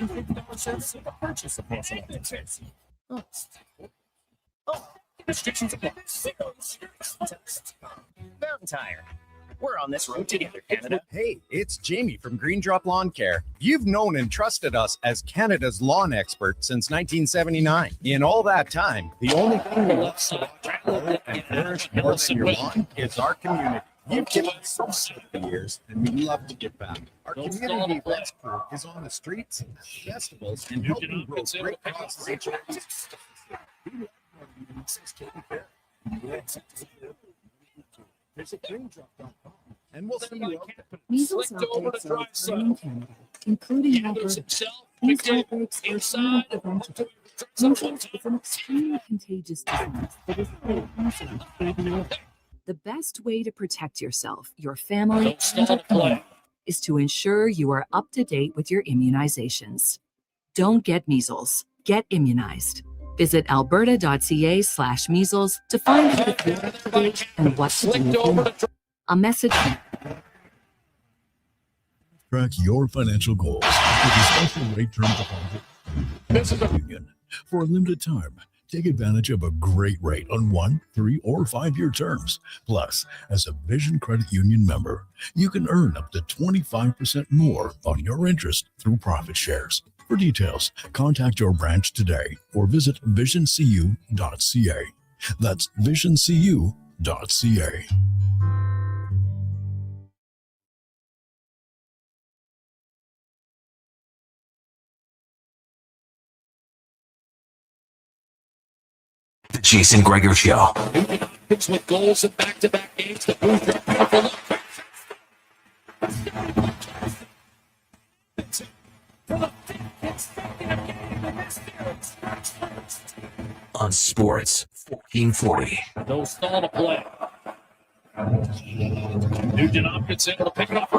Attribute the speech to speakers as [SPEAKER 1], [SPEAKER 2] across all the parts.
[SPEAKER 1] $150 for the purchase of personal items. Restrictions apply. Mountain Tire. We're on this road together, Canada.
[SPEAKER 2] Hey, it's Jamie from Green Drop Lawn Care. You've known and trusted us as Canada's lawn expert since 1979. In all that time, the only thing we love to watch and flourish more than your lawn is our community. You've given us so much over the years, and we love to give back. Our community events crew is on the streets, festivals, and helping grow great causes and charities. Visit greendrop.com and we'll see you up there.
[SPEAKER 3] Measles outbreaks are occurring in Canada, including Alberta. These outbreaks are not preventable. Measles is an extremely contagious disease that is very easily fatal. The best way to protect yourself, your family, and your community is to ensure you are up to date with your immunizations. Don't get measles. Get immunized. Visit alberta.ca/measles to find out if you're up to date and what to do. A message.
[SPEAKER 4] Track your financial goals with a special rate term deposit union. For a limited time, take advantage of a great rate on 1, 3, or 5-year terms. Plus, as a Vision Credit Union member, you can earn up to 25% more on your interest through profit shares. For details, contact your branch today or visit visioncu.ca. That's visioncu.ca.
[SPEAKER 5] The Jason Gregor Show.
[SPEAKER 1] Picks with goals in back-to-back games. The Blues are powerful.
[SPEAKER 5] On Sports 1440.
[SPEAKER 1] No stall to play. Nugent Hopkins able to pick it up.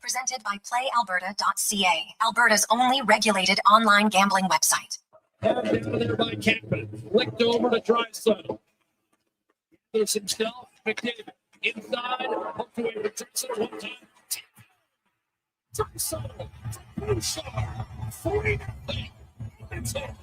[SPEAKER 6] Presented by PlayAlberta.ca, Alberta's only regulated online gambling website.
[SPEAKER 1] Down there by Campbell. Flicked over to Drysdale. There's himself. McDavid. Inside. Hooked away with Richardson. One time. Drysdale. Bouchard. 40. It's over.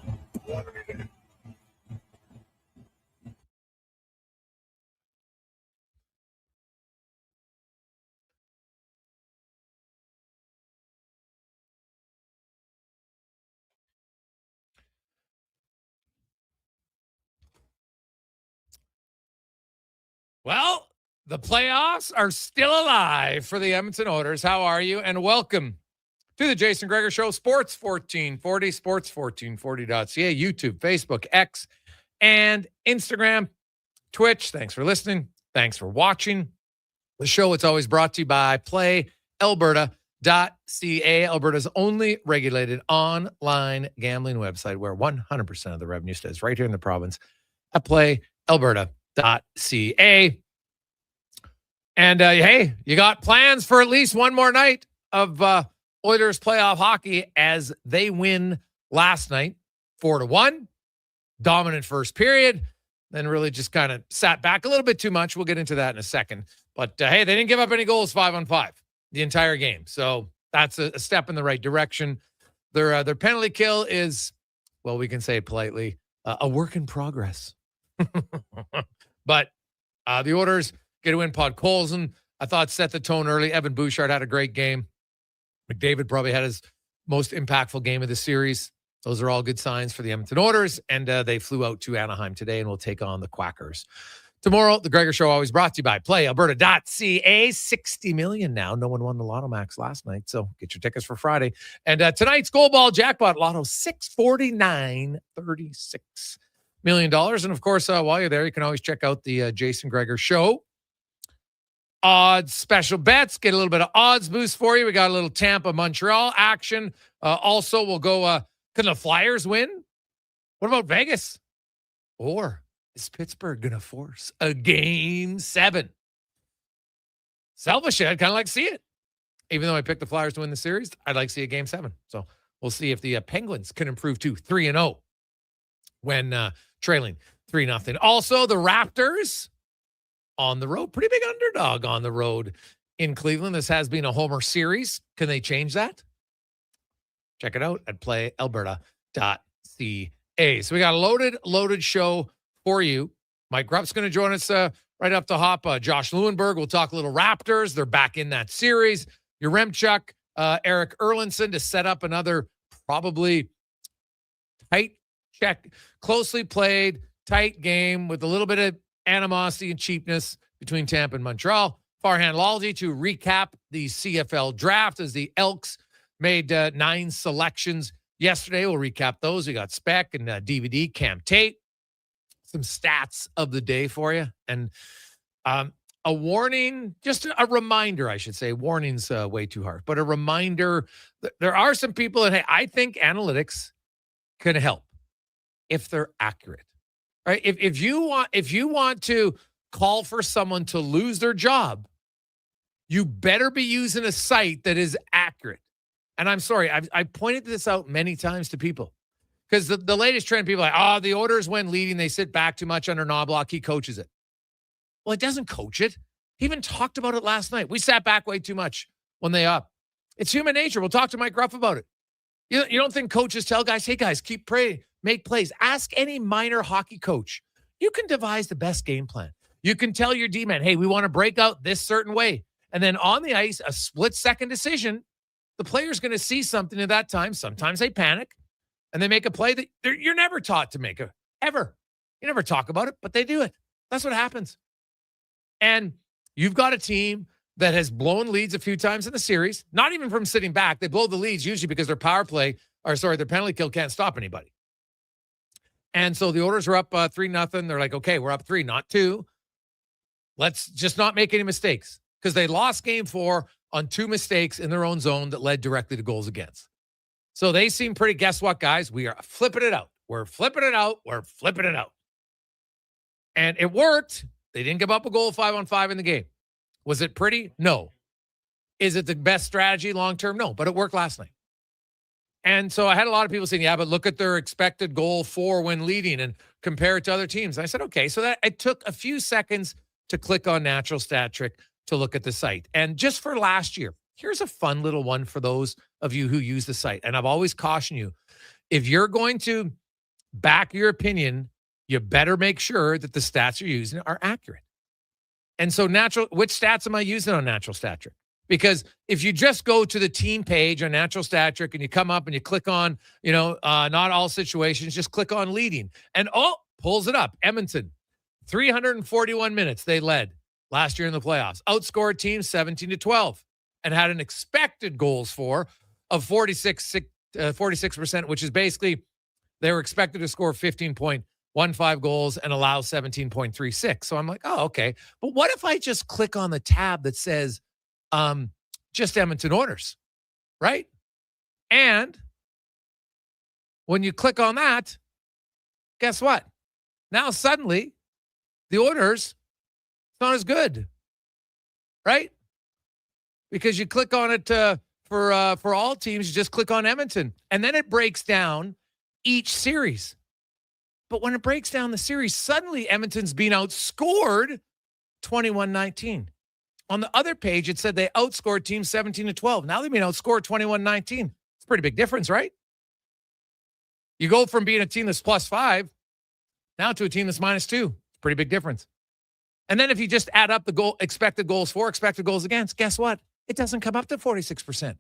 [SPEAKER 7] Well, the playoffs are still alive for the Edmonton Oilers. How are you? And welcome to the Jason Gregor Show, Sports 1440, sports1440.ca, YouTube, Facebook, X, and Instagram, Twitch. Thanks for listening. Thanks for watching. The show, it's always brought to you by PlayAlberta.ca, Alberta's only regulated online gambling website where 100% of the revenue stays right here in the province at PlayAlberta.ca. And hey, you got plans for at least one more night of Oilers playoff hockey as they win last night 4-1, dominant first period, then really just kind of sat back a little bit too much. We'll get into that in a second. But hey, they didn't give up any goals 5-on-5 the entire game, so that's a step in the right direction. Their penalty kill is, well, we can say it politely, a work in progress. But the Oilers get a win. Podkolzin, I thought, set the tone early. Evan Bouchard had a great game. McDavid probably had his most impactful game of the series. Those are all good signs for the Edmonton Oilers, and they flew out to Anaheim today and will take on the Quackers. Tomorrow, the Gregor Show always brought to you by PlayAlberta.ca. $60 million now. No one won the Lotto Max last night, so get your tickets for Friday. And tonight's Gold Ball Jackpot Lotto, $649.36 million. And of course, while you're there, you can always check out the Jason Gregor Show odds special bets. Get a little bit of odds boost for you. We got a little Tampa Montreal action. Also, we'll go, can the Flyers win? What about Vegas? Or is Pittsburgh going to force a Game 7? Selfishly, I'd kind of like to see it. Even though I picked the Flyers to win the series, I'd like to see a Game 7. So we'll see if the Penguins can improve to 3-0 when trailing 3-0. Also, the Raptors on the road. Pretty big underdog on the road in Cleveland. This has been a homer series. Can they change that? Check it out at playalberta.ca. So we got a loaded show for you. Mike Rupp's going to join us right off the hop. Josh Lewinberg. We'll talk a little Raptors. They're back in that series. Yaremchuk, Eric Erendson to set up another probably tight check, closely played, tight game with a little bit of animosity and cheapness between Tampa and Montreal. Farhan Lalji to recap the CFL draft as the Elks made 9 selections yesterday. We'll recap those. We got Spec and DVD, Cam Tate. Some stats of the day for you. And a warning, just a reminder, I should say. Warning's way too hard. But a reminder, there are some people, and hey, I think analytics can help if they're accurate. Right? If you want to call for someone to lose their job, you better be using a site that is accurate. And I'm sorry, I pointed this out many times to people because the latest trend, people are like, the Oilers when leading, they sit back too much under Knobloch. He coaches it. Well, it doesn't coach it. He even talked about it last night. We sat back way too much when they up. It's human nature. We'll talk to Mike Rupp about it. You don't think coaches tell guys, hey, guys, keep praying, make plays. Ask any minor hockey coach. You can devise the best game plan. You can tell your D-man, hey, we want to break out this certain way. And then on the ice, a split-second decision, the player's going to see something at that time. Sometimes they panic, and they make a play that you're never taught to make, ever. You never talk about it, but they do it. That's what happens. And you've got a team that has blown leads a few times in the series, not even from sitting back. They blow the leads usually because their their penalty kill can't stop anybody. And so the Oilers are up 3-0. They're like, okay, we're up 3, not 2. Let's just not make any mistakes because they lost game 4 on 2 mistakes in their own zone that led directly to goals against. So they seem pretty, guess what, guys? We are flipping it out. We're flipping it out. We're flipping it out. And it worked. They didn't give up a goal 5-on-5 in the game. Was it pretty? No. Is it the best strategy long-term? No, but it worked last night. And so I had a lot of people saying, yeah, but look at their expected goal for when leading and compare it to other teams. And I said, okay, so that it took a few seconds to click on Natural Stat Trick to look at the site. And just for last year, here's a fun little one for those of you who use the site. And I've always cautioned you, if you're going to back your opinion, you better make sure that the stats you're using are accurate. And so which stats am I using on Natural Stat Trick? Because if you just go to the team page on Natural Stat Trick and you come up and you click on, not all situations, just click on leading. And pulls it up. Edmonton, 341 minutes they led last year in the playoffs. Outscored teams 17-12 and had an expected goals for of 46%, which is basically they were expected to score 15.15 goals and allow 17.36. So I'm like, oh, okay. But what if I just click on the tab that says just Edmonton Oilers, right? And when you click on that, guess what? Now suddenly the Oilers, it's not as good, right? Because you click on it for all teams, you just click on Edmonton, and then it breaks down each series. But when it breaks down the series, suddenly Edmonton's being outscored 21-19. On the other page, it said they outscored teams 17-12. Now they've been outscored 21-19. It's a pretty big difference, right? You go from being a team that's +5 now to a team that's -2. It's a pretty big difference. And then if you just add up the expected goals for, expected goals against, guess what? It doesn't come up to 46%.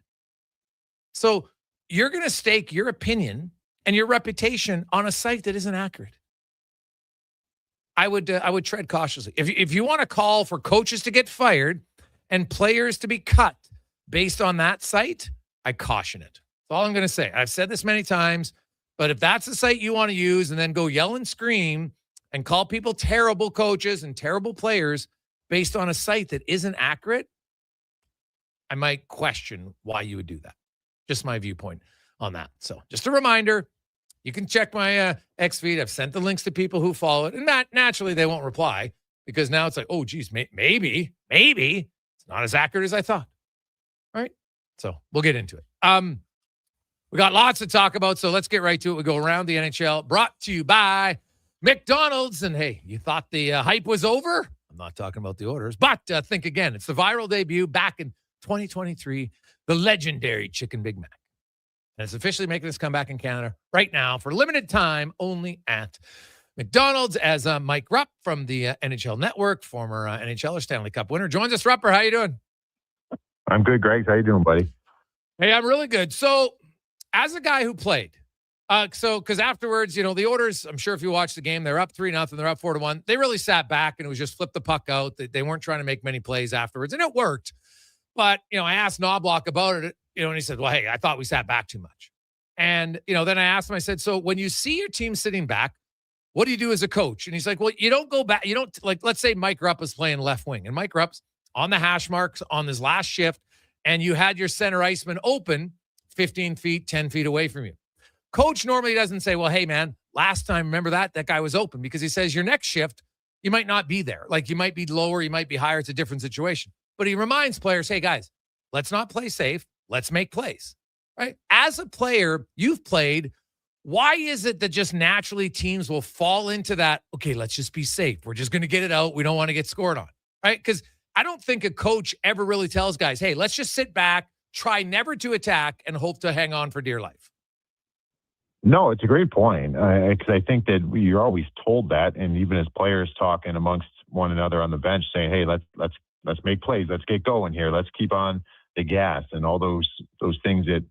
[SPEAKER 7] So you're going to stake your opinion and your reputation on a site that isn't accurate. I would tread cautiously. If you want to call for coaches to get fired and players to be cut based on that site, I caution it. That's all I'm going to say. I've said this many times, but if that's the site you want to use and then go yell and scream and call people terrible coaches and terrible players based on a site that isn't accurate, I might question why you would do that. Just my viewpoint on that. So just a reminder, you can check my X feed. I've sent the links to people who follow it. And naturally, they won't reply because now it's like, oh, geez, maybe it's not as accurate as I thought. All right. So we'll get into it. We got lots to talk about, so let's get right to it. We go around the NHL, brought to you by McDonald's. And hey, you thought the hype was over? I'm not talking about the Oilers, but think again. It's the viral debut back in 2023, the legendary Chicken Big Mac. And it's officially making its comeback in Canada right now for limited time only at McDonald's, as Mike Rupp from the NHL Network, former NHLer, Stanley Cup winner, joins us. Rupper, how you doing?
[SPEAKER 8] I'm good, Greg. How you doing, buddy?
[SPEAKER 7] Hey, I'm really good. So, as a guy who played, because afterwards, the Oilers, I'm sure if you watch the game, they're up 3-0, they're up 4-1. They really sat back and it was just flip the puck out. They weren't trying to make many plays afterwards, and it worked. But, I asked Knobloch about it, and he said, well, hey, I thought we sat back too much. And, then I asked him, I said, so when you see your team sitting back, what do you do as a coach? And he's like, well, you don't go back. You don't, like, let's say Mike Rupp is playing left wing, and Mike Rupp's on the hash marks on his last shift, and you had your center iceman open 15 feet, 10 feet away from you. Coach normally doesn't say, well, hey, man, last time, remember that guy was open, because he says your next shift, you might not be there. Like, you might be lower, you might be higher. It's a different situation. But he reminds players, hey, guys, let's not play safe. Let's make plays, right? As a player, you've played. Why is it that just naturally teams will fall into that, okay, let's just be safe. We're just going to get it out. We don't want to get scored on, right? Because I don't think a coach ever really tells guys, hey, let's just sit back, try never to attack, and hope to hang on for dear life.
[SPEAKER 8] No, it's a great point, because I think that you're always told that, and even as players talking amongst one another on the bench saying, hey, let's make plays, let's get going here, let's keep on the gas, and all those things that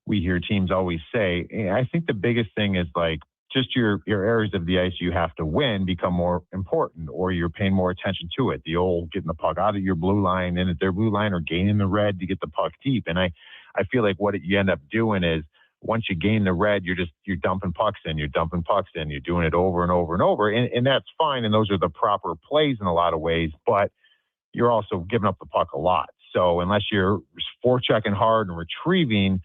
[SPEAKER 8] we hear teams always say. I think the biggest thing is, like, just your areas of the ice you have to win become more important, or you're paying more attention to it. The old getting the puck out of your blue line in at their blue line, or gaining the red to get the puck deep. And I feel like what you end up doing is, once you gain the red, you're dumping pucks in, you're doing it over and over and over. And that's fine. And those are the proper plays in a lot of ways, but you're also giving up the puck a lot. So unless you're forechecking hard and retrieving,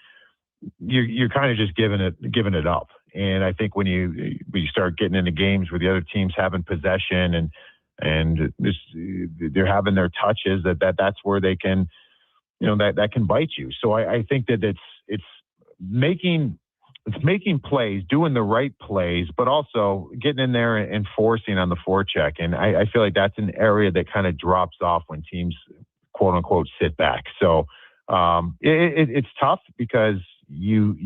[SPEAKER 8] you're kind of just giving it up. And I think when you start getting into games where the other team's having possession and they're having their touches, that's where they can, that can bite you. So I think that it's making plays, doing the right plays, but also getting in there and forcing on the forecheck. And I feel like that's an area that kind of drops off when teams, quote unquote, sit back. So it's tough, because you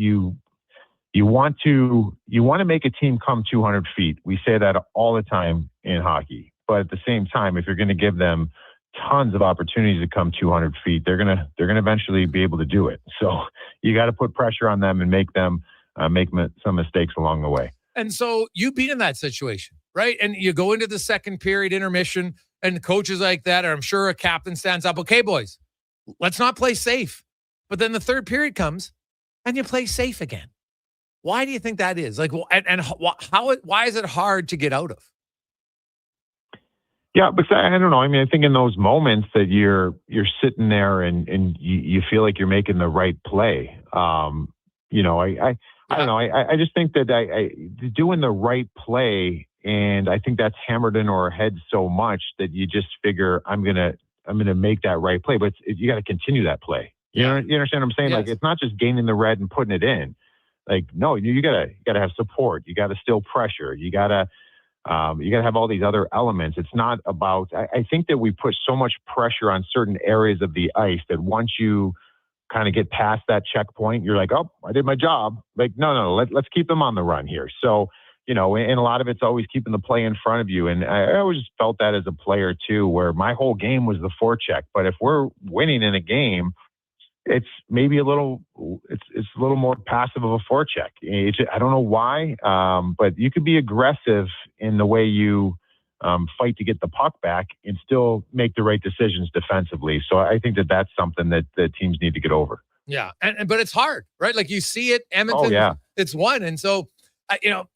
[SPEAKER 8] want to make a team come 200 feet. We say that all the time in hockey, but at the same time, if you're going to give them tons of opportunities to come 200 feet, they're gonna eventually be able to do it. So you got to put pressure on them and make them make some mistakes along the way.
[SPEAKER 7] And so you've been in that situation, right? And you go into the second period intermission, and coaches like that, or I'm sure a captain stands up, okay, boys, let's not play safe. But then the third period comes and you play safe again. Why do you think that is? Like, why is it hard to get out of?
[SPEAKER 8] Yeah, but I don't know. I mean, I think in those moments that you're sitting there and you feel like you're making the right play. I don't know. I just think that doing the right play, and I think that's hammered into our heads so much that you just figure I'm gonna make that right play, but you got to continue that play. You understand what I'm saying? Yes. Like, it's not just gaining the red and putting it in. Like, no, you gotta have support. You gotta still pressure. You gotta have all these other elements. It's not about, I think that we put so much pressure on certain areas of the ice that once you kind of get past that checkpoint, you're like, oh, I did my job. Like, no, let's keep them on the run here. So, and a lot of it's always keeping the play in front of you. And I always felt that as a player too, where my whole game was the forecheck. But if we're winning in a game, it's maybe a little more passive of a forecheck. I don't know why, but you could be aggressive in the way you fight to get the puck back and still make the right decisions defensively. So I think that that's something that the teams need to get over.
[SPEAKER 7] Yeah, but it's hard, right? Like, you see it, Edmonton. Oh, yeah. It's one, and so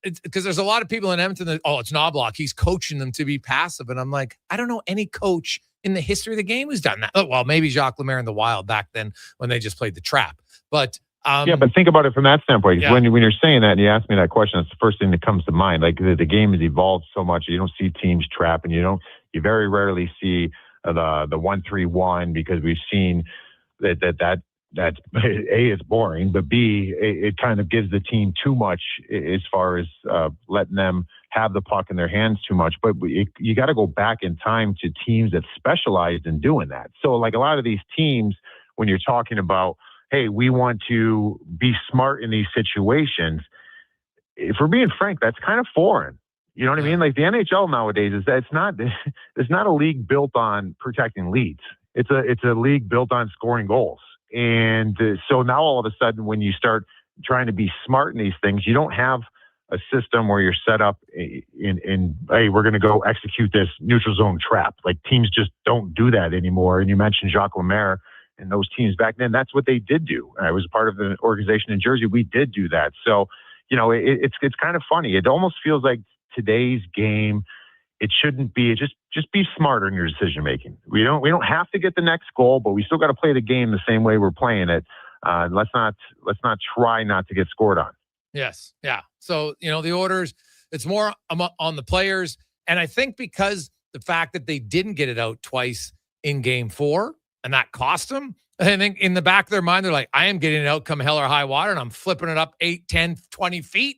[SPEAKER 7] it's because there's a lot of people in Edmonton that, it's Knobloch, he's coaching them to be passive, and I'm like, I don't know any coach in the history of the game who's done that. Well, maybe Jacques Lemaire in the Wild back then when they just played the trap. But
[SPEAKER 8] but think about it from that standpoint. Yeah. When you're saying that and you ask me that question, that's the first thing that comes to mind. Like, the game has evolved so much. You don't see teams trap, and you very rarely see the 1-3-1, because we've seen that A, it's boring, but B, it kind of gives the team too much as far as letting them have the puck in their hands too much. But you got to go back in time to teams that specialized in doing that. So like a lot of these teams, when you're talking about, hey, we want to be smart in these situations, if we're being frank, that's kind of foreign. You know what I mean? Like the NHL nowadays it's not a league built on protecting leads. It's a league built on scoring goals. And so now all of a sudden, when you start trying to be smart in these things, you don't have a system where you're set up in hey, we're going to go execute this neutral zone trap. Like teams just don't do that anymore. And you mentioned Jacques Lemaire and those teams back then. That's what they did do. I was part of the organization in Jersey. We did do that. So, you know, it's kind of funny. It almost feels like today's game, it shouldn't be. Just be smarter in your decision making. We don't have to get the next goal, but we still got to play the game the same way we're playing it. Let's not try not to get scored on.
[SPEAKER 7] Yes. Yeah. So, you know, the Oilers, it's more on the players. And I think because the fact that they didn't get it out twice in game 4 and that cost them, I think in the back of their mind, they're like, I am getting it out come hell or high water, and I'm flipping it up 8, 10, 20 feet,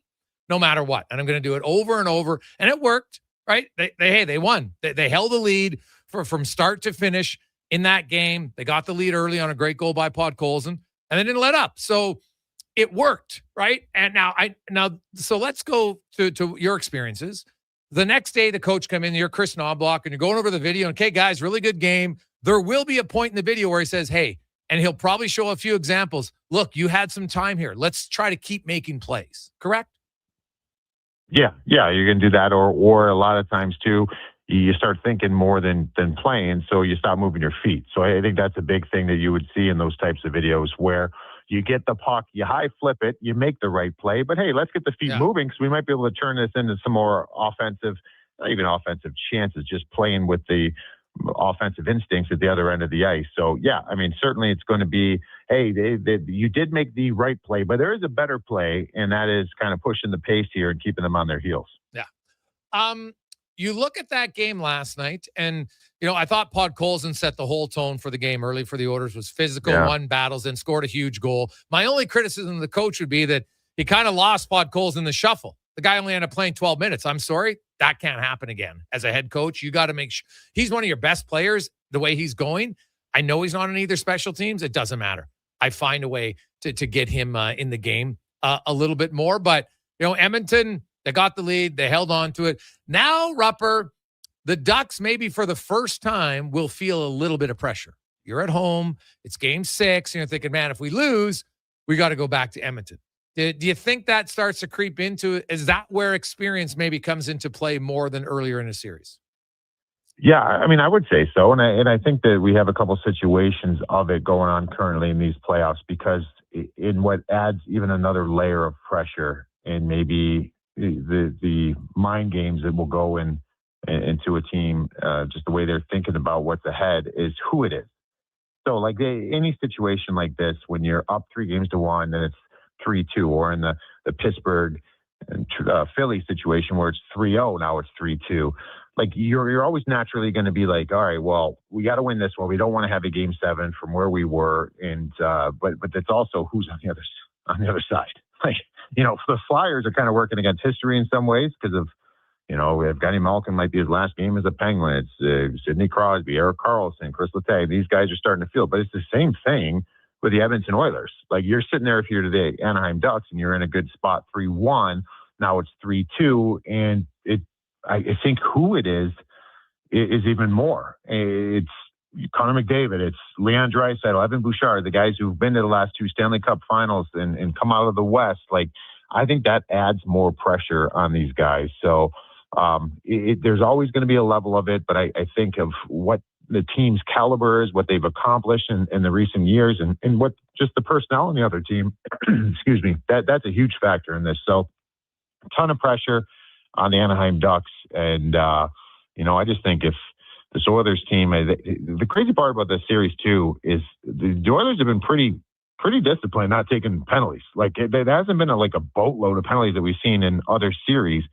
[SPEAKER 7] no matter what. And I'm going to do it over and over. And it worked, right? They won. They held the lead from start to finish in that game. They got the lead early on a great goal by Podkolzin, and they didn't let up. So it worked, right? And so let's go to your experiences. The next day, the coach come in, you're Chris Knobloch, and you're going over the video. And, okay, guys, really good game. There will be a point in the video where he says, hey, and he'll probably show a few examples. Look, you had some time here. Let's try to keep making plays. Correct?
[SPEAKER 8] Yeah, you're going to do that. Or a lot of times, too, you start thinking more than playing, so you stop moving your feet. So I think that's a big thing that you would see in those types of videos where you get the puck, you high flip it, you make the right play. But, hey, let's get the feet moving because we might be able to turn this into some more offensive, not even offensive chances, just playing with the offensive instincts at the other end of the ice. So, yeah, I mean, certainly it's going to be, hey, you did make the right play, but there is a better play, and that is kind of pushing the pace here and keeping them on their heels.
[SPEAKER 7] Yeah. You look at that game last night, and, you know, I thought Podkolzin set the whole tone for the game early for the Oilers, was physical, won battles, and scored a huge goal. My only criticism of the coach would be that he kind of lost Podkolzin in the shuffle. The guy only ended up playing 12 minutes. I'm sorry. That can't happen again. As a head coach, you got to make sure he's one of your best players the way he's going. I know he's not on either special teams. It doesn't matter. I find a way to get him in the game a little bit more. But, you know, Edmonton, they got the lead. They held on to it. Now, Rupper, the Ducks, maybe for the first time, will feel a little bit of pressure. You're at home. It's game 6. You're thinking, man, if we lose, we got to go back to Edmonton. Do you think that starts to creep into it? Is that where experience maybe comes into play more than earlier in a series?
[SPEAKER 8] Yeah, I mean, I would say so. And I think that we have a couple situations of it going on currently in these playoffs, because in what adds even another layer of pressure and maybe the mind games that will go into a team, just the way they're thinking about what's ahead, is who it is. So like any situation like this, when you're up 3-1, then it's 3-2, or in the Pittsburgh and Philly situation where it's 3-0, now it's 3-2. Like you're always naturally going to be like, all right, well, we got to win this one. We don't want to have a game 7 from where we were, and but it's also who's on the other side. Like, you know, the Flyers are kind of working against history in some ways because of, you know, Evgeny Malkin might be his last game as a Penguin. It's Sidney Crosby, Eric Carlson, Chris Letang. These guys are starting to feel, but it's the same thing with the Edmonton Oilers. Like, you're sitting there, if you're today Anaheim Ducks and you're in a good spot, 3-1, now it's 3-2, and I think who it is even more. It's Connor McDavid, it's Leon Draisaitl, Evan Bouchard, the guys who've been to the last 2 Stanley Cup finals and come out of the West. Like, I think that adds more pressure on these guys. So there's always going to be a level of it, but I think of what the team's caliber is, what they've accomplished in the recent years, and what just the personnel on the other team, excuse me, that's a huge factor in this. So a ton of pressure on the Anaheim Ducks. And, you know, I just think if this Oilers team, the crazy part about this series too, is the Oilers have been pretty disciplined, not taking penalties. Like, there hasn't been a boatload of penalties that we've seen in other series,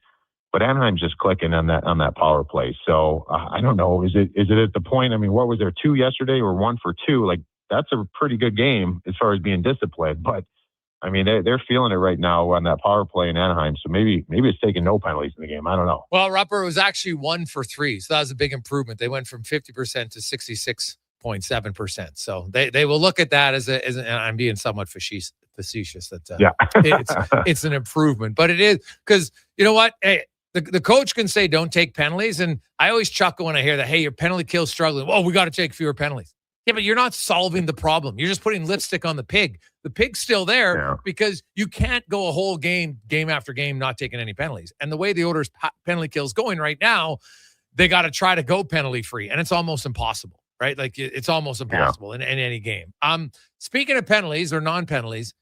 [SPEAKER 8] but Anaheim's just clicking on that power play. So I don't know. Is it at the point? I mean, what was there, 2 yesterday or 1 for 2? Like, that's a pretty good game as far as being disciplined. But I mean, they're feeling it right now on that power play in Anaheim. So maybe it's taking no penalties in the game. I don't know.
[SPEAKER 7] Well, Rupper was actually 1 for 3. So that was a big improvement. They went from 50% to 66.7%. So they will look at that as and I'm being somewhat facetious that it's an improvement. But it is, because you know what? Hey, the coach can say don't take penalties. And I always chuckle when I hear that, hey, your penalty kill's struggling. Oh, we got to take fewer penalties. Yeah, but you're not solving the problem. You're just putting lipstick on the pig. The pig's still there because you can't go a whole game after game, not taking any penalties. And the way the Oilers penalty kill's going right now, they got to try to go penalty free, and it's almost impossible, right? Like it's almost impossible in any game. Speaking of penalties or non-penalties,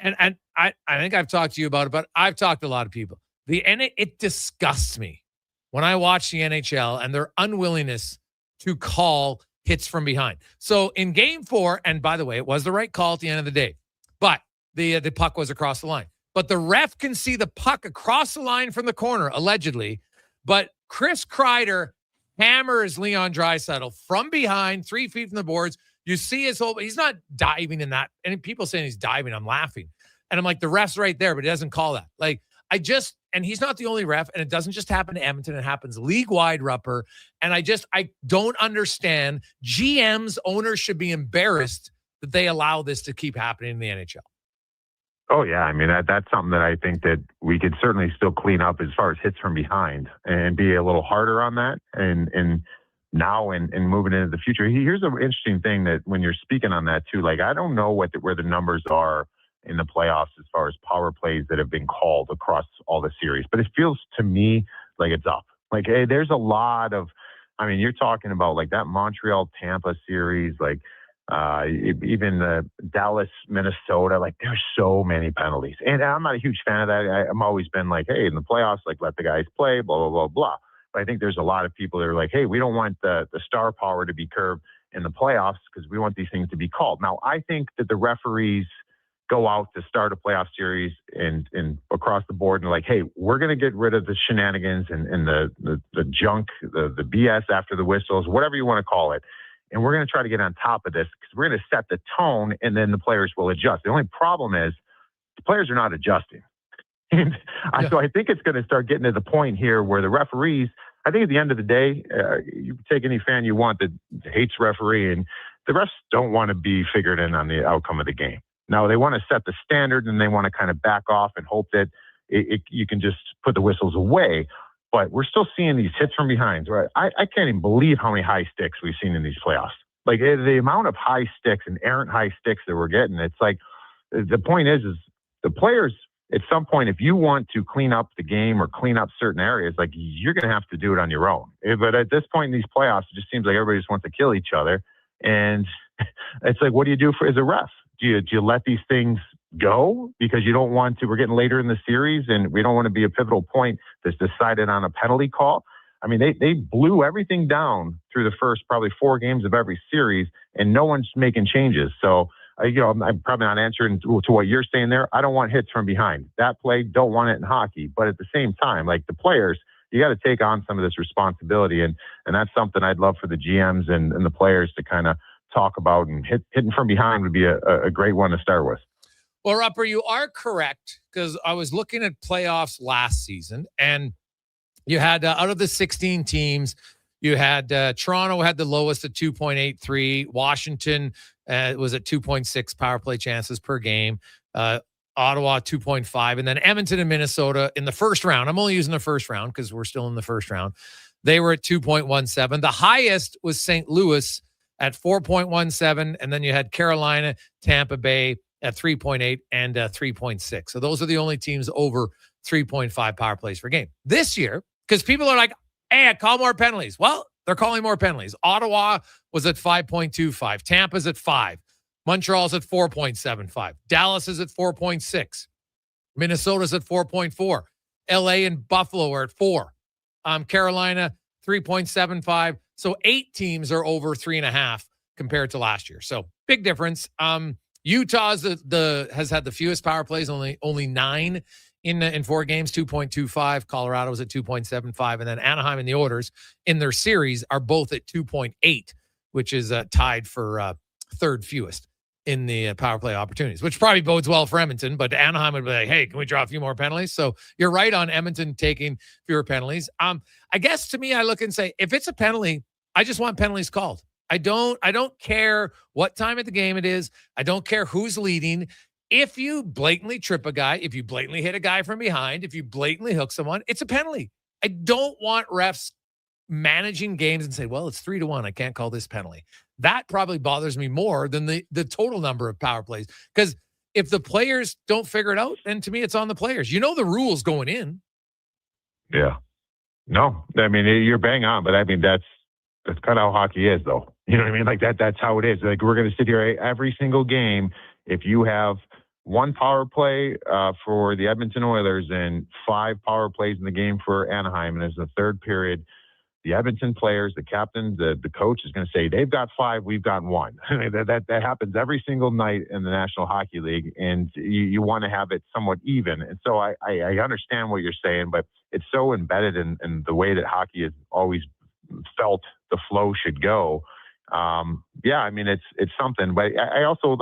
[SPEAKER 7] and I think I've talked to you about it, but I've talked to a lot of people. It disgusts me when I watch the NHL and their unwillingness to call hits from behind. So in game 4, and by the way, it was the right call at the end of the day, but the puck was across the line. But the ref can see the puck across the line from the corner, allegedly. But Chris Kreider hammers Leon Draisaitl from behind, 3 feet from the boards. You see his whole, he's not diving in that. And people saying he's diving, I'm laughing. And I'm like, the ref's right there, but he doesn't call that. Like, and he's not the only ref, and it doesn't just happen to Edmonton. It happens league-wide, Rupper. And I don't understand. GMs, owners should be embarrassed that they allow this to keep happening in the NHL.
[SPEAKER 8] Oh, yeah. I mean, that's something that I think that we could certainly still clean up as far as hits from behind and be a little harder on that. And now and moving into the future, here's an interesting thing that when you're speaking on that too, like, I don't know where the numbers are in the playoffs as far as power plays that have been called across all the series. But it feels to me like it's up. Like, hey, there's a lot of, I mean, you're talking about like that Montreal-Tampa series, like even the Dallas-Minnesota, like there's so many penalties. And I'm not a huge fan of that. I'm always been like, hey, in the playoffs, like let the guys play, blah, blah, blah, blah. But I think there's a lot of people that are like, hey, we don't want the star power to be curbed in the playoffs because we want these things to be called. Now, I think that the referees go out to start a playoff series and across the board and like, hey, we're going to get rid of the shenanigans and the junk, the BS after the whistles, whatever you want to call it. And we're going to try to get on top of this because we're going to set the tone and then the players will adjust. The only problem is the players are not adjusting. And so I think it's going to start getting to the point here where the referees, I think at the end of the day, you take any fan you want that hates refereeing, the refs don't want to be figured in on the outcome of the game. Now, they want to set the standard and they want to kind of back off and hope that you can just put the whistles away. But we're still seeing these hits from behind, right? I can't even believe how many high sticks we've seen in these playoffs. Like the amount of high sticks and errant high sticks that we're getting, it's like the point is the players at some point, if you want to clean up the game or clean up certain areas, like you're going to have to do it on your own. But at this point in these playoffs, it just seems like everybody just wants to kill each other. And it's like, what do you do as a ref? Do you let these things go because you don't want to? We're getting later in the series and we don't want to be a pivotal point that's decided on a penalty call. I mean, they blew everything down through the first probably 4 games of every series and no one's making changes. So, I'm probably not answering to what you're saying there. I don't want hits from behind. That play, don't want it in hockey. But at the same time, like the players, you got to take on some of this responsibility. And that's something I'd love for the GMs and the players to kind of talk about, and hitting from behind would be a great one to start with.
[SPEAKER 7] Well, Rupper, you are correct, because I was looking at playoffs last season, and you had out of the 16 teams, you had Toronto had the lowest at 2.83. Washington was at 2.6 power play chances per game. Ottawa 2.5, and then Edmonton and Minnesota in the first round. I'm only using the first round because we're still in the first round. They were at 2.17. The highest was St. Louis at 4.17, and then you had Carolina, Tampa Bay at 3.8 and 3.6. So those are the only teams over 3.5 power plays per game. This year, because people are like, hey, I call more penalties. Well, they're calling more penalties. Ottawa was at 5.25. Tampa's at 5. Montreal's at 4.75. Dallas is at 4.6. Minnesota's at 4.4. LA and Buffalo are at 4. Carolina, 3.75. So 8 teams are over 3.5 compared to last year. So big difference. Utah's has had the fewest power plays, only 9 in 4 games, 2.25. Colorado's at 2.75. And then Anaheim and the Oilers in their series are both at 2.8, which is tied for third fewest. in the power play opportunities, which probably bodes well for Edmonton, but Anaheim would be like, hey, can we draw a few more penalties? So you're right on Edmonton taking fewer penalties. I guess to me, I look and say, if it's a penalty, I just want penalties called. I don't care what time of the game it is. I don't care who's leading. If you blatantly trip a guy, if you blatantly hit a guy from behind, if you blatantly hook someone, it's a penalty. I don't want refs managing games and say, well, it's 3-1. I can't call this penalty. That probably bothers me more than the total number of power plays. Because if the players don't figure it out, then to me, it's on the players. You know the rules going in.
[SPEAKER 8] Yeah. No, I mean, you're bang on, but I mean, that's kind of how hockey is, though. You know what I mean? Like that's how it is. Like, we're going to sit here every single game. If you have one power play for the Edmonton Oilers and 5 power plays in the game for Anaheim, and there's the third period, the Edmonton players, the captain, the coach is going to say, they've got 5, we've got 1. that happens every single night in the National Hockey League, and you want to have it somewhat even. And so I understand what you're saying, but it's so embedded in the way that hockey has always felt the flow should go. Yeah, I mean, it's something, but I also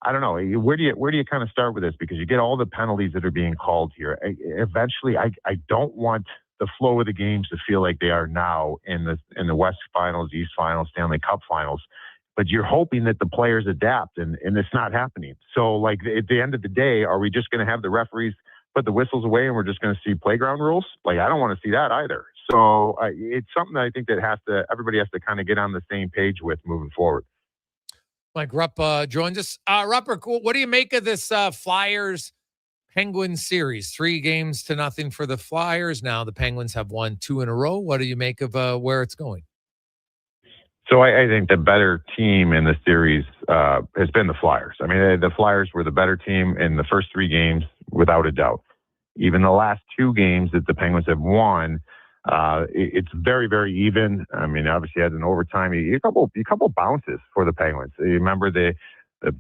[SPEAKER 8] I don't know, where do you kind of start with this? Because you get all the penalties that are being called here. Eventually, I don't want the flow of the games to feel like they are now in the West Finals, East Finals, Stanley Cup Finals. But you're hoping that the players adapt, and it's not happening. So, at the end of the day, are we just going to have the referees put the whistles away and we're just going to see playground rules? I don't want to see that either. So it's something that I think that everybody has to kind of get on the same page with moving forward.
[SPEAKER 7] Mike Rupp joins us. Rupp, what do you make of this Flyers Penguins series? 3-0 for the Flyers. Now the Penguins have won 2 in a row. What do you make of where it's going?
[SPEAKER 8] So I think the better team in the series has been the Flyers. I mean, the Flyers were the better team in the first 3 games, without a doubt. Even the last 2 games that the Penguins have won, it's very, very even. I mean, obviously, as an overtime, a couple bounces for the Penguins. You remember the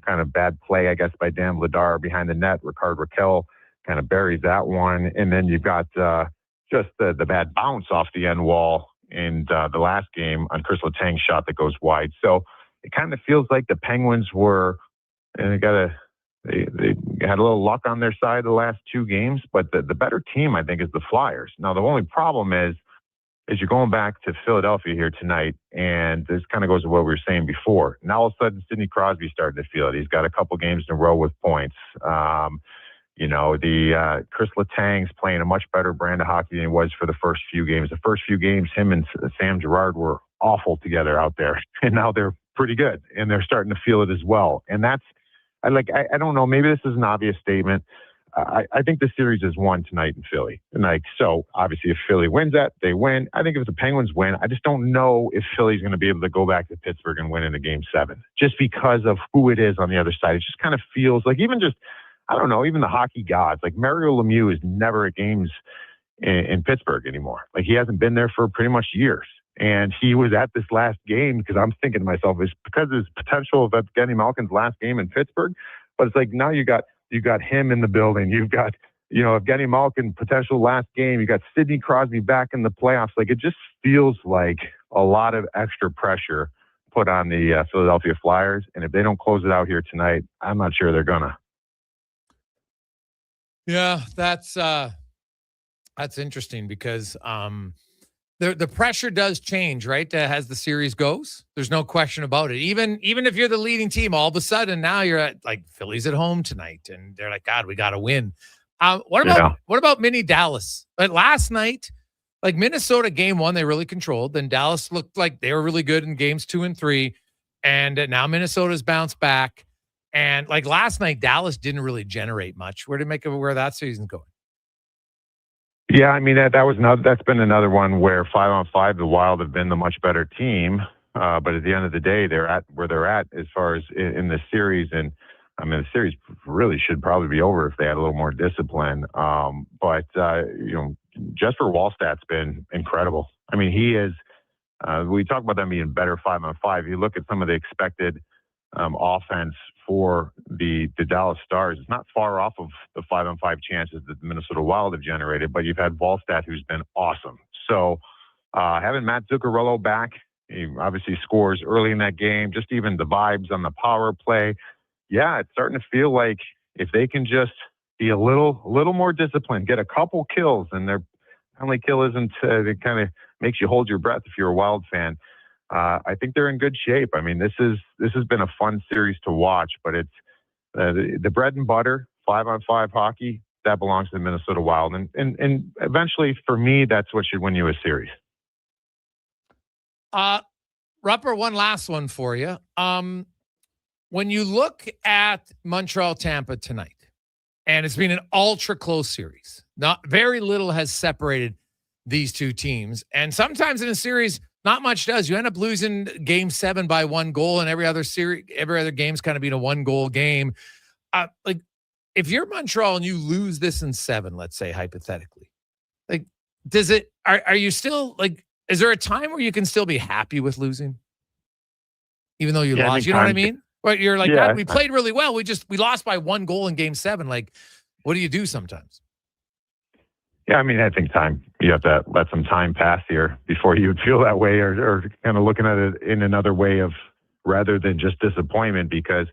[SPEAKER 8] kind of bad play, I guess, by Dan Vladar behind the net. Ricard Raquel kind of buries that one, and then you've got just the bad bounce off the end wall in the last game on Chris Letang's shot that goes wide. So it kind of feels like the Penguins were, and they had a little luck on their side the last 2 games, but the better team, I think, is the Flyers. Now, the only problem is you're going back to Philadelphia here tonight, and this kind of goes to what we were saying before. Now, all of a sudden, Sidney Crosby's starting to feel it. He's got a couple games in a row with points. Chris Letang's playing a much better brand of hockey than he was for the first few games. The first few games, him and Sam Girard were awful together out there, and now they're pretty good, and they're starting to feel it as well. And that's, I don't know, maybe this is an obvious statement. I think the series is won tonight in Philly. And so obviously if Philly wins that, they win. I think if the Penguins win, I just don't know if Philly's going to be able to go back to Pittsburgh and win in a Game 7, just because of who it is on the other side. It just kind of feels like even the hockey gods, like Mario Lemieux is never at games in Pittsburgh anymore. He hasn't been there for pretty much years. And he was at this last game because I'm thinking to myself, it's because there's potential of Evgeny Malkin's last game in Pittsburgh. But it's now you got him in the building. You've got, Evgeny Malkin, potential last game. You got Sidney Crosby back in the playoffs. It just feels like a lot of extra pressure put on the Philadelphia Flyers. And if they don't close it out here tonight, I'm not sure they're gonna.
[SPEAKER 7] Yeah, that's interesting because the pressure does change, right? As the series goes, there's no question about it. Even if you're the leading team, all of a sudden now you're at Philly's at home tonight, and they're like, God, we got to win. What about mini Dallas? Last night, Minnesota game 1, they really controlled. Then Dallas looked like they were really good in games 2 and 3, and now Minnesota's bounced back. And last night, Dallas didn't really generate much. Where do you make of where that season's going?
[SPEAKER 8] Yeah, I mean, that's been another one where 5-on-5, the Wild have been the much better team. But at the end of the day, they're at where they're at as far as in the series. And I mean, the series really should probably be over if they had a little more discipline. But Jesper Wallstedt's been incredible. I mean, he is, we talk about them being better 5-on-5. You look at some of the expected offense for the Dallas Stars, it's not far off of the 5-on-5 chances that the Minnesota Wild have generated, but you've had Wallstedt, who's been awesome. So having Matt Zuccarello back, he obviously scores early in that game, just even the vibes on the power play. yeah, it's starting to feel like if they can just be a little more disciplined, get a couple kills, and their penalty kill isn't, it kind of makes you hold your breath if you're a Wild fan. I think they're in good shape. I mean, this has been a fun series to watch, but it's the bread and butter, 5-on-5 hockey, that belongs to the Minnesota Wild. And eventually, for me, that's what should win you a series.
[SPEAKER 7] Rupper, one last one for you. When you look at Montreal-Tampa tonight, and it's been an ultra-close series, not very little has separated these two teams. And sometimes in a series, not much does. You end up losing game 7 by 1 goal, and every other game's kind of been a 1-goal game. Like, if you're Montreal and you lose this in 7, let's say hypothetically, like, are you still like, is there a time where you can still be happy with losing, even though you lost? You know what I mean? But you're like, God, we played really well. We lost by 1 goal in game 7. Like, what do you do sometimes?
[SPEAKER 8] Yeah, I mean, I think you have to let some time pass here before you would feel that way, or kind of looking at it in another way of rather than just disappointment, because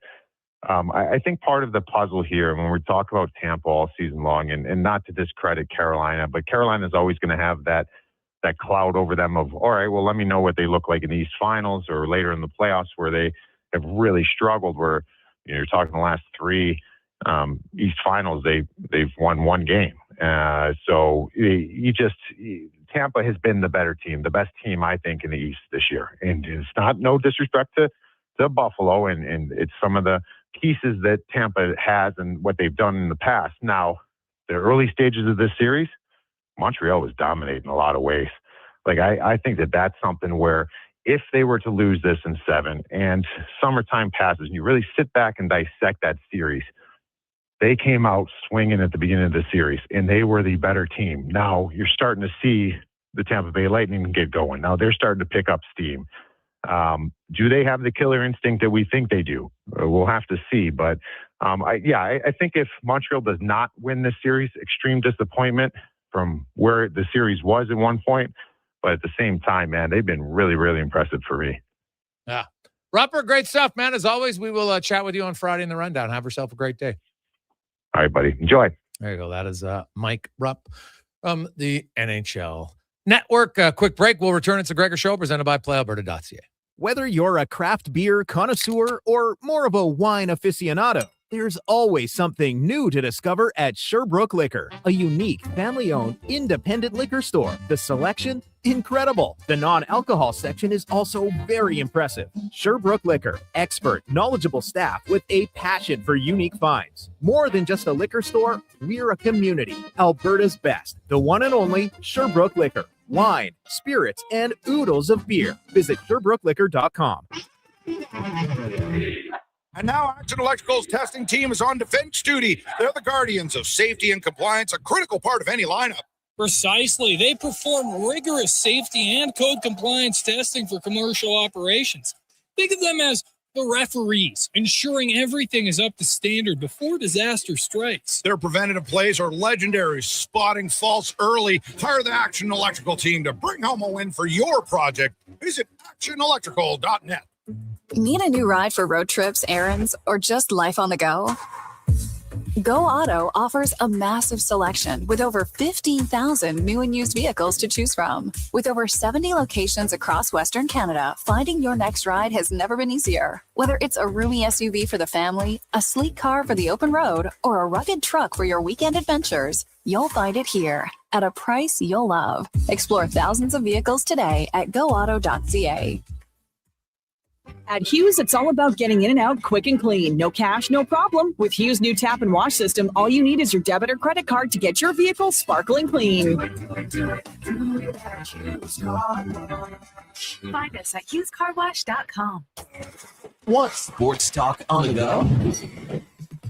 [SPEAKER 8] I think part of the puzzle here, when we talk about Tampa all season long, and not to discredit Carolina, but Carolina is always going to have that cloud over them of, all right, well, let me know what they look like in the East Finals or later in the playoffs, where they have really struggled, where you're talking the last 3 East Finals, they've won 1 game. So Tampa has been the better team, the best team, I think, in the East this year. And it's not no disrespect to Buffalo, and it's some of the pieces that Tampa has and what they've done in the past. Now, the early stages of this series, Montreal was dominating in a lot of ways. Like, I think that's something where if they were to lose this in 7 and summertime passes and you really sit back and dissect that series, they came out swinging at the beginning of the series and they were the better team. Now you're starting to see the Tampa Bay Lightning get going. Now they're starting to pick up steam. Do they have the killer instinct that we think they do? We'll have to see. But I think if Montreal does not win this series, extreme disappointment from where the series was at one point. But at the same time, man, they've been really, really impressive for me.
[SPEAKER 7] Yeah. Rupper, great stuff, man. As always, we will chat with you on Friday in the Rundown. Have yourself a great day.
[SPEAKER 8] All right, buddy. Enjoy.
[SPEAKER 7] There you go. That is Mike Rupp from the NHL Network. Quick break. We'll return. It's the Gregor Show presented by PlayAlberta.ca.
[SPEAKER 9] Whether you're a craft beer connoisseur or more of a wine aficionado, there's always something new to discover at Sherbrooke Liquor, a unique family-owned independent liquor store. The selection, incredible. The non-alcohol section is also very impressive. Sherbrooke Liquor, expert, knowledgeable staff with a passion for unique finds. More than just a liquor store, we're a community. Alberta's best, the one and only Sherbrooke Liquor. Wine, spirits, and oodles of beer. Visit SherbrookeLiquor.com.
[SPEAKER 10] And now Action Electrical's testing team is on defense duty. They're the guardians of safety and compliance, a critical part of any lineup.
[SPEAKER 11] Precisely. They perform rigorous safety and code compliance testing for commercial operations. Think of them as the referees, ensuring everything is up to standard before disaster strikes.
[SPEAKER 10] Their preventative plays are legendary, spotting faults early. Hire the Action Electrical team to bring home a win for your project. Visit actionelectrical.net.
[SPEAKER 12] Need a new ride for road trips, errands, or just life on the go? Go Auto offers a massive selection with over 15,000 new and used vehicles to choose from. With over 70 locations across Western Canada, finding your next ride has never been easier. Whether it's a roomy SUV for the family, a sleek car for the open road, or a rugged truck for your weekend adventures, you'll find it here at a price you'll love. Explore thousands of vehicles today at goauto.ca.
[SPEAKER 13] At Hughes, it's all about getting in and out quick and clean. No cash, no problem. With Hughes' new tap and wash system, all you need is your debit or credit card to get your vehicle sparkling clean.
[SPEAKER 12] Find us at HughesCarWash.com.
[SPEAKER 5] Want sports talk on the go?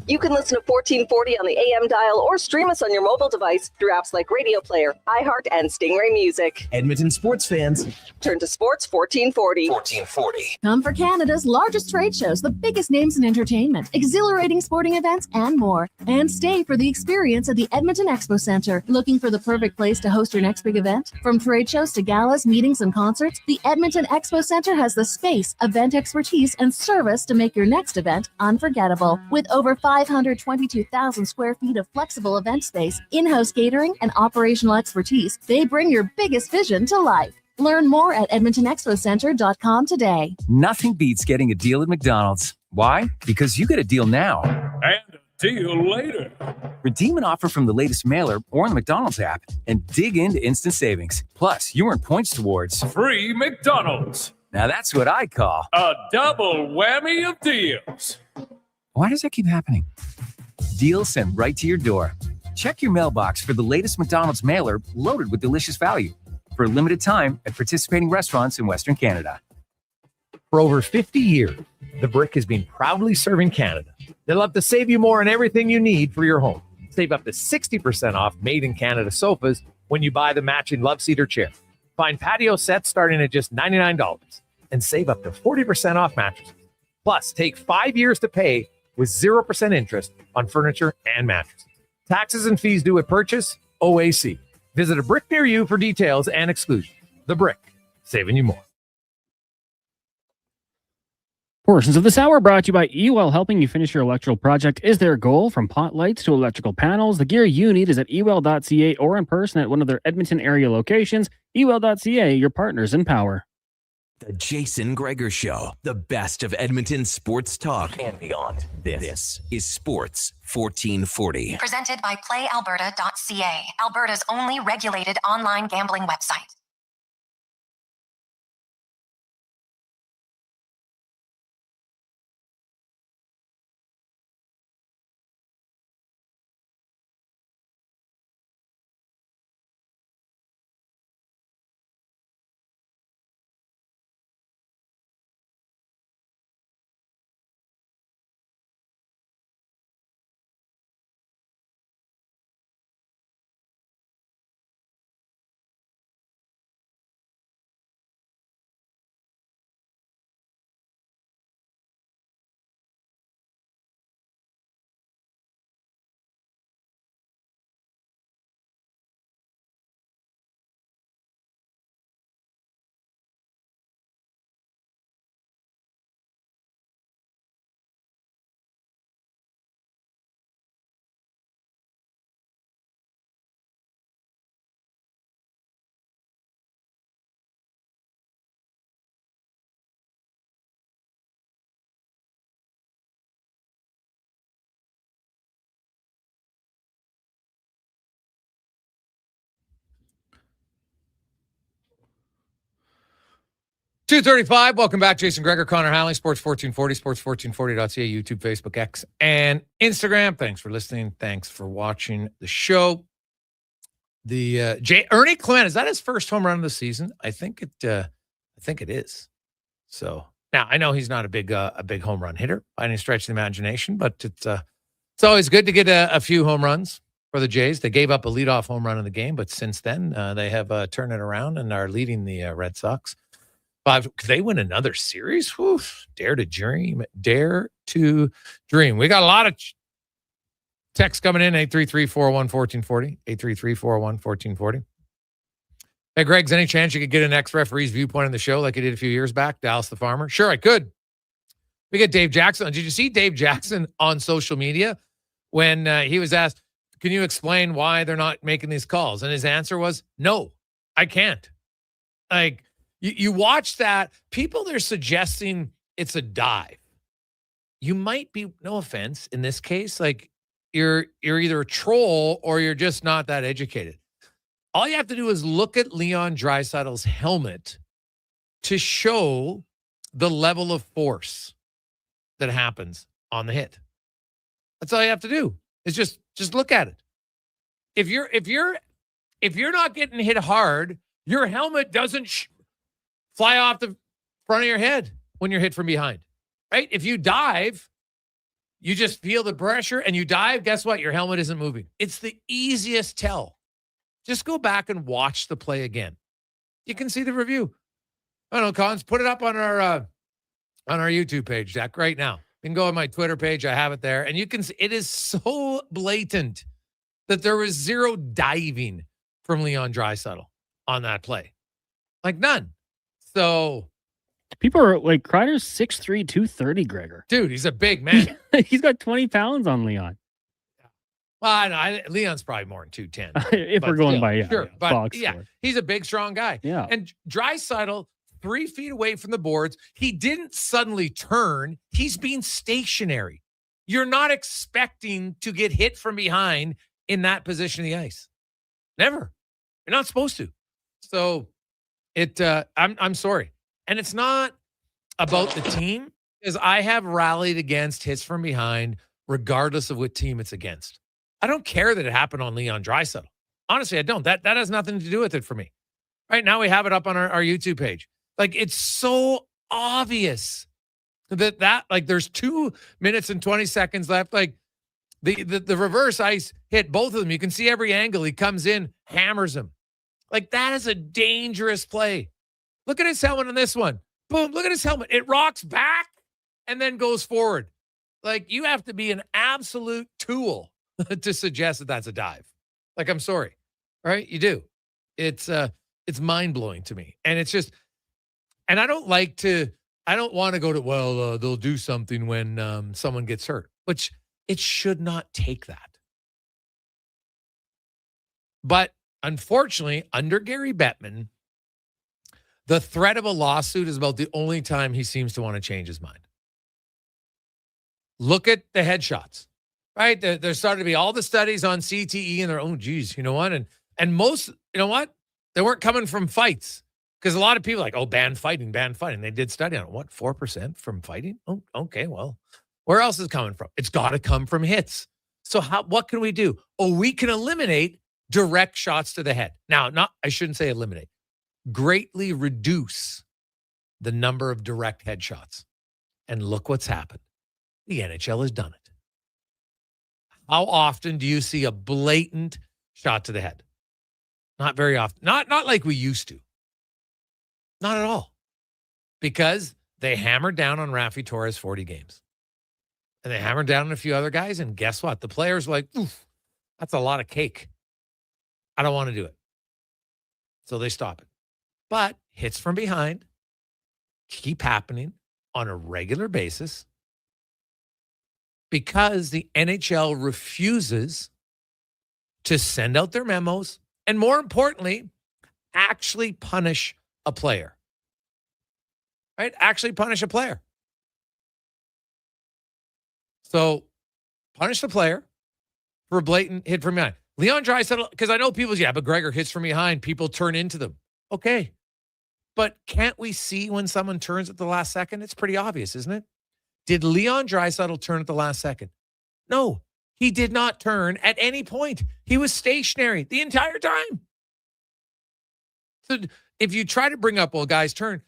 [SPEAKER 14] You can listen to 1440 on the AM dial or stream us on your mobile device through apps like Radio Player, iHeart, and Stingray Music.
[SPEAKER 5] Edmonton sports fans,
[SPEAKER 14] turn to Sports 1440.
[SPEAKER 5] 1440.
[SPEAKER 15] Come for Canada's largest trade shows, the biggest names in entertainment, exhilarating sporting events, and more. And stay for the experience at the Edmonton Expo Centre. Looking for the perfect place to host your next big event? From trade shows to galas, meetings, and concerts, the Edmonton Expo Centre has the space, event expertise, and service to make your next event unforgettable. With over 522,000 square feet of flexible event space, in-house catering, and operational expertise, they bring your biggest vision to life. Learn more at edmontonexpocentre.com today.
[SPEAKER 16] Nothing beats getting a deal at McDonald's. Why? Because you get a deal now.
[SPEAKER 17] And a deal later.
[SPEAKER 16] Redeem an offer from the latest mailer or in the McDonald's app and dig into instant savings. Plus, you earn points towards
[SPEAKER 17] free McDonald's.
[SPEAKER 16] Now that's what I call
[SPEAKER 17] a double whammy of deals.
[SPEAKER 16] Why does that keep happening? Deals sent right to your door. Check your mailbox for the latest McDonald's mailer loaded with delicious value for a limited time at participating restaurants in Western Canada.
[SPEAKER 2] For over 50 years, The Brick has been proudly serving Canada. They love to save you more on everything you need for your home. Save up to 60% off made-in-Canada sofas when you buy the matching love seat or chair. Find patio sets starting at just $99 and save up to 40% off mattresses. Plus, take 5 years to pay with 0% interest on furniture and mattresses. Taxes and fees due at purchase, OAC. Visit a Brick near you for details and exclusions. The Brick, saving you more.
[SPEAKER 18] Portions of this hour brought to you by Ewell, helping you finish your electrical project is their goal. From pot lights to electrical panels, the gear you need is at ewell.ca or in person at one of their Edmonton area locations. Ewell.ca, your partners in power.
[SPEAKER 5] The Jason Gregor Show, the best of Edmonton sports talk and beyond. This is Sports 1440.
[SPEAKER 6] Presented by PlayAlberta.ca, Alberta's only regulated online gambling website.
[SPEAKER 7] .235, welcome back. Jason Gregor, Connor Halley, Sports 1440, sports1440.ca, YouTube, Facebook, X, and Instagram. Thanks for listening. Thanks for watching the show. The Ernie Clement, is that his first home run of the season? I think it is. So now I know he's not a big home run hitter by any stretch of the imagination, but it's always good to get a few home runs for the Jays. They gave up a leadoff home run in the game, but since then they have turned it around and are leading the Red Sox. Could they win another series? Whew, dare to dream. Dare to dream. We got a lot of texts coming in. 833-401-1440. 833-401-1440. Hey, Greg's, any chance you could get an ex-referee's viewpoint on the show like you did a few years back? Dallas the Farmer? Sure, I could. We get Dave Jackson. Did you see Dave Jackson on social media when he was asked, can you explain why they're not making these calls? And his answer was, no, I can't. Like, you watch that, people, they're suggesting it's a dive. You might be, no offense, in this case, like you're either a troll or you're just not that educated. All you have to do is look at Leon Draisaitl's helmet to show the level of force that happens on the hit. That's all you have to do. Is just look at it. If you're not getting hit hard, your helmet doesn't fly off the front of your head when you're hit from behind, right? If you dive, you just feel the pressure and you dive, guess what? Your helmet isn't moving. It's the easiest tell. Just go back and watch the play again. You can see the review. I don't know, Cons, put it up on our YouTube page, Jack, right now. You can go on my Twitter page. I have it there. And you can see it is so blatant that there was zero diving from Leon Draisaitl on that play. Like none. So
[SPEAKER 18] people are like, Kreider's 6'3", 230, Gregor.
[SPEAKER 7] Dude, he's a big man.
[SPEAKER 18] He's got 20 pounds on Leon.
[SPEAKER 7] Well, I know, Leon's probably more than 210.
[SPEAKER 18] If we're going by,
[SPEAKER 7] sure. But
[SPEAKER 18] box
[SPEAKER 7] yeah,
[SPEAKER 18] score.
[SPEAKER 7] he's a big, strong guy.
[SPEAKER 18] Yeah.
[SPEAKER 7] And Draisaitl, 3 feet away from the boards, he didn't suddenly turn. He's being stationary. You're not expecting to get hit from behind in that position of the ice. Never. You're not supposed to. So I'm sorry. And it's not about the team, because I have rallied against hits from behind regardless of what team it's against. I don't care that it happened on Leon Draisaitl. Honestly, I don't. That has nothing to do with it for me. Right now, we have it up on our YouTube page. Like, it's so obvious that like there's 2 minutes and 20 seconds left. Like the reverse ice hit both of them. You can see every angle. He comes in, hammers him. Like, that is a dangerous play. Look at his helmet on this one. Boom, look at his helmet. It rocks back and then goes forward. Like, you have to be an absolute tool to suggest that that's a dive. Like, I'm sorry. Right? You do. It's mind-blowing to me. And it's just, and I don't want to go to, well, they'll do something when someone gets hurt, which it should not take that. But unfortunately, under Gary Bettman, the threat of a lawsuit is about the only time he seems to want to change his mind. Look at the headshots, right? There started to be all the studies on CTE, and they're, oh, geez, you know what? And most, you know what? They weren't coming from fights, because a lot of people are like, oh, ban fighting. They did study on it. What, 4% from fighting? Oh, okay, well, where else is it coming from? It's got to come from hits. So what can we do? Oh, we can eliminate direct shots to the head. Now, I shouldn't say eliminate. Greatly reduce the number of direct headshots. And look what's happened. The NHL has done it. How often do you see a blatant shot to the head? Not very often. Not like we used to. Not at all. Because they hammered down on Rafi Torres 40 games. And they hammered down on a few other guys. And guess what? The players were like, oof, that's a lot of cake. I don't want to do it. So they stop it. But hits from behind keep happening on a regular basis because the NHL refuses to send out their memos and, more importantly, actually punish a player. Right? Actually punish a player. So punish the player for a blatant hit from behind. Leon Draisaitl, because I know people, but Gregor hits from behind, people turn into them. Okay. But can't we see when someone turns at the last second? It's pretty obvious, isn't it? Did Leon Draisaitl turn at the last second? No, he did not turn at any point. He was stationary the entire time. So if you try to bring up, well, guys, turn,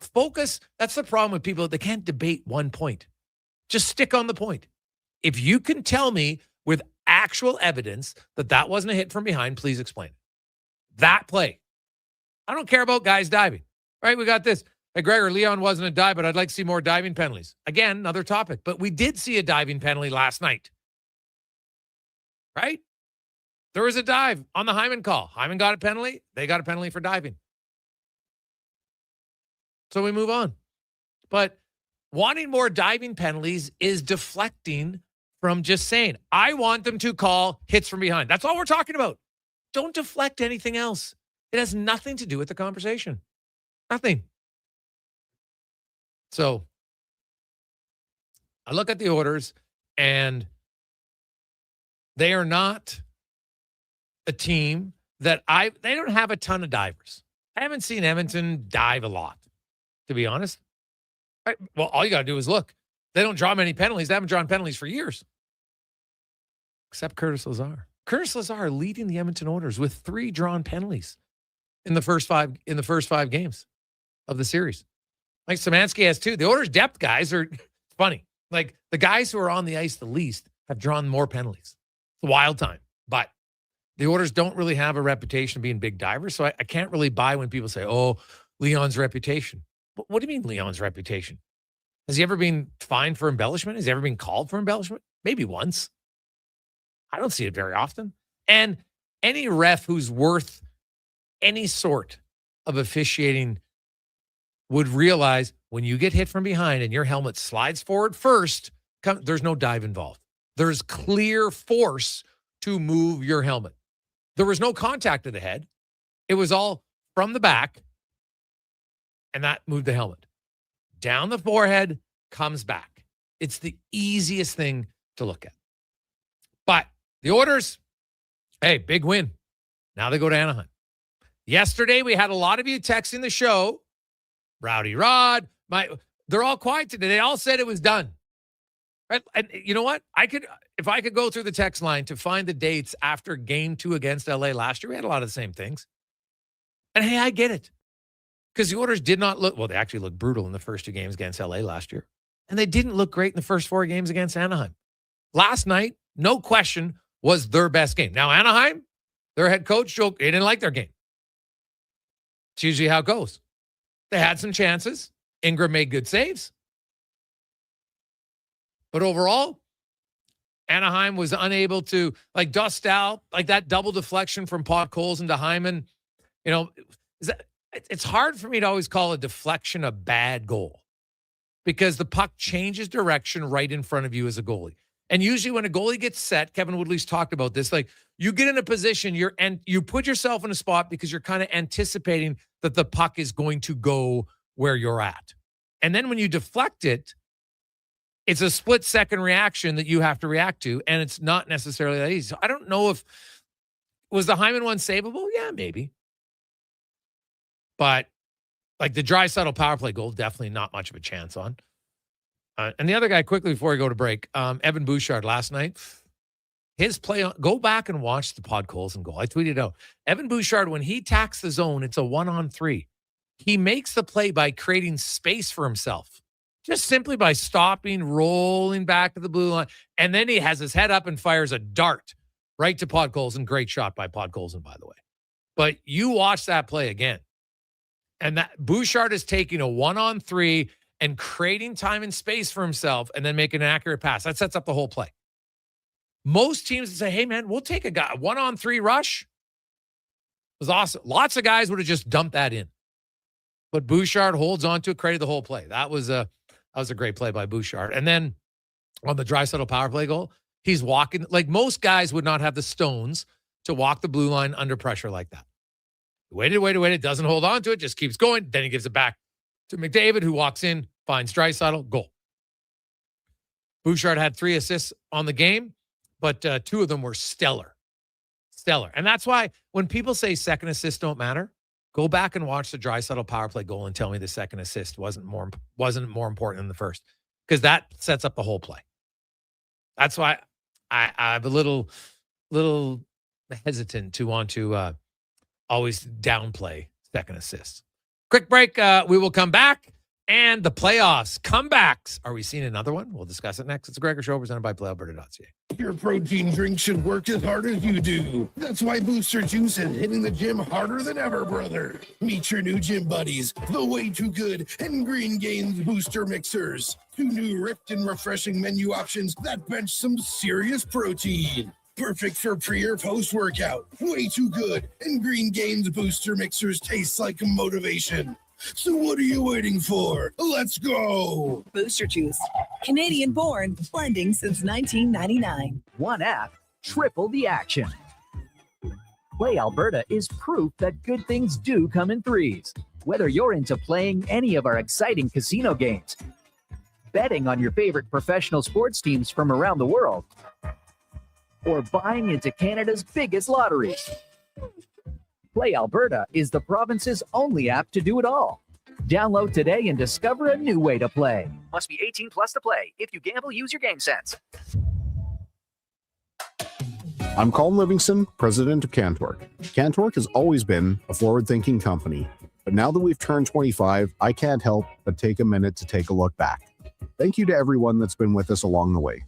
[SPEAKER 7] focus. That's the problem with people. They can't debate one point. Just stick on the point. If you can tell me with actual evidence that that wasn't a hit from behind, please explain it. That play. I don't care about guys diving, right? We got this. Hey, Gregor, Leon wasn't a dive, but I'd like to see more diving penalties. Again, another topic, but we did see a diving penalty last night, right? There was a dive on the Hyman call. Hyman got a penalty. They got a penalty for diving. So we move on. But wanting more diving penalties is deflecting from just saying, I want them to call hits from behind. That's all we're talking about. Don't deflect anything else. It has nothing to do with the conversation. Nothing. So I look at the orders, and they are not a team that they don't have a ton of divers. I haven't seen Edmonton dive a lot, to be honest. Right? Well, all you got to do is look. They don't draw many penalties. They haven't drawn penalties for years. Except Curtis Lazar. Curtis Lazar leading the Edmonton Oilers with 3 drawn penalties in the first five games of the series. Like Szymanski has 2. The Oilers' depth guys are funny. Like, the guys who are on the ice the least have drawn more penalties. It's a wild time. But the Oilers don't really have a reputation of being big divers, so I can't really buy when people say, oh, Leon's reputation. What do you mean Leon's reputation? Has he ever been fined for embellishment? Has he ever been called for embellishment? Maybe once. I don't see it very often. And any ref who's worth any sort of officiating would realize when you get hit from behind and your helmet slides forward first, there's no dive involved. There's clear force to move your helmet. There was no contact to the head. It was all from the back, and that moved the helmet. Down the forehead, comes back. It's the easiest thing to look at. But the Oilers, hey, big win. Now they go to Anaheim. Yesterday, we had a lot of you texting the show. Rowdy Rod, they're all quiet today. They all said it was done. Right? And you know what? If I could go through the text line to find the dates after game 2 against LA last year, we had a lot of the same things. And hey, I get it. Because the Oilers did not look, well, they actually looked brutal in the first 2 games against LA last year. And they didn't look great in the first 4 games against Anaheim. Last night, no question, was their best game. Now, Anaheim, their head coach, they didn't like their game. It's usually how it goes. They had some chances. Ingram made good saves. But overall, Anaheim was unable to, like, dust out, like that double deflection from Podkolzin to Hyman. You know, it's hard for me to always call a deflection a bad goal because the puck changes direction right in front of you as a goalie. And usually when a goalie gets set, Kevin Woodley's talked about this, like you get in a position, you put yourself in a spot because you're kind of anticipating that the puck is going to go where you're at. And then when you deflect it, it's a split-second reaction that you have to react to, and it's not necessarily that easy. So I don't know if, was the Hyman one savable? Yeah, maybe. But like the Draisaitl power play goal, definitely not much of a chance on. And the other guy, quickly before we go to break, Evan Bouchard last night, his play, go back and watch the Podkolzin goal. I tweeted out. Evan Bouchard, when he tacks the zone, it's a 1-on-3. He makes the play by creating space for himself, just simply by stopping, rolling back to the blue line. And then he has his head up and fires a dart right to Podkolzin. Great shot by Podkolzin, by the way. But you watch that play again. And that Bouchard is taking a 1-on-3 and creating time and space for himself and then making an accurate pass. That sets up the whole play. Most teams would say, hey, man, we'll take a 1-on-3 rush. It was awesome. Lots of guys would have just dumped that in. But Bouchard holds on to it, created the whole play. That was a great play by Bouchard. And then on the Draisaitl power play goal, he's walking. Like most guys would not have the stones to walk the blue line under pressure like that. Waited, doesn't hold on to it, just keeps going. Then he gives it back to McDavid, who walks in, finds Draisaitl, goal. Bouchard had 3 assists on the game, but 2 of them were stellar. And that's why when people say second assists don't matter, go back and watch the Draisaitl power play goal and tell me the second assist wasn't more important than the first, because that sets up the whole play. That's why I'm a little hesitant to want to always downplay second assists. Quick break. We will come back. And the playoffs, comebacks. Are we seeing another one? We'll discuss it next. It's the Gregor Show, presented by PlayAlberta.ca.
[SPEAKER 19] Your protein drink should work as hard as you do. That's why Booster Juice is hitting the gym harder than ever, brother. Meet your new gym buddies, the Way Too Good and Green Gains Booster Mixers. 2 new ripped and refreshing menu options that bench some serious protein. Perfect for pre or post-workout. Way Too Good and Green Gains Booster Mixers taste like motivation. So what are you waiting for? Let's go!
[SPEAKER 13] Booster Juice. Canadian born, blending since 1999.
[SPEAKER 20] One app, triple the action. Play Alberta is proof that good things do come in threes. Whether you're into playing any of our exciting casino games, betting on your favorite professional sports teams from around the world, or buying into Canada's biggest lotteries, Play Alberta is the province's only app to do it all. Download today and discover a new way to play. Must be 18 plus to play. If you gamble, use your game sense.
[SPEAKER 21] I'm Colin Livingston, president of Cantork. Cantork has always been a forward-thinking company, but now that we've turned 25, I can't help but take a minute to take a look back. Thank you to everyone that's been with us along the way.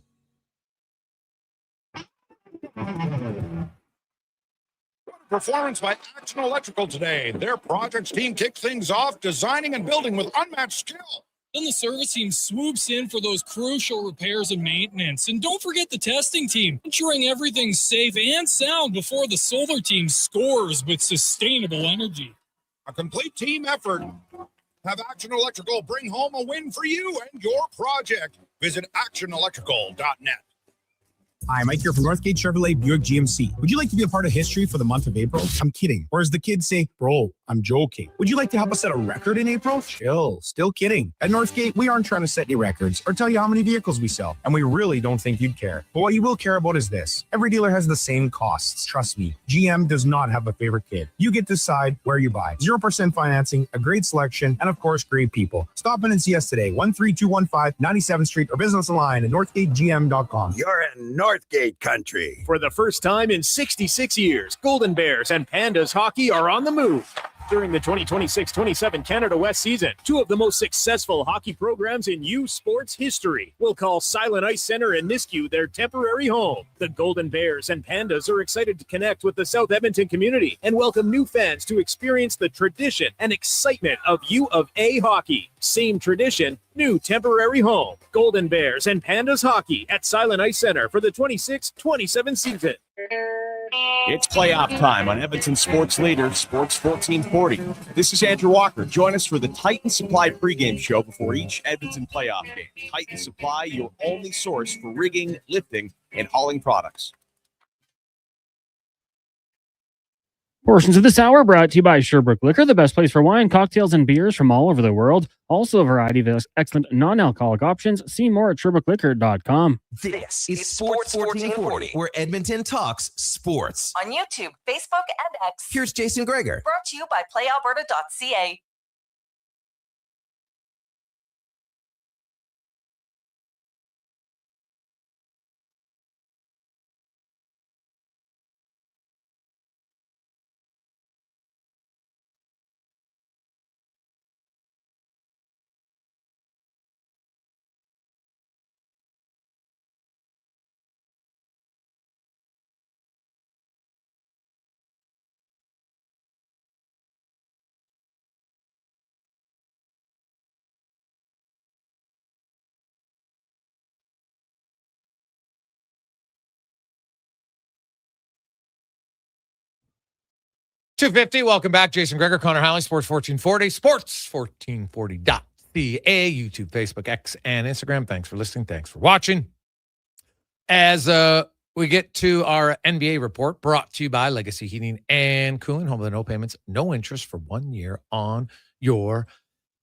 [SPEAKER 10] Performance by Action Electrical today. Their projects team kicks things off, designing and building with unmatched skill.
[SPEAKER 11] Then the service team swoops in for those crucial repairs and maintenance. And don't forget the testing team, ensuring everything's safe and sound before the solar team scores with sustainable energy.
[SPEAKER 10] A complete team effort. Have Action Electrical bring home a win for you and your project. Visit actionelectrical.net.
[SPEAKER 3] Hi, Mike here from Northgate Chevrolet Buick GMC. Would you like to be a part of history for the month of April? I'm kidding. Or as the kids say, bro, I'm joking. Would you like to help us set a record in April? Chill, still kidding. At Northgate, we aren't trying to set any records or tell you how many vehicles we sell, and we really don't think you'd care. But what you will care about is this. Every dealer has the same costs. Trust me, GM does not have a favorite kid. You get to decide where you buy. 0% financing, a great selection, and of course, great people. Stop in and see us today, 13215 97th Street, or business online at northgategm.com.
[SPEAKER 22] You're in Northgate country.
[SPEAKER 9] For the first time in 66 years, Golden Bears and Pandas hockey are on the move. During the 2026-27 Canada West season, two of the most successful hockey programs in U Sports history will call Silent Ice Center in Nisku their temporary home. The Golden Bears and Pandas are excited to connect with the South Edmonton community and welcome new fans to experience the tradition and excitement of U of A hockey. Same tradition, new temporary home. Golden Bears and Pandas hockey at Silent Ice Center for the 26-27 season.
[SPEAKER 23] It's playoff time on Edmonton Sports Leader, Sports 1440. This is Andrew Walker. Join us for the Titan Supply pregame show before each Edmonton playoff game. Titan Supply, your only source for rigging, lifting, and hauling products.
[SPEAKER 18] Portions of this hour brought to you by Sherbrooke Liquor, the best place for wine, cocktails, and beers from all over the world. Also a variety of excellent non-alcoholic options. See more at SherbrookeLiquor.com.
[SPEAKER 5] This is Sports 1440, where Edmonton talks sports.
[SPEAKER 14] On YouTube, Facebook, and X.
[SPEAKER 5] Here's Jason Gregor.
[SPEAKER 14] Brought to you by PlayAlberta.ca.
[SPEAKER 7] .250. Welcome back. Jason Gregor, Connor Halley, Sports 1440, sports1440.ca, YouTube, Facebook, X, and Instagram. Thanks for listening. Thanks for watching. As we get to our NBA report, brought to you by Legacy Heating and Cooling, home of the no payments, no interest for 1 year on your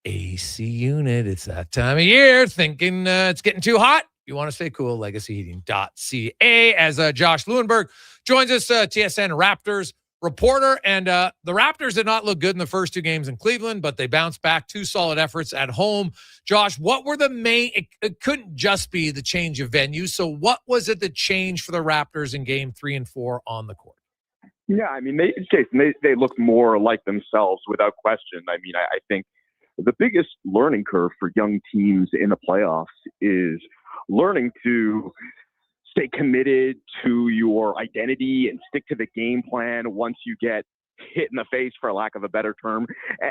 [SPEAKER 7] AC unit. It's that time of year, thinking it's getting too hot. You want to stay cool, legacyheating.ca. As Josh Lewinberg joins us, TSN Raptors reporter, and the Raptors did not look good in the first two games in Cleveland, but they bounced back, two solid efforts at home. Josh, what were the main, it couldn't just be the change of venue, so what was it that changed for the Raptors in game 3 and 4 on the court?
[SPEAKER 24] Yeah, I mean, they look more like themselves without question. I mean, I think the biggest learning curve for young teams in the playoffs is learning to stay committed to your identity and stick to the game plan once you get hit in the face, for lack of a better term.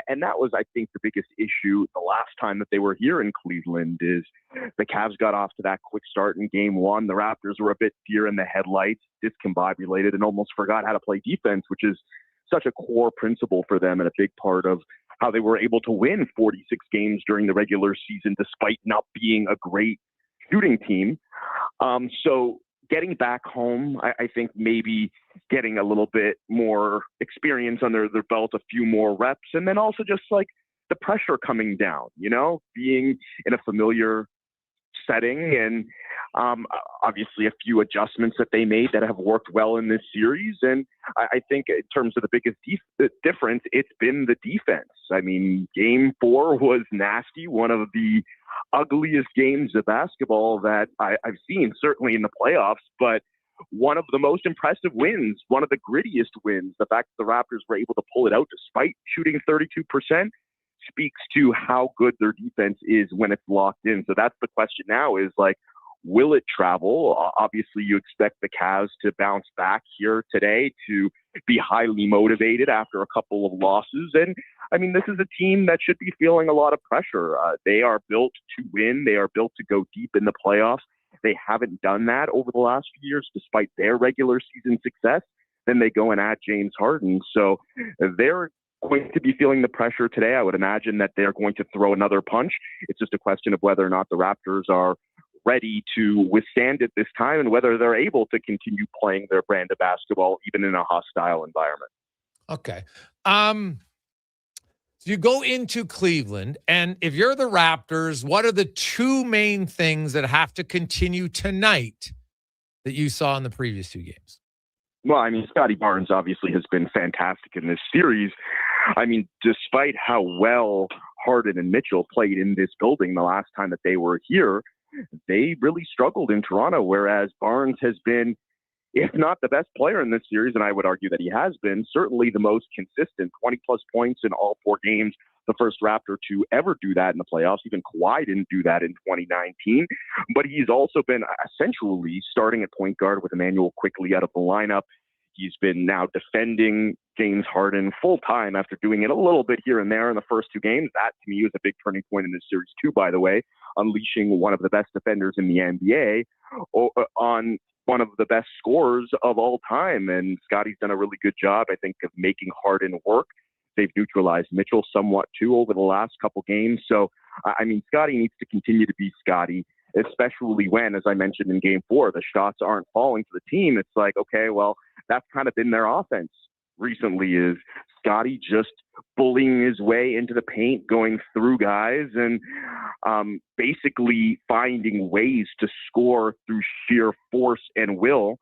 [SPEAKER 24] And that was, I think, the biggest issue the last time that they were here in Cleveland. Is the Cavs got off to that quick start in game 1. The Raptors were a bit deer in the headlights, discombobulated, and almost forgot how to play defense, which is such a core principle for them and a big part of how they were able to win 46 games during the regular season, despite not being a great shooting team. So getting back home, I think maybe getting a little bit more experience under their belt, a few more reps, and then also just like the pressure coming down, being in a familiar setting, and obviously a few adjustments that they made that have worked well in this series. And I think in terms of the biggest difference, it's been the defense. I mean, game 4 was nasty, one of the ugliest games of basketball that I've seen, certainly in the playoffs, but one of the most impressive wins, one of the grittiest wins. The fact that the Raptors were able to pull it out despite shooting 32%, speaks to how good their defense is when it's locked in. So that's the question now is like, will it travel? Obviously, you expect the Cavs to bounce back here today, to be highly motivated after a couple of losses. And I mean, this is a team that should be feeling a lot of pressure. They are built to win. They are built to go deep in the playoffs. They haven't done that over the last few years, despite their regular season success. Then they go and add James Harden. So they're going to be feeling the pressure today. I would imagine that they're going to throw another punch. It's just a question of whether or not the Raptors are ready to withstand it this time and whether they're able to continue playing their brand of basketball, even in a hostile environment.
[SPEAKER 7] Okay. So you go into Cleveland, and if you're the Raptors, what are the two main things that have to continue tonight that you saw in the previous two games?
[SPEAKER 24] Well, I mean, Scotty Barnes obviously has been fantastic in this series. I mean, despite how well Harden and Mitchell played in this building the last time that they were here, they really struggled in Toronto, whereas Barnes has been, if not the best player in this series, and I would argue that he has been, certainly the most consistent, 20-plus points in all four games, the first Raptor to ever do that in the playoffs. Even Kawhi didn't do that in 2019. But he's also been essentially starting at point guard with Emmanuel quickly out of the lineup. He's been now defending James Harden full-time after doing it a little bit here and there in the first two games. That, to me, was a big turning point in this series, too, by the way, unleashing one of the best defenders in the NBA on one of the best scorers of all time. And Scotty's done a really good job, I think, of making Harden work. They've neutralized Mitchell somewhat, too, over the last couple games. So, I mean, Scotty needs to continue to be Scotty, especially when, as I mentioned in Game 4, the shots aren't falling for the team. It's like, okay, well, that's kind of been their offense recently, is Scotty just bullying his way into the paint, going through guys, and basically finding ways to score through sheer force and will.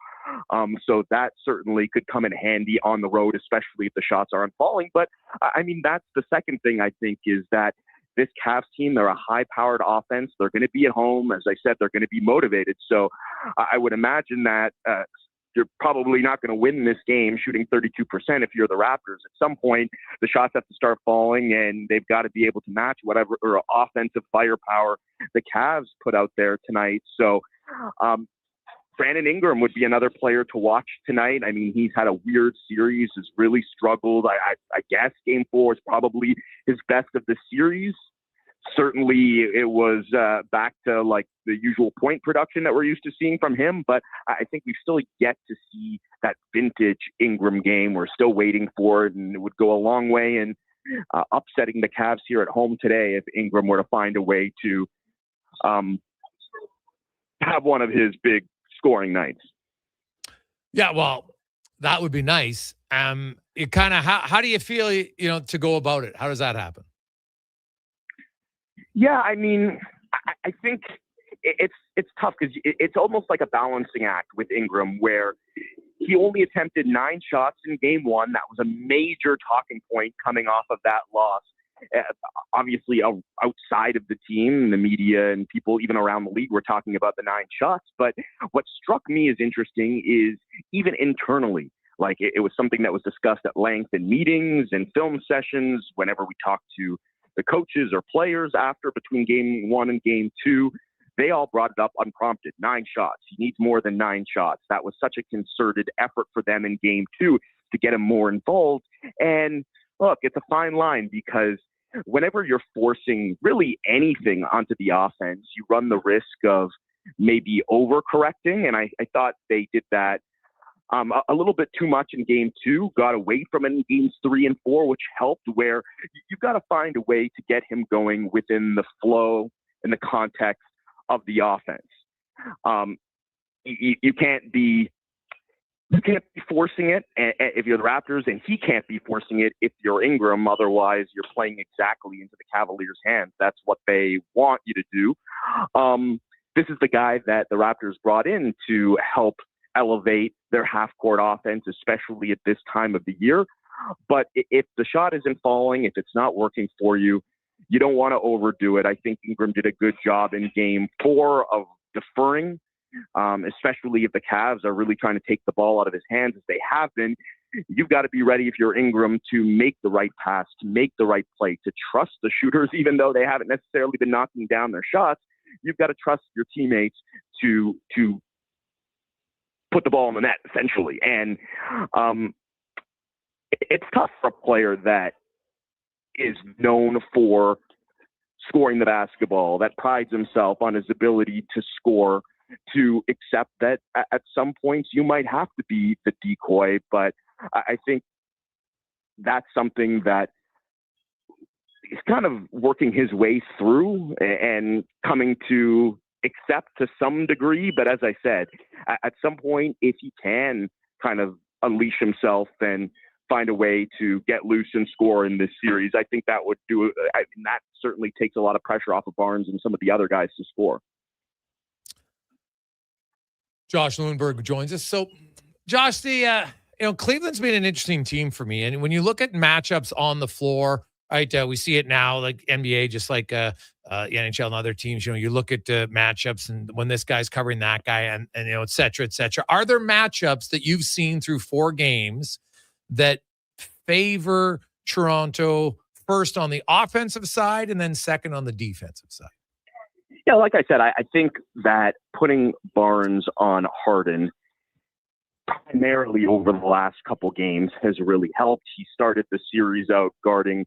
[SPEAKER 24] So that certainly could come in handy on the road, especially if the shots aren't falling. But, I mean, that's the second thing I think is that this Cavs team, they're a high-powered offense. They're going to be at home. As I said, they're going to be motivated. So I would imagine that you're probably not going to win this game shooting 32% if you're the Raptors. At some point, the shots have to start falling, and they've got to be able to match whatever or offensive firepower the Cavs put out there tonight. So Brandon Ingram would be another player to watch tonight. I mean, he's had a weird series, has really struggled. I guess Game 4 is probably his best of the series. Certainly it was back to like the usual point production that we're used to seeing from him, but I think we've still yet to see that vintage Ingram game. We're still waiting for it, and it would go a long way in upsetting the Cavs here at home today if Ingram were to find a way to have one of his big scoring nights.
[SPEAKER 7] Yeah, well, that would be nice. It kind of how do you feel, to go about it? How does that happen?
[SPEAKER 24] Yeah, I mean, I think it's tough because it's almost like a balancing act with Ingram, where he only attempted 9 shots in Game 1. That was a major talking point coming off of that loss. Obviously, outside of the team, the media and people even around the league were talking about the 9 shots. But what struck me as interesting is even internally, like it was something that was discussed at length in meetings and film sessions whenever we talked to the coaches or players after between Game 1 and Game 2. They all brought it up unprompted. 9 shots. He needs more than 9 shots. That was such a concerted effort for them in Game 2 to get him more involved. And look, it's a fine line because whenever you're forcing really anything onto the offense, you run the risk of maybe overcorrecting. And I thought they did that a little bit too much in Game 2, got away from it in Games 3 and 4, which helped, where you've got to find a way to get him going within the flow and the context of the offense. You can't be forcing it if you're the Raptors, and he can't be forcing it if you're Ingram. Otherwise, you're playing exactly into the Cavaliers' hands. That's what they want you to do. This is the guy that the Raptors brought in to help elevate their half-court offense, especially at this time of the year. But if the shot isn't falling, if it's not working for you, you don't want to overdo it. I think Ingram did a good job in Game 4 of deferring, especially if the Cavs are really trying to take the ball out of his hands, as they have been. you've got to be ready if you're Ingram to make the right pass, to make the right play, to trust the shooters, even though they haven't necessarily been knocking down their shots. You've got to trust your teammates to put the ball in the net, essentially. And it's tough for a player that is known for scoring the basketball, that prides himself on his ability to score, to accept that at some points you might have to be the decoy. But I think that's something that he's kind of working his way through and coming to accept to some degree. But as I said, at some point, if he can kind of unleash himself and find a way to get loose and score in this series, I think that would do it. That certainly takes a lot of pressure off of Barnes and some of the other guys to score.
[SPEAKER 7] Josh Lewinberg joins us. So, Josh, Cleveland's been an interesting team for me. And when you look at matchups on the floor, right, we see it now, like NBA, just like the NHL and other teams. You look at matchups, and when this guy's covering that guy, and et cetera, et cetera. Are there matchups that you've seen through 4 games that favor Toronto first on the offensive side and then second on the defensive side?
[SPEAKER 24] Yeah, like I said, I think that putting Barnes on Harden primarily over the last couple games has really helped. He started the series out guarding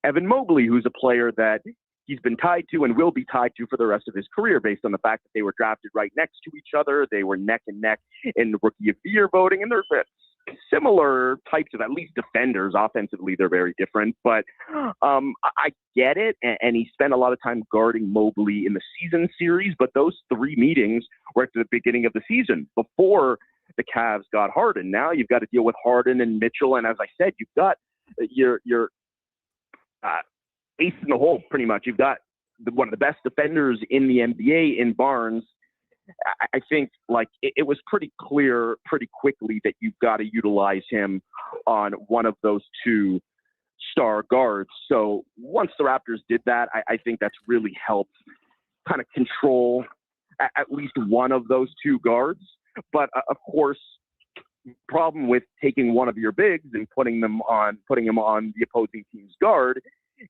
[SPEAKER 24] Evan Mobley, who's a player that he's been tied to and will be tied to for the rest of his career based on the fact that they were drafted right next to each other. They were neck and neck in the Rookie of the Year voting, and they're similar types of at least defenders. Offensively, they're very different, but I get it. And he spent a lot of time guarding Mobley in the season series, but those 3 meetings were at the beginning of the season before the Cavs got Harden. Now you've got to deal with Harden and Mitchell, and as I said, you've got your ace in the hole, pretty much. You've got one of the best defenders in the NBA in Barnes. I think it was pretty clear pretty quickly that you've got to utilize him on one of those 2 star guards. So once the Raptors did that, I think that's really helped kind of control at least one of those 2 guards. But of course, problem with taking one of your bigs and putting him on the opposing team's guard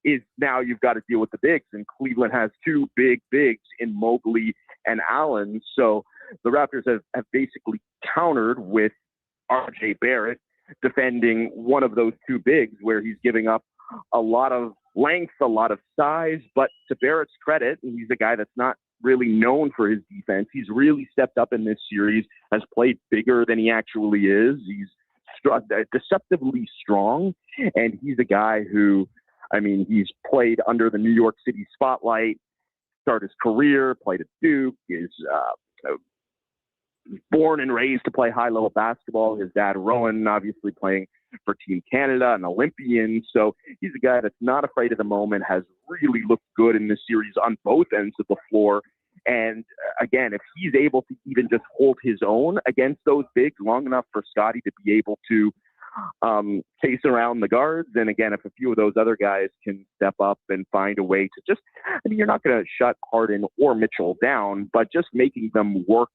[SPEAKER 24] is now you've got to deal with the bigs, and Cleveland has 2 big bigs in Mobley and Allen. So the Raptors have basically countered with RJ Barrett defending one of those 2 bigs, where he's giving up a lot of length, a lot of size. But to Barrett's credit, and he's a guy that's not really known for his defense, he's really stepped up in this series, has played bigger than he actually is. He's deceptively strong, and he's a guy who, he's played under the New York City spotlight, started his career, played at Duke, is born and raised to play high-level basketball. His dad, Rowan, obviously playing for Team Canada, an Olympian. So he's a guy that's not afraid of the moment, has really looked good in this series on both ends of the floor. And again, if he's able to even just hold his own against those bigs long enough for Scotty to be able to chase around the guards, and again, if a few of those other guys can step up and find a way to just, you're not going to shut Harden or Mitchell down, but just making them work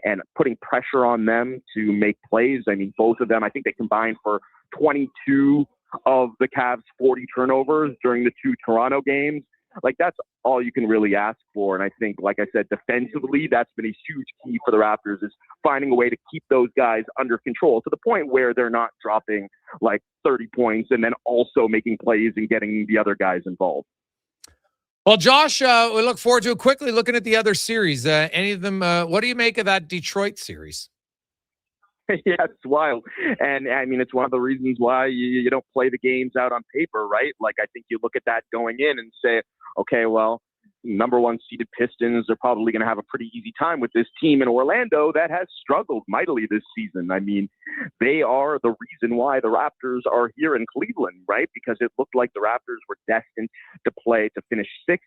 [SPEAKER 24] and putting pressure on them to make plays. Both of them, I think they combined for 22 of the Cavs' 40 turnovers during the 2 Toronto games. That's all you can really ask for. And I think, like I said, defensively, that's been a huge key for the Raptors, is finding a way to keep those guys under control to the point where they're not dropping 30 points and then also making plays and getting the other guys involved.
[SPEAKER 7] Well, Josh, we look forward to quickly looking at the other series. Any of them, what do you make of that Detroit series?
[SPEAKER 24] Yeah, it's wild. And it's one of the reasons why you don't play the games out on paper, right? I think you look at that going in and say, okay, well, number 1 seeded Pistons are probably going to have a pretty easy time with this team in Orlando that has struggled mightily this season. They are the reason why the Raptors are here in Cleveland, right? Because it looked like the Raptors were destined to finish 6th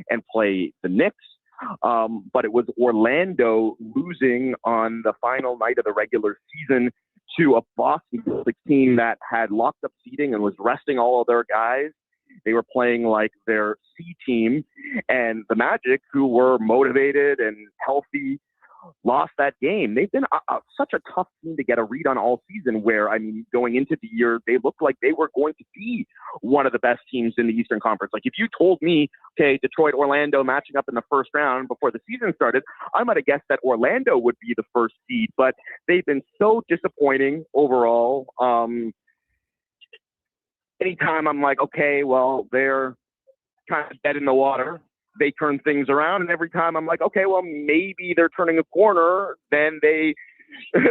[SPEAKER 24] and play the Knicks. But it was Orlando losing on the final night of the regular season to a Boston Celtics team that had locked up seating and was resting all of their guys. They were playing like their C team, and the Magic, who were motivated and healthy, lost that game. They've been such a tough team to get a read on all season where, I mean, going into the year, they looked like they were going to be one of the best teams in the Eastern Conference. Like if you told me, okay, Detroit, Orlando matching up in the first round before the season started, I might have guessed that Orlando would be the first seed, but they've been so disappointing overall. Anytime I'm like, okay, well, they're kind of dead in the water, they turn things around. And every time I'm like, okay, well, maybe they're turning a corner, then they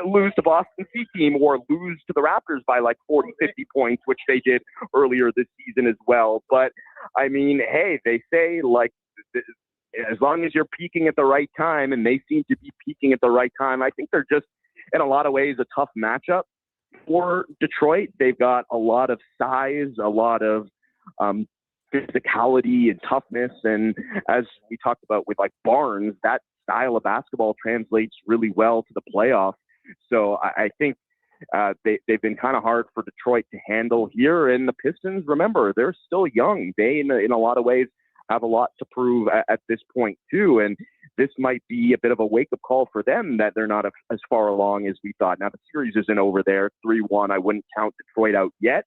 [SPEAKER 24] lose to Boston C team or lose to the Raptors by like 40, 50 points, which they did earlier this season as well. But I mean, hey, they say like, as long as you're peaking at the right time, and they seem to be peaking at the right time, I think they're just in a lot of ways a tough matchup for Detroit. They've got a lot of size, a lot of physicality and toughness. And as we talked about with like Barnes, that style of basketball translates really well to the playoffs. So I think they've been kind of hard for Detroit to handle here. And the Pistons, remember, they're still young. They, in a lot of ways, have a lot to prove at this point too. And this might be a bit of a wake-up call for them that they're not as far along as we thought. Now, the series isn't over there. 3-1, I wouldn't count Detroit out yet.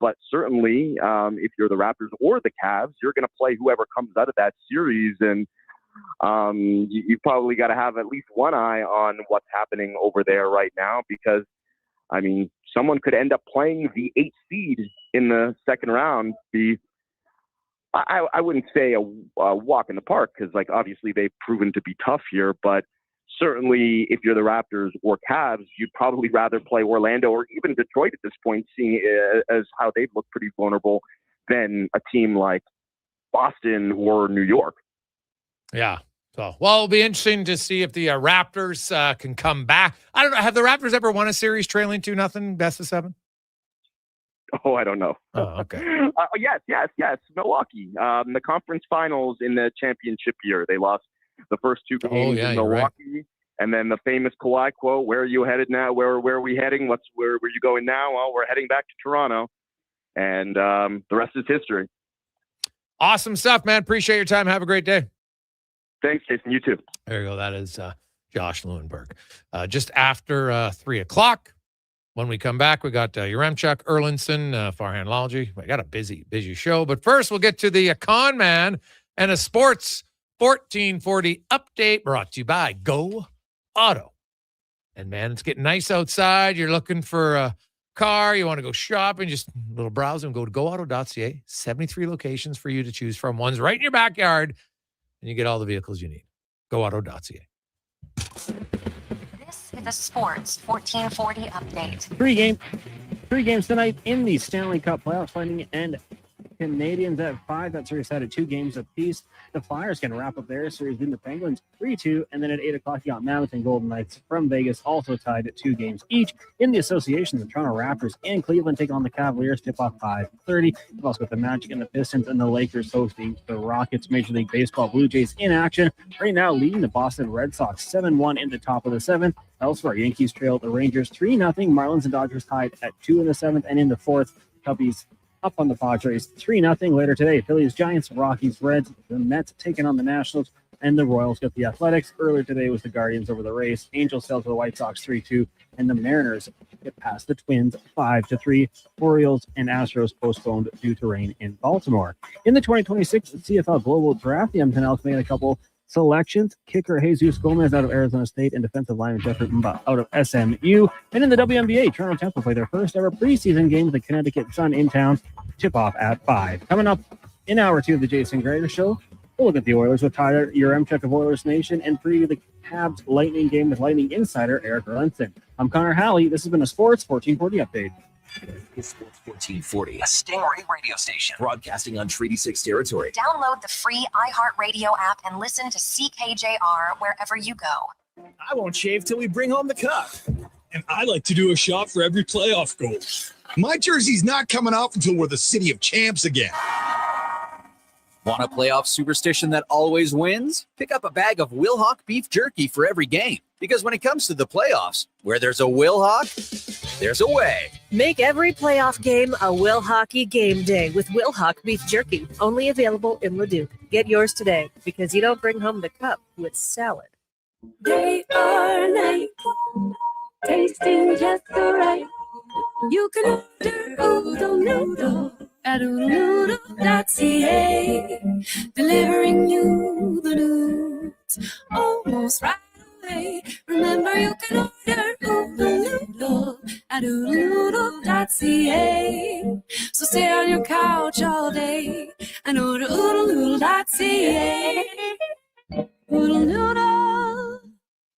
[SPEAKER 24] But certainly, if you're the Raptors or the Cavs, you're going to play whoever comes out of that series. And you probably got to have at least one eye on what's happening over there right now because, I mean, someone could end up playing the 8th seed in the second round. I wouldn't say a walk in the park because, like, obviously they've proven to be tough here. But certainly if you're the Raptors or Cavs, you'd probably rather play Orlando or even Detroit at this point, seeing as how they've looked pretty vulnerable than a team like Boston or New York.
[SPEAKER 7] Yeah. So, well, it'll be interesting to see if the Raptors can come back. I don't know. Have the Raptors ever won a series trailing 2-0, best of 7?
[SPEAKER 24] Oh, I don't know.
[SPEAKER 7] Oh, okay.
[SPEAKER 24] Yes. Milwaukee. The conference finals in the championship year, they lost the first 2 games in Milwaukee. Right. And then the famous Kawhi quote, "Where are you headed now? Where are we heading? Where are you going now?" Well, we're heading back to Toronto. And the rest is history.
[SPEAKER 7] Awesome stuff, man. Appreciate your time. Have a great day.
[SPEAKER 24] Thanks, Jason. You too.
[SPEAKER 7] There you go. That is Josh Lewenberg. Just after 3 o'clock. When we come back, we got Yaremchuk, Erendson, Farhan Lalji. We got a busy show. But first, we'll get to the Con Man and a Sports 1440 update brought to you by Go Auto. And, man, it's getting nice outside. You're looking for a car. You want to go shopping, just a little browse and go to goauto.ca. 73 locations for you to choose from. One's right in your backyard, and you get all the vehicles you need. Goauto.ca.
[SPEAKER 6] This is the Sports 1440 update.
[SPEAKER 18] Three games tonight in the Stanley Cup playoffs. Lightning and Canadiens at 5. That series had 2 games apiece. The Flyers can wrap up their series in the Penguins 3-2. And then at 8 o'clock, you got Mammoth and Golden Knights from Vegas, also tied at 2 games each. In the association, the Toronto Raptors and Cleveland take on the Cavaliers, tip-off 5:30. You've also got the Magic and the Pistons and the Lakers hosting the Rockets. Major League Baseball Blue Jays in action right now, leading the Boston Red Sox 7-1 in the top of the 7th. Elsewhere, Yankees trail the Rangers 3-0. Marlins and Dodgers tied at 2 in the 7th. And in the 4th, Cubbies up on the Padres 3-0 later today. Phillies, Giants, Rockies, Reds, the Mets taking on the Nationals, and the Royals get the Athletics. Earlier today was the Guardians over the Rays. Angels fell to the White Sox 3-2, and the Mariners get past the Twins 5-3. Orioles and Astros postponed due to rain in Baltimore. In the 2026 CFL Global Draft, the Edmonton Elks made a couple selections. Kicker Jesus Gomez out of Arizona State and defensive lineman Jeffrey Mba out of SMU. And in the WNBA, Toronto Temple played their first ever preseason game with the Connecticut Sun in town. Tip off at 5. Coming up in hour 2 of the Jason Gregor Show, we'll look at the Oilers with Tyler Yaremchuk of Oilers Nation and preview the Habs Lightning game with Lightning insider Eric Erendson. I'm Connor Halley. This has been a Sports 1440 update.
[SPEAKER 5] It's Sports 1440, a Stingray radio station broadcasting on Treaty 6 territory.
[SPEAKER 6] Download the free iHeartRadio app and listen to CKJR wherever you go.
[SPEAKER 1] I won't shave till we bring home the cup. And I like to do a shot for every playoff goal.
[SPEAKER 10] My jersey's not coming off until we're the city of champs again.
[SPEAKER 4] Want a playoff superstition that always wins? Pick up a bag of Wilhauk beef jerky for every game. Because when it comes to the playoffs, where there's a Wilhauk, there's a way.
[SPEAKER 8] Make every playoff game a Wilhockey game day with Wilhauk beef jerky. Only available in Leduc. Get yours today because you don't bring home the cup with salad.
[SPEAKER 12] Day or night, tasting just so right. You can order oodle noodle at oodlenoodle.ca, delivering you the news almost right away. Remember, you can order oodle noodle at oodlenoodle.ca. So stay on your couch all day and order oodlenoodle.ca. Oodle noodle.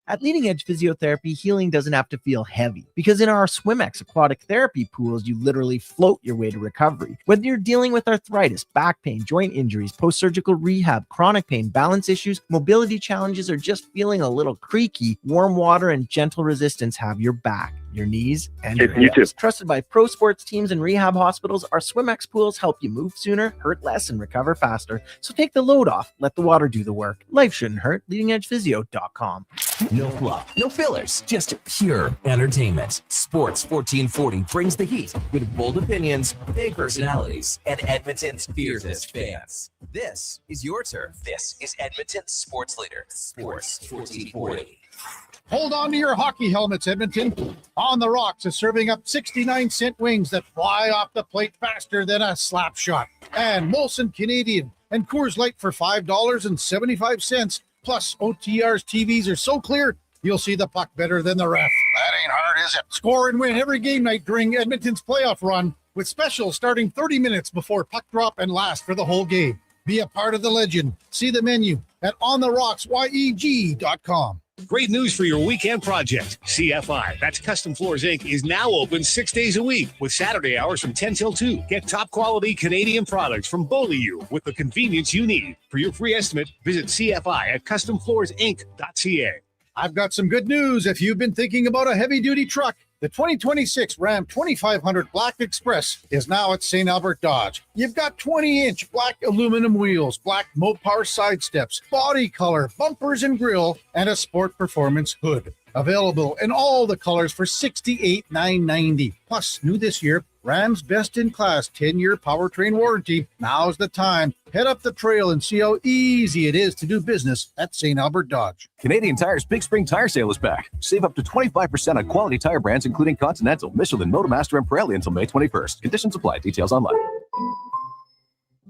[SPEAKER 15] At Leading Edge Physiotherapy, healing doesn't have to feel heavy, because in our SwimX aquatic therapy pools, you literally float your way to recovery. Whether you're dealing with arthritis, back pain, joint injuries, post-surgical rehab, chronic pain, balance issues, mobility challenges, or just feeling a little creaky, warm water and gentle resistance have your back, your knees, and your hips. Trusted by pro sports teams and rehab hospitals, our SwimX pools help you move sooner, hurt less, and recover faster. So take the load off. Let the water do the work. Life shouldn't hurt. LeadingEdgePhysio.com.
[SPEAKER 5] No fluff, no fillers, just pure entertainment. Sports 1440 brings the heat with bold opinions, big personalities, and Edmonton's fiercest fans. This is your turf. This is Edmonton's sports leader, Sports 1440.
[SPEAKER 10] Hold on to your hockey helmets, Edmonton. On the Rocks is serving up 69-cent wings that fly off the plate faster than a slap shot. And Molson Canadian and Coors Light for $5.75. Plus, OTR's TVs are so clear, you'll see the puck better than the ref. That ain't hard, is it? Score and win every game night during Edmonton's playoff run, with specials starting 30 minutes before puck drop and last for the whole game. Be a part of the legend. See the menu at ontherocksYEG.com.
[SPEAKER 1] Great news for your weekend project. CFI, that's Custom Floors Inc., is now open 6 days a week with Saturday hours from 10 till 2. Get top quality Canadian products from Beaulieu with the convenience you need. For your free estimate, visit CFI at customfloorsinc.ca. I've got some good news if you've been thinking about a heavy-duty truck. The 2026 Ram 2500 Black Express is now at St. Albert Dodge. You've got 20-inch black aluminum wheels, black Mopar side steps, body color, bumpers and grille, and a sport performance hood. Available in all the colors for $68,990. Plus, new this year, Ram's best-in-class 10-year powertrain warranty. Now's the time. Head up the trail and see how easy it is to do business at St. Albert Dodge.
[SPEAKER 16] Canadian Tire's Big Spring Tire Sale is back. Save up to 25% on quality tire brands including Continental, Michelin, Motomaster, and Pirelli until May 21st. Conditions apply. Details online.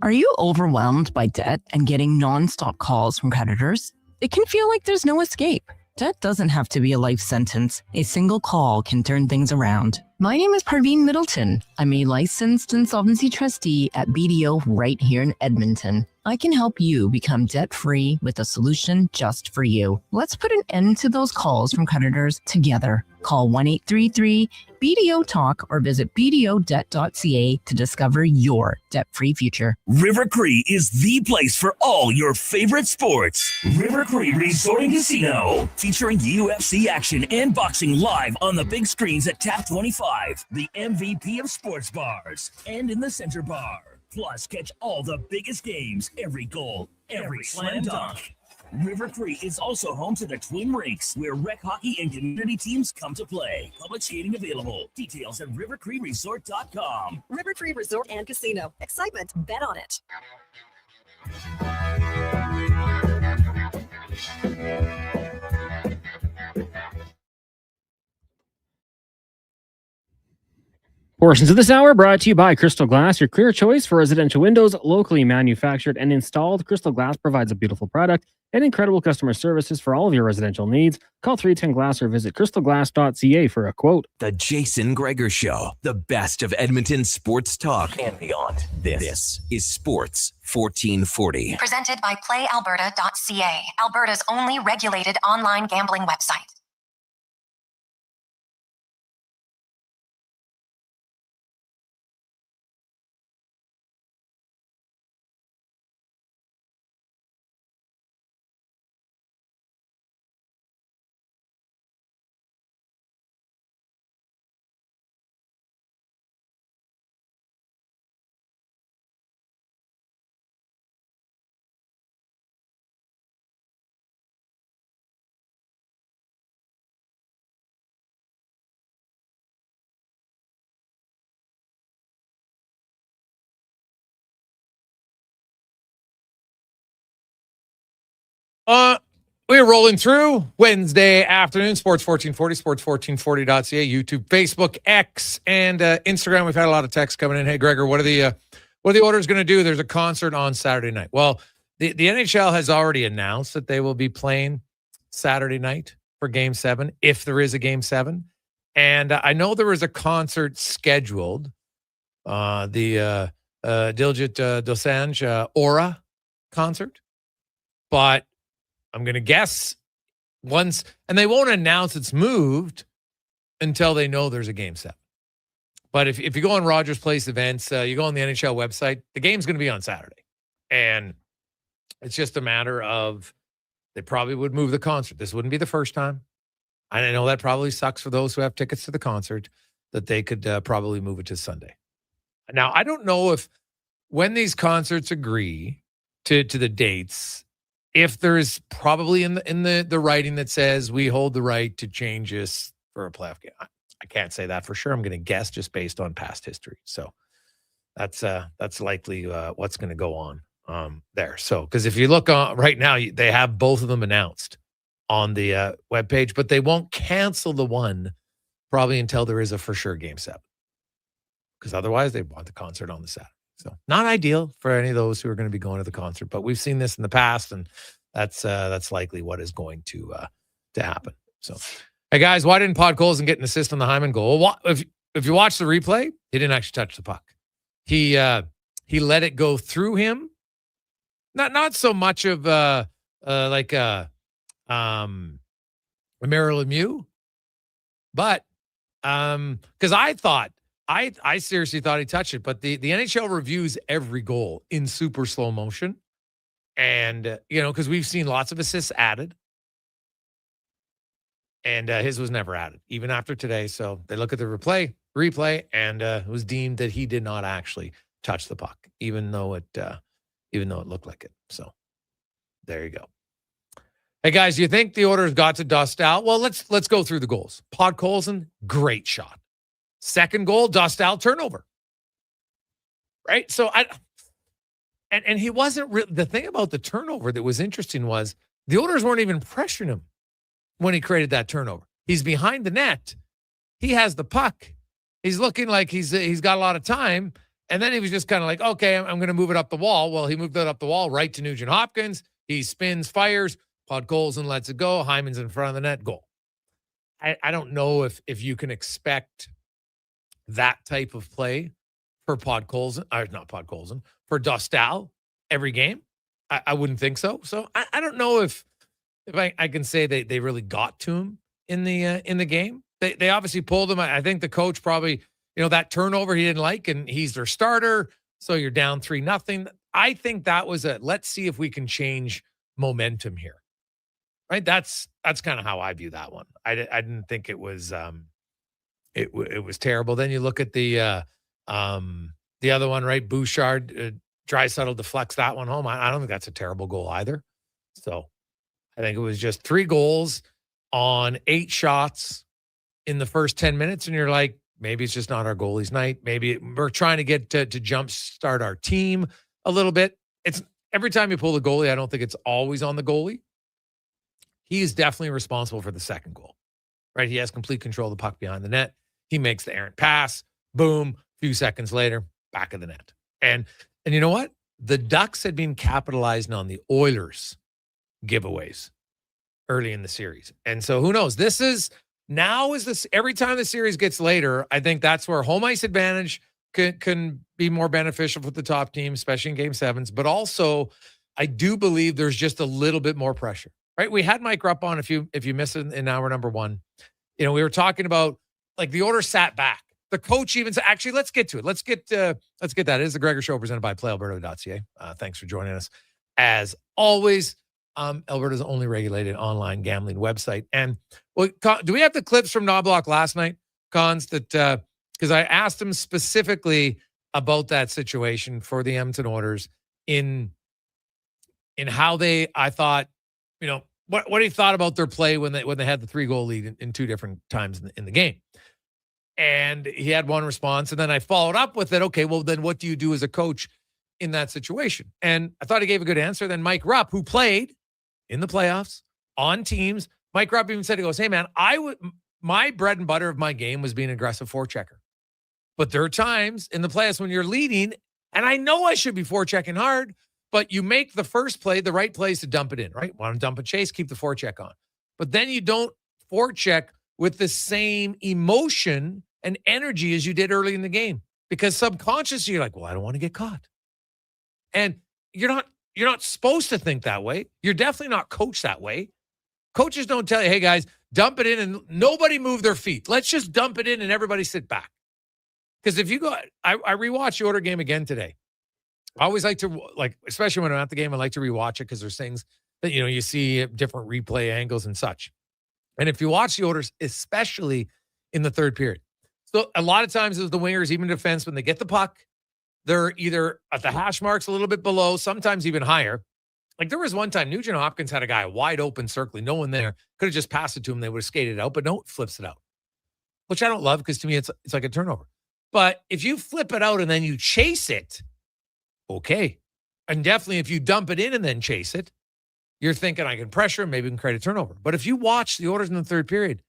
[SPEAKER 17] Are you overwhelmed by debt and getting non-stop calls from creditors? It can feel like there's no escape. Debt doesn't have to be a life sentence. A single call can turn things around. My name is Parveen Middleton. I'm a licensed insolvency trustee at BDO right here in Edmonton. I can help you become debt-free with a solution just for you. Let's put an end to those calls from creditors together. Call 1-833-BDO-TALK or visit bdodebt.ca to discover your debt-free future.
[SPEAKER 25] River Cree is the place for all your favorite sports. River Cree Resort and Casino, featuring UFC action and boxing live on the big screens at Tap 25, the MVP of sports bars, and in the center bar. Plus, catch all the biggest games, every goal, every slam dunk. River Cree is also home to the Twin Rinks, where rec hockey and community teams come to play. Public skating available. Details at rivercreeresort.com.
[SPEAKER 26] River Cree Resort and Casino. Excitement, bet on it.
[SPEAKER 18] Portions of this hour brought to you by Crystal Glass, your clear choice for residential windows, locally manufactured and installed. Crystal Glass provides a beautiful product and incredible customer services for all of your residential needs. Call 310-GLASS or visit crystalglass.ca for a quote.
[SPEAKER 5] The Jason Gregor Show, the best of Edmonton sports talk and beyond. This is Sports 1440.
[SPEAKER 6] Presented by PlayAlberta.ca, Alberta's only regulated online gambling website.
[SPEAKER 7] We're rolling through Wednesday afternoon, Sports 1440, sports1440.ca, YouTube, Facebook, X, and Instagram. We've had a lot of texts coming in. Hey, Gregor, what are the Oilers going to do? There's a concert on Saturday night. Well, the NHL has already announced that they will be playing Saturday night for Game 7, if there is a Game 7. And I know there was a concert scheduled, the Diljit Dosanjh Aura concert, but I'm going to guess once, and they won't announce it's moved until they know there's a Game 7. But if you go on Rogers Place events, you go on the NHL website, the game's going to be on Saturday. And it's just a matter of they probably would move the concert. This wouldn't be the first time. And I know that probably sucks for those who have tickets to the concert, that they could probably move it to Sunday. Now, I don't know if when these concerts agree to the dates, if there's probably in the writing that says we hold the right to change this for a playoff game. I can't say that for sure. I'm going to guess just based on past history. So that's likely what's going to go on there. So because if you look on right now, they have both of them announced on the webpage, but they won't cancel the one probably until there is a for sure Game 7. Because otherwise they want the concert on the Saturday. So not ideal for any of those who are going to be going to the concert, but we've seen this in the past, and that's likely what is going to happen. So, hey guys, why didn't Podkolzin get an assist on the Hyman goal? Well, if you watch the replay, he didn't actually touch the puck. He let it go through him. Not so much of like a Mario Lemieux, but because I seriously thought he touched it, but the NHL reviews every goal in super slow motion. And, because we've seen lots of assists added. And his was never added, even after today. So they look at the replay, and it was deemed that he did not actually touch the puck, even though it looked like it. So there you go. Hey, guys, you think the Oilers got to dust out? Well, let's go through the goals. Podkolzin, great shot. Second goal, dust out, turnover. Right? So and he wasn't the thing about the turnover that was interesting was the Oilers weren't even pressuring him when he created that turnover. He's behind the net. He has the puck. He's looking like he's got a lot of time. And then he was just kind of like, okay, I'm going to move it up the wall. Well, he moved it up the wall right to Nugent Hopkins. He spins, fires. Podkolzin lets it go. Hyman's in front of the net. Goal. I don't know if you can expect that type of play for Podkolzin, or not Podkolzin, for Dostal every game. I wouldn't think so. So I don't know if I can say they really got to him in the game. They obviously pulled him. I think the coach probably, that turnover he didn't like, and he's their starter. So you're down 3-0. I think that was let's see if we can change momentum here. Right? That's kind of how I view that one. I didn't think it was it was terrible. Then you look at the other one, right? Bouchard, Draisaitl deflects that one home. I don't think that's a terrible goal either. So I think it was just 3 goals on 8 shots in the first 10 minutes. And you're like, maybe it's just not our goalie's night. Maybe we're trying to get to jumpstart our team a little bit. It's every time you pull the goalie, I don't think it's always on the goalie. He is definitely responsible for the second goal, right? He has complete control of the puck behind the net. He makes the errant pass. Boom. A few seconds later, back of the net. And you know what? The Ducks had been capitalizing on the Oilers giveaways early in the series. And so who knows? Every time the series gets later, I think that's where home ice advantage can be more beneficial for the top team, especially in Game 7s. But also, I do believe there's just a little bit more pressure, right? We had Mike Rupp on, if you missed it in hour number 1. We were talking about, like, the Oilers sat back. The coach even said, actually, let's get to it. Let's get that. It is the Gregor Show presented by PlayAlberta.ca. Thanks for joining us. As always, Alberta's only regulated online gambling website. And do we have the clips from Knobloch last night, Cons, that because I asked him specifically about that situation for the Edmonton Oilers in how I thought, what he thought about their play when they had the 3-goal lead in 2 different times in the game. And he had one response, and then I followed up with it. Okay, well, then what do you do as a coach in that situation? And I thought he gave a good answer. Then Mike Rupp, who played in the playoffs on teams. Mike Rupp even said, he goes, hey, man, my bread and butter of my game was being an aggressive forechecker. But there are times in the playoffs when you're leading, and I know I should be forechecking hard, but you make the first play, the right place to dump it in, right? Want to dump and chase, keep the forecheck on. But then you don't forecheck with the same emotion and energy as you did early in the game, because subconsciously you're like, well, I don't want to get caught. And you're not supposed to think that way. You're definitely not coached that way. Coaches don't tell you, hey, guys, dump it in and nobody move their feet. Let's just dump it in and everybody sit back. Because if you go, I rewatched the Oilers game again today. I always like to, especially when I'm at the game, I like to rewatch it because there's things that, you see different replay angles and such. And if you watch the Oilers, especially in the third period, so a lot of times as the wingers, even defense, when they get the puck, they're either at the hash marks a little bit below, sometimes even higher. Like there was one time Nugent Hopkins had a guy wide open circling, no one there, could have just passed it to him. They would have skated out, but no, flips it out, which I don't love because to me, it's like a turnover. But if you flip it out and then you chase it, okay. And definitely if you dump it in and then chase it, you're thinking I can pressure him, maybe we can create a turnover. But if you watch the Oilers in the third period,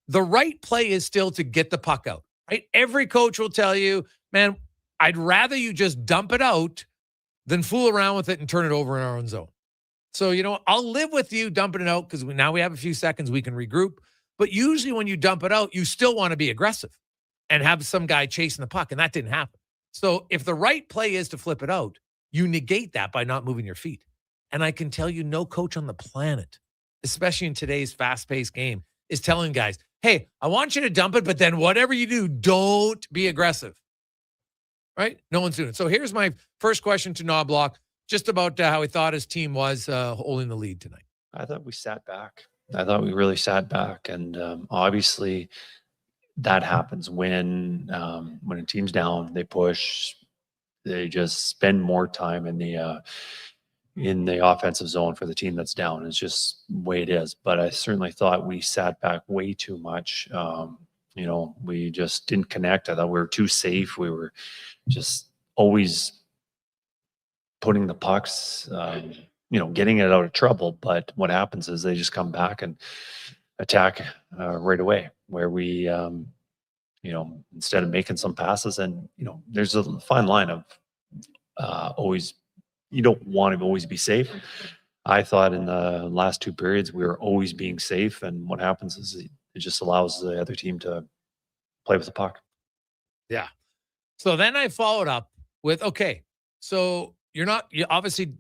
[SPEAKER 7] the right play is still to get the puck out, right? Every coach will tell you, man, I'd rather you just dump it out than fool around with it and turn it over in our own zone. So, I'll live with you dumping it out because now we have a few seconds, we can regroup. But usually when you dump it out, you still want to be aggressive and have some guy chasing the puck, and that didn't happen. So if the right play is to flip it out, you negate that by not moving your feet. And I can tell you no coach on the planet, especially in today's fast-paced game, is telling guys, hey, I want you to dump it, but then whatever you do, don't be aggressive. Right? No one's doing it. So here's my first question to Knobloch, just about how he thought his team was holding the lead tonight.
[SPEAKER 2] I thought we sat back. I thought we really sat back. And obviously that happens when a team's down, they push, they just spend more time in the offensive zone for the team that's down. It's just the way it is. But I certainly thought we sat back way too much. We just didn't connect. I thought we were too safe. We were just always putting the pucks, getting it out of trouble. But what happens is they just come back and attack right away, where we, instead of making some passes, and, there's a fine line of always, you don't want to always be safe. I thought in the last two periods, we were always being safe. And what happens is it just allows the other team to play with the puck.
[SPEAKER 7] Yeah. So then I followed up with, okay, so you obviously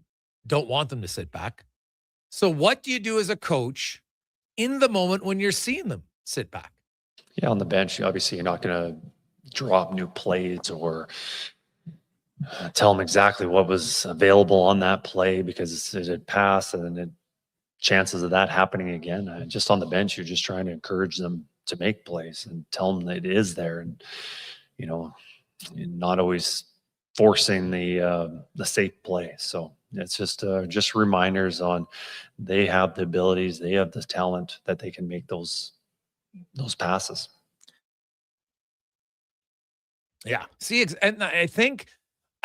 [SPEAKER 7] don't want them to sit back. So what do you do as a coach in the moment when you're seeing them sit back?
[SPEAKER 2] Yeah, on the bench, obviously you're not going to drop new plays or tell them exactly what was available on that play because it had passed, and then chances of that happening again. Just on the bench, you're just trying to encourage them to make plays and tell them that it is there, and not always forcing the safe play. So it's just reminders on they have the abilities, they have the talent that they can make those passes.
[SPEAKER 7] Yeah. See, and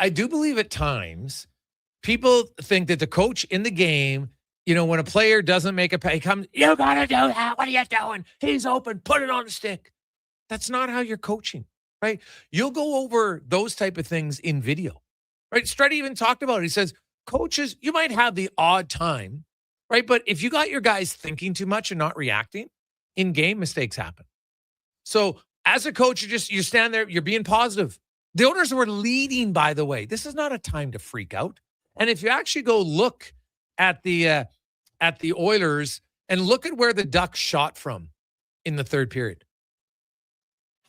[SPEAKER 7] I do believe at times people think that the coach in the game, when a player doesn't make a play, comes, you got to do that. What are you doing? He's open. Put it on the stick. That's not how you're coaching, right? You'll go over those type of things in video, right? Struddy even talked about it. He says, coaches, you might have the odd time, right? But if you got your guys thinking too much and not reacting, in game mistakes happen. So as a coach, you stand there, you're being positive. The Oilers were leading, by the way. This is not a time to freak out. And if you actually go look at the Oilers and look at where the Ducks shot from in the third period,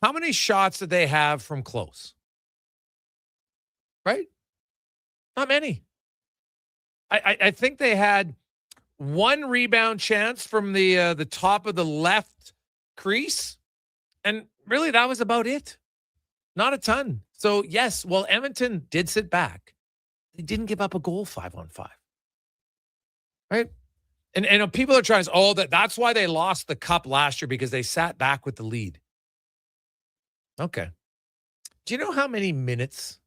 [SPEAKER 7] how many shots did they have from close? Right? Not many. I think they had one rebound chance from the top of the left crease, and really that was about it. Not a ton. So yes, well, Edmonton did sit back. They didn't give up a goal 5-on-5. Right? And people are trying to say, that's why they lost the cup last year, because they sat back with the lead. Okay. Do you know how many minutes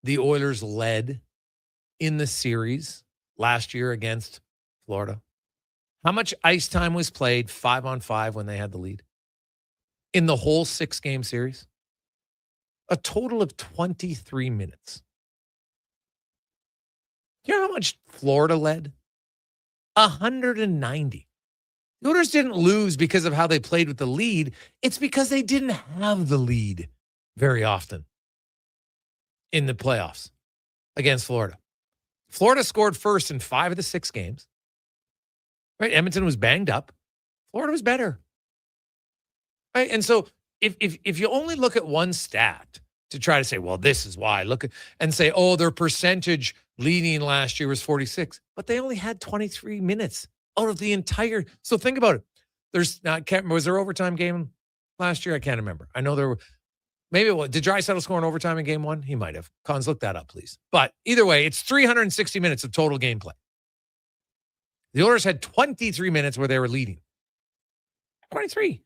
[SPEAKER 7] the Oilers led in the series last year against Florida? How much ice time was played 5-on-5 when they had the lead? In the whole 6-game series? A total of 23 minutes. You know how much Florida led? 190. The Oilers didn't lose because of how they played with the lead. It's because they didn't have the lead very often in the playoffs against Florida. Florida scored first in 5 of the 6 games. Right? Edmonton was banged up. Florida was better. Right? And so if you only look at one stat to try to say, well, this is why, look at and say, oh, their percentage leading last year was 46, but they only had 23 minutes out of the entire. So think about it. Was there overtime game last year? I can't remember. I know there were. Maybe it was. Did Draisaitl score in overtime in game 1? He might have. Cons, look that up, please. But either way, it's 360 minutes of total gameplay. The Oilers had 23 minutes where they were leading. 23.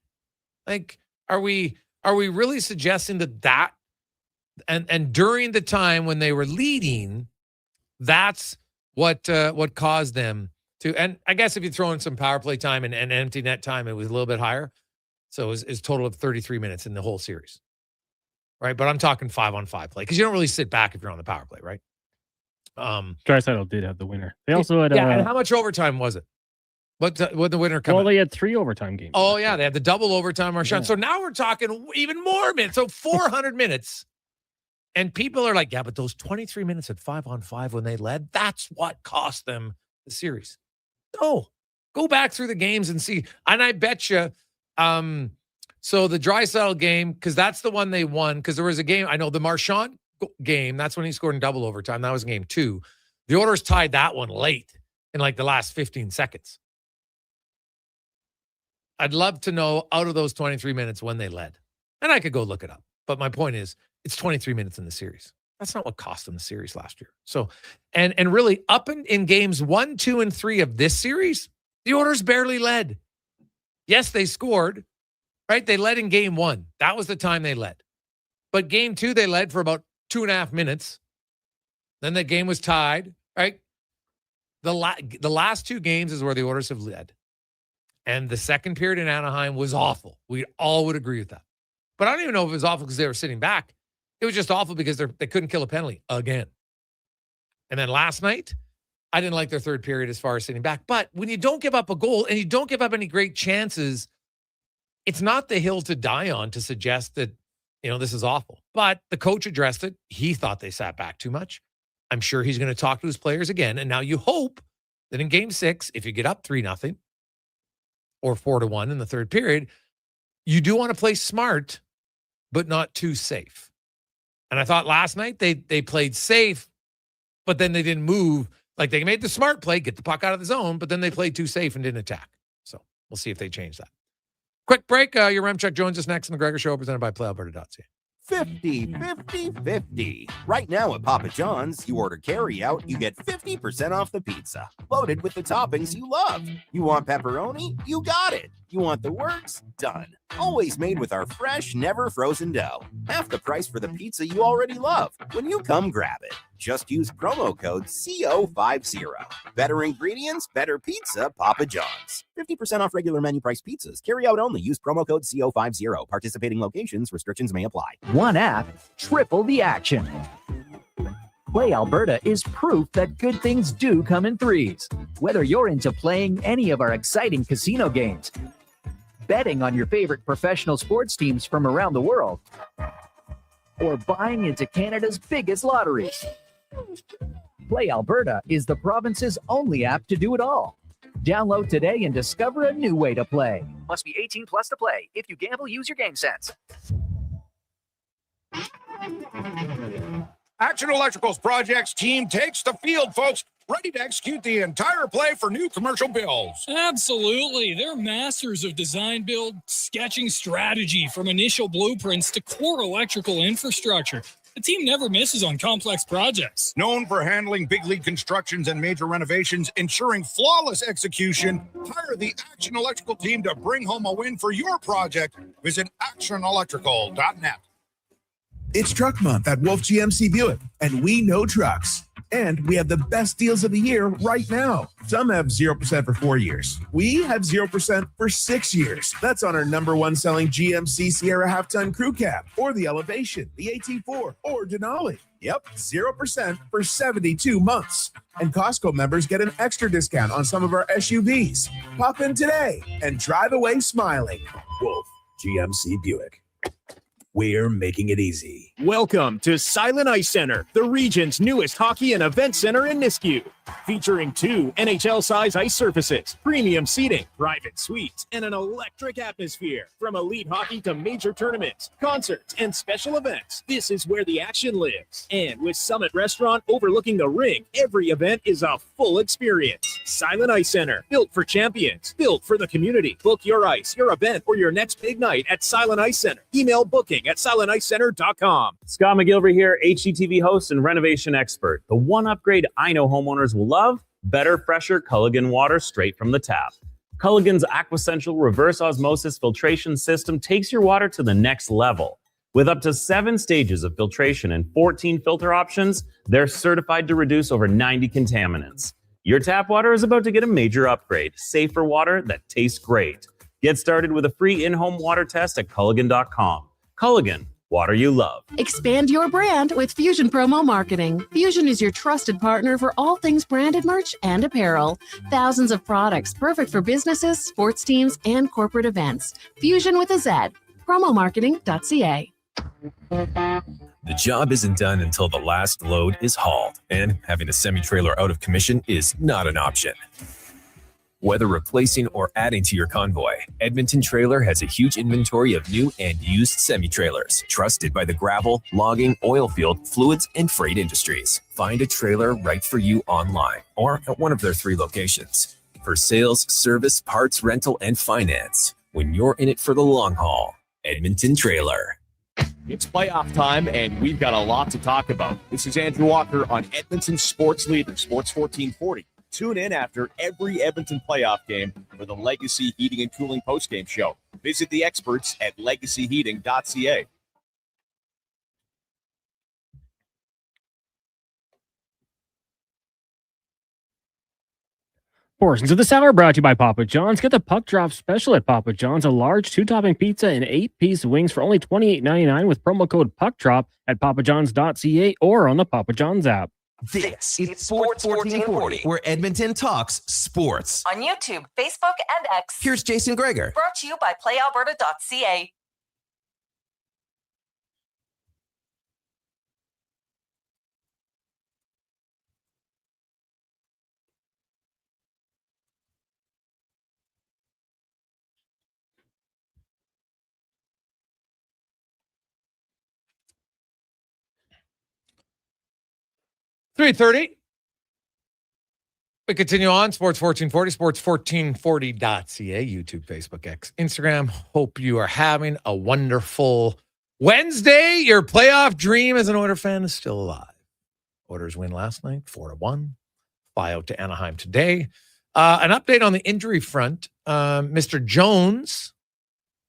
[SPEAKER 7] Like, are we really suggesting that and during the time when they were leading, that's what caused them to? And I guess if you throw in some power play time and empty net time, it was a little bit higher. So it was total of 33 minutes in the whole series. Right? But I'm talking 5-on-5 play because you don't really sit back if you're on the power play, right?
[SPEAKER 18] Draisaitl did have the winner. They also had
[SPEAKER 7] and how much overtime was it? What the winner come?
[SPEAKER 18] Well, they had 3 overtime games.
[SPEAKER 7] Oh yeah, they had the double overtime Marchand. Yeah. So now we're talking even more minutes. So 400 minutes. And people are like, yeah, but those 23 minutes at 5-on-5 when they led, that's what cost them the series. No, go back through the games and see. And I bet you, so the Draisaitl game, because that's the one they won, because there was a game, I know the Marchand game, that's when he scored in double overtime. That was game 2. The Oilers tied that one late in like the last 15 seconds. I'd love to know out of those 23 minutes when they led. And I could go look it up. But my point is, it's 23 minutes in the series. That's not what cost them the series last year. So, and really up in games 1, 2, and 3 of this series, the Oilers barely led. Yes, they scored, right? They led in game 1. That was the time they led. But game 2, they led for about 2.5 minutes. Then the game was tied, right? The last 2 games is where the Oilers have led. And the second period in Anaheim was awful. We all would agree with that. But I don't even know if it was awful because they were sitting back. It was just awful because they couldn't kill a penalty again. And then last night, I didn't like their third period as far as sitting back. But when you don't give up a goal and you don't give up any great chances, it's not the hill to die on to suggest that, this is awful. But the coach addressed it. He thought they sat back too much. I'm sure he's going to talk to his players again. And now you hope that in game 6, if you get up 3-0 or 4-1 in the third period, you do want to play smart, but not too safe. And I thought last night they played safe, but then they didn't move. Like they made the smart play, get the puck out of the zone, but then they played too safe and didn't attack. So we'll see if they change that. Quick break. Yaremchuk joins us next on the Gregor Show, presented by PlayAlberta.ca.
[SPEAKER 3] 50-50-50. Right now at Papa John's, you order carry out, you get 50% off the pizza. Loaded with the toppings you love. You want pepperoni? You got it. You want the works? Done. Always made with our fresh, never frozen dough. Half the price for the pizza you already love. When you come grab it, just use promo code CO50. Better ingredients, better pizza, Papa John's. 50% off regular menu price pizzas. Carry out only. Use promo code CO50. Participating locations, restrictions may apply.
[SPEAKER 11] One app, triple the action. Play Alberta is proof that good things do come in threes. Whether you're into playing any of our exciting casino games, betting on your favorite professional sports teams from around the world, or buying into Canada's biggest lotteries, Play Alberta is the province's only app to do it all. Download today and discover a new way to play. Must be 18 plus to play. If you gamble, use your game sense.
[SPEAKER 13] Action Electrical's projects team takes the field, folks, ready to execute the entire play for new commercial builds.
[SPEAKER 19] Absolutely. They're masters of design, build, sketching strategy from initial blueprints to core electrical infrastructure. The team never misses on complex projects.
[SPEAKER 13] Known for handling big league constructions and major renovations, ensuring flawless execution, hire the Action Electrical team to bring home a win for your project. Visit actionelectrical.net.
[SPEAKER 20] It's Truck Month at Wolf GMC Buick, and we know trucks.
[SPEAKER 9] And we have the best deals of the year right now. Some have 0% for 4 years. We have 0% for 6 years. That's on our #1 selling GMC Sierra half-ton crew cab, or the Elevation, the AT4, or Denali. Yep, 0% for 72 months. And Costco members get an extra discount on some of our SUVs. Pop in today and drive away smiling. Wolf, GMC Buick. We're making it easy.
[SPEAKER 14] Welcome to Silent Ice Center, the region's newest hockey and event center in Nisku. Featuring 2 NHL-size ice surfaces, premium seating, private suites, and an electric atmosphere. From elite hockey to major tournaments, concerts, and special events, this is where the action lives. And with Summit Restaurant overlooking the ring, every event is a full experience. Silent Ice Center, built for champions, built for the community. Book your ice, your event, or your next big night at Silent Ice Center. Email booking at silenticecenter.com.
[SPEAKER 20] Scott McGilvery here, HGTV host and renovation expert. The one upgrade I know homeowners will love: better, fresher Culligan water straight from the tap. Culligan's Aquasential reverse osmosis filtration system takes your water to the next level. With up to 7 stages of filtration and 14 filter options, they're certified to reduce over 90 contaminants. Your tap water is about to get a major upgrade. Safer water that tastes great. Get started with a free in-home water test at Culligan.com. Culligan, water you love.
[SPEAKER 21] Expand your brand with Fusion Promo Marketing. Fusion is your trusted partner for all things branded merch and apparel. Thousands of products perfect for businesses, sports teams, and corporate events. Fusion with a Z. Promomarketing.ca.
[SPEAKER 22] The job isn't done until the last load is hauled, and having a semi-trailer out of commission is not an option. Whether replacing or adding to your convoy, Edmonton Trailer has a huge inventory of new and used semi-trailers, trusted by the gravel, logging, oil field, fluids, and freight industries. Find a trailer right for you online or at one of their 3 locations. For sales, service, parts, rental, and finance, when you're in it for the long haul, Edmonton Trailer.
[SPEAKER 23] It's playoff time, and we've got a lot to talk about. This is Andrew Walker on Edmonton Sports Leader, Sports 1440. Tune in after every Edmonton playoff game for the Legacy Heating and Cooling postgame show. Visit the experts at legacyheating.ca.
[SPEAKER 18] Portions of this hour brought to you by Papa John's. Get the Puck Drop Special at Papa John's, a large 2-topping pizza and 8-piece wings for only $28.99 with promo code PuckDrop at papajohns.ca or on the Papa John's app.
[SPEAKER 5] This is Sports 1440, where Edmonton talks sports.
[SPEAKER 27] On YouTube, Facebook, and X.
[SPEAKER 5] Here's Jason Gregor.
[SPEAKER 27] Brought to you by PlayAlberta.ca.
[SPEAKER 7] .30. We continue on Sports 1440, sports1440.ca, YouTube, Facebook, X, Instagram. Hope you are having a wonderful Wednesday. Your playoff dream as an Oilers fan is still alive. Oilers win last night, 4-1. Fly out to Anaheim today. An update on the injury front. Mr. Jones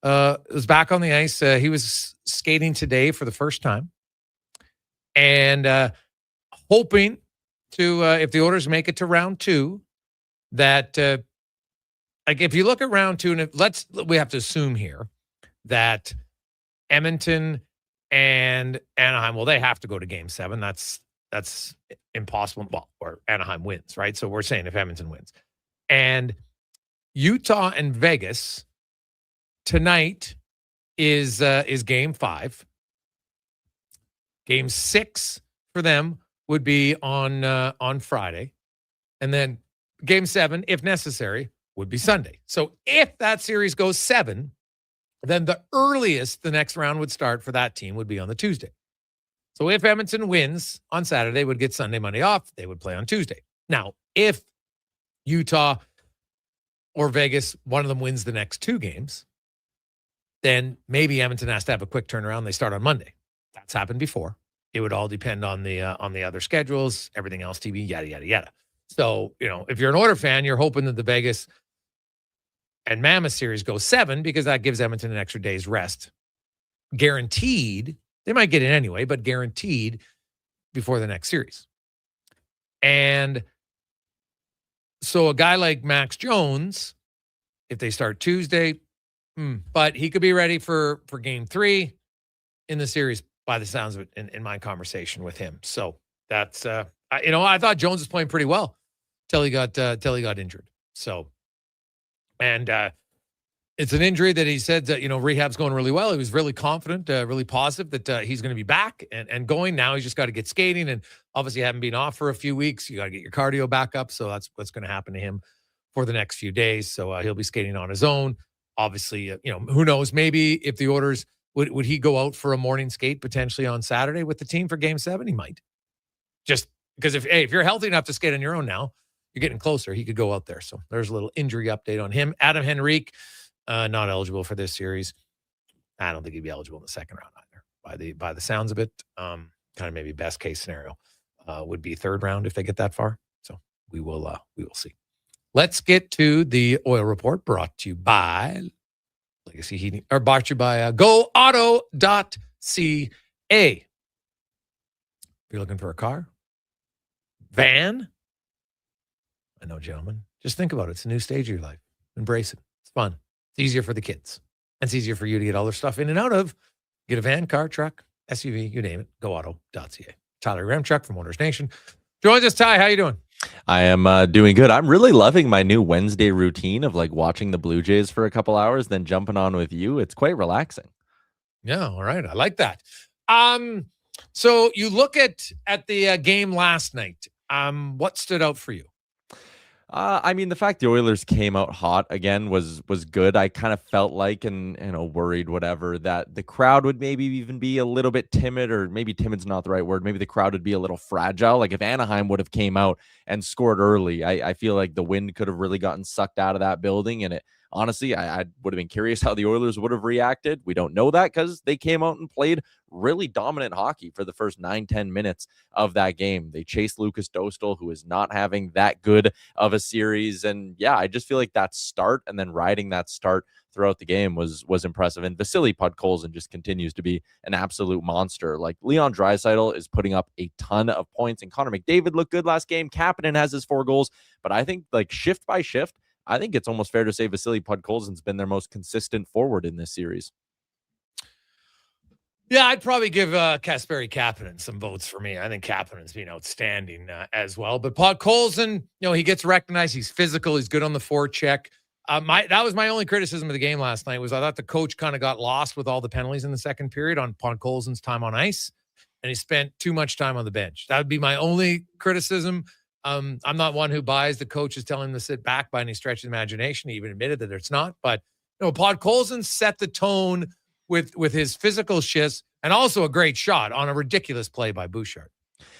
[SPEAKER 7] was back on the ice. He was skating today for the first time. And hoping to, if the Oilers make it to round 2, that, like, if you look at round 2, and we have to assume here that Edmonton and Anaheim, well, they have to go to Game 7. That's impossible. Well, or Anaheim wins, right? So we're saying if Edmonton wins. And Utah and Vegas tonight is Game 5. Game 6 for them would be on Friday. And then Game 7, if necessary, would be Sunday. So if that series goes 7, then the earliest the next round would start for that team would be on the Tuesday. So if Edmonton wins on Saturday, they would get Sunday, Monday off. They would play on Tuesday. Now, if Utah or Vegas, one of them wins the next 2 games, then maybe Edmonton has to have a quick turnaround. They start on Monday. That's happened before. It would all depend on the other schedules, everything else, TV, yada, yada, yada. So, if you're an Oilers fan, you're hoping that the Vegas and Mammoth series goes 7 because that gives Edmonton an extra day's rest. Guaranteed. They might get in anyway, but guaranteed before the next series. And so a guy like Max Jones, if they start Tuesday, but he could be ready for game 3 in the series by the sounds of it in my conversation with him. So that's, I thought Jones was playing pretty well till he got injured. So, and it's an injury that he said that, rehab's going really well. He was really confident, really positive that he's going to be back and going. Now he's just got to get skating, and obviously haven't been off for a few weeks. You got to get your cardio back up. So that's what's going to happen to him for the next few days. So he'll be skating on his own. Obviously, who knows? Maybe if the Oilers would he go out for a morning skate potentially on Saturday with the team for Game 7? He might. Just because if you're healthy enough to skate on your own now, you're getting closer. He could go out there. So there's a little injury update on him. Adam Henrique, not eligible for this series. I don't think he'd be eligible in the second round either. By the sounds of it, kind of maybe best case scenario would be third round if they get that far. So we will see. Let's get to the oil report brought to you by Legacy Heating, or brought to you by GoAuto.ca. If you're looking for a car, van, I know, gentlemen, just think about it. It's a new stage of your life. Embrace it. It's fun. It's easier for the kids. And it's easier for you to get all their stuff in and out of. Get a van, car, truck, SUV, you name it. GoAuto.ca. Tyler Yaremchuk from Oilersnation joins us. Ty, how you doing?
[SPEAKER 1] I am doing good. I'm really loving my new Wednesday routine of watching the Blue Jays for a couple hours, then jumping on with you. It's quite relaxing.
[SPEAKER 7] Yeah, all right. I like that. So you look at the game last night. What stood out for you?
[SPEAKER 1] The fact the Oilers came out hot again was good. I kind of felt like and worried, whatever, that the crowd would maybe even be a little bit timid, or maybe timid's not the right word. Maybe the crowd would be a little fragile. Like if Anaheim would have came out and scored early, I feel like the wind could have really gotten sucked out of that building. And honestly, I would have been curious how the Oilers would have reacted. We don't know that because they came out and played really dominant hockey for the first 9-10 minutes of that game. They chased Lucas Dostal, who is not having that good of a series. And yeah, I just feel like that start and then riding that start throughout the game was impressive. And Vasily Podkolzin just continues to be an absolute monster. Like Leon Draisaitl is putting up a ton of points, and Connor McDavid looked good last game. Kapanen has his 4 goals, but I think shift by shift, I think it's almost fair to say Vasily Podkolzin's been their most consistent forward in this series.
[SPEAKER 7] Yeah, I'd probably give Kasperi Kapanen some votes for me. I think Kapanen's been outstanding as well. But Podkolzin, he gets recognized. He's physical. He's good on the forecheck. That was my only criticism of the game last night. Was I thought the coach kind of got lost with all the penalties in the second period on Podkolzin's time on ice, and he spent too much time on the bench. That would be my only criticism. I'm not one who buys the coach is telling him to sit back by any stretch of the imagination. He even admitted that it's not. But Podkolzin set the tone with his physical shifts, and also a great shot on a ridiculous play by Bouchard.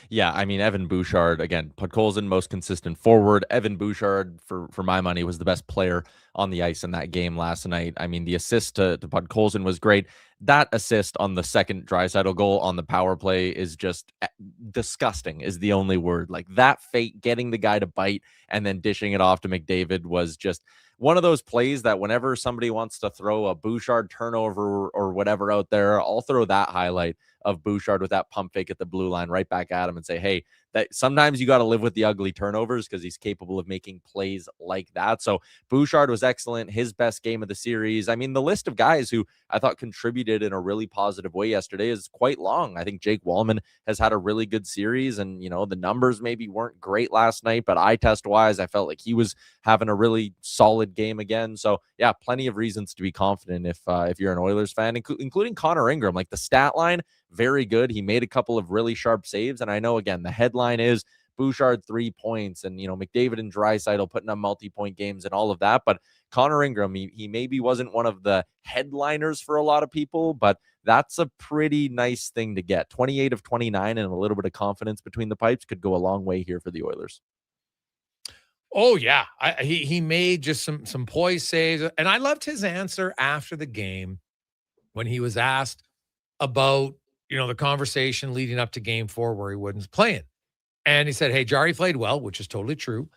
[SPEAKER 1] Yeah, Evan Bouchard, again, Podkolzin, most consistent forward. Evan Bouchard, for my money, was the best player on the ice in that game last night. The assist to Podkolzin was great. That assist on the second Draisaitl goal on the power play is just disgusting, is the only word. Like that fake, getting the guy to bite and then dishing it off to McDavid was just one of those plays that whenever somebody wants to throw a Bouchard turnover or whatever out there, I'll throw that highlight of Bouchard with that pump fake at the blue line right back at him and say, hey, that sometimes you got to live with the ugly turnovers because he's capable of making plays like that. So Bouchard was excellent. His best game of the series. The list of guys who I thought contributed in a really positive way yesterday is quite long. I think Jake Wallman has had a really good series, and the numbers maybe weren't great last night, but eye test wise, I felt like he was having a really solid game again. So yeah, plenty of reasons to be confident if you're an Oilers fan, including Connor Ingram. Like the stat line, very good. He made a couple of really sharp saves, and I know again the headline is Bouchard 3 points, and McDavid and Draisaitl putting up multi-point games and all of that, but Connor Ingram, he maybe wasn't one of the headliners for a lot of people, but that's a pretty nice thing to get. 28 of 29 and a little bit of confidence between the pipes could go a long way here for the Oilers.
[SPEAKER 7] Oh yeah, he made just some poise saves, and I loved his answer after the game when he was asked about the conversation leading up to Game 4 where he wasn't playing, and he said, "Hey, Jari played well," which is totally true,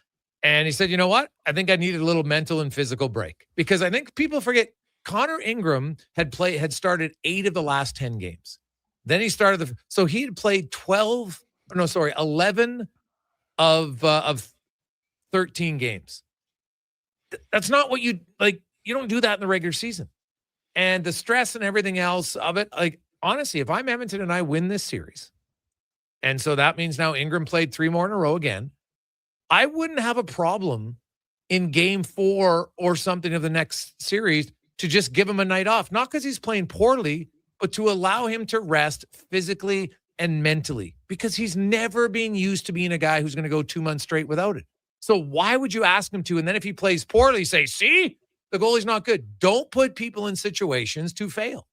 [SPEAKER 7] and he said, "You know what? I think I needed a little mental and physical break because I think people forget Connor Ingram had started 8 of the last 10 games. Then he started so he had played 11 of 13 games. That's not what you like. You don't do that in the regular season. And the stress and everything else of it, like, honestly, if I'm Edmonton and I win this series, and so that means now Ingram played 3 more in a row again, I wouldn't have a problem in game 4 or something of the next series to just give him a night off. Not because he's playing poorly, but to allow him to rest physically and mentally, because he's never been used to being a guy who's going to go 2 months straight without it. So why would you ask him to? And then if he plays poorly, say, see, the goalie's not good. Don't put people in situations to fail.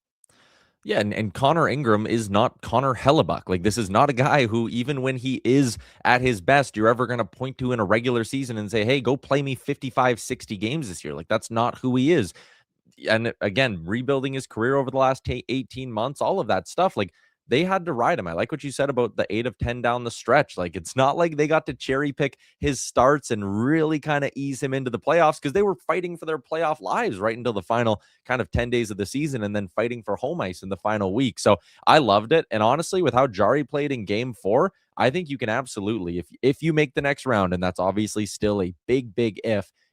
[SPEAKER 1] Yeah, and Connor Ingram is not Connor Hellebuck. Like, this is not a guy who, even when he is at his best, you're ever going to point to in a regular season and say, hey, go play me 55, 60 games this year. Like, that's not who he is. And again, rebuilding his career over the last 18 months, all of that stuff, like, they had to ride him. I like what you said about the 8 of 10 down the stretch. Like, it's not like they got to cherry pick his starts and really kind of ease him into the playoffs, because they were fighting for their playoff lives right until the final kind of 10 days of the season, and then fighting for home ice in the final week. So I loved it. And honestly, with how Jari played in game 4, I think you can absolutely, if you make the next round, and that's obviously still a big, big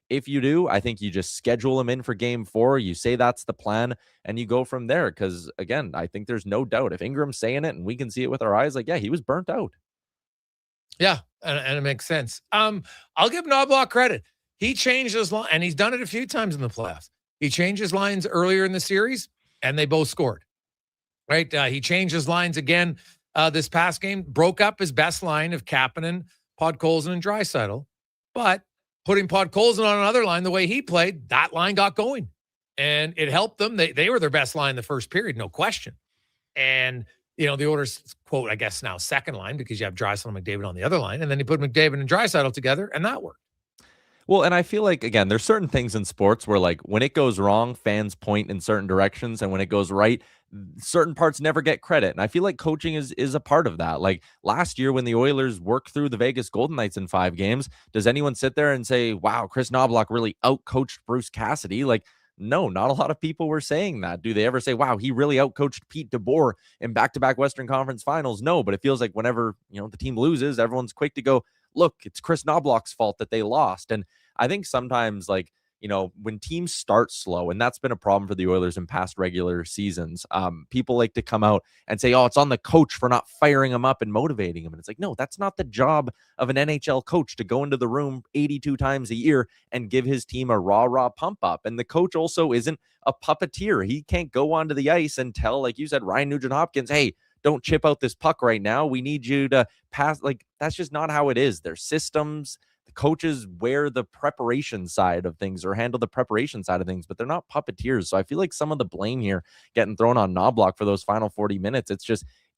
[SPEAKER 1] if you do, I think you just schedule him in for game 4. You say that's the plan, and you go from there. Because, again, I think there's no doubt if Ingram's saying it and we can see it with our eyes, like, yeah, he was burnt out.
[SPEAKER 7] Yeah, and it makes sense. I'll give Knobloch credit. He changed his line, and he's done it a few times in the playoffs. He changed his lines earlier in the series, and they both scored. Right? He changed his lines again this past game, broke up his best line of Kapanen, Podkolzin, and Draisaitl, but putting Podkolzin on another line the way he played, that line got going. And it helped them. They were their best line the first period, no question. And, the Oilers, quote, I guess now second line, because you have Draisaitl and McDavid on the other line. And then you put McDavid and Draisaitl together, and that worked.
[SPEAKER 1] Well, and I feel like, again, there's certain things in sports where, like, when it goes wrong, fans point in certain directions, and when it goes right, certain parts never get credit. And I feel like coaching is a part of that. Like, last year when the Oilers worked through the Vegas Golden Knights in 5 games, does anyone sit there and say, wow, Chris Knobloch really outcoached Bruce Cassidy? Like, no, not a lot of people were saying that. Do they ever say, wow, he really outcoached Pete DeBoer in back-to-back Western Conference finals? No, but it feels like whenever, the team loses, everyone's quick to go, look, it's Chris Knobloch's fault that they lost. And I think sometimes, like, when teams start slow, and that's been a problem for the Oilers in past regular seasons, people like to come out and say, oh, it's on the coach for not firing him up and motivating him. And it's like, no, that's not the job of an NHL coach, to go into the room 82 times a year and give his team a raw pump up. And the coach also isn't a puppeteer. He can't go onto the ice and tell, like you said, Ryan Nugent-Hopkins, hey, don't chip out this puck right now. We need you to pass. Like, that's just not how it is. There's systems. The coaches wear the preparation side of things, or handle the preparation side of things, but they're not puppeteers. So I feel like some of the blame here getting thrown on Knobloch for those final 40 minutes,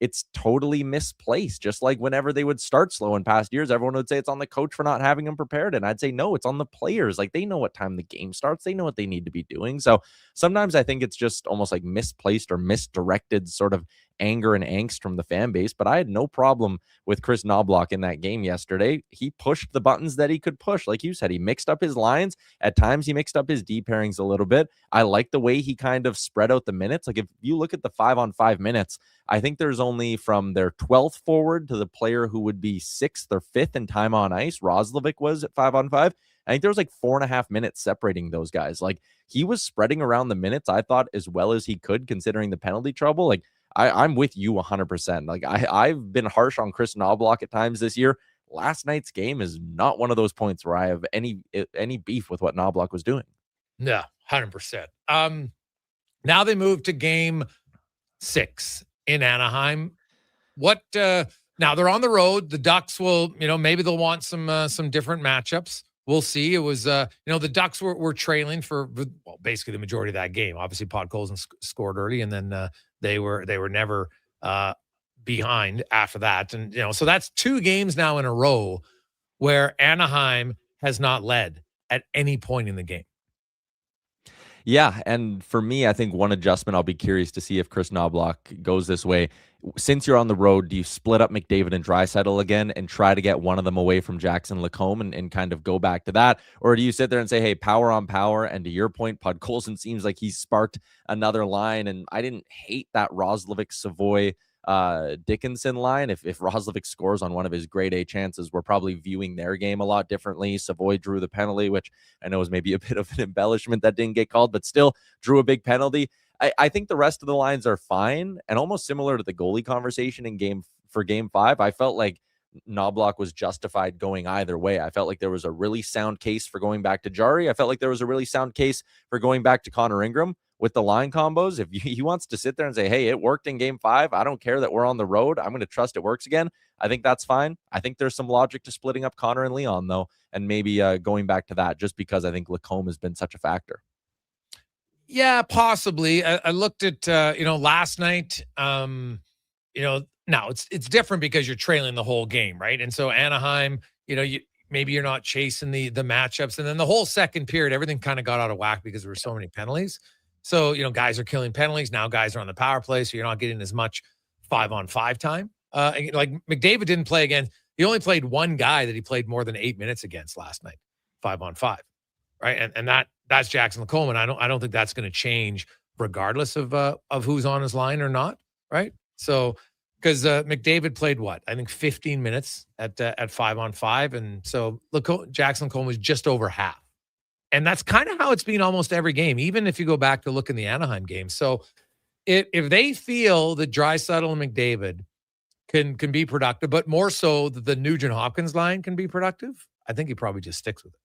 [SPEAKER 1] it's totally misplaced. Just like whenever they would start slow in past years, everyone would say it's on the coach for not having them prepared. And I'd say, no, it's on the players. Like, they know what time the game starts. They know what they need to be doing. So sometimes I think it's just almost like misplaced or misdirected sort of anger and angst from the fan base. But I had no problem with Chris Knobloch in that game yesterday. He pushed the buttons that he could push. Like you said, he mixed up his lines. At times he mixed up his D pairings a little bit. I like the way he kind of spread out the minutes. Like, if you look at the 5-on-5 minutes, I think there's only from their 12th forward to the player who would be 6th or 5th in time on ice. Roslovic was at 5-on-5. I think there was like 4.5 minutes separating those guys. Like, he was spreading around the minutes, I thought, as well as he could, considering the penalty trouble. Like, I'm with you 100%. Like, I've been harsh on Chris Knobloch at times this year. Last night's game is not one of those points where I have any beef with what Knobloch was doing.
[SPEAKER 7] Yeah, 100%. Now they move to game 6 in Anaheim. Now they're on the road. The Ducks will, maybe they'll want some different matchups. We'll see. It was, the Ducks were trailing for basically the majority of that game. Obviously, Podkolzin scored early, and then they were never behind after that. And so that's 2 games now in a row where Anaheim has not led at any point in the game.
[SPEAKER 1] Yeah, and for me, I think one adjustment, I'll be curious to see if Chris Knobloch goes this way. Since you're on the road, do you split up McDavid and Draisaitl again and try to get one of them away from Jackson Lacombe and kind of go back to that? Or do you sit there and say, hey, power on power? And to your point, Podkolzin seems like he's sparked another line, and I didn't hate that Roslovic Savoy Dickinson line. If Roslovic scores on one of his grade A chances, we're probably viewing their game a lot differently. Savoy drew the penalty, which I know is maybe a bit of an embellishment that didn't get called, but still drew a big penalty. I think the rest of the lines are fine, and almost similar to the goalie conversation in game 5. I felt like Knobloch was justified going either way. I felt like there was a really sound case for going back to Jari. I felt like there was a really sound case for going back to Connor Ingram with the line combos. If he wants to sit there and say, hey, it worked in game 5, I don't care that we're on the road, I'm going to trust it works again, I think that's fine. I think there's some logic to splitting up Connor and Leon, though, and maybe going back to that, just because I think Lacombe has been such a factor.
[SPEAKER 7] Yeah, possibly. I looked at, last night, now it's different because you're trailing the whole game, right? And so Anaheim, maybe you're not chasing the matchups. And then the whole second period, everything kind of got out of whack because there were so many penalties. So, guys are killing penalties. Now guys are on the power play, so you're not getting as much 5-on-5 time. Like McDavid didn't play again. He only played one guy that he played more than 8 minutes against last night, 5-on-5, right? And that's Jackson Lacombe. And I don't think that's going to change regardless of who's on his line or not, right? So because McDavid played I think 15 minutes at 5-on-5, and so Jackson Lacombe was just over half. And that's kind of how it's been almost every game, even if you go back to look in the Anaheim game. So if they feel that Draisaitl and McDavid can be productive, but more so that the Nugent-Hopkins line can be productive, I think he probably just sticks with it.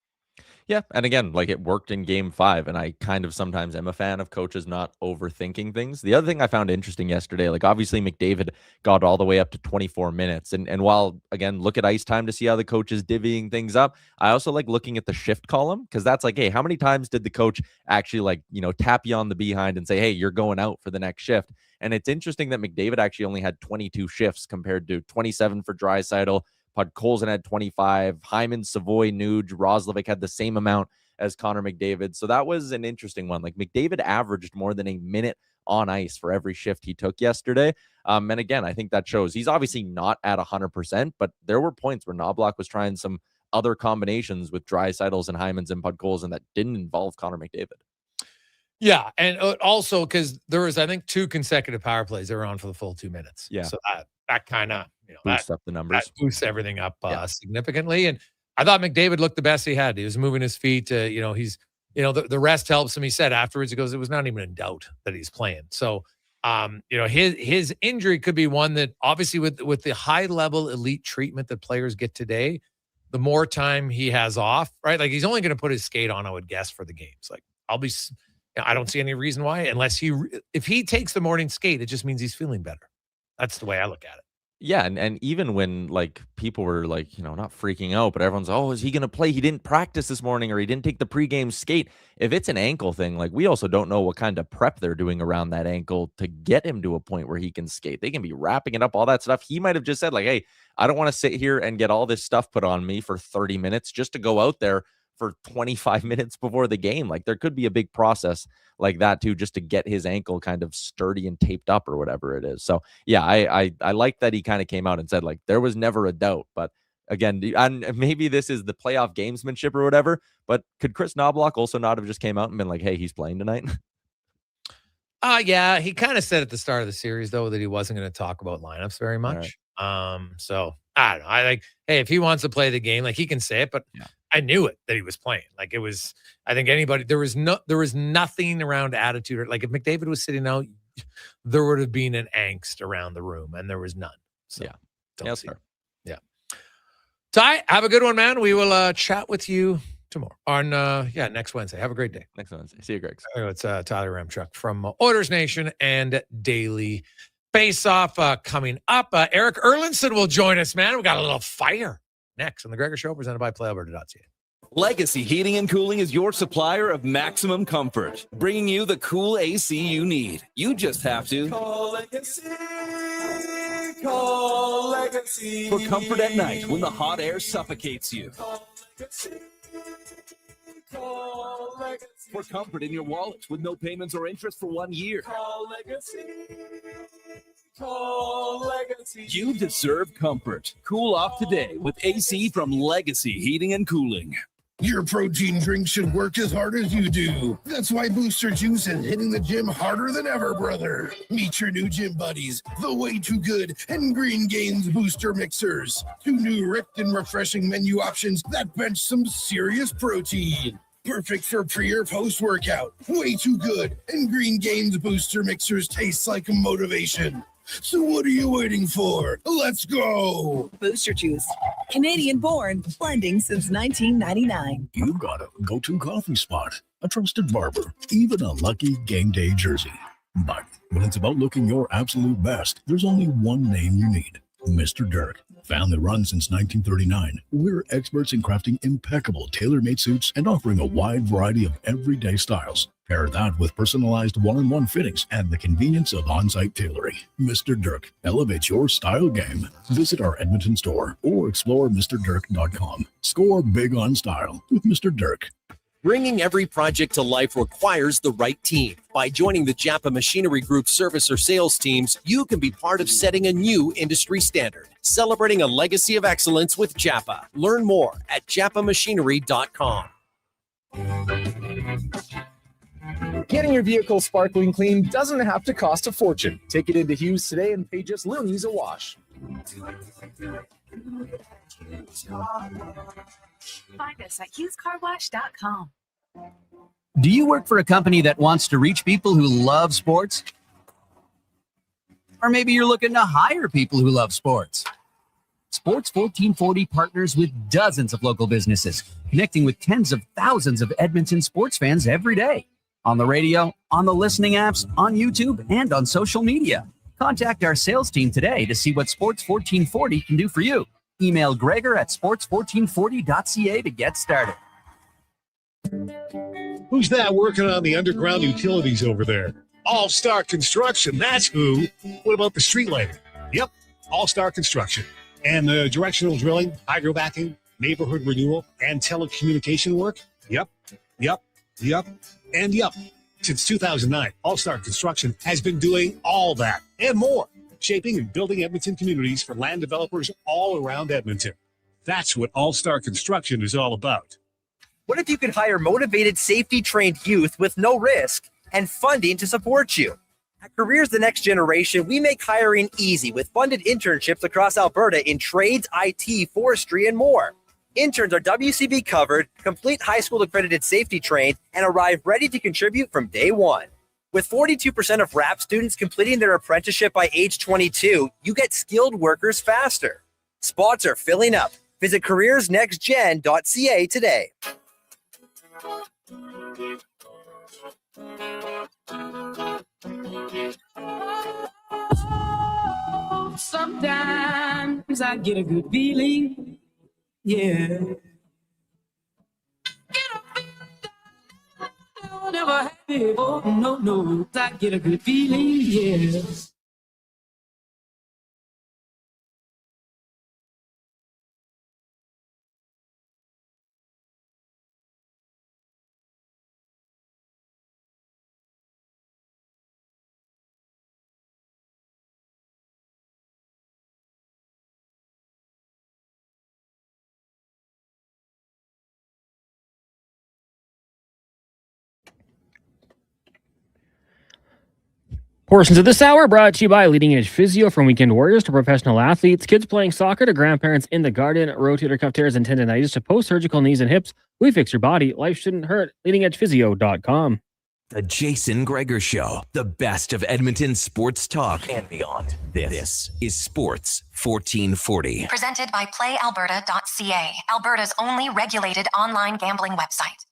[SPEAKER 1] Yeah, and again, like, it worked in game 5, and I kind of sometimes am a fan of coaches not overthinking things. The other thing I found interesting yesterday, like, obviously McDavid got all the way up to 24 minutes, and while, again, look at ice time to see how the coach is divvying things up, I also like looking at the shift column, because that's like, hey, how many times did the coach actually, tap you on the behind and say, hey, you're going out for the next shift? And it's interesting that McDavid actually only had 22 shifts compared to 27 for Draisaitl. Podkolzin had 25. Hyman, Savoy, Nuge, Roslovic had the same amount as Connor McDavid. So that was an interesting one. Like, McDavid averaged more than a minute on ice for every shift he took yesterday. And again, I think that shows he's obviously not at 100%, but there were points where Knobloch was trying some other combinations with Draisaitl's and Hyman's and Podkolzin that didn't involve Connor McDavid.
[SPEAKER 7] Yeah, and also because there was, I think, 2 consecutive power plays that were on for the full 2 minutes.
[SPEAKER 1] Yeah.
[SPEAKER 7] So that kind of
[SPEAKER 1] boosts up the numbers.
[SPEAKER 7] That boosts everything up significantly. And I thought McDavid looked the best he had. He was moving his feet. He's, the rest helps him. He said afterwards, he goes, it was not even in doubt that he's playing. So, his injury could be one that obviously with the high level elite treatment that players get today, the more time he has off, right? Like, he's only going to put his skate on, I would guess, for the games. Like, I don't see any reason why, unless if he takes the morning skate, it just means he's feeling better. That's the way I look at it.
[SPEAKER 1] Yeah, and even when, like, people were, like, not freaking out, but everyone's, oh, is he going to play? He didn't practice this morning, or he didn't take the pregame skate. If it's an ankle thing, like, we also don't know what kind of prep they're doing around that ankle to get him to a point where he can skate. They can be wrapping it up, all that stuff. He might have just said, like, hey, I don't want to sit here and get all this stuff put on me for 30 minutes just to go out there for 25 minutes before the game. Like, there could be a big process like that too, just to get his ankle kind of sturdy and taped up or whatever it is. So yeah, I like that he kind of came out and said, like, there was never a doubt. But again, and maybe this is the playoff gamesmanship or whatever, but could Chris Knobloch also not have just came out and been like, hey, he's playing tonight?
[SPEAKER 7] Yeah, he kind of said at the start of the series though that he wasn't going to talk about lineups very much. Right. So I don't know. I like, hey, if he wants to play the game, like, he can say it, but yeah. I knew it that he was playing. Like, it was, I think there was nothing around attitude. Like, if McDavid was sitting out, there would have been an angst around the room, and there was none. So
[SPEAKER 1] yeah. Yes, sir.
[SPEAKER 7] Yeah. Ty, have a good one, man. We will chat with you tomorrow on next Wednesday. Have a great day.
[SPEAKER 1] Next Wednesday. See you, Greg.
[SPEAKER 7] It's Tyler Yaremchuk from Oilersnation and Daily Face-Off coming up. Eric Erendson will join us, man. We got a little fire next on the Gregor Show, presented by PlayAlberta.ca.
[SPEAKER 4] Legacy Heating and Cooling is your supplier of maximum comfort, bringing you the cool AC you need. You just have to call Legacy. Call Legacy. For comfort at night when the hot air suffocates you. Call Legacy. Call Legacy. For comfort in your wallet with no payments or interest for 1 year. Call Legacy. Call Legacy. You deserve comfort. Cool off today with AC from Legacy Heating and Cooling.
[SPEAKER 9] Your protein drink should work as hard as you do. That's why Booster Juice is hitting the gym harder than ever, brother. Meet your new gym buddies, the Way Too Good and Green Gains Booster Mixers. 2 new ripped and refreshing menu options that bench some serious protein. Perfect for pre or post workout. Way Too Good and Green Gains Booster Mixers taste like motivation. So what are you waiting for? Let's go!
[SPEAKER 26] Booster Juice. Canadian born, blending since 1999.
[SPEAKER 8] You've got a go-to coffee spot, a trusted barber, even a lucky game day jersey. But when it's about looking your absolute best, there's only one name you need. Mr. Dirk. Family run since 1939, we're experts in crafting impeccable tailor-made suits and offering a wide variety of everyday styles. Pair that with personalized one-on-one fittings and the convenience of on-site tailoring. Mr. Dirk elevates your style game. Visit our Edmonton store or explore MrDirk.com. Score big on style with Mr. Dirk.
[SPEAKER 10] Bringing every project to life requires the right team. By joining the Japa Machinery Group service or sales teams, you can be part of setting a new industry standard. Celebrating a legacy of excellence with Japa. Learn more at japamachinery.com.
[SPEAKER 12] Getting your vehicle sparkling clean doesn't have to cost a fortune. Take it into Hughes today and pay just loonies a wash.
[SPEAKER 26] Find us at hughescarwash.com.
[SPEAKER 11] Do you work for a company that wants to reach people who love sports? Or maybe you're looking to hire people who love sports. Sports 1440 partners with dozens of local businesses, connecting with tens of thousands of Edmonton sports fans every day. On the radio, on the listening apps, on YouTube, and on social media. Contact our sales team today to see what Sports 1440 can do for you. Email Gregor at sports1440.ca to get started.
[SPEAKER 15] Who's that working on the underground utilities over there? All-Star Construction, that's who. What about the street lighting? Yep, All-Star Construction. And the directional drilling, hydrovacking, neighborhood renewal, and telecommunication work? Yep. Since 2009, All-Star Construction has been doing all that and more, shaping and building Edmonton communities for land developers all around Edmonton. That's what All-Star Construction is all about.
[SPEAKER 16] What if you could hire motivated, safety-trained youth with no risk and funding to support you? At Careers the Next Generation, we make hiring easy with funded internships across Alberta in trades, IT, forestry, and more. Interns are WCB covered, complete high school accredited safety trained, and arrive ready to contribute from day one. With 42% of RAP students completing their apprenticeship by age 22, you get skilled workers faster. Spots are filling up. Visit careersnextgen.ca today.
[SPEAKER 17] Sometimes I get a good feeling. Yeah. Never had it. Oh, no. I get a good feeling. Yeah.
[SPEAKER 18] Portions of this hour brought to you by Leading Edge Physio, from weekend warriors to professional athletes, kids playing soccer to grandparents in the garden, rotator cuff tears and tendonitis to post-surgical knees and hips. We fix your body. Life shouldn't hurt. LeadingEdgePhysio.com.
[SPEAKER 5] The Jason Gregor Show, the best of Edmonton sports talk and beyond. This is Sports 1440.
[SPEAKER 6] Presented by PlayAlberta.ca, Alberta's only regulated online gambling website.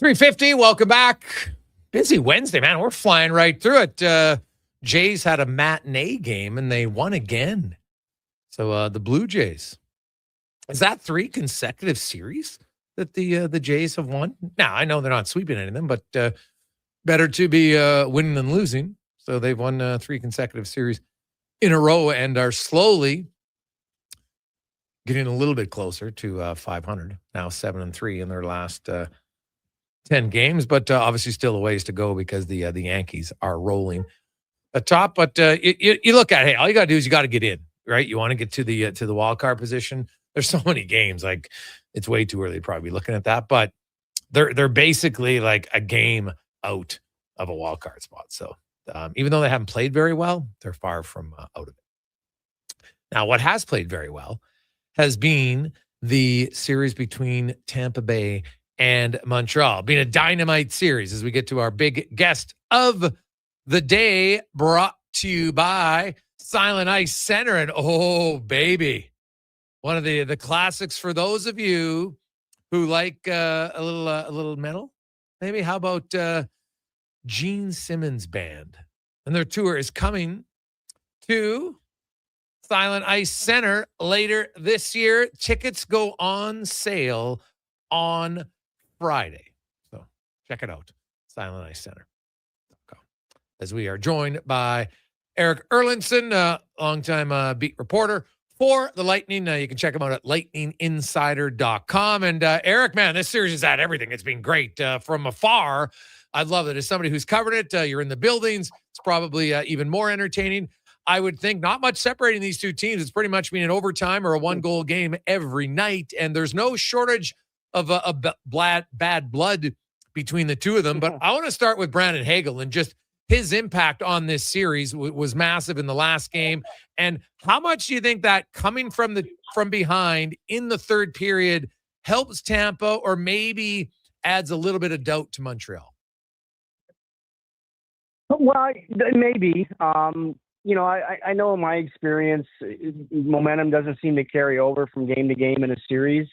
[SPEAKER 7] 3:50, welcome back. Busy Wednesday, man. We're flying right through it. Jays had a matinee game, and they won again. So the Blue Jays. Is that 3 consecutive series that the Jays have won? Now, I know they're not sweeping any of them, but better to be winning than losing. So they've won 3 consecutive series in a row and are slowly getting a little bit closer to 500. Now 7-3 in their last 10 games, but obviously still a ways to go because the Yankees are rolling atop. But you look at, hey, all you got to do is you got to get in, right? You want to get to the wild card position. There's so many games, like it's way too early to probably be looking at that, but they're basically like a game out of a wild card spot. So even though they haven't played very well, they're far from out of it. Now, what has played very well has been the series between Tampa Bay and Montreal, being a dynamite series as we get to our big guest of the day, brought to you by Silent Ice Center. And oh, baby, one of the classics for those of you who like a little metal. Maybe how about Gene Simmons Band? And their tour is coming to Silent Ice Center later this year. Tickets go on sale on Friday. So check it out, Silent Ice Center. As we are joined by Eric Erendson, longtime beat reporter for the Lightning. You can check him out at lightninginsider.com. And Eric, man, this series has had everything. It's been great from afar. I love it. As somebody who's covered it, you're in the buildings. It's probably even more entertaining. I would think not much separating these two teams. It's pretty much been an overtime or a 1-goal game every night. And there's no shortage of bad blood between the two of them. But I want to start with Brandon Hagel and just his impact on this series was massive in the last game. And how much do you think that coming from behind in the third period helps Tampa or maybe adds a little bit of doubt to Montreal?
[SPEAKER 2] Well, maybe. I know in my experience, momentum doesn't seem to carry over from game to game in a series,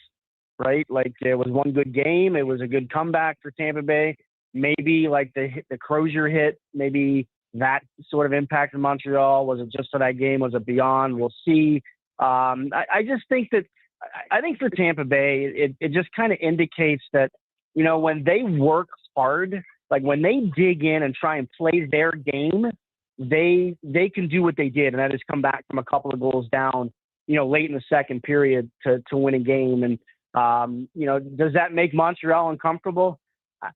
[SPEAKER 2] right? Like it was one good game. It was a good comeback for Tampa Bay. Maybe like the Crozier hit, maybe that sort of impacted Montreal. Was it just for that game? Was it beyond? We'll see. I just think that I think for Tampa Bay, it just kind of indicates that, when they work hard, like when they dig in and try and play their game, they can do what they did, and that is come back from a couple of goals down, late in the second period to win a game. And, does that make Montreal uncomfortable?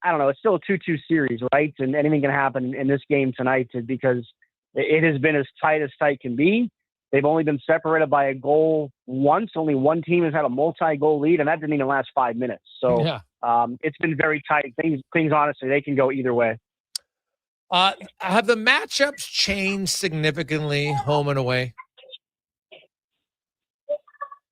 [SPEAKER 2] I don't know. It's still a 2-2 series, right? And anything can happen in this game tonight because it has been as tight can be. They've only been separated by a goal once. Only one team has had a multi-goal lead, and that didn't even last 5 minutes. So it's been very tight. Things honestly, they can go either way.
[SPEAKER 7] Have the matchups changed significantly home and away?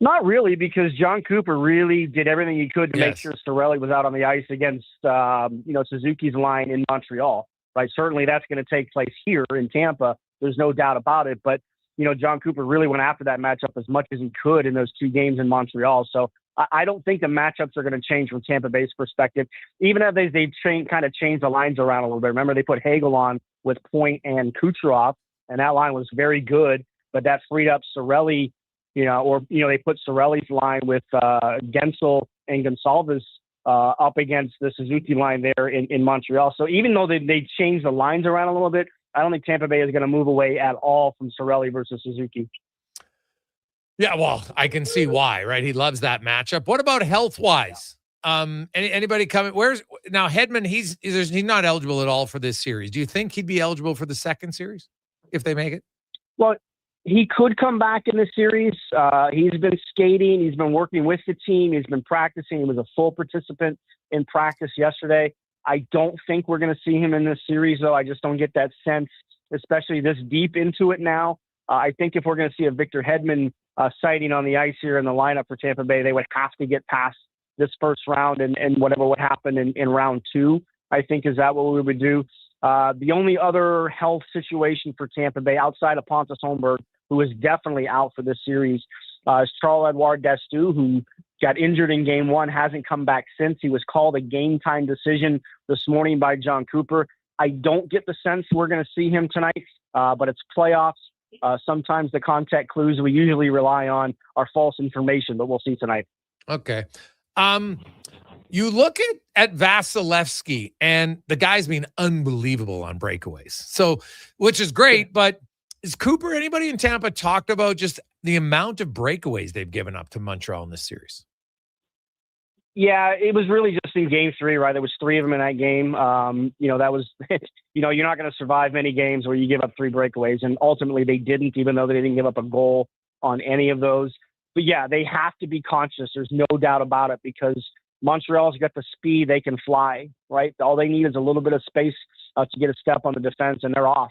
[SPEAKER 2] Not really, because John Cooper really did everything he could to make sure Cirelli was out on the ice against, Suzuki's line in Montreal, right? Certainly that's going to take place here in Tampa. There's no doubt about it. But, John Cooper really went after that matchup as much as he could in those 2 games in Montreal. So I don't think the matchups are going to change from Tampa Bay's perspective, even if they kind of changed the lines around a little bit. Remember, they put Hagel on with Point and Kucherov, and that line was very good, but that freed up Cirelli. They put Cirelli's line with Gensel and Gonsalves up against the Suzuki line there in Montreal. So even though they changed the lines around a little bit, I don't think Tampa Bay is going to move away at all from Cirelli versus Suzuki.
[SPEAKER 7] Yeah, well, I can see why, right? He loves that matchup. What about health-wise? Anybody coming? Where's now Hedman? He's not eligible at all for this series. Do you think he'd be eligible for the second series if they make it?
[SPEAKER 2] Well, he could come back in this series. He's been skating. He's been working with the team. He's been practicing. He was a full participant in practice yesterday. I don't think we're going to see him in this series, though. I just don't get that sense, especially this deep into it now. I think if we're going to see a Victor Hedman sighting on the ice here in the lineup for Tampa Bay, they would have to get past this first round and whatever would happen in round 2, I think, is that what we would do. The only other health situation for Tampa Bay outside of Pontus Holmberg, who is definitely out for this series, is Charles-Edouard Destoux, who got injured in game one, hasn't come back since. He was called a game-time decision this morning by John Cooper. I don't get the sense we're going to see him tonight, but it's playoffs. Sometimes the contact clues we usually rely on are false information, but we'll see tonight.
[SPEAKER 7] Okay. You look at Vasilevsky, and the guy's been unbelievable on breakaways. So, which is great, but is Cooper, anybody in Tampa talked about just the amount of breakaways they've given up to Montreal in this series?
[SPEAKER 2] Yeah, it was really just in game three, right? There was 3 of them in that game. That was, you're not going to survive many games where you give up 3 breakaways. And ultimately they didn't, even though they didn't give up a goal on any of those. But yeah, they have to be conscious. There's no doubt about it, because Montreal's got the speed. They can fly, right? All they need is a little bit of space to get a step on the defense, and they're off.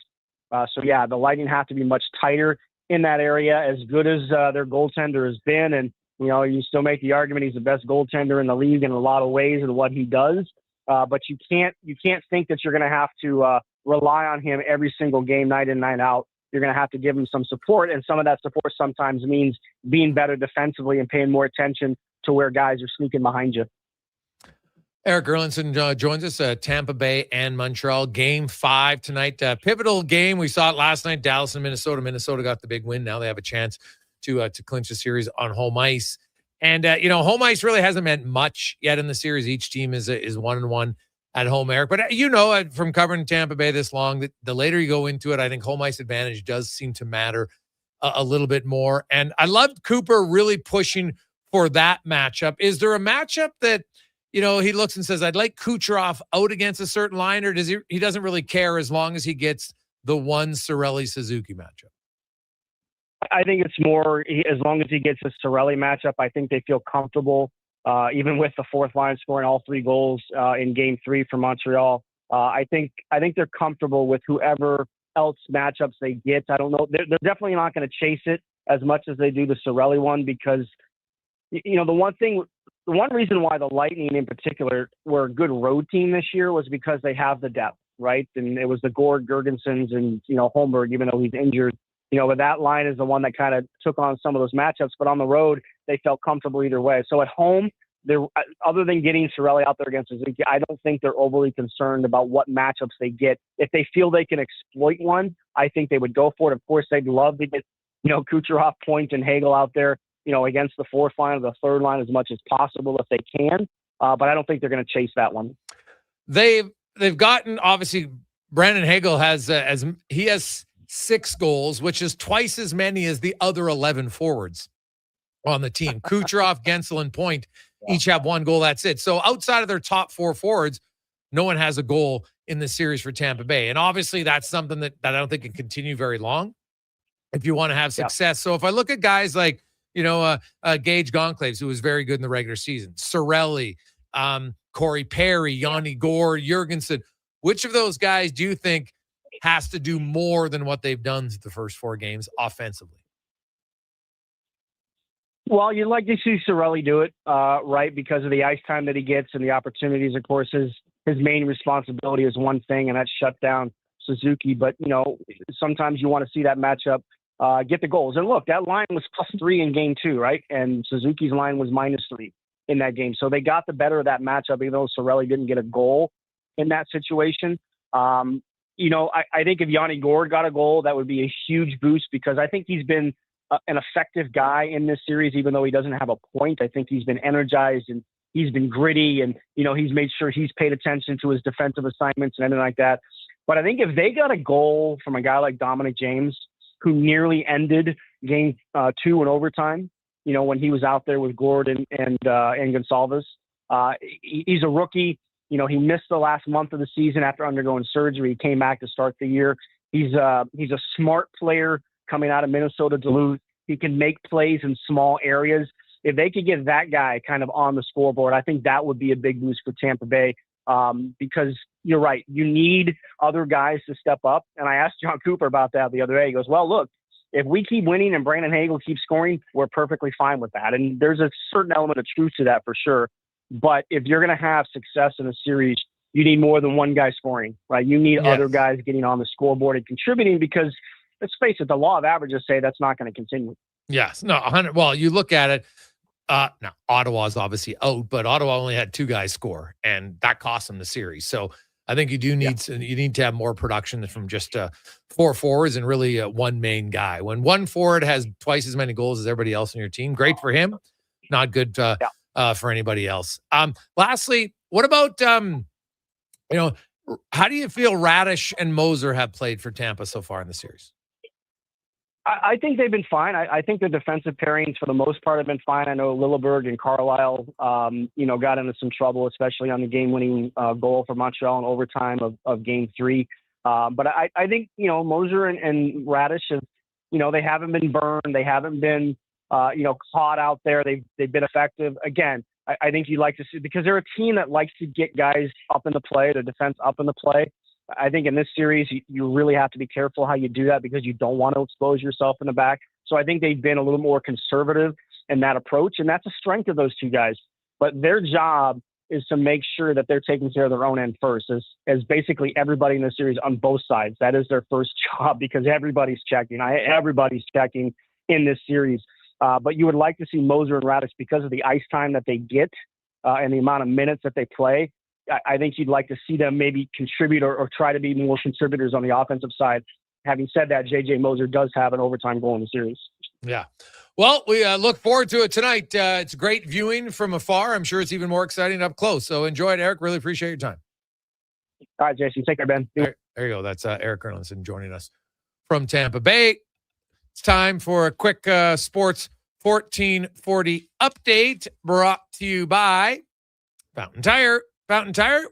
[SPEAKER 2] So yeah, the Lightning have to be much tighter in that area, as good as their goaltender has been. And, you still make the argument he's the best goaltender in the league in a lot of ways and what he does. But you can't think that you're going to have to rely on him every single game, night in, night out. You're going to have to give him some support. And some of that support sometimes means being better defensively and paying more attention to where guys are sneaking behind you.
[SPEAKER 7] Eric Erendson joins us, Tampa Bay and Montreal. Game 5 tonight. Pivotal game. We saw it last night, Dallas and Minnesota. Minnesota got the big win. Now they have a chance to clinch the series on home ice. And, home ice really hasn't meant much yet in the series. Each team is 1-1 at home, Eric. But, from covering Tampa Bay this long, that the later you go into it, I think home ice advantage does seem to matter a little bit more. And I loved Cooper really pushing for that matchup. Is there a matchup that, he looks and says, I'd like Kucherov out against a certain line, or does he doesn't really care as long as he gets the one Cirelli-Suzuki matchup?
[SPEAKER 2] I think it's more, as long as he gets a Cirelli matchup, I think they feel comfortable, even with the fourth line scoring all 3 goals in game 3 for Montreal. I think they're comfortable with whoever else matchups they get. I don't know. They're definitely not going to chase it as much as they do the Cirelli one, because, the one reason why the Lightning in particular were a good road team this year was because they have the depth, right? And it was the Gord, Gergensons, and, Holmberg, even though he's injured. But that line is the one that kind of took on some of those matchups. But on the road, they felt comfortable either way. So at home, they're, other than getting Cirelli out there against Suzuki, I don't think they're overly concerned about what matchups they get. If they feel they can exploit one, I think they would go for it. Of course, they'd love to get, Kucherov, Point, and Hagel out there, against the fourth line or the third line as much as possible if they can. But I don't think they're going to chase that one.
[SPEAKER 7] They've gotten, obviously, Brandon Hagel has 6 goals, which is twice as many as the other 11 forwards on the team. Kucherov, Gensel, and Point each have 1 goal. That's it. So outside of their top 4 forwards, no one has a goal in the series for Tampa Bay. And obviously that's something that I don't think can continue very long if you want to have success. So if I look at guys like, Gage Goncalves, who was very good in the regular season, Cirelli, Corey Perry, Yanni Gord, Jurgensen, which of those guys do you think has to do more than what they've done the first 4 games offensively?
[SPEAKER 2] Well, you'd like to see Cirelli do it, right, because of the ice time that he gets and the opportunities. Of course, his main responsibility is one thing, and that's shut down Suzuki. But, sometimes you want to see that matchup get the goals. And look, that line was +3 in game 2, right? And Suzuki's line was -3 in that game. So they got the better of that matchup, even though Cirelli didn't get a goal in that situation. I think if Yanni Gord got a goal, that would be a huge boost, because I think he's been an effective guy in this series, even though he doesn't have a point. I think he's been energized and he's been gritty, and, he's made sure he's paid attention to his defensive assignments and everything like that. But I think if they got a goal from a guy like Dominic James, who nearly ended game 2 in overtime, when he was out there with Gord and Gonsalves, he's a rookie. He missed the last month of the season after undergoing surgery. He came back to start the year. He's a smart player coming out of Minnesota Duluth. He can make plays in small areas. If they could get that guy kind of on the scoreboard, I think that would be a big boost for Tampa Bay, because you're right. You need other guys to step up. And I asked John Cooper about that the other day. He goes, well, look, if we keep winning and Brandon Hagel keeps scoring, we're perfectly fine with that. And there's a certain element of truth to that for sure. But if you're going to have success in a series, you need more than one guy scoring, right? You need other guys getting on the scoreboard and contributing, because let's face it, the law of averages say that's not going to continue.
[SPEAKER 7] Yes. No, 100. Well, you look at it, Now, Ottawa's obviously out, but Ottawa only had 2 guys score, and that cost them the series. So I think you do need you need to have more production from just 4 forwards and really one main guy. When one forward has twice as many goals as everybody else in your team, great for him, not good for anybody else. Lastly, what about how do you feel Radish and Moser have played for Tampa so far in the series?
[SPEAKER 2] I think they've been fine. I think the defensive pairings for the most part have been fine. I know Lilleberg and Carlisle, got into some trouble, especially on the game-winning goal for Montreal in overtime of Game 3. But I think, Moser and Radish have, they haven't been burned. They haven't been, caught out there. They've been effective. Again, I think you'd like to see, because they're a team that likes to get guys up in the play, their defense up in the play. I think in this series, you really have to be careful how you do that because you don't want to expose yourself in the back. So I think they've been a little more conservative in that approach, and that's a strength of those 2 guys. But their job is to make sure that they're taking care of their own end first, as basically everybody in the series on both sides. That is their first job because everybody's checking. Everybody's checking in this series. But you would like to see Moser and Radish, because of the ice time that they get and the amount of minutes that they play, I think you'd like to see them maybe contribute or try to be more contributors on the offensive side. Having said that, J.J. Moser does have an overtime goal in the series. Yeah.
[SPEAKER 7] Well, we look forward to it tonight. It's great viewing from afar. I'm sure it's even more exciting up close. So enjoy it, Eric. Really appreciate your time.
[SPEAKER 2] All right, Jason. Take care, Ben.
[SPEAKER 7] There you go. That's Eric Erendson joining us from Tampa Bay. It's time for a quick Sports 1440 update brought to you by Fountain Tire. Fountain Tire,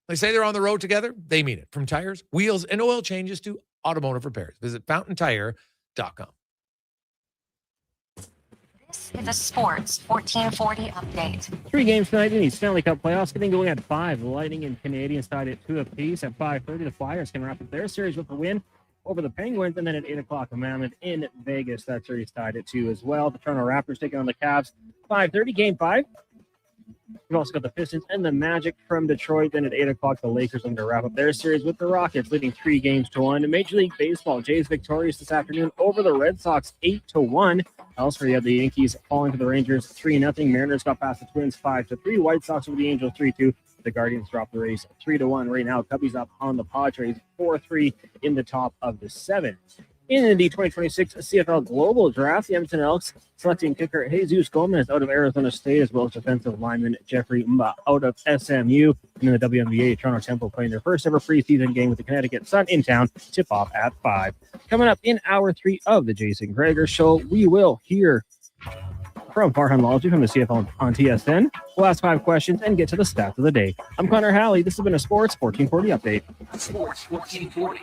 [SPEAKER 7] they say they're on the road together. They mean it. From tires, wheels, and oil changes to automotive repairs. Visit fountaintire.com.
[SPEAKER 6] This is a Sports 1440 update.
[SPEAKER 18] 3 games tonight in the Stanley Cup playoffs, getting going at 5. The Lightning and Canadiens tied at 2 apiece. At 5:30, the Flyers can wrap up their series with a win over the Penguins. And then at 8 o'clock, the Mammoth in Vegas. That series tied at 2 as well. The Toronto Raptors taking on the Cavs. 5:30, Game 5. We've also got the Pistons and the Magic from Detroit. Then at 8 o'clock, the Lakers are going to wrap up their series with the Rockets, leading 3-1. In Major League Baseball, Jays victorious this afternoon over the Red Sox, 8-1. Elsewhere, you have the Yankees falling to the Rangers, 3-0. Mariners got past the Twins, 5-3. White Sox over the Angels, 3-2. The Guardians dropped the race, 3-1. Right now, Cubbies up on the Padres, 4-3 in the top of the 7. In the 2026 CFL Global Draft, the Edmonton Elks selecting kicker Jesus Gomez out of Arizona State, as well as defensive lineman Jeffrey Mba out of SMU. And in the WNBA, Toronto Temple playing their first ever preseason game with the Connecticut Sun in town. Tip-off at 5. Coming up in Hour 3 of the Jason Gregor Show, we will hear from Farhan Lalji from the CFL on TSN. We'll ask 5 questions and get to the stats of the day. I'm Connor Halley. This has been a Sports 1440 update.
[SPEAKER 5] Sports 1440.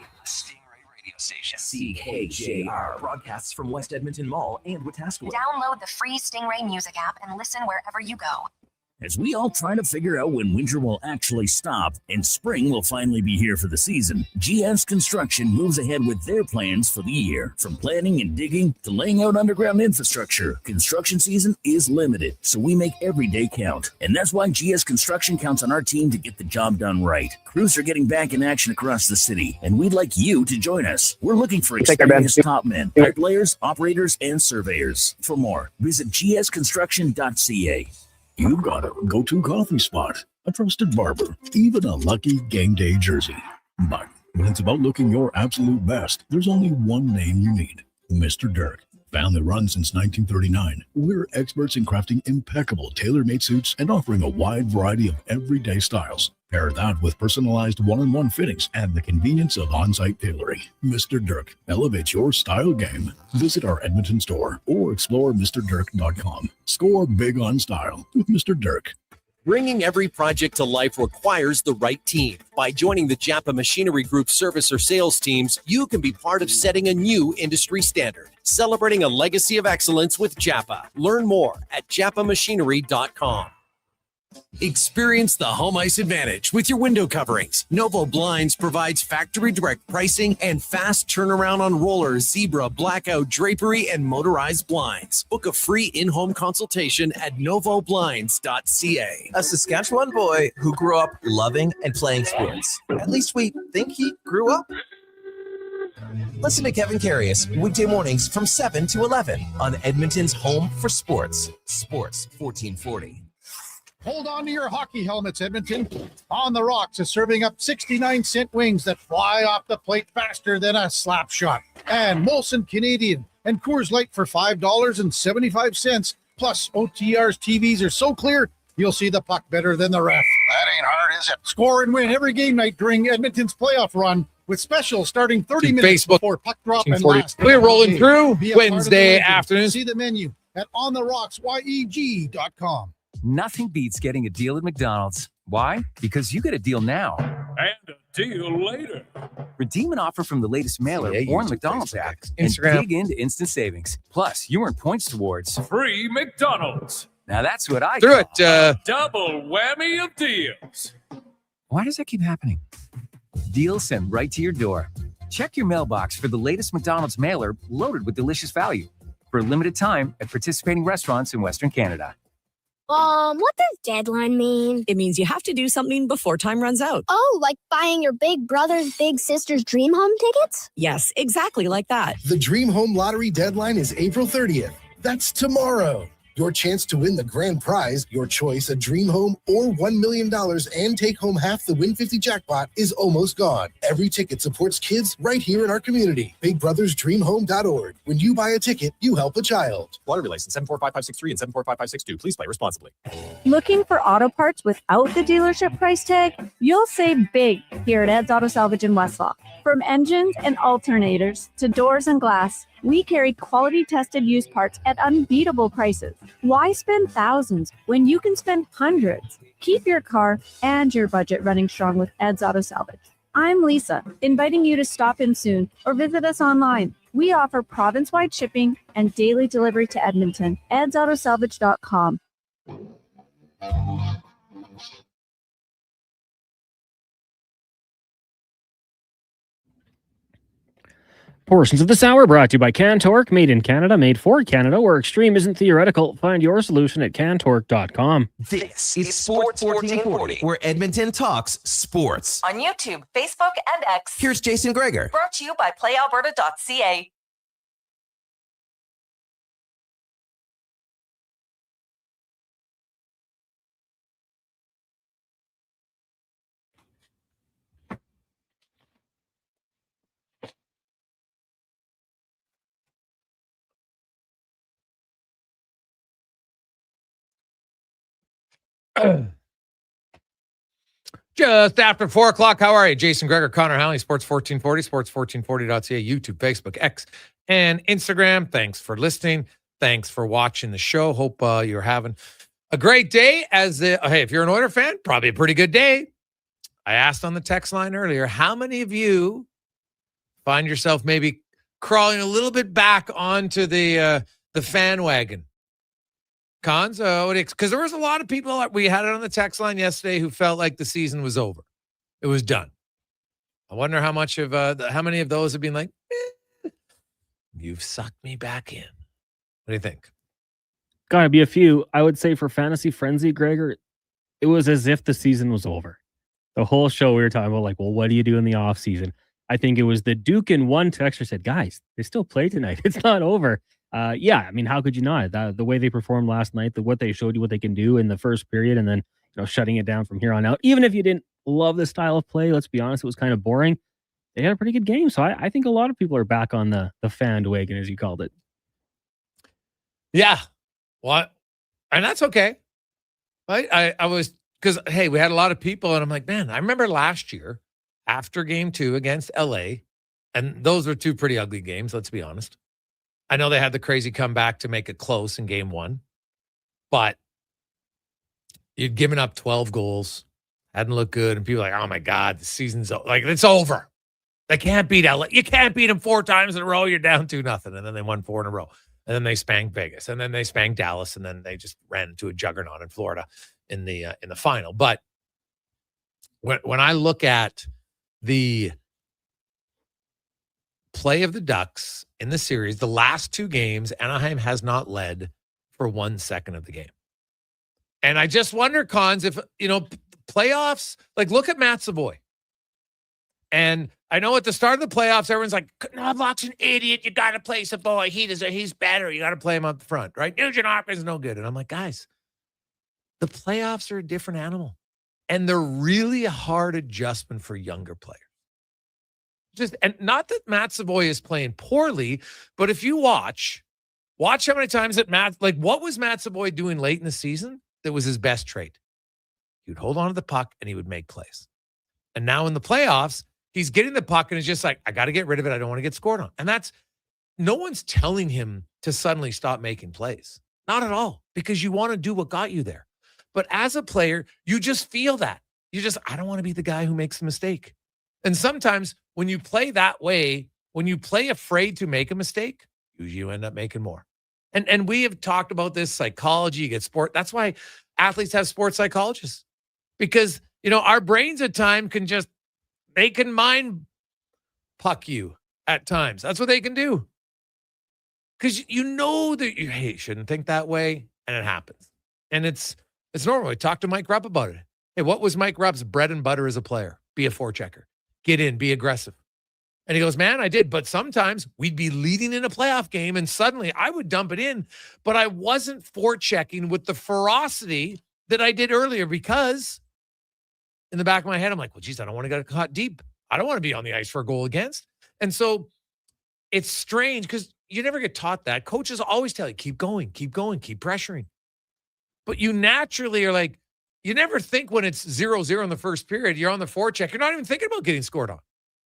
[SPEAKER 5] Station CKJR broadcasts from West Edmonton Mall and Wetaskiwin.
[SPEAKER 6] Download the free Stingray music app and listen wherever you go.
[SPEAKER 3] As we all try to figure out when winter will actually stop and spring will finally be here for the season, GS Construction moves ahead with their plans for the year. From planning and digging to laying out underground infrastructure, construction season is limited, so we make every day count. And that's why GS Construction counts on our team to get the job done right. Crews are getting back in action across the city, and we'd like you to join us. We're looking for experienced top men, pipe layers, operators, and surveyors. For more, visit gsconstruction.ca.
[SPEAKER 8] You've got a go-to coffee spot, a trusted barber, even a lucky game day jersey. But when it's about looking your absolute best, there's only one name you need, Mr. Dirk. Family run since 1939, we're experts in crafting impeccable tailor-made suits and offering a wide variety of everyday styles. Pair that with personalized one-on-one fittings and the convenience of on-site tailoring. Mr. Dirk elevates your style game. Visit our Edmonton store or explore MrDirk.com. Score big on style with Mr. Dirk.
[SPEAKER 10] Bringing every project to life requires the right team. By joining the Japa Machinery Group service or sales teams, you can be part of setting a new industry standard. Celebrating a legacy of excellence with Japa. Learn more at japamachinery.com. Experience the home ice advantage with your window coverings. Novo Blinds provides factory direct pricing and fast turnaround on roller, zebra, blackout, drapery, and motorized blinds. Book a free in-home consultation at novoblinds.ca.
[SPEAKER 13] A Saskatchewan boy who grew up loving and playing sports. At least we think he grew up.
[SPEAKER 5] Listen to Kevin Carius weekday mornings from 7 to 11 on Edmonton's home for sports. Sports 1440.
[SPEAKER 15] Hold on to your hockey helmets, Edmonton. On the Rocks is serving up 69-cent wings that fly off the plate faster than a slap shot. And Molson Canadian and Coors Light for $5.75. Plus, OTR's TVs are so clear, you'll see the puck better than the ref. That ain't hard, is it? Score and win every game night during Edmonton's playoff run with specials starting 30 minutes
[SPEAKER 7] Facebook
[SPEAKER 15] before puck drop and last.
[SPEAKER 7] We're rolling through
[SPEAKER 15] Be a part of the
[SPEAKER 7] Wednesday
[SPEAKER 15] legend.
[SPEAKER 7] afternoon.
[SPEAKER 15] See the menu at ontherocks.com.
[SPEAKER 14] Nothing beats getting a deal at McDonald's. Why? Because you get a deal now.
[SPEAKER 19] And a deal later.
[SPEAKER 14] Redeem an offer from the latest mailer or the McDonald's app and
[SPEAKER 7] Instagram.
[SPEAKER 14] dig into instant savings. Plus, you earn points towards
[SPEAKER 19] Free McDonald's.
[SPEAKER 14] Now that's what I
[SPEAKER 7] Through
[SPEAKER 14] call
[SPEAKER 7] it.
[SPEAKER 19] Double whammy of deals.
[SPEAKER 14] Why does that keep happening? Deals sent right to your door. Check your mailbox for the latest McDonald's mailer loaded with delicious value. For a limited time at participating restaurants in Western Canada.
[SPEAKER 20] What does deadline mean?
[SPEAKER 26] It means you have to do something before time runs out.
[SPEAKER 20] Oh, like buying your big brother's, big sister's dream home tickets?
[SPEAKER 26] Yes, exactly like that.
[SPEAKER 21] The Dream Home Lottery deadline is April 30th. That's tomorrow. Your chance to win the grand prize, your choice, a dream home or $1 million and take home half the Win 50 jackpot is almost gone. Every ticket supports kids right here in our community. BigBrothersDreamHome.org. When you buy a ticket, you help a child.
[SPEAKER 12] Lottery license 745563 and 745562. Please play responsibly.
[SPEAKER 22] Looking for auto parts without the dealership price tag? You'll save big here at Ed's Auto Salvage in Westlaw. From engines and alternators to doors and glass, we carry quality tested used parts at unbeatable prices. Why spend thousands when you can spend hundreds? Keep your car and your budget running strong with Ed's Auto Salvage. I'm Lisa, inviting you to stop in soon or visit us online. We offer province-wide shipping and daily delivery to Edmonton. EdsAutosalvage.com.
[SPEAKER 18] Portions of this hour brought to you by Cantork, made in Canada, made for Canada, where extreme isn't theoretical. Find your solution at cantork.com.
[SPEAKER 5] This is Sports 1440, where Edmonton talks sports.
[SPEAKER 27] On YouTube, Facebook, and X.
[SPEAKER 5] Here's Jason Gregor.
[SPEAKER 27] Brought to you by PlayAlberta.ca.
[SPEAKER 7] Just after 4 o'clock. How are you? Jason Gregor, Connor Howley, Sports 1440, sports1440.ca, YouTube, Facebook, X, and Instagram. Thanks for listening. Thanks for watching the show. Hope you're having a great day. Hey, if you're an Oiler fan, probably a pretty good day. I asked on the text line earlier, how many of you find yourself maybe crawling a little bit back onto the fan wagon? Cons, because there was a lot of people, we had it on the text line yesterday, who felt like the season was over. It was done. I wonder how many of those have been like, you've sucked me back in. What do you think?
[SPEAKER 18] Gotta be a few. I would say for Fantasy Frenzy, Gregor, it was as if the season was over. The whole show we were talking about, like, well, what do you do in the off season? I think it was the Duke in one texter said, guys, they still play tonight. It's not over. Yeah, I mean, how could you not? The way they performed last night, what they showed you what they can do in the first period, and then shutting it down from here on out. Even if you didn't love the style of play, let's be honest, it was kind of boring. They had a pretty good game, so I think a lot of people are back on the fan wagon, as you called it.
[SPEAKER 7] Yeah, what? And that's okay. I was, because hey, we had a lot of people, and I'm like, man, I remember last year after game 2 against LA, and those were 2 pretty ugly games. Let's be honest. I know they had the crazy comeback to make it close in game 1, but you'd given up 12 goals, hadn't looked good, and people were like, oh my God, the season's like, it's over. They can't beat LA. You can't beat them 4 times in a row. You're down 2-0. And then they won 4 in a row. And then they spanked Vegas. And then they spanked Dallas. And then they just ran into a juggernaut in Florida in the final. But when I look at the play of the Ducks in the series, the last 2 games, Anaheim has not led for 1 second of the game. And I just wonder, Cons, if, playoffs, like, look at Matt Savoy. And I know at the start of the playoffs, everyone's like, Knobloch's an idiot. You got to play Savoy. He's better. You got to play him up front, right? Nugent Hopkins is no good. And I'm like, guys, the playoffs are a different animal. And they're really a hard adjustment for younger players. And not that Matt Savoy is playing poorly, but if you watch how many times that what was Matt Savoy doing late in the season that was his best trait? He'd hold on to the puck and he would make plays. And now in the playoffs, he's getting the puck and it's just like, I got to get rid of it. I don't want to get scored on. And no one's telling him to suddenly stop making plays. Not at all, because you want to do what got you there. But as a player, you just feel that. I don't want to be the guy who makes a mistake. And sometimes when you play that way, when you play afraid to make a mistake, usually you end up making more. And we have talked about this psychology, you get sport. That's why athletes have sports psychologists. Because, our brains at times they can mind puck you at times. That's what they can do. Because that you shouldn't think that way, and it happens. And it's normal. We talked to Mike Rupp about it. Hey, what was Mike Rupp's bread and butter as a player? Be a forechecker. Get in, be aggressive. And he goes, man, I did. But sometimes we'd be leading in a playoff game and suddenly I would dump it in. But I wasn't forechecking with the ferocity that I did earlier because in the back of my head, I'm like, well, geez, I don't want to get caught deep. I don't want to be on the ice for a goal against. And so it's strange because you never get taught that. Coaches always tell you, keep going, keep pressuring. But you naturally are like, you never think when it's 0-0 in the first period, you're on the forecheck. You're not even thinking about getting scored on,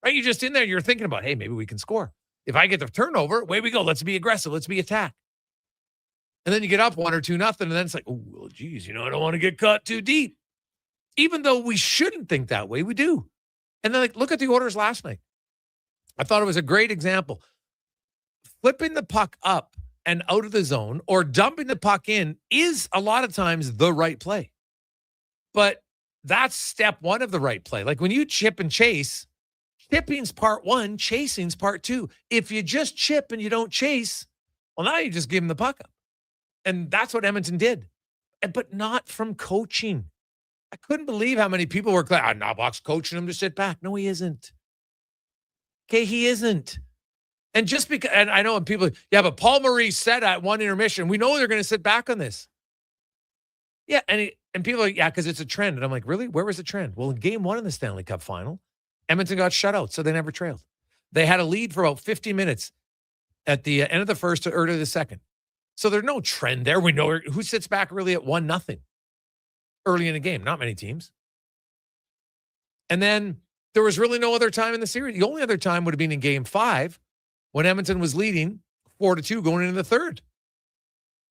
[SPEAKER 7] right? You're just in there. You're thinking about, hey, maybe we can score. If I get the turnover, away we go. Let's be aggressive. Let's be attack. And then you get up 1 or 2-0, and then it's like, oh, well, geez, I don't want to get caught too deep. Even though we shouldn't think that way, we do. And then look at the Oilers last night. I thought it was a great example. Flipping the puck up and out of the zone or dumping the puck in is a lot of times the right play. But that's step one of the right play. Like when you chip and chase, chipping's part one, chasing's part two. If you just chip and you don't chase, well, now you just give him the puck up. And that's what Edmonton did. But not from coaching. I couldn't believe how many people were like, Knobloch's coaching him to sit back. No, he isn't. Okay, he isn't. And just because, and I know when people, yeah, but Paul Maurice said at one intermission, we know they're going to sit back on this. Yeah, and people are like, yeah, because it's a trend. And I'm like, really? Where was the trend? Well, in game one in the Stanley Cup final, Edmonton got shut out, so they never trailed. They had a lead for about 50 minutes at the end of the first or early the second. So there's no trend there. We know who sits back really at 1-0 early in the game. Not many teams. And then there was really no other time in the series. The only other time would have been in game 5 when Edmonton was leading 4-2 going into the third.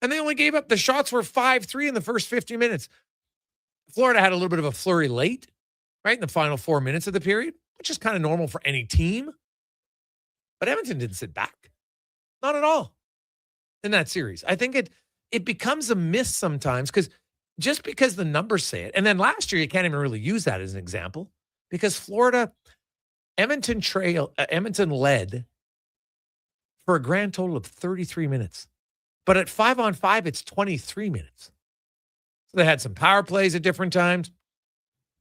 [SPEAKER 7] And they only gave up. The shots were 5-3 in the first 50 minutes. Florida had a little bit of a flurry late, right, in the final 4 minutes of the period, which is kind of normal for any team. But Edmonton didn't sit back. Not at all in that series. I think it becomes a myth sometimes because just because the numbers say it. And then last year, you can't even really use that as an example because Edmonton led for a grand total of 33 minutes. But at 5-on-5, it's 23 minutes. So they had some power plays at different times.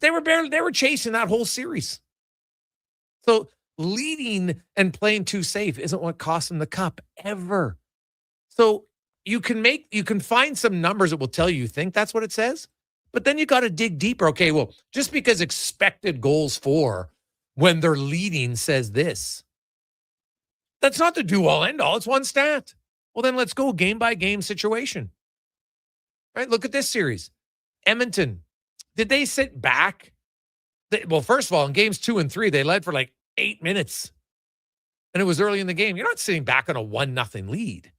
[SPEAKER 7] They were chasing that whole series. So leading and playing too safe isn't what cost them the cup ever. So you can find some numbers that will tell you think that's what it says, but then you got to dig deeper. Okay, well, just because expected goals for when they're leading says this, that's not the do-all end-all. It's one stat. Well, then let's go game by game situation. Right? Look at this series. Edmonton, did they sit back? Well, first of all, in games 2 and 3, they led for like 8 minutes. And it was early in the game. You're not sitting back on a 1-0 lead.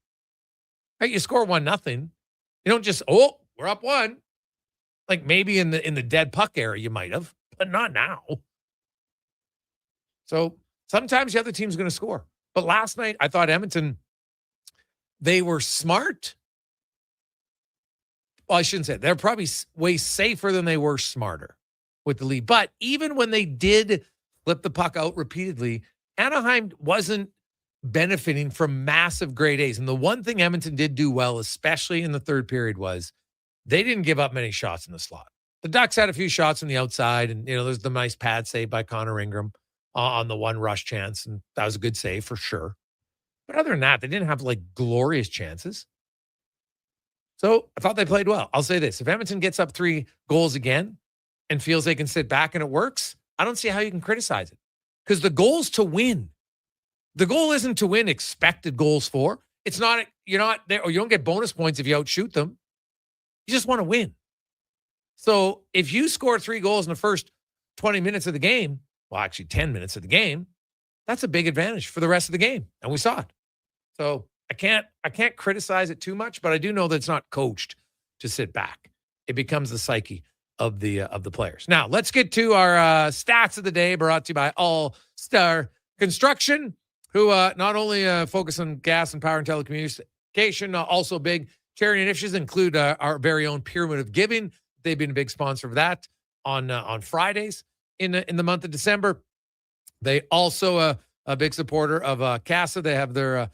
[SPEAKER 7] Right? You score 1-0. You don't just, we're up 1. Like maybe in the dead puck era you might have, but not now. So sometimes the other team's going to score. But last night, I thought Edmonton, they were smart. Well, I shouldn't say it. They're probably way safer than they were smarter with the lead. But even when they did flip the puck out repeatedly, Anaheim wasn't benefiting from massive grade A's. And the one thing Edmonton did do well, especially in the third period, was they didn't give up many shots in the slot. The Ducks had a few shots on the outside, and there's the nice pad save by Connor Ingram on the one rush chance, and that was a good save for sure. But other than that, they didn't have like glorious chances. So I thought they played well. I'll say this. If Edmonton gets up 3 goals again and feels they can sit back and it works, I don't see how you can criticize it. Because the goal's to win. The goal isn't to win expected goals for. It's not, you're not there, or you don't get bonus points if you outshoot them. You just want to win. So if you score 3 goals in the first 20 minutes of the game, well, actually 10 minutes of the game, that's a big advantage for the rest of the game. And we saw it. So I can't criticize it too much, but I do know that it's not coached to sit back. It becomes the psyche of the players. Now, let's get to our stats of the day, brought to you by All Star Construction, who not only focus on gas and power and telecommunication, also big charity initiatives include our very own Pyramid of Giving. They've been a big sponsor of that on Fridays in the month of December. They also a big supporter of CASA. They have their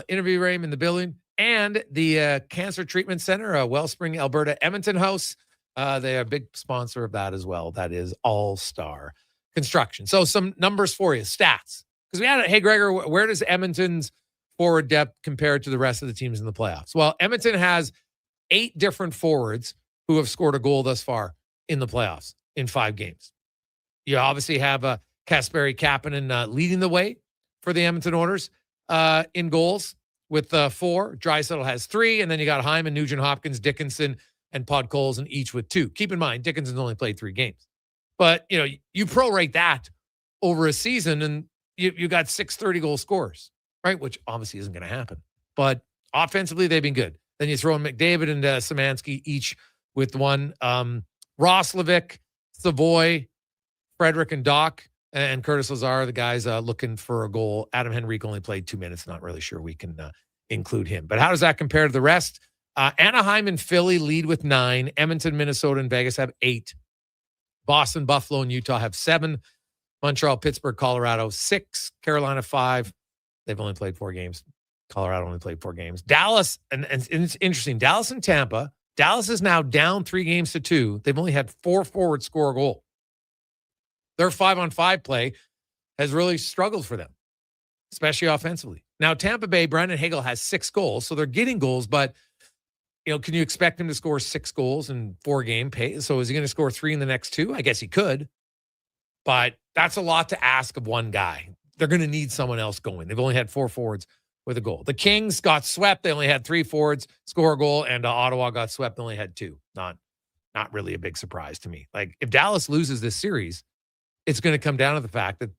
[SPEAKER 7] interview room in the building, and the Cancer Treatment Center, Wellspring, Alberta, Edmonton House. They are a big sponsor of that as well. That is All Star Construction. So some numbers for you, stats. Because we had hey, Gregor, where does Edmonton's forward depth compare to the rest of the teams in the playoffs? Well, Edmonton has 8 different forwards who have scored a goal thus far in the playoffs in 5 games. You obviously have Kasperi Kapanen leading the way for the Edmonton Oilers in goals with 4. Draisaitl has 3, and then you got Hyman, Nugent Hopkins, Dickinson, and Podkolzin each with 2. Keep in mind, Dickinson's only played 3 games. But, you prorate that over a season, and you got 6 30-goal scorers, right? Which obviously isn't going to happen. But offensively, they've been good. Then you throw in McDavid and Szymanski each with 1. Roslovic, Savoy, Frederick, and Doc, and Curtis Lazar, the guys looking for a goal. Adam Henrique only played 2 minutes. Not really sure we can include him. But how does that compare to the rest? Anaheim and Philly lead with 9. Edmonton, Minnesota, and Vegas have 8. Boston, Buffalo, and Utah have 7. Montreal, Pittsburgh, Colorado, 6. Carolina, 5. They've only played 4 games. Colorado only played 4 games. Dallas, and it's interesting, Dallas and Tampa. Dallas is now down 3 games to 2. They've only had 4 forwards score a goal. Their 5-on-5 play has really struggled for them, especially offensively. Now, Tampa Bay, Brandon Hagel has 6 goals, so they're getting goals, but can you expect him to score 6 goals in 4 game pay? So is he going to score 3 in the next 2? I guess he could, but that's a lot to ask of one guy. They're going to need someone else going. They've only had 4 forwards with a goal. The Kings got swept. They only had 3 forwards score a goal, and Ottawa got swept. They only had 2. Not really a big surprise to me. Like, if Dallas loses this series, it's going to come down to the fact that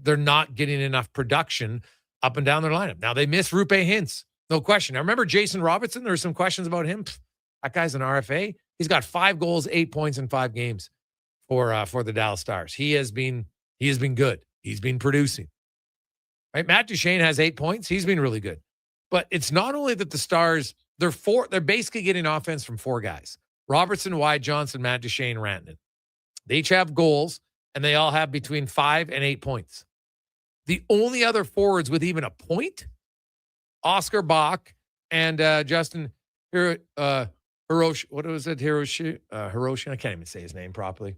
[SPEAKER 7] they're not getting enough production up and down their lineup. Now, they miss Rupe Hintz. No question. I remember Jason Robertson. There were some questions about him. That guy's an RFA. He's got 5 goals, 8 points in 5 games for the Dallas Stars. He has been good. He's been producing. Right? Matt Duchene has 8 points. He's been really good. But it's not only that the Stars, they're basically getting offense from 4 guys. Robertson, Wyatt Johnson, Matt Duchene, Rantanen. They each have goals, and they all have between 5 and 8 points. The only other forwards with even a point, Oscar Bach and Justin Hiroshi. What was it? Hiroshi? I can't even say his name properly.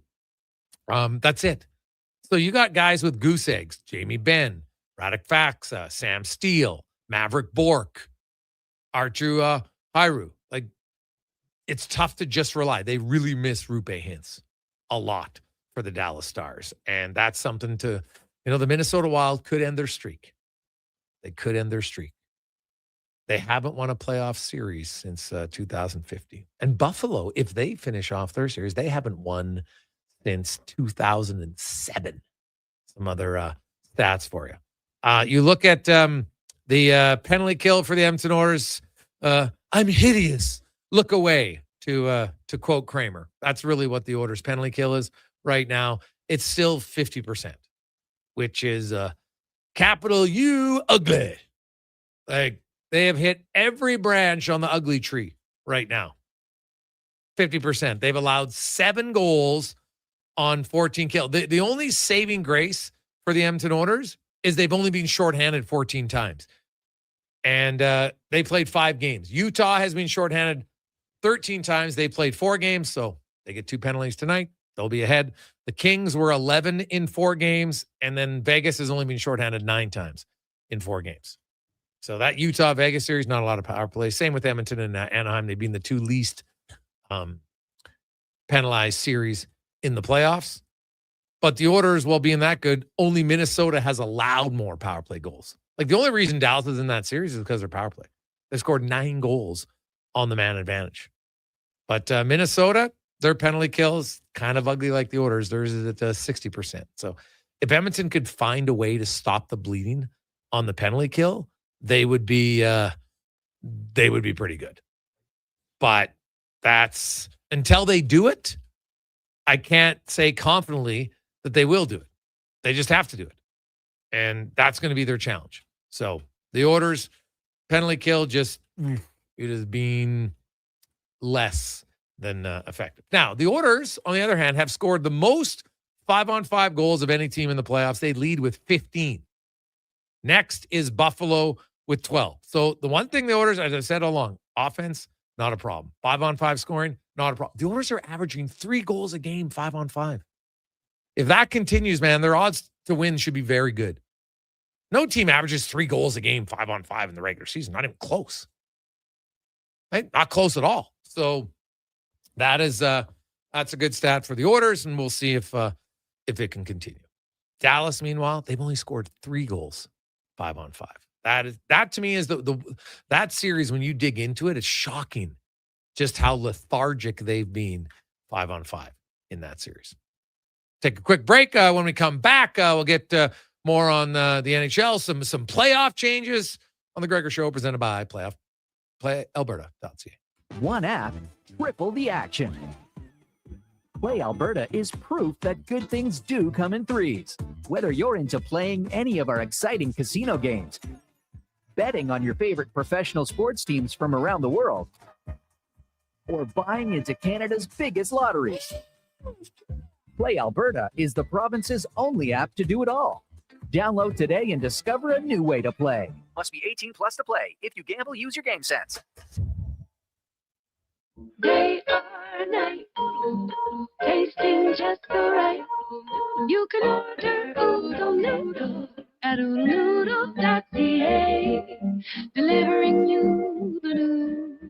[SPEAKER 7] That's it. So you got guys with goose eggs: Jamie Benn, Radek Faksa, Sam Steele, Maverick Bork, Arturu Hairu. Like, it's tough to just rely. They really miss Rupe Hintz a lot for the Dallas Stars, and that's something to, the Minnesota Wild could end their streak. They could end their streak. They haven't won a playoff series since 2015. And Buffalo, if they finish off their series, they haven't won since 2007. Some other stats for you. You look at the penalty kill for the Edmonton Oilers. I'm hideous. Look away, to quote Kramer. That's really what the Oilers penalty kill is right now. It's still 50%, which is capital U ugly. Like, they have hit every branch on the ugly tree right now. 50%. They've allowed 7 goals on 14 kills. The only saving grace for the Edmonton Oilers is they've only been shorthanded 14 times. And they played 5 games. Utah has been shorthanded 13 times. They played 4 games, so they get 2 penalties tonight. They'll be ahead. The Kings were 11 in 4 games, and then Vegas has only been shorthanded 9 times in 4 games. So that Utah-Vegas series, not a lot of power play. Same with Edmonton and Anaheim. They've been the 2 least penalized series in the playoffs. But the Oilers, while being that good, only Minnesota has allowed more power play goals. Like, the only reason Dallas is in that series is because of their power play. They scored 9 goals on the man advantage. But Minnesota, their penalty kills kind of ugly like the Oilers. Theirs is at 60%. So if Edmonton could find a way to stop the bleeding on the penalty kill, they would be pretty good. But that's until they do it, I can't say confidently that they will do it. They just have to do it. And that's going to be their challenge. So the Oilers penalty kill just it has been less than effective. Now, the Oilers, on the other hand, have scored the most 5-on-5 goals of any team in the playoffs. They lead with 15. Next is Buffalo with 12. So the one thing the Oilers, as I said all along, offense, not a problem. 5-on-5 scoring, not a problem. The Oilers are averaging 3 goals a game, 5-on-5. If that continues, man, their odds to win should be very good. No team averages 3 goals a game, 5-on-5 in the regular season. Not even close. Right? Not close at all. So that is that's a good stat for the Oilers, and we'll see if it can continue. Dallas, meanwhile, they've only scored 3 goals, 5-on-5. That to me is that series. When you dig into it, it's shocking just how lethargic they've been 5-on-5 in that series. Take a quick break. When we come back, we'll get more on the NHL, some playoff changes on the Gregor Show, presented by PlayAlberta.ca.
[SPEAKER 1] One app, triple the action. Play Alberta is proof that good things do come in threes. Whether you're into playing any of our exciting casino games, betting on your favorite professional sports teams from around the world, or buying into Canada's biggest lotteries, Play Alberta is the province's only app to do it all. Download today and discover a new way to play. Must be 18 plus to play. If you gamble, use your game sense.
[SPEAKER 17] Day or night, tasting just so right. You can order oodle noodle at oodlenoodle.ca, delivering you the news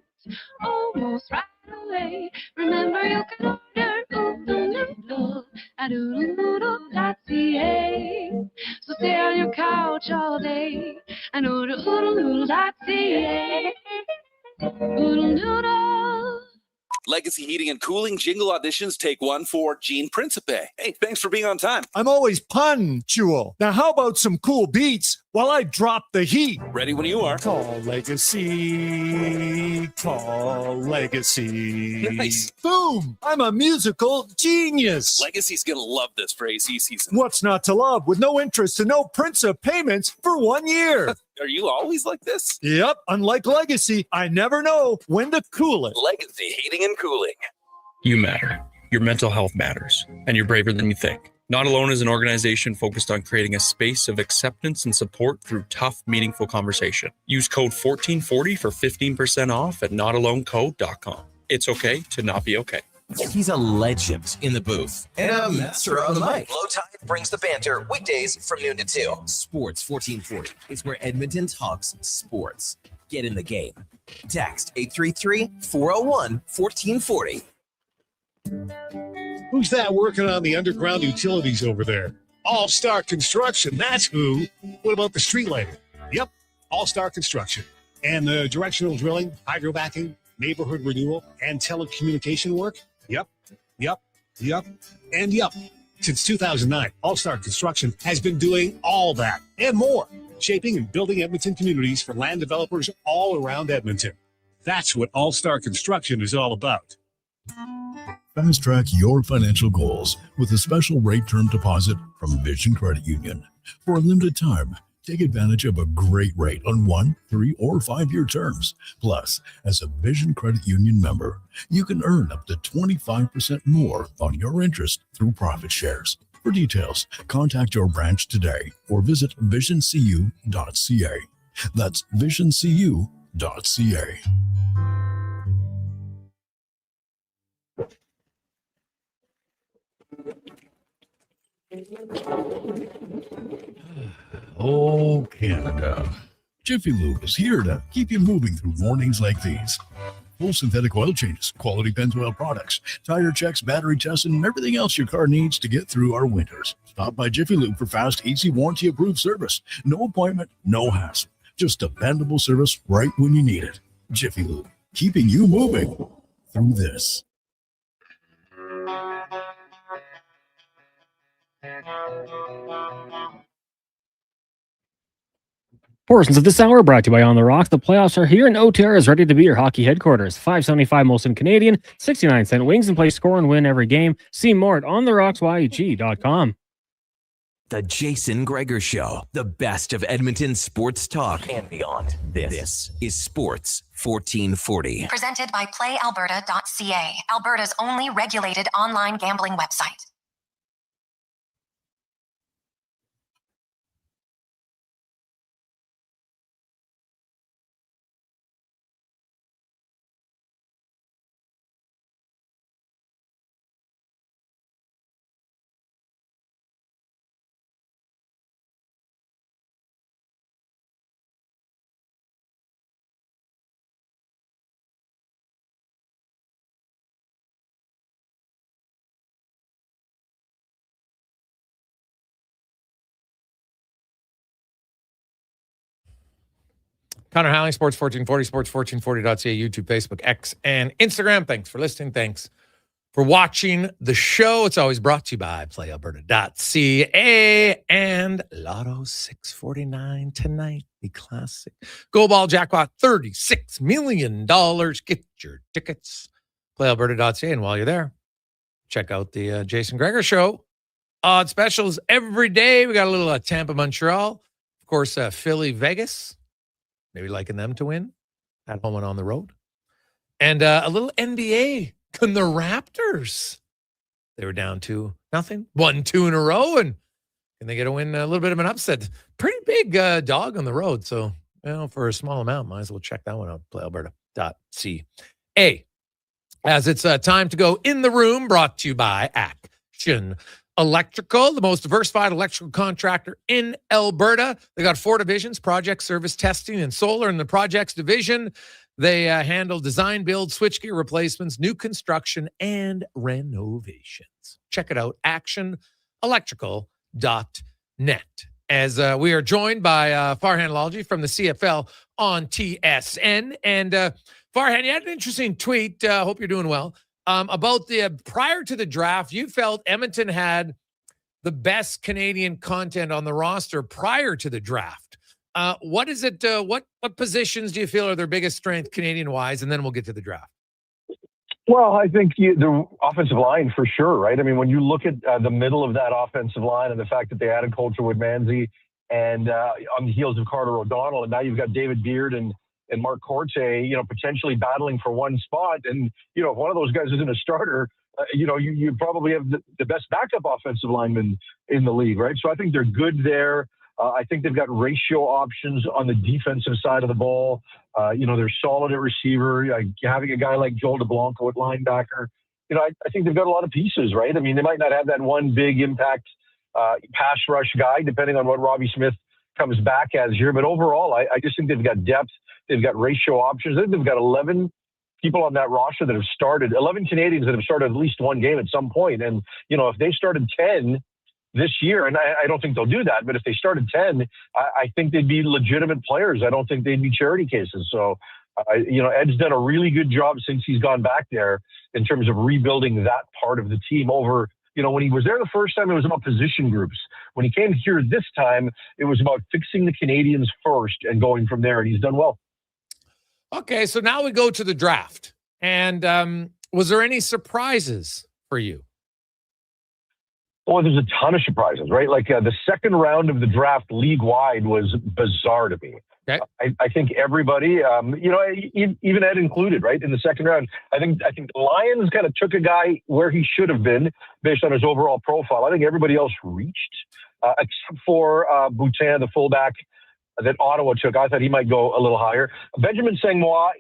[SPEAKER 17] almost right away. Remember, you can order oodle noodle at oodlenoodle.ca. So stay on your couch all day and order oodlenoodle.ca. Oodle noodle.
[SPEAKER 4] Legacy Heating and Cooling jingle auditions take 1 for Gene Principe. Hey, thanks for being on time.
[SPEAKER 9] I'm always punctual. Now, how about some cool beats while I drop the heat?
[SPEAKER 4] Ready when you are.
[SPEAKER 9] Call Legacy. Call Legacy.
[SPEAKER 4] Nice.
[SPEAKER 9] Boom! I'm a musical genius.
[SPEAKER 4] Legacy's going to love this for AC season.
[SPEAKER 9] What's not to love with no interest and no Principe payments for 1 year?
[SPEAKER 4] Are you always like this?
[SPEAKER 9] Yep. Unlike Legacy, I never know when to cool it.
[SPEAKER 4] Legacy Heating and Cooling.
[SPEAKER 11] You matter. Your mental health matters, and you're braver than you think. Not Alone is an organization focused on creating a space of acceptance and support through tough, meaningful conversation. Use code 1440 for 15% off at notalonecode.com. It's okay to not be okay.
[SPEAKER 5] He's a legend in the booth and a master on the mic. Low Tide brings the banter weekdays from noon to 2. Sports 1440 is where Edmonton talks sports. Get in the game. Text 833-401-1440.
[SPEAKER 15] Who's that working on the underground utilities over there? All-Star Construction, that's who. What about the street lighting? Yep, All-Star Construction. And the directional drilling, hydrovacking, neighborhood renewal, and telecommunication work? Yep. Since 2009, All-Star Construction has been doing all that and more, shaping and building Edmonton communities for land developers all around Edmonton. That's what All-Star Construction is all about.
[SPEAKER 8] Fast track your financial goals with a special rate term deposit from Vision Credit Union. For a limited time, take advantage of a great rate on 1, 3, or 5-year terms. Plus, as a Vision Credit Union member, you can earn up to 25% more on your interest through profit shares. For details, contact your branch today or visit visioncu.ca. That's visioncu.ca. Oh, Canada. Jiffy Lube is here to keep you moving through mornings like these. Full synthetic oil changes, quality Pennzoil products, tire checks, battery tests, and everything else your car needs to get through our winters. Stop by Jiffy Lube for fast, easy, warranty-approved service. No appointment, no hassle. Just dependable service right when you need it. Jiffy Lube, keeping you moving through this.
[SPEAKER 18] Portions of this hour brought to you by On the Rocks. The playoffs are here, and OTR is ready to be your hockey headquarters. $5.75 Molson Canadian, 69-cent wings, and play score and win every game. See more at OnTheRocksYG.com.
[SPEAKER 5] The Jason Gregor Show, the best of Edmonton sports talk and beyond. This is Sports 1440.
[SPEAKER 27] Presented by PlayAlberta.ca, Alberta's only regulated online gambling website.
[SPEAKER 7] Connor Howling, Sports 1440, sports1440.ca, YouTube, Facebook, X, and Instagram. Thanks for listening. Thanks for watching the show. It's always brought to you by PlayAlberta.ca and Lotto 649 tonight, the classic Go Ball jackpot, $36 million. Get your tickets, PlayAlberta.ca. And while you're there, check out the Jason Gregor Show. Odd specials every day. We got a little Tampa, Montreal. Of course, Philly, Vegas. Maybe liking them to win at home and on the road. And a little NBA. Can the Raptors? They were down 2-0. 1-2 in a row. And can they get a win? A little bit of an upset. Pretty big dog on the road. So, for a small amount, might as well check that one out. PlayAlberta.ca. As it's time to go in the room, brought to you by Action Electrical, the most diversified electrical contractor in Alberta. They got 4 divisions: project, service, testing, and solar. In the projects division, they handle design, build, switchgear replacements, new construction, and renovations. Check it out, actionelectrical.net. As we are joined by Farhan Lalji from the CFL on TSN. And Farhan, you had an interesting tweet, hope you're doing well, about the prior to the draft. You felt Edmonton had the best Canadian content on the roster prior to the draft. What is it? What positions do you feel are their biggest strength Canadian-wise? And then we'll get to the draft.
[SPEAKER 2] Well, I think the offensive line for sure, right? I mean, when you look at the middle of that offensive line and the fact that they added Coulter Woodmansey and on the heels of Carter O'Donnell, and now you've got David Beard and Mark Corte, potentially battling for one spot. And, if one of those guys isn't a starter, you probably have the best backup offensive lineman in the league, right? So I think they're good there. I think they've got ratio options on the defensive side of the ball. They're solid at receiver. Having a guy like Joel DeBlanco at linebacker, I think they've got a lot of pieces, right? I mean, they might not have that one big impact pass rush guy, depending on what Robbie Smith comes back as here. But overall, I just think they've got depth. They've got ratio options. I think they've got 11 people on that roster that have started, 11 Canadians that have started at least one game at some point. And, if they started 10 this year, and I don't think they'll do that, but if they started 10, I think they'd be legitimate players. I don't think they'd be charity cases. So, Ed's done a really good job since he's gone back there in terms of rebuilding that part of the team over, when he was there the first time, it was about position groups. When he came here this time, it was about fixing the Canadians first and going from there, and he's done well.
[SPEAKER 7] Okay, so now we go to the draft. And was there any surprises for you?
[SPEAKER 2] Well, there's a ton of surprises, right? Like the second round of the draft league-wide was bizarre to me.
[SPEAKER 7] Okay.
[SPEAKER 2] I think everybody, even Ed included, right, in the second round. I think the Lions kind of took a guy where he should have been based on his overall profile. I think everybody else reached, except for Boutin, the fullback. that Ottawa took. I thought he might go a little higher. Benjamin Sangwa,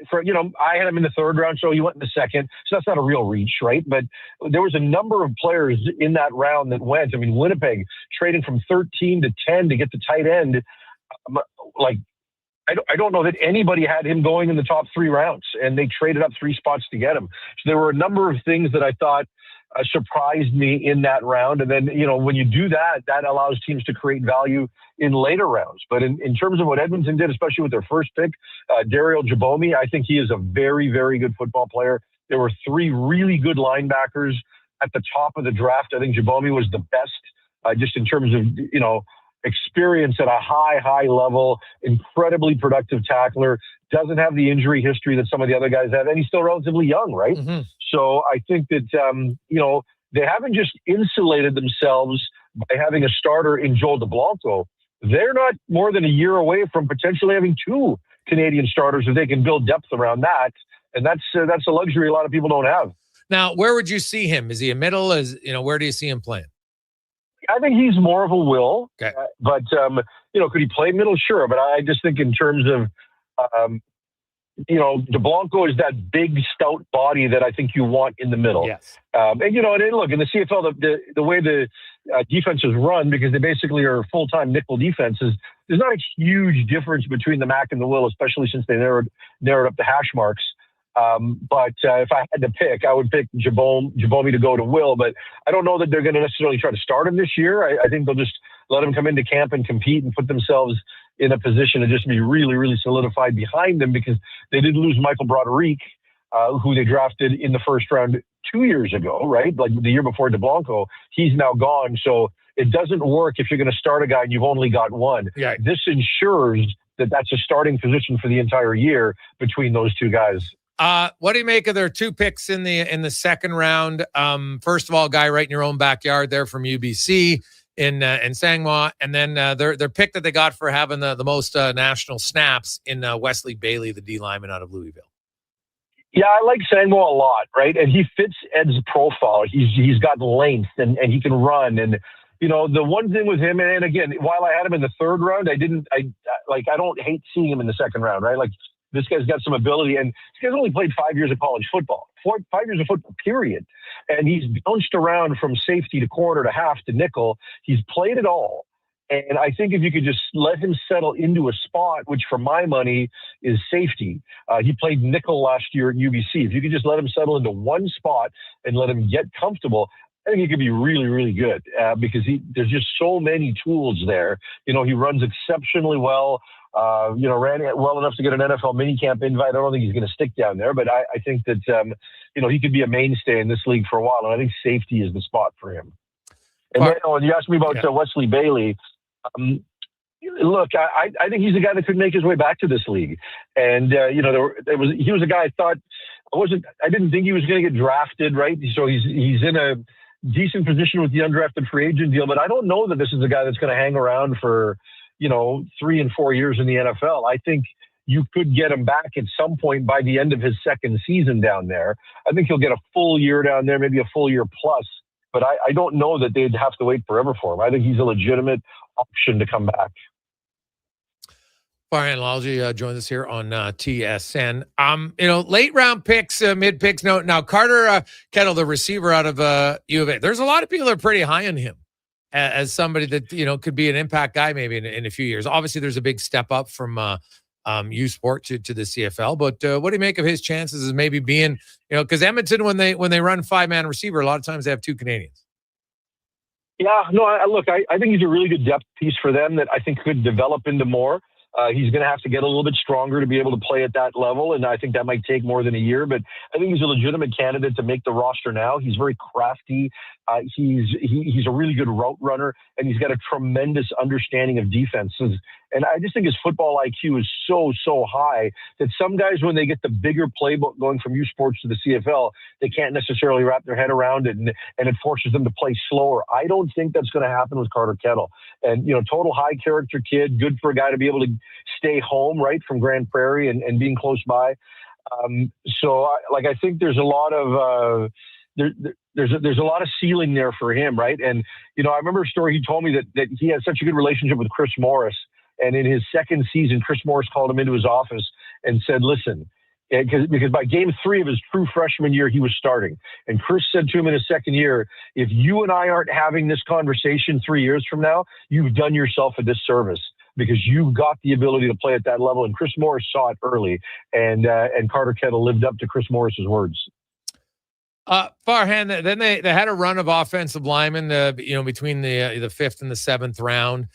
[SPEAKER 2] I had him in the third round, so he went in the second. So that's not a real reach, right? But there was a number of players in that round that went. I mean, Winnipeg trading from 13 to 10 to get the tight end. I don't know that anybody had him going in the top 3 rounds, and they traded up 3 spots to get him. So there were a number of things that I thought surprised me in that round. And then, when you do that, that allows teams to create value in later rounds. But in terms of what Edmonton did, especially with their first pick, Daryl Jabomi, I think he is a very, very good football player. There were 3 really good linebackers at the top of the draft. I think Jabomi was the best, just in terms of, experience at a high level, incredibly productive tackler, doesn't have the injury history that some of the other guys have, and he's still relatively young, right? Mm-hmm. So I think that, they haven't just insulated themselves by having a starter in Joel DeBlanco. They're not more than a year away from potentially having 2 Canadian starters if they can build depth around that. And that's a luxury a lot of people don't have.
[SPEAKER 7] Now, where would you see him? Is he a middle? Where do you see him playing?
[SPEAKER 2] I think he's more of a will,
[SPEAKER 7] okay.
[SPEAKER 2] But could he play middle? Sure. But I just think in terms of, DeBlanco is that big, stout body that I think you want in the middle.
[SPEAKER 7] Yes.
[SPEAKER 2] And look, in the CFL, the way the defenses run, because they basically are full-time nickel defenses, there's not a huge difference between the MAC and the will, especially since they narrowed up the hash marks. But if I had to pick, I would pick Jabomi to go to will, but I don't know that they're going to necessarily try to start him this year. I think they'll just let him come into camp and compete and put themselves in a position to just be really, really solidified behind them, because they did lose Michael Broderick, who they drafted in the first round 2 years ago, right? Like the year before DeBlanco. He's now gone. So it doesn't work if you're going to start a guy and you've only got one.
[SPEAKER 7] Yeah.
[SPEAKER 2] This ensures that that's a starting position for the entire year between those 2 guys.
[SPEAKER 7] What do you make of their 2 picks in the second round? First of all, guy right in your own backyard there from UBC in Sangwa, and then their pick that they got for having the most national snaps in Wesley Bailey, the D lineman out of Louisville.
[SPEAKER 2] Yeah, I like Sangwa a lot, right? And he fits Ed's profile. He's got length and he can run. And the one thing with him, and again, while I had him in the third round, I don't hate seeing him in the second round, right? Like, this guy's got some ability, and this guy's only played 5 years of college football, 5 years of football, period. And he's bounced around from safety to corner to half to nickel. He's played it all. And I think if you could just let him settle into a spot, which for my money is safety. He played nickel last year at UBC. If you could just let him settle into one spot and let him get comfortable, I think he could be really, really good because there's just so many tools there. He runs exceptionally well. Ran well enough to get an NFL minicamp invite. I don't think he's going to stick down there, but I think that, he could be a mainstay in this league for a while. And I think safety is the spot for him. And then when you asked me about Wesley Bailey, look, I think he's a guy that could make his way back to this league. And, he was a guy I thought I didn't think he was going to get drafted, right? So he's in a decent position with the undrafted free agent deal, but I don't know that this is a guy that's going to hang around for, 3 and 4 years in the NFL. I think you could get him back at some point by the end of his second season down there. I think he'll get a full year down there, maybe a full year plus, but I don't know that they'd have to wait forever for him. I think he's a legitimate option to come back.
[SPEAKER 7] Brian Lalji joins us here on TSN. Late round picks, mid picks. Now Carter Kettle, the receiver out of U of A. There's a lot of people that are pretty high on him as somebody that could be an impact guy maybe in a few years. Obviously, there's a big step up from U Sport to the CFL. But what do you make of his chances as maybe being because Edmonton when they run 5-man receiver, a lot of times they have 2 Canadians.
[SPEAKER 2] Yeah, no. I think he's a really good depth piece for them that I think could develop into more. He's going to have to get a little bit stronger to be able to play at that level, and I think that might take more than a year. But I think he's a legitimate candidate to make the roster now. He's very crafty. He's a really good route runner, and he's got a tremendous understanding of defenses. And I just think his football IQ is so high that some guys, when they get the bigger playbook going from U Sports to the CFL, they can't necessarily wrap their head around it, and it forces them to play slower. I don't think that's going to happen with Carter Kettle. And, total high character kid, good for a guy to be able to stay home, right, from Grand Prairie and being close by. I think there's a lot of there's a lot of ceiling there for him, right? And I remember a story he told me that he had such a good relationship with Chris Morris And in his second season, Chris Morris called him into his office and said, listen, because by game 3 of his true freshman year, he was starting. And Chris said to him in his second year, if you and I aren't having this conversation 3 years from now, you've done yourself a disservice, because you've got the ability to play at that level. And Chris Morris saw it early, and Carter Kettle lived up to Chris Morris's words.
[SPEAKER 7] Farhan, then they had a run of offensive linemen, between the 5th and the 7th round.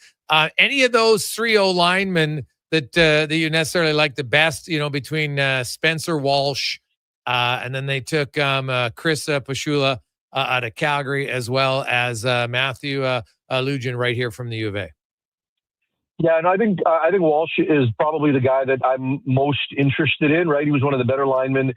[SPEAKER 7] Any of those 3 O-linemen that you necessarily like the best, between Spencer Walsh, and then they took Chris Pashula out of Calgary, as well as Matthew Lujan right here from the U of A.
[SPEAKER 2] Yeah, and I think Walsh is probably the guy that I'm most interested in, right? He was one of the better linemen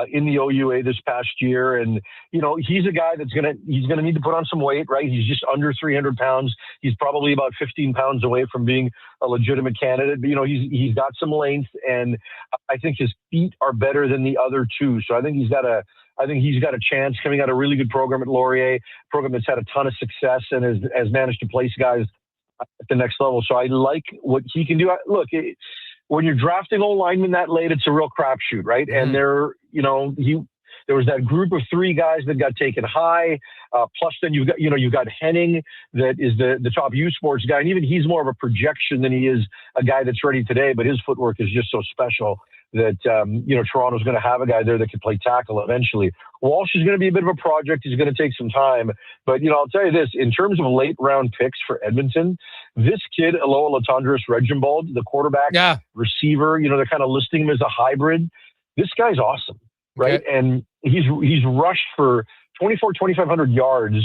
[SPEAKER 2] in the OUA this past year. And, he's a guy that's he's going to need to put on some weight, right? He's just under 300 pounds. He's probably about 15 pounds away from being a legitimate candidate. But, he's got some length, and I think his feet are better than the other two. So I think he's got a chance coming out of a really good program at Laurier, program that's had a ton of success and has managed to place guys at the next level. So I like what he can do. Look, when you're drafting old linemen that late, it's a real crapshoot, right? Mm-hmm. And there was that group of 3 guys that got taken high. Plus then you've got Henning, that is the top U Sports guy. And even he's more of a projection than he is a guy that's ready today, but his footwork is just so special that, Toronto's going to have a guy there that can play tackle eventually. Walsh is going to be a bit of a project. He's going to take some time. But, I'll tell you this, in terms of late round picks for Edmonton, this kid, Aloha Latondras Regimbald, the quarterback, receiver, they're kind of listing him as a hybrid. This guy's awesome, right? Okay. And he's rushed for 2,500 yards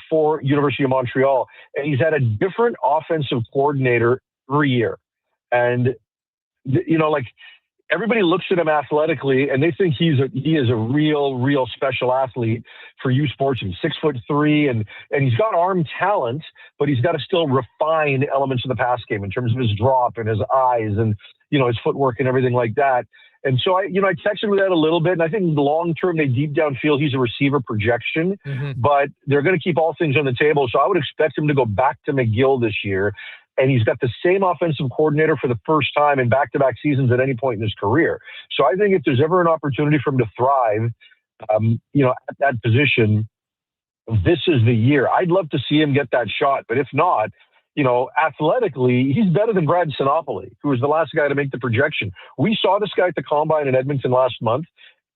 [SPEAKER 2] for University of Montreal. And he's had a different offensive coordinator every year. And, everybody looks at him athletically and they think he is a real special athlete for U Sports. He's 6'3", and he's got arm talent, but he's got to still refine elements of the pass game in terms of his drop and his eyes and, his footwork and everything like that. And so I texted with that a little bit, and I think long term they deep down feel he's a receiver projection, but they're going to keep all things on the table. So I would expect him to go back to McGill this year. And he's got the same offensive coordinator for the first time in back-to-back seasons at any point in his career. So I think if there's ever an opportunity for him to thrive, at that position, this is the year. I'd love to see him get that shot. But if not, athletically, he's better than Brad Sinopoli, who was the last guy to make the projection. We saw this guy at the Combine in Edmonton last month,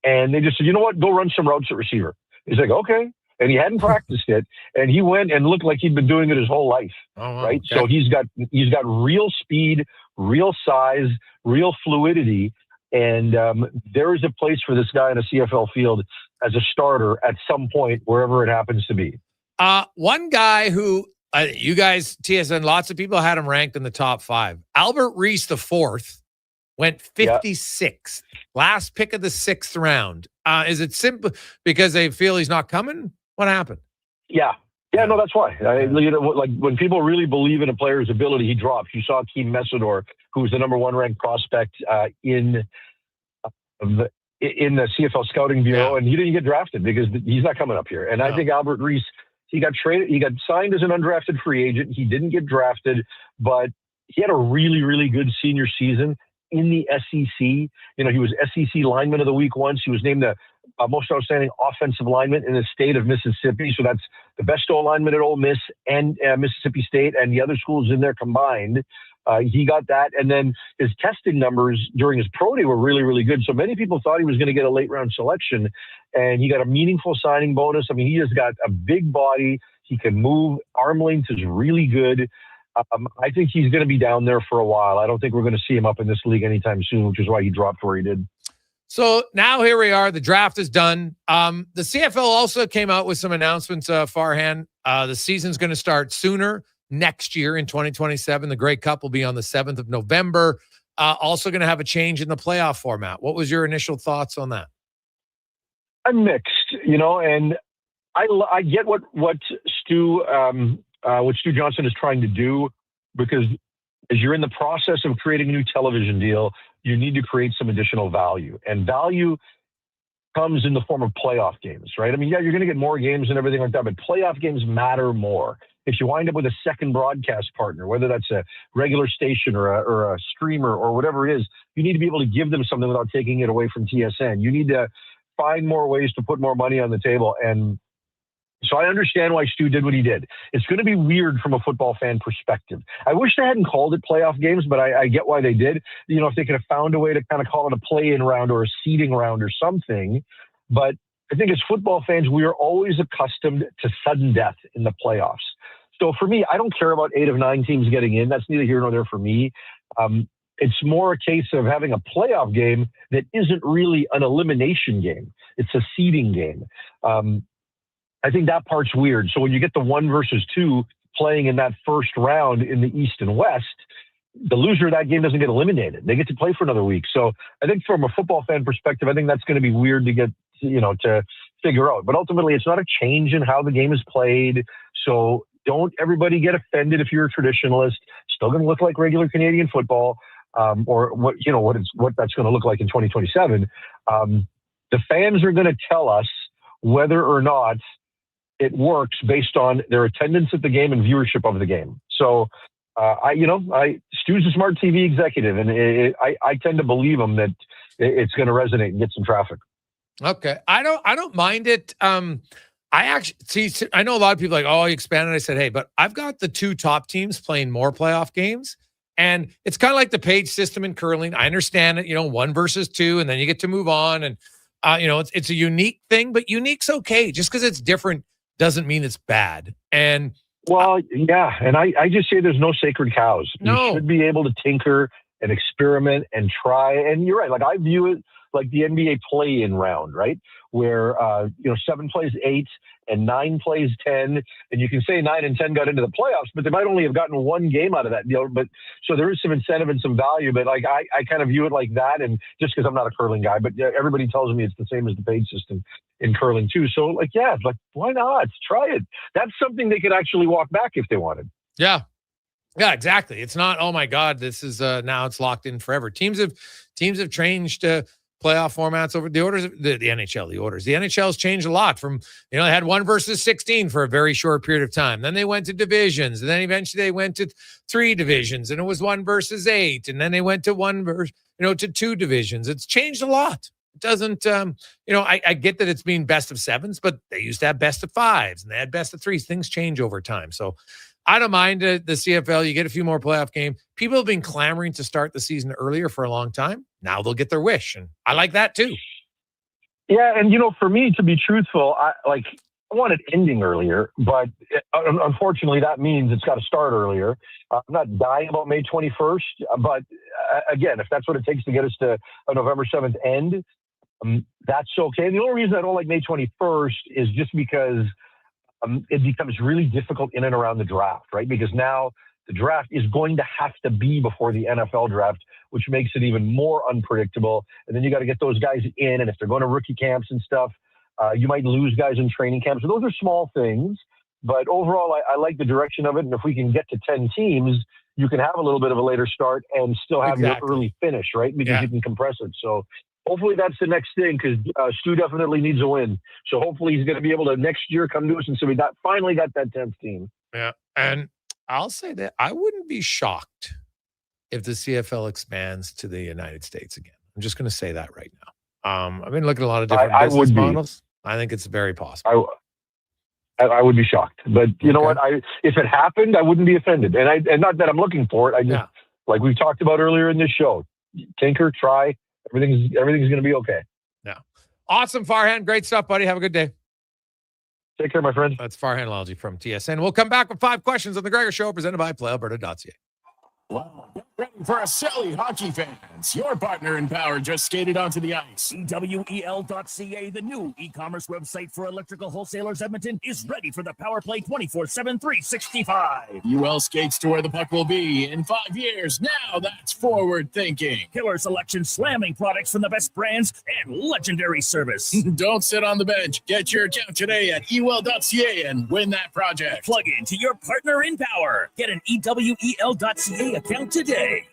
[SPEAKER 2] and they just said, you know what, go run some routes at receiver. He's like, okay. And he hadn't practiced it, and he went and looked like he'd been doing it his whole life, right? Okay. So he's got real speed, real size, real fluidity, and there is a place for this guy in a CFL field as a starter at some point, wherever it happens to be.
[SPEAKER 7] One guy who you guys, TSN, lots of people had him ranked in the top 5. Albert Reese the 4th went 56th, last pick of the 6th round. Is it simple because they feel he's not coming? What happened? Yeah, no, that's why. Like when people really believe in a player's ability, he drops. You saw Akeem Messidor, who was the number 1 ranked prospect in the CFL Scouting Bureau, and he didn't get drafted because he's not coming up here. And I think Albert Reese, he got signed as an undrafted free agent. He didn't get drafted, but he had a really, really good senior season in the SEC. He was SEC lineman of the week once. He was named the most outstanding offensive lineman in the state of Mississippi. So that's the best O-lineman at Ole Miss and Mississippi State and the other schools in there combined. He got that. And then his testing numbers during his pro day were really, really good. So many people thought he was going to get a late round selection, and he got a meaningful signing bonus. I mean, he has got a big body. He can move. Arm length is really good. I think he's going to be down there for a while. I don't think we're going to see him up in this league anytime soon, which is why he dropped where he did. So now here we are. The draft is done. The CFL also came out with some announcements, Farhan. The season's going to start sooner next year in 2027. The Grey Cup will be on the 7th of November. Also going to have a change in the playoff format. What was your initial thoughts on that? I'm mixed, and I get what Stu Johnson is trying to do, because as you're in the process of creating a new television deal, you need to create some additional value. And value comes in the form of playoff games, right? I mean, yeah, you're going to get more games and everything like that, but playoff games matter more.
[SPEAKER 2] if you wind up with a second broadcast partner, whether that's a regular station or a streamer or whatever it is, you need to be able to give them something without taking it away from TSN. You need to find more ways to put more money on the table. And so I understand why Stu did what he did. It's going to be weird from a football fan perspective. I wish they hadn't called it playoff games, but I get why they did. If they could have found a way to kind of call it a play-in round or a seeding round or something. But I think as football fans, we are always accustomed to sudden death in the playoffs. So for me, I don't care about 8 of 9 teams getting in. That's neither here nor there for me. It's more a case of having a playoff game that isn't really an elimination game. It's a seeding game. I think that part's weird. So when you get the 1 versus 2 playing in that first round in the East and West, the loser of that game doesn't get eliminated. They get to play for another week. So I think from a football fan perspective, I think that's going to be weird to get, to figure out. But ultimately, it's not a change in how the game is played. So don't everybody get offended if you're a traditionalist. Still going to look like regular Canadian football, or what that's going to look like in 2027. The fans are going to tell us whether or not it works based on their attendance at the game and viewership of the game. So, Stu's a smart TV executive, and I tend to believe him that it's going to resonate and get some traffic.
[SPEAKER 7] Okay, I don't mind it. I actually see. I know a lot of people are like, oh, you expanded. I said, hey, but I've got the 2 top teams playing more playoff games, and it's kind of like the page system in curling. I understand it. 1 versus 2, and then you get to move on, and it's a unique thing, but unique's okay. Just because it's different doesn't mean it's bad. And
[SPEAKER 2] yeah, and I just say there's no sacred cows.
[SPEAKER 7] No.
[SPEAKER 2] You should be able to tinker and experiment and try. And you're right. Like, I view it like the NBA play-in round, right? Where 7 plays 8 and 9 plays 10, and you can say 9 and 10 got into the playoffs, but they might only have gotten 1 game out of that deal. But so there is some incentive and some value. But like I kind of view it like that, and just because I'm not a curling guy, but everybody tells me it's the same as the page system in curling too. So why not try it? That's something they could actually walk back if they wanted.
[SPEAKER 7] Yeah, exactly. It's not, oh my God, this is now it's locked in forever. Teams have changed playoff formats over the orders, the NHL, the orders. The NHL has changed a lot from, they had 1 versus 16 for a very short period of time. Then they went to divisions, and then eventually they went to 3 divisions, and it was 1 versus 8. And then they went to 1 versus, to 2 divisions. It's changed a lot. It doesn't, I get that it's being best of 7s, but they used to have best of 5s, and they had best of 3s. Things change over time. So I don't mind the CFL. You get a few more playoff games. People have been clamoring to start the season earlier for a long time. Now they'll get their wish, and I like that too.
[SPEAKER 2] Yeah, and for me, to be truthful, I want it ending earlier, but unfortunately, that means it's got to start earlier. I'm not dying about May 21st, but again, if that's what it takes to get us to a November 7th end, that's okay. And the only reason I don't like May 21st is just because it becomes really difficult in and around the draft, right? Because now the draft is going to have to be before the NFL draft, which makes it even more unpredictable. And then you got to get those guys in. And if they're going to rookie camps and stuff, you might lose guys in training camps. So those are small things. But overall, I like the direction of it. And if we can get to 10 teams, you can have a little bit of a later start and still have your early finish, right? Because you can compress it. So hopefully that's the next thing, because Stu definitely needs a win. So hopefully he's going to be able to next year come to us and say we finally got that 10th team.
[SPEAKER 7] Yeah. And I'll say that I wouldn't be shocked if the CFL expands to the United States again. I'm just going to say that right now. I've been looking at a lot of different business models. I think it's very possible.
[SPEAKER 2] I would be shocked, but you know what? If it happened, I wouldn't be offended. And not that I'm looking for it. I just, like we've talked about earlier in this show, tinker, try. Everything's going to be okay.
[SPEAKER 7] Yeah. Awesome, Farhan. Great stuff, buddy. Have a good day.
[SPEAKER 2] Take care, my friend.
[SPEAKER 7] That's Farhan Lalji from TSN. We'll come back with 5 questions on the Gregor Show, presented by PlayAlberta.ca.
[SPEAKER 3] Wow. Get ready for a silly hockey fans. Your partner in power just skated onto the ice.
[SPEAKER 6] EWEL.ca, the new e-commerce website for electrical wholesalers Edmonton, is ready for the power play 24/7, 365.
[SPEAKER 3] UL skates to where the puck will be in 5 years. Now that's forward thinking.
[SPEAKER 6] Killer selection, slamming products from the best brands, and legendary service.
[SPEAKER 3] Don't sit on the bench. Get your account today at EWEL.ca and win that project.
[SPEAKER 6] Plug in to your partner in power. Get an EWEL.ca account today.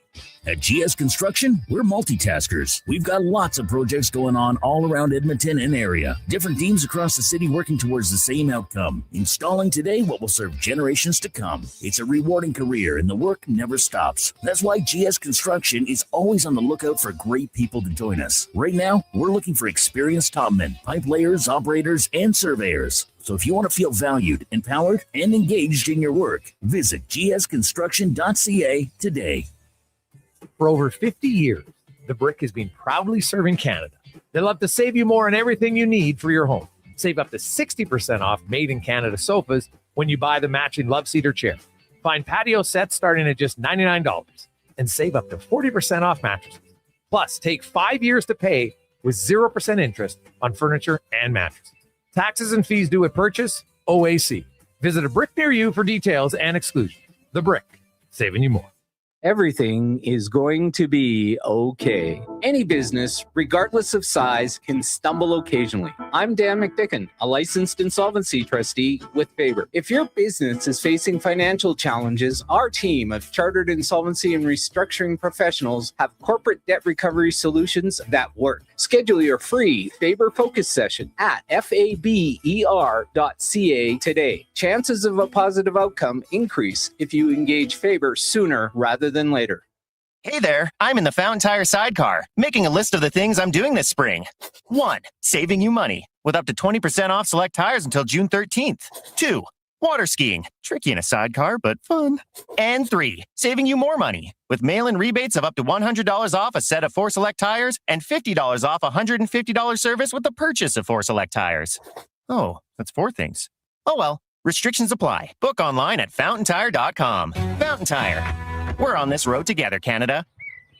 [SPEAKER 8] At GS Construction, we're multitaskers. We've got lots of projects going on all around Edmonton and area. Different teams across the city working towards the same outcome. Installing today what will serve generations to come. It's a rewarding career and the work never stops. That's why GS Construction is always on the lookout for great people to join us. Right now, we're looking for experienced topmen, pipe layers, operators, and surveyors. So if you want to feel valued, empowered, and engaged in your work, visit gsconstruction.ca today.
[SPEAKER 7] For over 50 years, The Brick has been proudly serving Canada. They love to save you more on everything you need for your home. Save up to 60% off made in Canada sofas when you buy the matching love seat or chair. Find patio sets starting at just $99 and save up to 40% off mattresses. Plus, take 5 years to pay with 0% interest on furniture and mattresses. Taxes and fees due at purchase, OAC. Visit a Brick near you for details and exclusions. The Brick, saving you more.
[SPEAKER 10] Everything is going to be okay. Any business, regardless of size, can stumble occasionally. I'm Dan McDicken, a licensed insolvency trustee with Faber. If your business is facing financial challenges, our team of chartered insolvency and restructuring professionals have corporate debt recovery solutions that work. Schedule your free Faber focus session at faber.ca today. Chances of a positive outcome increase if you engage Faber sooner rather than later.
[SPEAKER 13] Hey there, I'm in the Fountain Tire sidecar, making a list of the things I'm doing this spring. 1. Saving you money, with up to 20% off select tires until June 13th. 2. Water skiing, tricky in a sidecar, but fun. And 3. Saving you more money, with mail-in rebates of up to $100 off a set of 4 select tires and $50 off a $150 service with the purchase of 4 select tires. Oh, that's 4 things. Oh well, restrictions apply. Book online at fountaintire.com. Fountain Tire. We're on this road together, Canada.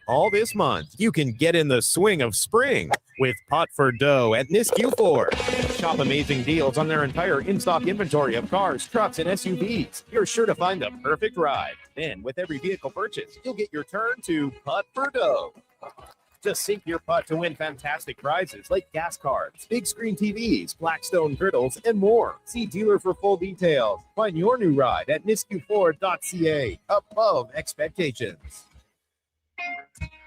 [SPEAKER 16] All this month, you can get in the swing of spring with Pot for Dough at Nisku Ford. Shop amazing deals on their entire in-stock inventory of cars, trucks, and SUVs. You're sure to find the perfect ride. Then, with every vehicle purchase, you'll get your turn to Pot for Dough. Just sink your putt to win fantastic prizes like gas cards, big screen TVs, Blackstone griddles, and more. See dealer for full details. Find your new ride at niskuford.ca. Above expectations.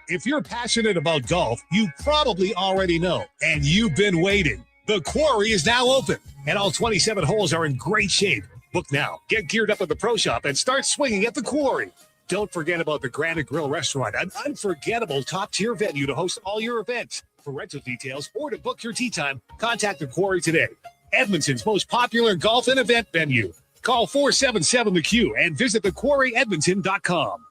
[SPEAKER 15] If you're passionate about golf, you probably already know, and you've been waiting. The Quarry is now open, and all 27 holes are in great shape. Book now, get geared up at the Pro Shop, and start swinging at the Quarry. Don't forget about the Granite Grill Restaurant, an unforgettable top-tier venue to host all your events. For rental details or to book your tee time, contact the Quarry today. Edmonton's most popular golf and event venue. Call 477-THE-Q and visit thequarryedmonton.com.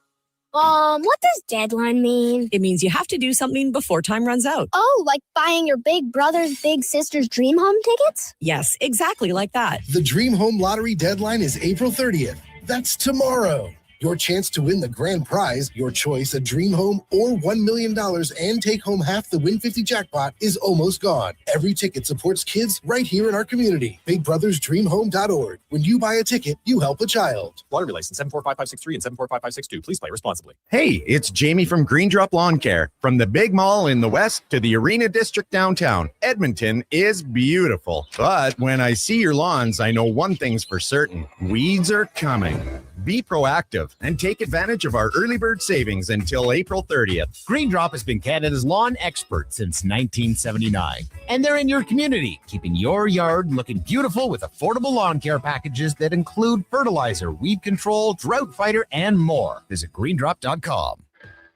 [SPEAKER 20] What does deadline mean?
[SPEAKER 26] It means you have to do something before time runs out.
[SPEAKER 20] Oh, like buying your big brother's big sister's dream home tickets?
[SPEAKER 26] Yes, exactly like that.
[SPEAKER 21] The Dream Home Lottery deadline is April 30th. That's tomorrow. Your chance to win the grand prize, your choice, a dream home or $1 million and take home half the Win 50 jackpot is almost gone. Every ticket supports kids right here in our community. BigBrothersDreamHome.org. When you buy a ticket, you help a child.
[SPEAKER 19] Lottery license 745563 and 745562. Please play responsibly.
[SPEAKER 23] Hey, it's Jamie from Green Drop Lawn Care. From the big mall in the west to the Arena District downtown, Edmonton is beautiful. But when I see your lawns, I know one thing's for certain. Weeds are coming. Be proactive and take advantage of our early bird savings until April 30th.
[SPEAKER 24] Green Drop has been Canada's lawn expert since 1979. And they're in your community, keeping your yard looking beautiful with affordable lawn care packages that include fertilizer, weed control, drought fighter, and more. Visit greendrop.com.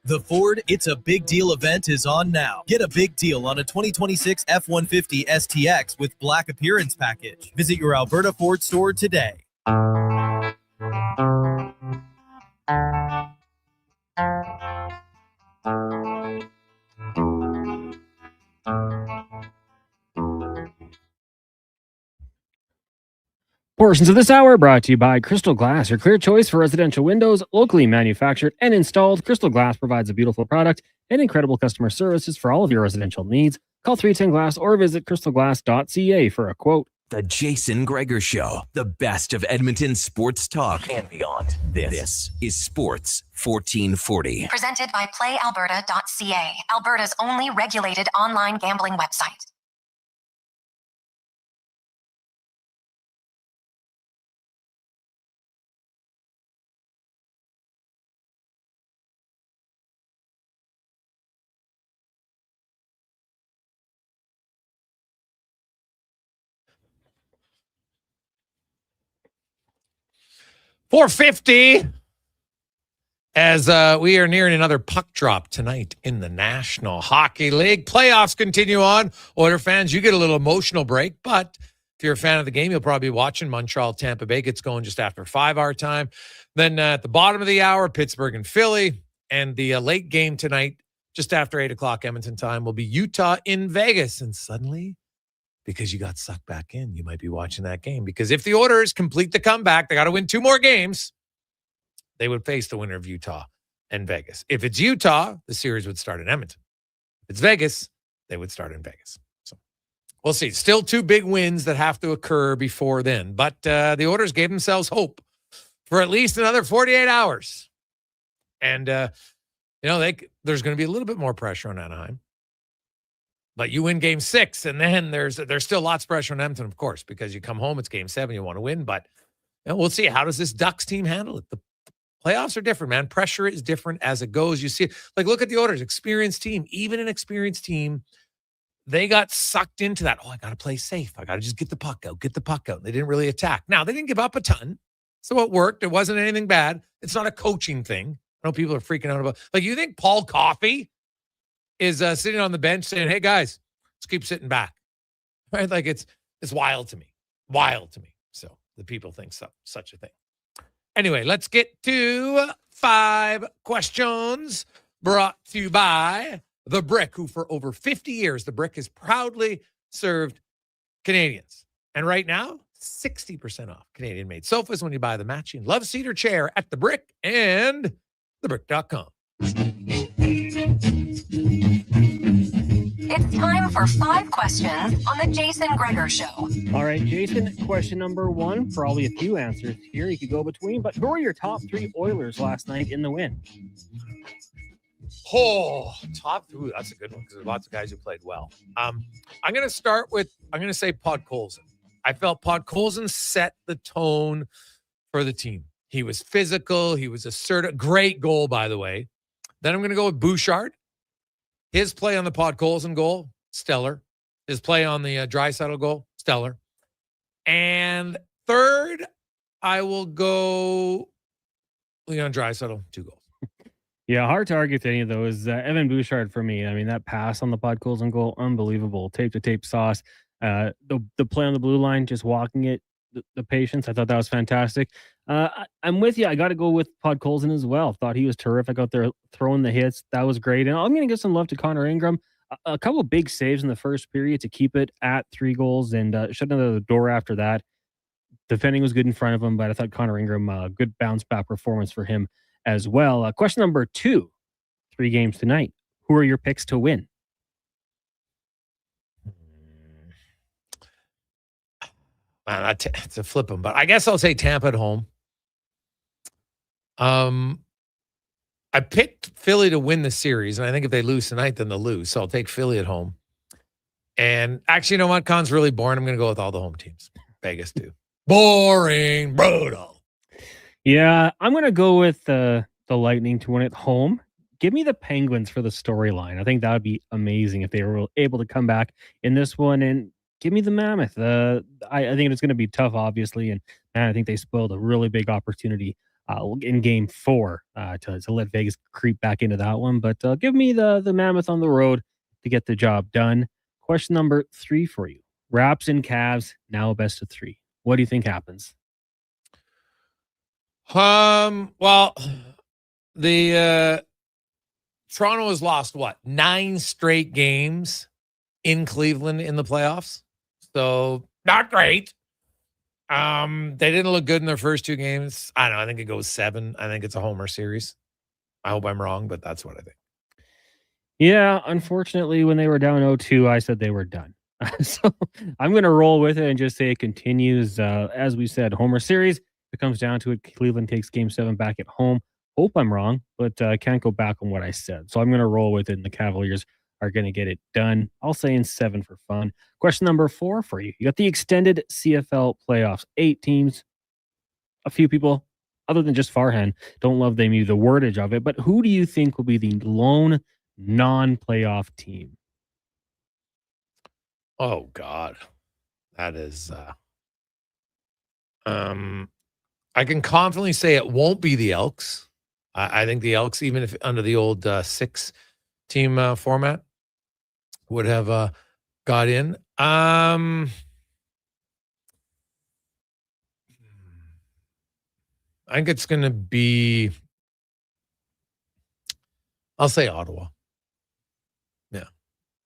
[SPEAKER 25] The Ford It's a Big Deal event is on now. Get a big deal on a 2026 F-150 STX with Black Appearance Package. Visit your Alberta Ford store today.
[SPEAKER 18] Portions of this hour brought to you by Crystal Glass, your clear choice for residential windows, locally manufactured and installed. Crystal Glass provides a beautiful product and incredible customer services for all of your residential needs. Call 310 Glass or visit crystalglass.ca for a quote.
[SPEAKER 5] The Jason Gregor Show, the best of Edmonton sports talk and beyond. This is Sports 1440.
[SPEAKER 27] Presented by PlayAlberta.ca, Alberta's only regulated online gambling website.
[SPEAKER 7] 4:50 as we are nearing another puck drop tonight in the National Hockey League. Playoffs continue on. Oiler fans, you get a little emotional break, but if you're a fan of the game, you'll probably be watching Montreal, Tampa Bay gets going just after 5 our time. Then at the bottom of the hour, Pittsburgh and Philly. And the late game tonight, just after 8 o'clock Edmonton time, will be Utah in Vegas. And suddenly, because you got sucked back in, you might be watching that game. Because if the Oilers complete the comeback, they got to win 2 more games. They would face the winner of Utah and Vegas. If it's Utah, the series would start in Edmonton. If it's Vegas, they would start in Vegas. So we'll see. Still 2 big wins that have to occur before then. But the Oilers gave themselves hope for at least another 48 hours. And, there's going to be a little bit more pressure on Anaheim. But you win game 6, and then there's still lots of pressure on Edmonton, of course, because you come home, it's game 7, you want to win. But we'll see. How does this Ducks team handle it? The playoffs are different, man. Pressure is different as it goes. You see, look at the Oilers, experienced team. Even an experienced team, they got sucked into that. I got to play safe. I got to just get the puck out. They didn't really attack. Now, they didn't give up a ton, so it worked. It wasn't anything bad. It's not a coaching thing. I know people are freaking out about. You think Paul Coffey is sitting on the bench saying, "Hey guys, let's keep sitting back," right? It's wild to me. So the people think such a thing. Anyway, let's get to 5 questions brought to you by The Brick, who for over 50 years, The Brick has proudly served Canadians. And right now, 60% off Canadian-made sofas when you buy the matching Love Cedar chair at The Brick and thebrick.com.
[SPEAKER 27] It's time for 5 questions on the Jason Gregor Show.
[SPEAKER 18] All right, Jason, question number 1. Probably a few answers here you could go between, but who are your top 3 Oilers last night in the win?
[SPEAKER 7] Top 3. That's a good one because there's lots of guys who played well. I'm going to say Podkolzin. I felt Podkolzin set the tone for the team. He was physical. He was assertive. Great goal, by the way. Then I'm going to go with Bouchard. His play on the Podkolzin goal, stellar. His play on the Draisaitl goal, stellar. And third, I will go Leon Draisaitl, 2 goals.
[SPEAKER 18] Yeah, hard to argue with any of those. Evan Bouchard for me. I mean, that pass on the Podkolzin goal, unbelievable. Tape-to-tape sauce. The play on the blue line, just walking it, the patience. I thought that was fantastic. I'm with you. I got to go with Podkolzin as well. Thought he was terrific out there throwing the hits. That was great. And I'm going to give some love to Connor Ingram. A couple of big saves in the first period to keep it at 3 goals and shut down the door after that. Defending was good in front of him, but I thought Connor Ingram, good bounce back performance for him as well. Question number 2, 3 games tonight. Who are your picks to win?
[SPEAKER 7] It's a flip 'em, but I guess I'll say Tampa at home. I picked Philly to win the series, and I think if they lose tonight, then they'll lose. So I'll take Philly at home. And actually, you know what? Con's really boring. I'm going to go with all the home teams. Vegas, too. Boring. Brutal.
[SPEAKER 18] Yeah, I'm going to go with the Lightning to win at home. Give me the Penguins for the storyline. I think that would be amazing if they were able to come back in this one. And give me the Mammoth. I think it's going to be tough, obviously. And man, I think they spoiled a really big opportunity in game 4 to let Vegas creep back into that one. But give me the Mammoth on the road to get the job done. Question number 3 for you. Raps and Cavs, now a best of 3. What do you think happens?
[SPEAKER 7] Well, the Toronto has lost 9 straight games in Cleveland in the playoffs. So not great. They didn't look good in their first 2 games. I don't know. I think it goes 7. I think it's a homer series. I hope I'm wrong, but that's what I think.
[SPEAKER 18] Yeah, unfortunately, when they were down 0-2, I said they were done. So I'm going to roll with it and just say it continues. As we said, homer series. If it comes down to it, Cleveland takes game 7 back at home. Hope I'm wrong, but I can't go back on what I said. So I'm going to roll with it, and the Cavaliers are going to get it done. I'll say in 7 for fun. Question number 4 for you. You got the extended CFL playoffs. 8 teams. A few people, other than just Farhan, don't love the wordage of it. But who do you think will be the lone non-playoff team?
[SPEAKER 7] Oh, God. That is... I can confidently say it won't be the Elks. I think the Elks, even if under the old 6-team format, would have got in. I think it's going to be, I'll say Ottawa. Yeah.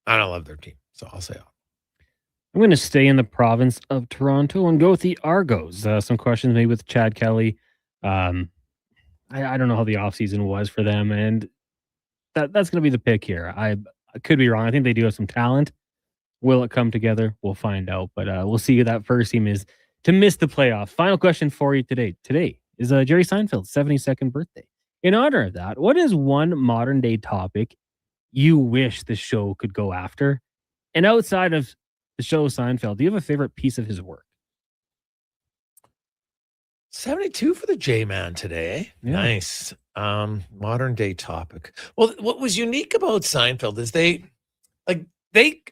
[SPEAKER 7] I don't love their team, so I'll say Ottawa.
[SPEAKER 18] I'm going to stay in the province of Toronto and go with the Argos. Some questions maybe with Chad Kelly. I don't know how the offseason was for them, and that's going to be the pick here. I could be wrong. I think they do have some talent. Will it come together? We'll find out, but we'll see who that first team is to miss the playoff. Final question for you today. Today is Jerry Seinfeld's 72nd birthday. In honor of that, what is one modern day topic you wish the show could go after? And outside of the show Seinfeld, do you have a favorite piece of his work?
[SPEAKER 7] 72 for the J-Man today. Yeah. Nice. Modern day topic. Well, what was unique about Seinfeld is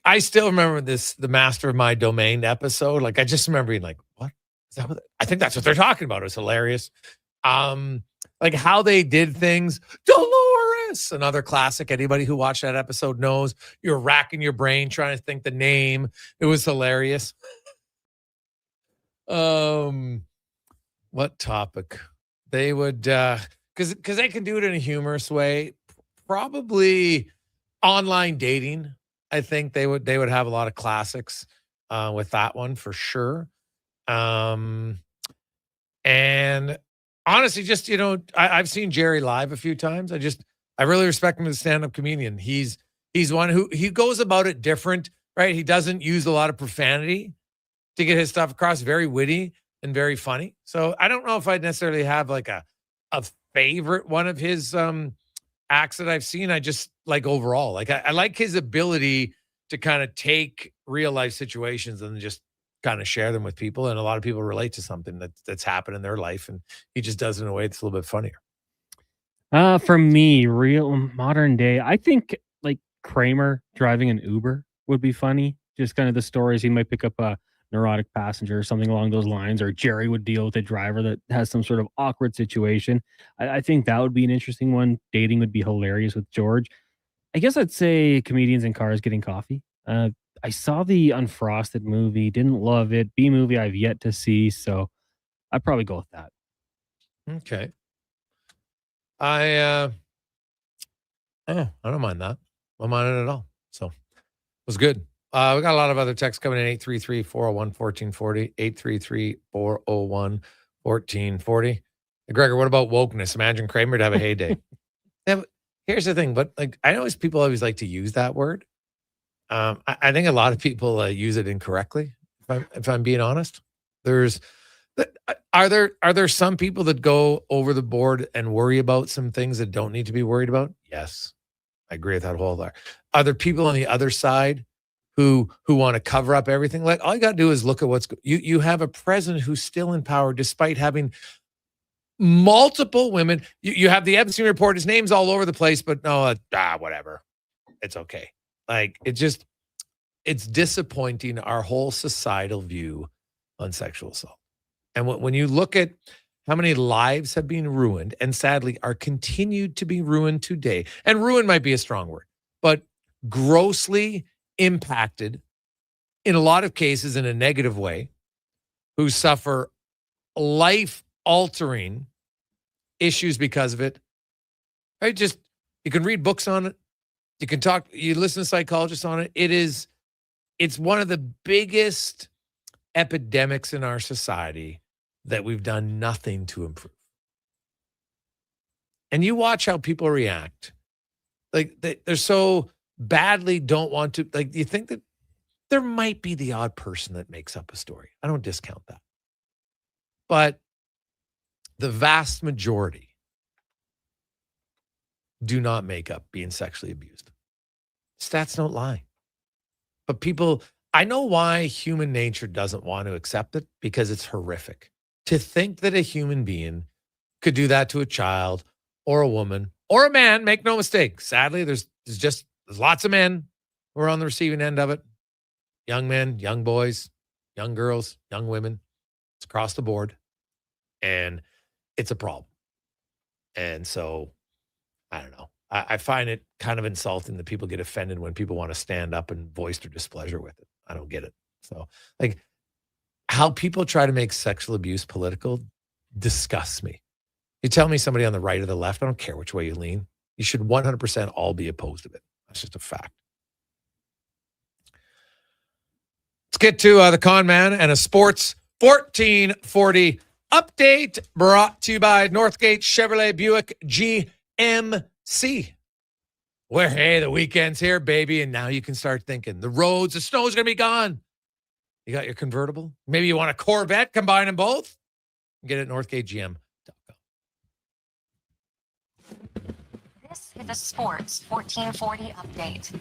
[SPEAKER 7] I still remember the Master of My Domain episode. Like, I just remember being like, what? Is that what? I think that's what they're talking about. It was hilarious. Like how they did things. Dolores, another classic. Anybody who watched that episode knows. You're racking your brain trying to think the name. It was hilarious. What topic? They would, because they can do it in a humorous way. Probably online dating. I think they would have a lot of classics with that one for sure. And honestly, just, I've seen Jerry live a few times. I really respect him as a stand-up comedian. He's one who he goes about it different, right? He doesn't use a lot of profanity to get his stuff across. Very witty and very funny. So I don't know if I'd necessarily have like a favorite one of his acts that I've seen. I just like overall, like I like his ability to kind of take real life situations and just kind of share them with people. And a lot of people relate to something that's happened in their life. And he just does it in a way that's a little bit funnier.
[SPEAKER 18] For me, real modern day, I think like Kramer driving an Uber would be funny. Just kind of the stories. He might pick up a neurotic passenger or something along those lines, or Jerry would deal with a driver that has some sort of awkward situation. I think that would be an interesting one. Dating would be hilarious with George. I guess I'd say comedians in cars getting coffee. I saw the Unfrosted movie, didn't love it. B movie I've yet to see, so I'd probably go with that.
[SPEAKER 7] Okay. I don't mind that. I don't mind it at all. So it was good. We got a lot of other texts coming in. 833-401-1440. 833-401-1440. Gregor, what about wokeness? Imagine Kramer to have a heyday. Here's the thing, but like people always like to use that word. I think a lot of people use it incorrectly. If I'm being honest, are there some people that go over the board and worry about some things that don't need to be worried about? Yes, I agree with that whole lot. Are there people on the other side who want to cover up everything? Like all you got to do is look at you have a president who's still in power despite having multiple women. You have the Epstein report. His name's all over the place, but no, whatever. It's okay. Like it's disappointing our whole societal view on sexual assault. And when you look at how many lives have been ruined and sadly are continued to be ruined today, and ruin might be a strong word, but grossly impacted in a lot of cases in a negative way, who suffer life-altering issues because of it. Right? Just, you can read books on it. You can you listen to psychologists on it. It's one of the biggest epidemics in our society that we've done nothing to improve. And you watch how people react. Like they're so badly don't want to, like, you think that there might be the odd person that makes up a story. I don't discount that. But the vast majority do not make up being sexually abused. Stats don't lie. But people, I know why human nature doesn't want to accept it, because it's horrific. To think that a human being could do that to a child or a woman or a man, make no mistake. Sadly, there's lots of men who are on the receiving end of it. Young men, young boys, young girls, young women. It's across the board. And it's a problem. And so, I don't know. I find it kind of insulting that people get offended when people want to stand up and voice their displeasure with it. I don't get it. So, like, how people try to make sexual abuse political disgusts me. You tell me somebody on the right or the left, I don't care which way you lean. You should 100% all be opposed to it. That's just a fact. Let's get to the con man and a sports 1440 update brought to you by Northgate Chevrolet Buick GMC. Where, hey, the weekend's here, baby, and now you can start thinking. The roads, the snow's going to be gone. You got your convertible? Maybe you want a Corvette, combine them both? Get it at NorthgateGM.com.
[SPEAKER 27] This is the Sports 1440 update.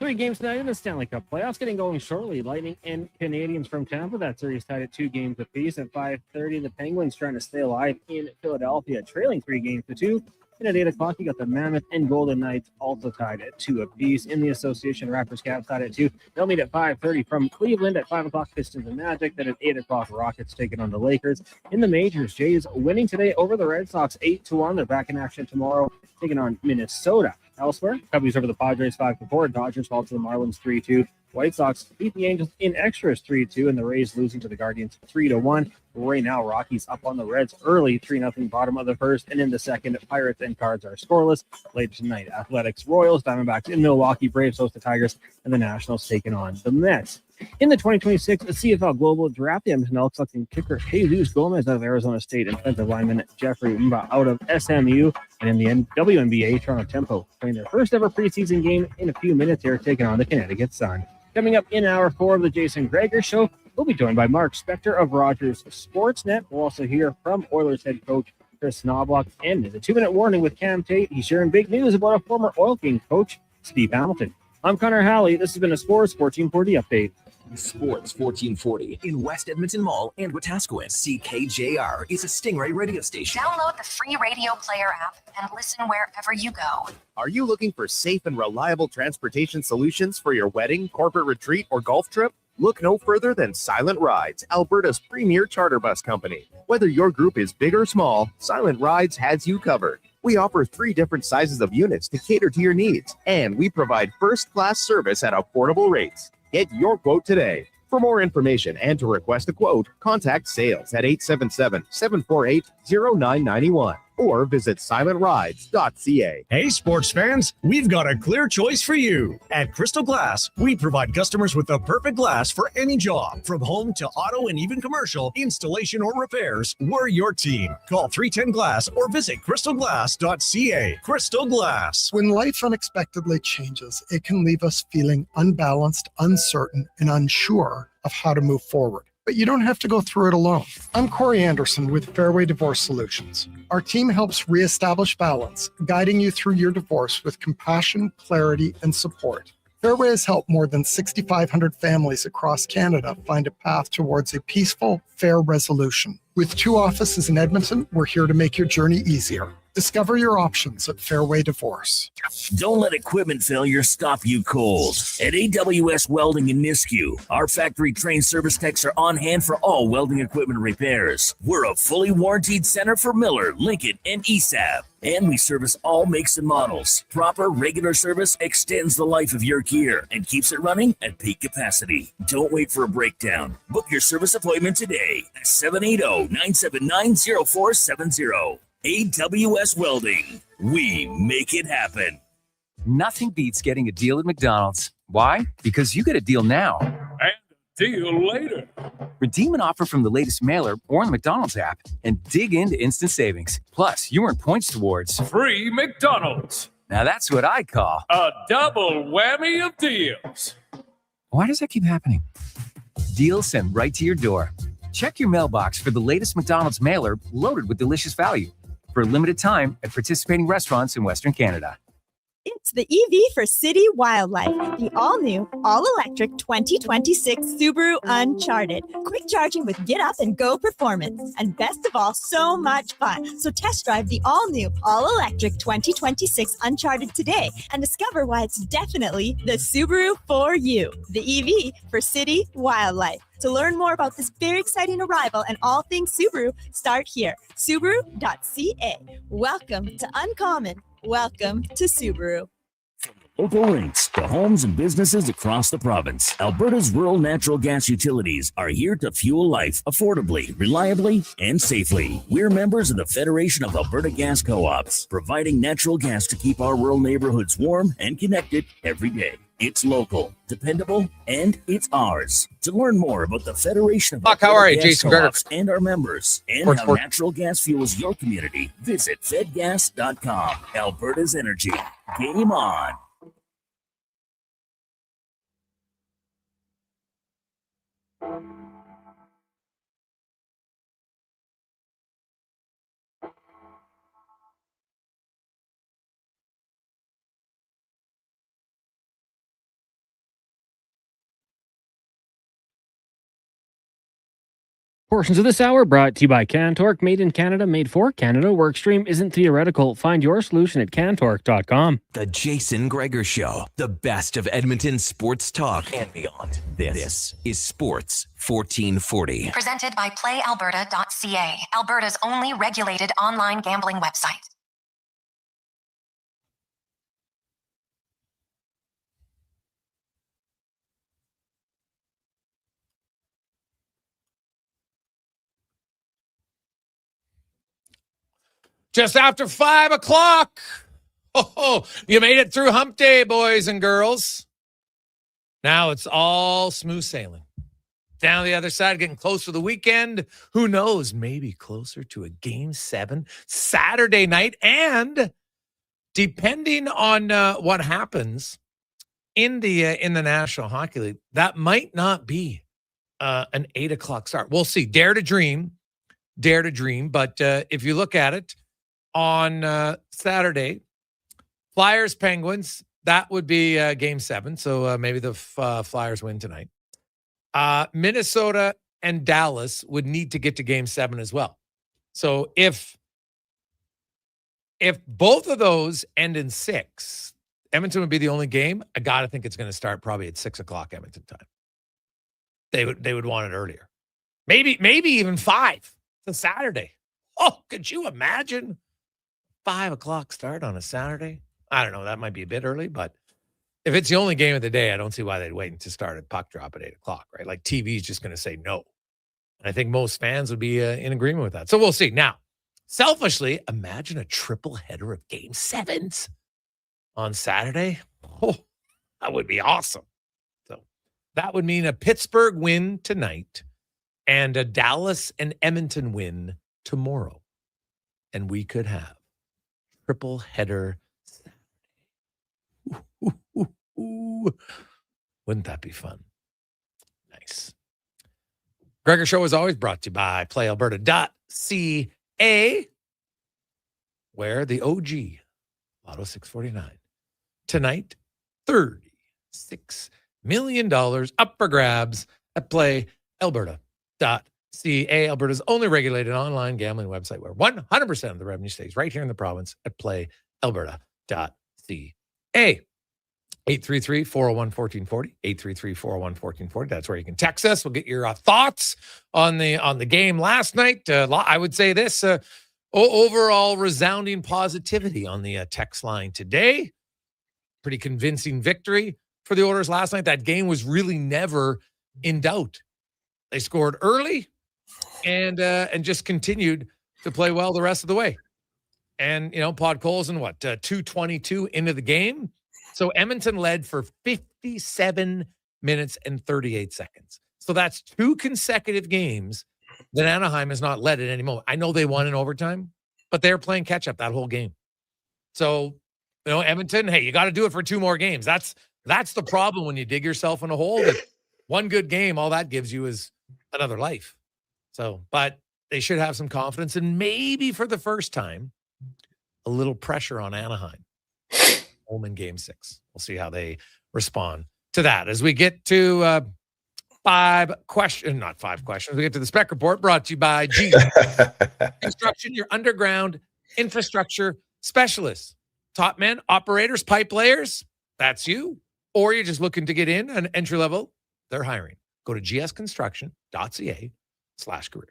[SPEAKER 18] 3 games tonight in the Stanley Cup playoffs getting going shortly. Lightning and Canadiens from Tampa. That series tied at 2 games apiece. At 5:30, the Penguins trying to stay alive in Philadelphia, trailing 3 games to 2. And at 8 o'clock, you got the Mammoth and Golden Knights also tied at 2 apiece. In the association, Raptors Cavs tied at 2. They'll meet at 5:30 from Cleveland. At 5 o'clock, Pistons and Magic. Then at 8 o'clock, Rockets taking on the Lakers. In the majors, Jays winning today over the Red Sox 8-1. They're back in action tomorrow, taking on Minnesota. Elsewhere, Cubbies over the Padres 5-4. Dodgers fall to the Marlins 3-2. White Sox beat the Angels in extras 3-2, and the Rays losing to the Guardians 3-1. Right now, Rockies up on the Reds early 3-0 bottom of the first, and in the second, Pirates and Cards are scoreless. Later tonight, Athletics, Royals, Diamondbacks in Milwaukee, Braves host the Tigers, and the Nationals taking on the Mets. In the 2026 CFL Global Draft, the Edmonton Elks selecting kicker Jesus Gomez out of Arizona State and defensive lineman Jeffrey Mba out of SMU. And in the WNBA, Toronto Tempo playing their first ever preseason game in a few minutes here, taking on the Connecticut Sun. Coming up in hour 4 of the Jason Gregor Show, we'll be joined by Mark Spector of Rogers Sportsnet. We'll also hear from Oilers head coach Chris Knobloch. And in a 2-minute warning with Cam Tate, he's sharing big news about a former Oil King coach, Steve Hamilton. I'm Connor Halley. This has been a Sports 1440 update.
[SPEAKER 5] Sports 1440 in West Edmonton Mall and Wetaskiwin. CKJR is a Stingray radio station.
[SPEAKER 27] Download the free radio player app and listen wherever you go.
[SPEAKER 16] Are you looking for safe and reliable transportation solutions for your wedding, corporate retreat, or golf trip? Look no further than Silent Rides, Alberta's premier charter bus company. Whether your group is big or small, Silent Rides has you covered. We offer 3 different sizes of units to cater to your needs, and we provide first-class service at affordable rates. Get your quote today. For more information and to request a quote, contact sales at 877-748-0991 or visit silentrides.ca.
[SPEAKER 1] Hey, sports fans, we've got a clear choice for you. At Crystal Glass, we provide customers with the perfect glass for any job. From home to auto and even commercial, installation or repairs, we're your team. Call 310-GLASS or visit crystalglass.ca. Crystal Glass.
[SPEAKER 4] When life unexpectedly changes, it can leave us feeling unbalanced, uncertain, and unsure of how to move forward. But you don't have to go through it alone. I'm Corey Anderson with Fairway Divorce Solutions. Our team helps reestablish balance, guiding you through your divorce with compassion, clarity, and support. Fairway has helped more than 6,500 families across Canada find a path towards a peaceful, fair resolution. With 2 offices in Edmonton, we're here to make your journey easier. Discover your options at Fairway Divorce.
[SPEAKER 6] Don't let equipment failure stop you cold. At AWS Welding in Nisku, our factory-trained service techs are on hand for all welding equipment repairs. We're a fully warranted center for Miller, Lincoln, and ESAB. And we service all makes and models. Proper, regular service extends the life of your gear and keeps it running at peak capacity. Don't wait for a breakdown. Book your service appointment today at 780-979-0470. AWS Welding. We make it happen.
[SPEAKER 9] Nothing beats getting a deal at McDonald's. Why? Because you get a deal now.
[SPEAKER 12] And a deal later.
[SPEAKER 9] Redeem an offer from the latest mailer or the McDonald's app and dig into instant savings. Plus, you earn points towards
[SPEAKER 12] free McDonald's.
[SPEAKER 9] Now that's what I call
[SPEAKER 12] a double whammy of deals.
[SPEAKER 9] Why does that keep happening? Deals sent right to your door. Check your mailbox for the latest McDonald's mailer loaded with delicious value. For a limited time at participating restaurants in Western Canada.
[SPEAKER 14] It's the EV for City Wildlife, the all-new, all-electric 2026 Subaru Uncharted. Quick charging with get-up-and-go performance. And best of all, so much fun. So test drive the all-new, all-electric 2026 Uncharted today and discover why it's definitely the Subaru for you. The EV for City Wildlife. To learn more about this very exciting arrival and all things Subaru, start here. Subaru.ca. Welcome to Uncommon. Welcome to Subaru.
[SPEAKER 6] Local links to homes and businesses across the province. Alberta's rural natural gas utilities are here to fuel life affordably, reliably, and safely. We're members of the Federation of Alberta Gas Co-ops, providing natural gas to keep our rural neighborhoods warm and connected every day. It's local, dependable, and it's ours. To learn more about the Federation of
[SPEAKER 7] How are you,
[SPEAKER 6] Gas
[SPEAKER 7] Jason Gregor?
[SPEAKER 6] Co-ops and our members, and how natural gas fuels your community, visit fedgas.com. Alberta's energy. Game on.
[SPEAKER 18] Portions of this hour brought to you by Cantork. Made in Canada, made for Canada. Workstream isn't theoretical. Find your solution at cantork.com.
[SPEAKER 5] The Jason Gregor Show, the best of Edmonton sports talk and beyond. This is Sports 1440.
[SPEAKER 27] Presented by PlayAlberta.ca, Alberta's only regulated online gambling website.
[SPEAKER 7] Just after 5 o'clock. Oh, you made it through hump day, boys and girls. Now it's all smooth sailing. Down the other side, getting close to the weekend. Who knows? Maybe closer to a Game 7 Saturday night. And depending on what happens in the National Hockey League, that might not be an 8 o'clock start. We'll see. Dare to dream. But if you look at it, on Saturday, Flyers, Penguins, that would be Game 7. So maybe the Flyers win tonight. Minnesota and Dallas would need to get to Game 7 as well. So if both of those end in 6, Edmonton would be the only game. I got to think it's going to start probably at 6 o'clock Edmonton time. They would want it earlier. Maybe even 5. It's a Saturday. Oh, could you imagine? 5 o'clock start on a Saturday? I don't know. That might be a bit early, but if it's the only game of the day, I don't see why they'd wait to start at puck drop at 8 o'clock, right? Like TV is just going to say no. And I think most fans would be in agreement with that. So we'll see. Now, selfishly, imagine a triple header of Game 7s on Saturday. Oh, that would be awesome. So that would mean a Pittsburgh win tonight and a Dallas and Edmonton win tomorrow. And we could have triple header Saturday. Ooh. Wouldn't that be fun? Nice. Gregor Show is always brought to you by PlayAlberta.ca, where the OG Lotto 649 tonight, $36 million up for grabs at PlayAlberta.ca. Alberta's only regulated online gambling website where 100% of the revenue stays right here in the province at PlayAlberta.ca. 833-401-1440, 833-401-1440. That's where you can text us. We'll get your thoughts on the game last night. I would say this, overall resounding positivity on the text line today. Pretty convincing victory for the Oilers last night. That game was really never in doubt. They scored early and just continued to play well the rest of the way. And, Podkolzin, 2:22 into the game. So Edmonton led for 57 minutes and 38 seconds. So that's 2 consecutive games that Anaheim has not led at any moment. I know they won in overtime, but they're playing catch up that whole game. So, Edmonton, hey, you got to do it for 2 more games. That's the problem when you dig yourself in a hole. That one good game, all that gives you is another life. So, but they should have some confidence and maybe for the first time, a little pressure on Anaheim. Home in Game 6. We'll see how they respond to that. As we get to not 5 questions. We get to the Spec Report brought to you by G Construction, your underground infrastructure specialists. Top men, operators, pipe layers. That's you. Or you're just looking to get in an entry level. They're hiring. Go to gsconstruction.ca/careers.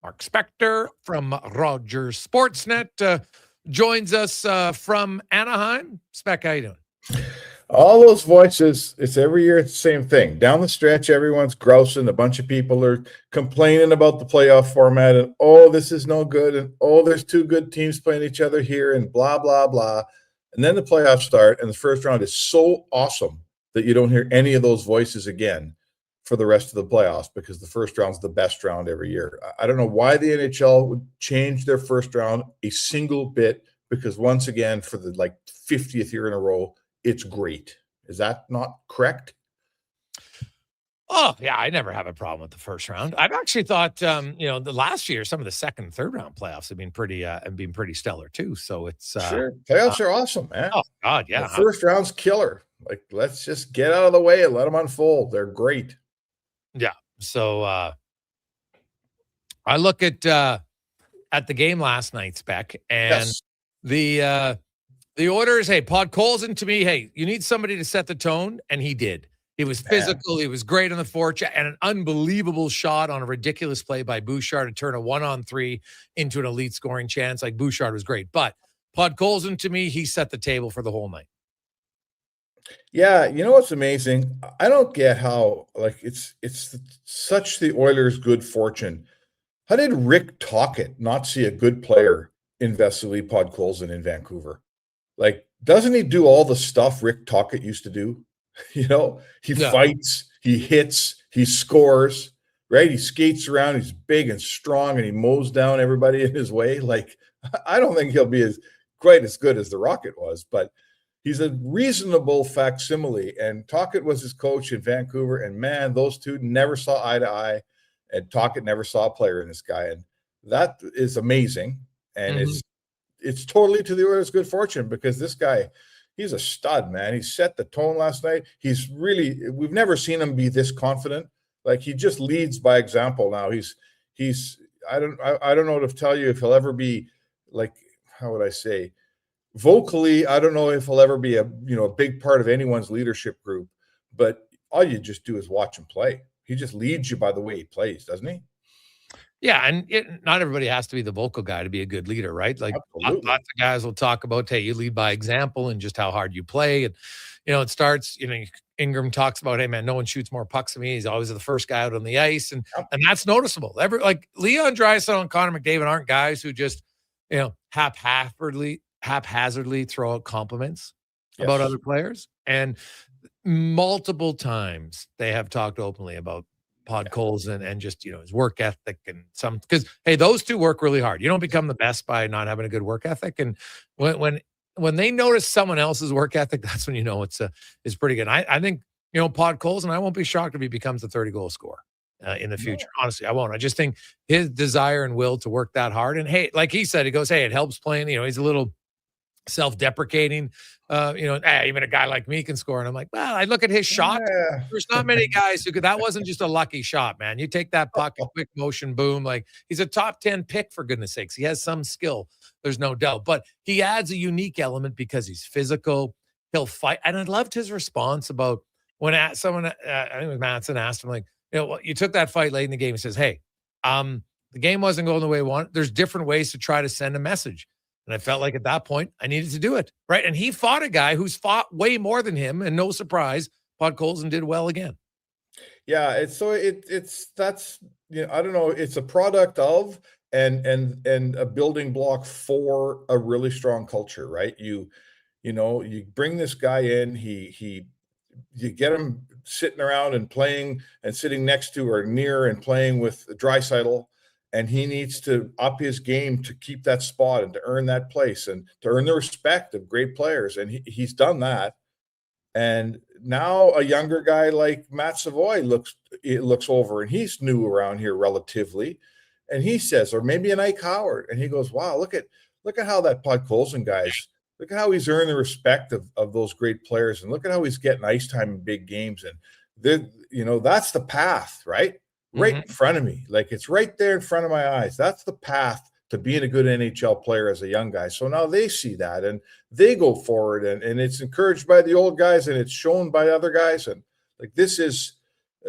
[SPEAKER 7] Mark Spector from Rogers Sportsnet joins us from Anaheim. Spec, how you doing?
[SPEAKER 2] All those voices, it's every year it's the same thing. Down the stretch, everyone's grousing. A bunch of people are complaining about the playoff format and, oh, this is no good. And, oh, there's two good teams playing each other here and blah, blah, blah. And then the playoffs start and the first round is so awesome that you don't hear any of those voices again for the rest of the playoffs because the first round's the best round every year. I don't know why the NHL would change their first round a single bit because once again, for the 50th year in a row, it's great. Is that not correct?
[SPEAKER 7] Oh, yeah, I never have a problem with the first round. I've actually thought, the last year, some of the second and third round playoffs have been pretty stellar too. So it's
[SPEAKER 2] sure. Playoffs are awesome, man.
[SPEAKER 7] Oh God, yeah.
[SPEAKER 2] The first round's killer. Let's just get out of the way and let them unfold. They're great.
[SPEAKER 7] Yeah. So I look at the game last night, Spec, and the Oilers, hey, Podkolzin to me, hey, you need somebody to set the tone, and he did. He was physical. He was great on the forecheck, and an unbelievable shot on a ridiculous play by Bouchard to turn a 1-on-3 into an elite scoring chance. Bouchard was great. But Podkolzin, to me, he set the table for the whole night.
[SPEAKER 2] Yeah, you know what's amazing? I don't get how, it's such the Oilers' good fortune. How did Rick Tocchet not see a good player in Vasily Podkolzin in Vancouver? Doesn't he do all the stuff Rick Tocchet used to do? He fights, he hits, he scores, right? He skates around, he's big and strong, and he mows down everybody in his way. I don't think he'll be quite as good as the Rocket was, but he's a reasonable facsimile. And Tocchet was his coach in Vancouver, and man, those two never saw eye to eye, and Tocchet never saw a player in this guy, and that is amazing. And it's totally to the Oilers' good fortune because this guy, he's a stud, man. He set the tone last night. We've never seen him be this confident. He just leads by example now. I don't know to tell you if he'll ever be how would I say, vocally, I don't know if he'll ever be a big part of anyone's leadership group, but all you just do is watch him play. He just leads you by the way he plays, doesn't he?
[SPEAKER 7] Yeah, and not everybody has to be the vocal guy to be a good leader, right? Lots of guys will talk about, hey, you lead by example and just how hard you play. And, it starts, Ingram talks about, hey, man, no one shoots more pucks than me. He's always the first guy out on the ice. And that's noticeable. Leon Draisaitl and Connor McDavid aren't guys who just, haphazardly throw out compliments about other players. And multiple times they have talked openly about Podkolzin and just, his work ethic and because, hey, those two work really hard. You don't become the best by not having a good work ethic. And when they notice someone else's work ethic, that's when it's pretty good. I think, Podkolzin, I won't be shocked if he becomes a 30-goal scorer in the future. No. Honestly, I won't. I just think his desire and will to work that hard. And hey, like he said, he goes, hey, it helps playing. He's a little self-deprecating, even a guy like me can score. And I'm like, well, I look at his shot. Yeah. There's not many guys who could. That wasn't just a lucky shot, man. You take that puck, a quick motion, boom. He's a top 10 pick, for goodness sakes. He has some skill. There's no doubt. But he adds a unique element because he's physical. He'll fight. And I loved his response about when someone, I think it was Mattson, asked him, you took that fight late in the game. He says, hey, the game wasn't going the way we wanted. There's different ways to try to send a message. And I felt like at that point, I needed to do it, right? And he fought a guy who's fought way more than him, and no surprise, Podkolzin did well again.
[SPEAKER 2] Yeah, it's that's I don't know. It's a product of and a building block for a really strong culture, right? You bring this guy in, you get him sitting around and playing and sitting next to or near and playing with Draisaitl. And he needs to up his game to keep that spot and to earn that place and to earn the respect of great players. And he's done that. And now a younger guy like Matt Savoy looks over, and he's new around here relatively. And he says, or maybe an Ike Howard, and he goes, wow, look at how that Podkolzin guy's, look at how he's earned the respect of those great players. And look at how he's getting ice time in big games. And that's the path, right? Right in front of me. It's right there in front of my eyes. That's the path to being a good NHL player as a young guy. So now they see that and they go forward and it's encouraged by the old guys and it's shown by other guys. And this is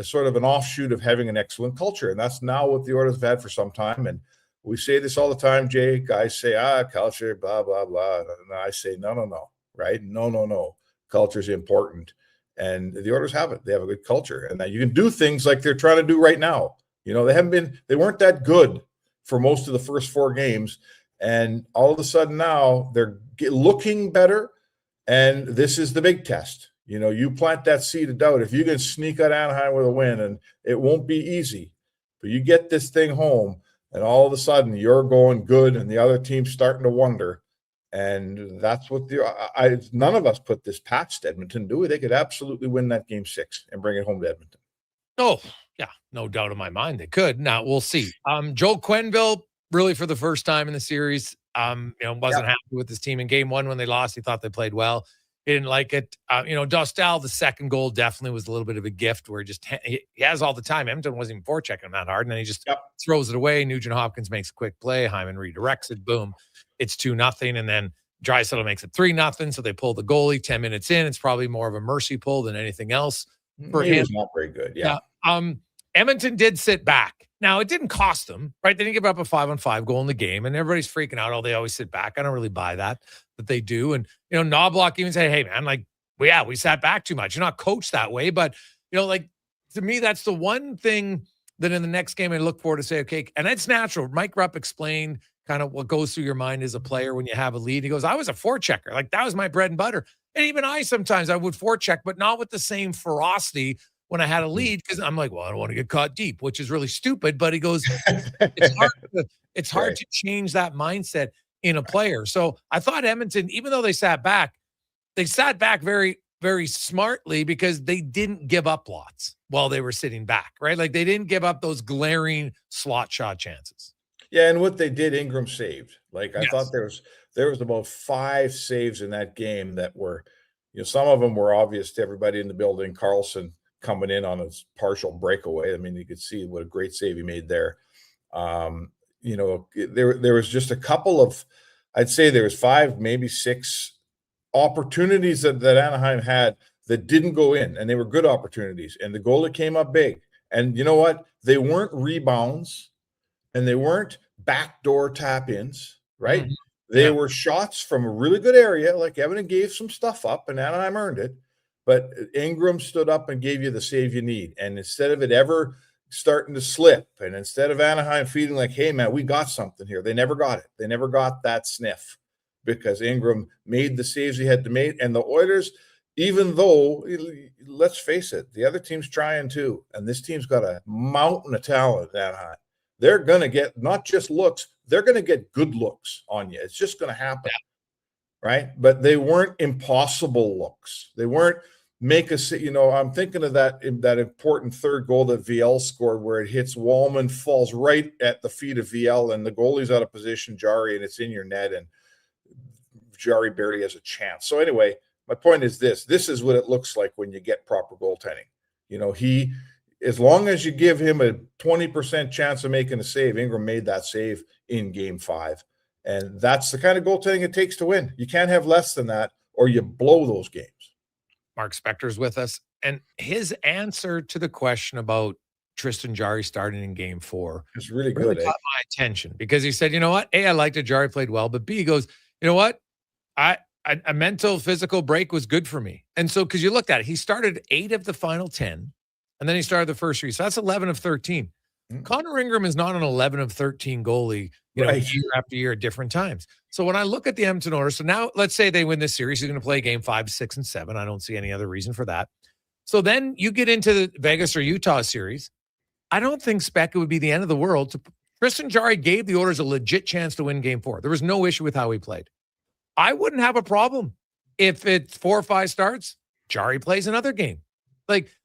[SPEAKER 2] sort of an offshoot of having an excellent culture. And that's now what the Oilers have had for some time. And we say this all the time, Jay. Guys say, culture, blah, blah, blah. And I say, no, right? No. Culture is important. And the Oilers have it. They have a good culture. And that you can do things like they're trying to do right now. You know, they weren't that good for most of the first 4 games. And all of a sudden now they're looking better. And this is the big test. You know, you plant that seed of doubt. If you can sneak out Anaheim with a win, and it won't be easy, but you get this thing home, and all of a sudden you're going good, and the other team's starting to wonder. And that's what none of us put this past Edmonton, do we? They could absolutely win that game 6 and bring it home to Edmonton.
[SPEAKER 7] Oh, yeah, no doubt in my mind they could. Now we'll see. Joe Quenneville, really for the first time in the series, wasn't happy with his team in game 1 when they lost. He thought they played well. He didn't like it. Dostal, the second goal definitely was a little bit of a gift where he has all the time. Edmonton wasn't even forechecking him that hard, and then he just throws it away. Nugent Hopkins makes a quick play. Hyman redirects it. Boom. It's 2-0. And then Draisaitl makes it 3-0. So they pull the goalie 10 minutes in. It's probably more of a mercy pull than anything else for him.
[SPEAKER 2] He was not very good. Yeah.
[SPEAKER 7] Edmonton did sit back. Now, it didn't cost them, right? They didn't give up a 5-on-5 goal in the game, and everybody's freaking out. Oh, they always sit back. I don't really buy that they do. And, Knobloch even said, hey, man, we sat back too much. You're not coached that way. But, to me, that's the one thing that in the next game I look forward to say, okay, and it's natural. Mike Rupp explained kind of what goes through your mind as a player when you have a lead. He goes, I was a forechecker. That was my bread and butter. And even I would forecheck, but not with the same ferocity when I had a lead, because I'm like, well, I don't want to get caught deep, which is really stupid. But he goes, it's hard to change that mindset in a player. So I thought Edmonton, even though they sat back very, very smartly, because they didn't give up lots while they were sitting back, right? They didn't give up those glaring slot shot chances.
[SPEAKER 2] Yeah, and what they did, Ingram saved. I thought there was about 5 saves in that game that were, some of them were obvious to everybody in the building. Carlson coming in on a partial breakaway. I mean, you could see what a great save he made there. There was just a couple of, I'd say there was 5, maybe 6 opportunities that Anaheim had that didn't go in, and they were good opportunities. And the goalie came up big. And you know what? They weren't rebounds, and they weren't backdoor tap-ins, right? Mm-hmm. They were shots from a really good area. Edmonton gave some stuff up, and Anaheim earned it. But Ingram stood up and gave you the save you need. And instead of it ever starting to slip, and instead of Anaheim feeling like, hey, man, we got something here, they never got it. They never got that sniff, because Ingram made the saves he had to make. And the Oilers, even though, let's face it, the other team's trying too. And this team's got a mountain of talent at Anaheim. They're going to get not just looks, they're going to get good looks on you. It's just going to happen, right? But they weren't impossible looks. They weren't I'm thinking of that important third goal that VL scored, where it hits Wallman, falls right at the feet of VL, and the goalie's out of position, Jari, and it's in your net, and Jari barely has a chance. So anyway, my point is this is what it looks like when you get proper goaltending. As long as you give him a 20% chance of making a save, Ingram made that save in game 5. And that's the kind of goaltending it takes to win. You can't have less than that, or you blow those games.
[SPEAKER 7] Mark Spector's with us, and his answer to the question about Tristan Jarry starting in game 4
[SPEAKER 2] is really good.
[SPEAKER 7] Caught my attention, because he said, you know what? A, I liked it. Jarry played well, but B, he goes, you know what? A mental, physical break was good for me. And so, because you looked at it, he started 8 of the final 10, and then he started the first 3. So that's 11 of 13. Connor Ingram is not an 11 of 13 goalie, year after year at different times. So when I look at the Edmonton Oilers, so now let's say they win this series, he's going to play game 5, 6, and 7. I don't see any other reason for that. So then you get into the Vegas or Utah series. I don't think Spec it would be the end of the world. Tristan Jarry gave the Oilers a legit chance to win game 4. There was no issue with how he played. I wouldn't have a problem if it's 4 or 5 starts, Jarry plays another game.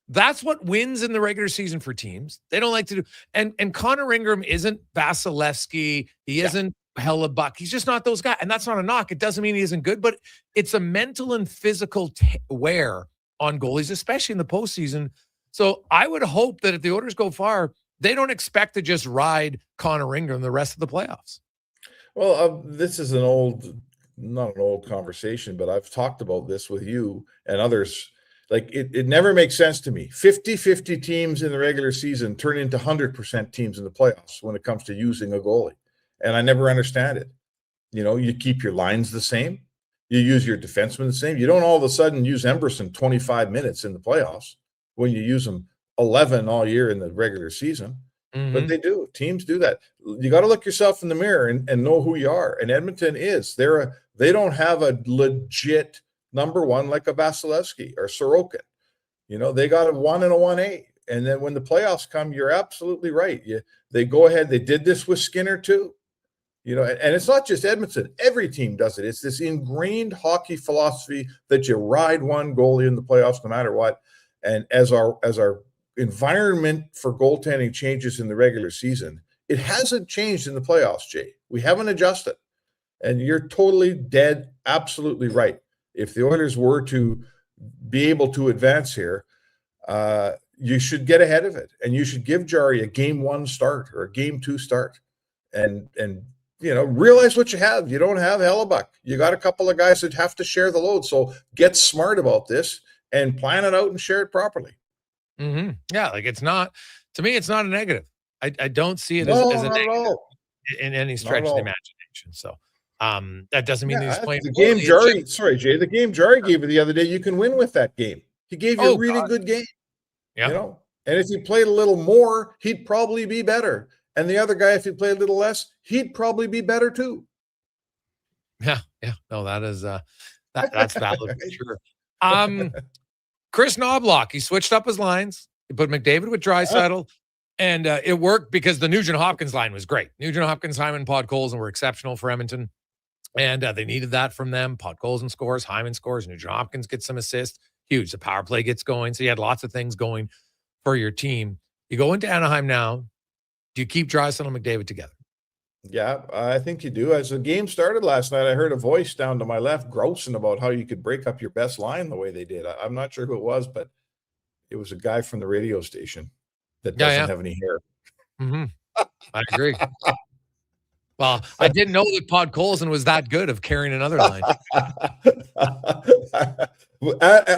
[SPEAKER 7] That's what wins in the regular season for teams. They don't like to do. And Connor Ingram isn't Vasilevsky. He isn't Hellebuck. He's just not those guys. And that's not a knock. It doesn't mean he isn't good, but it's a mental and physical wear on goalies, especially in the postseason. So I would hope that if the Oilers go far, they don't expect to just ride Connor Ingram the rest of the playoffs.
[SPEAKER 2] Well, this is not an old conversation, but I've talked about this with you and others. Like it never makes sense to me. 50-50 teams in the regular season turn into 100% teams in the playoffs when it comes to using a goalie. And I never understand it. You know, you keep your lines the same. You use your defenseman the same. You don't all of a sudden use Emberson 25 minutes in the playoffs when you use them 11 all year in the regular season. But they do. Teams do that. You got to look yourself in the mirror and know who you are. And Edmonton is. They don't have a legit number one like a Vasilevsky or Sorokin. You know, they got a 1 and a 1A. And then when the playoffs come, you're absolutely right. They go ahead. They did this with Skinner too. You know, and it's not just Edmonton. Every team does it. It's this ingrained hockey philosophy that you ride one goalie in the playoffs no matter what. And as our environment for goaltending changes in the regular season, it hasn't changed in the playoffs, Jay. We haven't adjusted. And you're totally dead, absolutely right. If the Oilers were to be able to advance here, you should get ahead of it. And you should give Jarry a game 1 start or a game 2 start. And you know, realize what you have. You don't have Hellebuck. You got a couple of guys that have to share the load. So get smart about this and plan it out and share it properly.
[SPEAKER 7] Yeah, like it's not, to me, it's not a negative. I don't see it as a negative in any stretch of the imagination. So that doesn't mean he's playing.
[SPEAKER 2] The game Jarry, sorry, Jay, the game Jarry gave you the other day, you can win with that game. He gave you a really good game.
[SPEAKER 7] Yeah.
[SPEAKER 2] You know, and if he played a little more, he'd probably be better. And the other guy, if he played a little less, he'd probably be better too.
[SPEAKER 7] Yeah. No, that is that's valid for sure. Chris Knobloch, he switched up his lines. He put McDavid with Draisaitl, and it worked because the Nugent-Hopkins line was great. Nugent-Hopkins, Hyman, Podkolzin were exceptional for Edmonton, and they needed that from them. Podkolzin scores, Hyman scores, Nugent-Hopkins gets some assists. Huge. The power play gets going. So you had lots of things going for your team. You go into Anaheim now. Do you keep Draisaitl and McDavid together?
[SPEAKER 2] Yeah, I think you do. As the game started last night, I heard a voice down to my left grousing about how you could break up your best line the way they did. I'm not sure who it was, but it was a guy from the radio station that doesn't have any hair.
[SPEAKER 7] I agree. Well, I didn't know that Podkolzin was that good of carrying another line.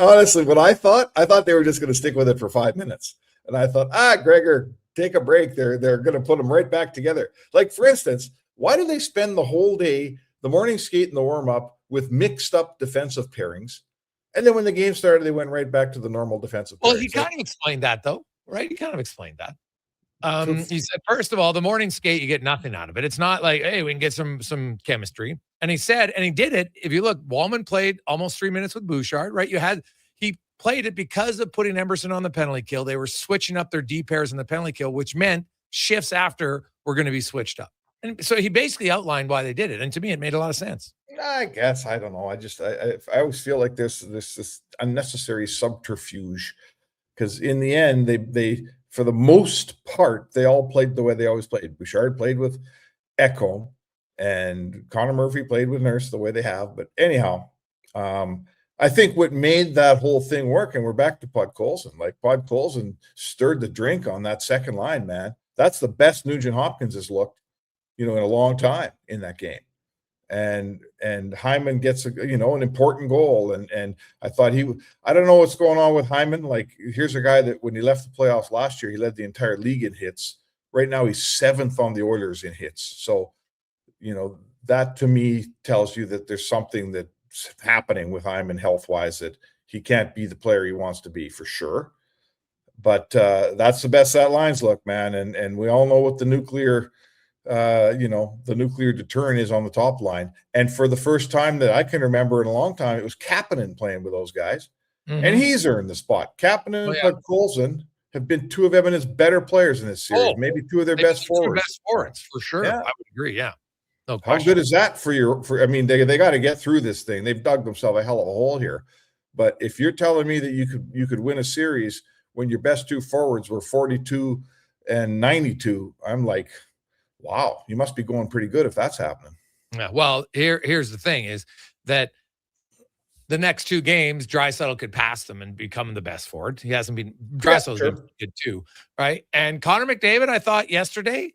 [SPEAKER 2] Honestly, what I thought they were just going to stick with it for 5 minutes. And I thought, Gregor, take a break. They're going to put them right back together. Like, for instance, why do they spend the whole day, the morning skate and the warm-up, with mixed up defensive pairings? And then when the game started, they went right back to the normal defensive pairings.
[SPEAKER 7] Well, he kind of explained that, though, right? He kind of explained that. He said, first of all, the morning skate, you get nothing out of it. It's not like, hey, we can get some chemistry. And he said, and he did it. If you look, Wallman played almost 3 minutes with Bouchard, right? He played it because of putting Emberson on the penalty kill. They were switching up their D pairs in the penalty kill, which meant shifts after were going to be switched up. And so he basically outlined why they did it. And to me, it made a lot of sense.
[SPEAKER 2] I guess. I don't know. I always feel like there's this unnecessary subterfuge, because in the end, they for the most part, they all played the way they always played. Bouchard played with Ekholm, and Connor Murphy played with Nurse the way they have. But anyhow, I think what made that whole thing work, and we're back to Podkolzin. Like, Podkolzin stirred the drink on that second line, man. That's the best Nugent-Hopkins has looked, in a long time in that game. And Hyman gets an important goal. And I thought I don't know what's going on with Hyman. Like, here's a guy that when he left the playoffs last year, he led the entire league in hits. Right now, he's 7th on the Oilers in hits. So, that to me tells you that there's something that's happening with Hyman health-wise, that he can't be the player he wants to be, for sure. But that's the best that lines look, man. And we all know what the nuclear deterrent is on the top line. And for the first time that I can remember in a long time, it was Kapanen playing with those guys. And he's earned the spot. Kapanen and Podkolzin have been two of Edmonton's better players in this series, maybe two of their best forwards.
[SPEAKER 7] Best forwards, for sure. Yeah. I would agree, yeah. No
[SPEAKER 2] question. How good is that they got to get through this thing. They've dug themselves a hell of a hole here. But if you're telling me that you could win a series when your best two forwards were 42 and 92, I'm like, wow, you must be going pretty good if that's happening.
[SPEAKER 7] Yeah, well, here's the thing is that the next two games, Draisaitl could pass them and become the best forward. He hasn't been. Draisaitl's been good too, right? And Connor McDavid, I thought yesterday,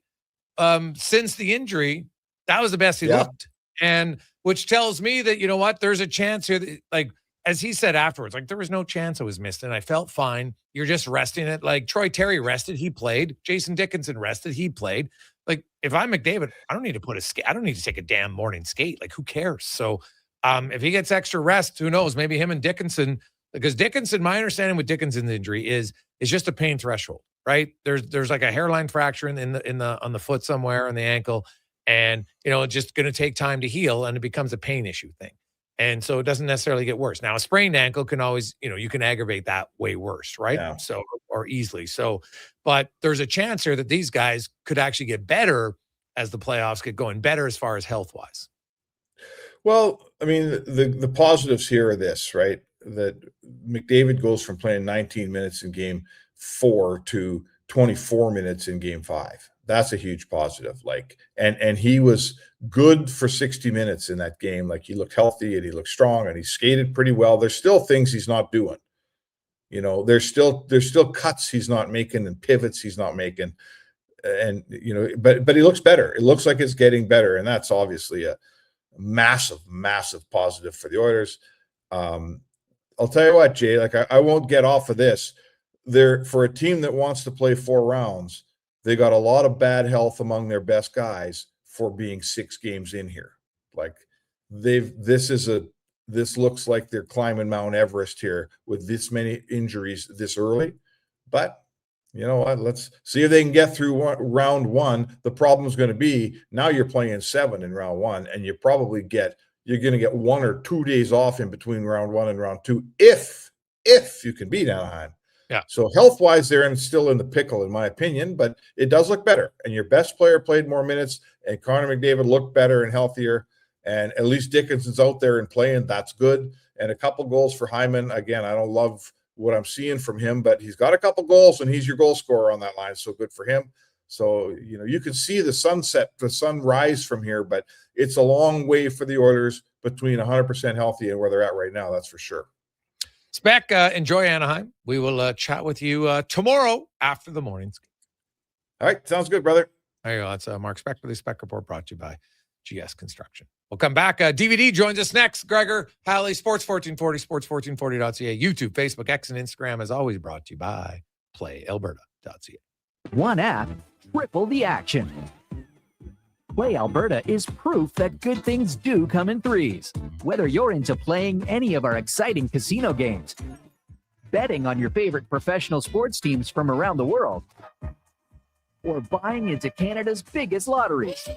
[SPEAKER 7] since the injury, that was the best he looked. And which tells me that, there's a chance here that, like, as he said afterwards, like there was no chance I was missed and I felt fine. You're just resting it. Like Troy Terry rested, he played. Jason Dickinson rested, he played. Like if I'm McDavid, I don't need to put a skate. I don't need to take a damn morning skate. Like who cares? So if he gets extra rest, who knows? Maybe him and Dickinson, because Dickinson, my understanding with Dickinson's injury is just a pain threshold, right? There's like a hairline fracture on the foot somewhere on the ankle, and it's just going to take time to heal, and it becomes a pain issue thing. And so it doesn't necessarily get worse. Now, a sprained ankle can always, you can aggravate that way worse, right?
[SPEAKER 2] Yeah.
[SPEAKER 7] So, or easily. So, but there's a chance here that these guys could actually get better as the playoffs get going, better as far as health-wise.
[SPEAKER 2] Well, I mean, the positives here are this, right? That McDavid goes from playing 19 minutes in game 4 to 24 minutes in game 5. That's a huge positive. Like, and he was good for 60 minutes in that game. Like he looked healthy and he looked strong and he skated pretty well. There's still things he's not doing. There's still cuts he's not making and pivots he's not making. And, but he looks better. It looks like it's getting better. And that's obviously a massive, massive positive for the Oilers. I'll tell you what, Jay, like I won't get off of this. For a team that wants to play 4 rounds, they got a lot of bad health among their best guys for being 6 games in here. Like this looks like they're climbing Mount Everest here with this many injuries this early. But you know what? Let's see if they can get through round 1. The problem is going to be now you're playing 7 in round 1, and you're going to get 1 or 2 days off in between round 1 and round 2 if you can beat Anaheim.
[SPEAKER 7] Yeah.
[SPEAKER 2] So health-wise, they're still in the pickle, in my opinion, but it does look better. And your best player played more minutes, and Connor McDavid looked better and healthier. And at least Dickinson's out there and playing. That's good. And a couple goals for Hyman. Again, I don't love what I'm seeing from him, but he's got a couple goals, and he's your goal scorer on that line. So good for him. So, you can see the sun rise from here, but it's a long way for the Oilers between 100% healthy and where they're at right now. That's for sure.
[SPEAKER 7] Spec, enjoy Anaheim. We will chat with you tomorrow after the mornings.
[SPEAKER 2] All right. Sounds good, brother.
[SPEAKER 7] There you go. That's Mark Spec with the Spec Report brought to you by GS Construction. We'll come back. DVD joins us next. Gregor, Halley, Sports 1440, sports1440.ca, YouTube, Facebook, X, and Instagram, as always, brought to you by PlayAlberta.ca.
[SPEAKER 3] One app, triple the action. Play Alberta is proof that good things do come in threes. Whether you're into playing any of our exciting casino games, betting on your favorite professional sports teams from around the world, or buying into Canada's biggest lotteries,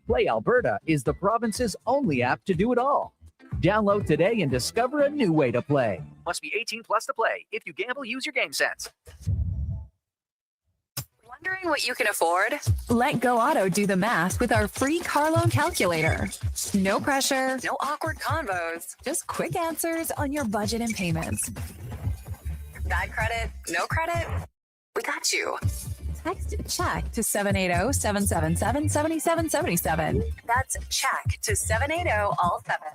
[SPEAKER 3] Play Alberta is the province's only app to do it all. Download today and discover a new way to play. Must be 18 plus to play. If you gamble, use your game sense.
[SPEAKER 8] Wondering what you can afford? Let Go Auto do the math with our free car loan calculator. No pressure, no awkward convos, just quick answers on your budget and payments. Bad credit? No credit? We got you. Text CHECK to 780-777-7777. That's CHECK to 780 all 7.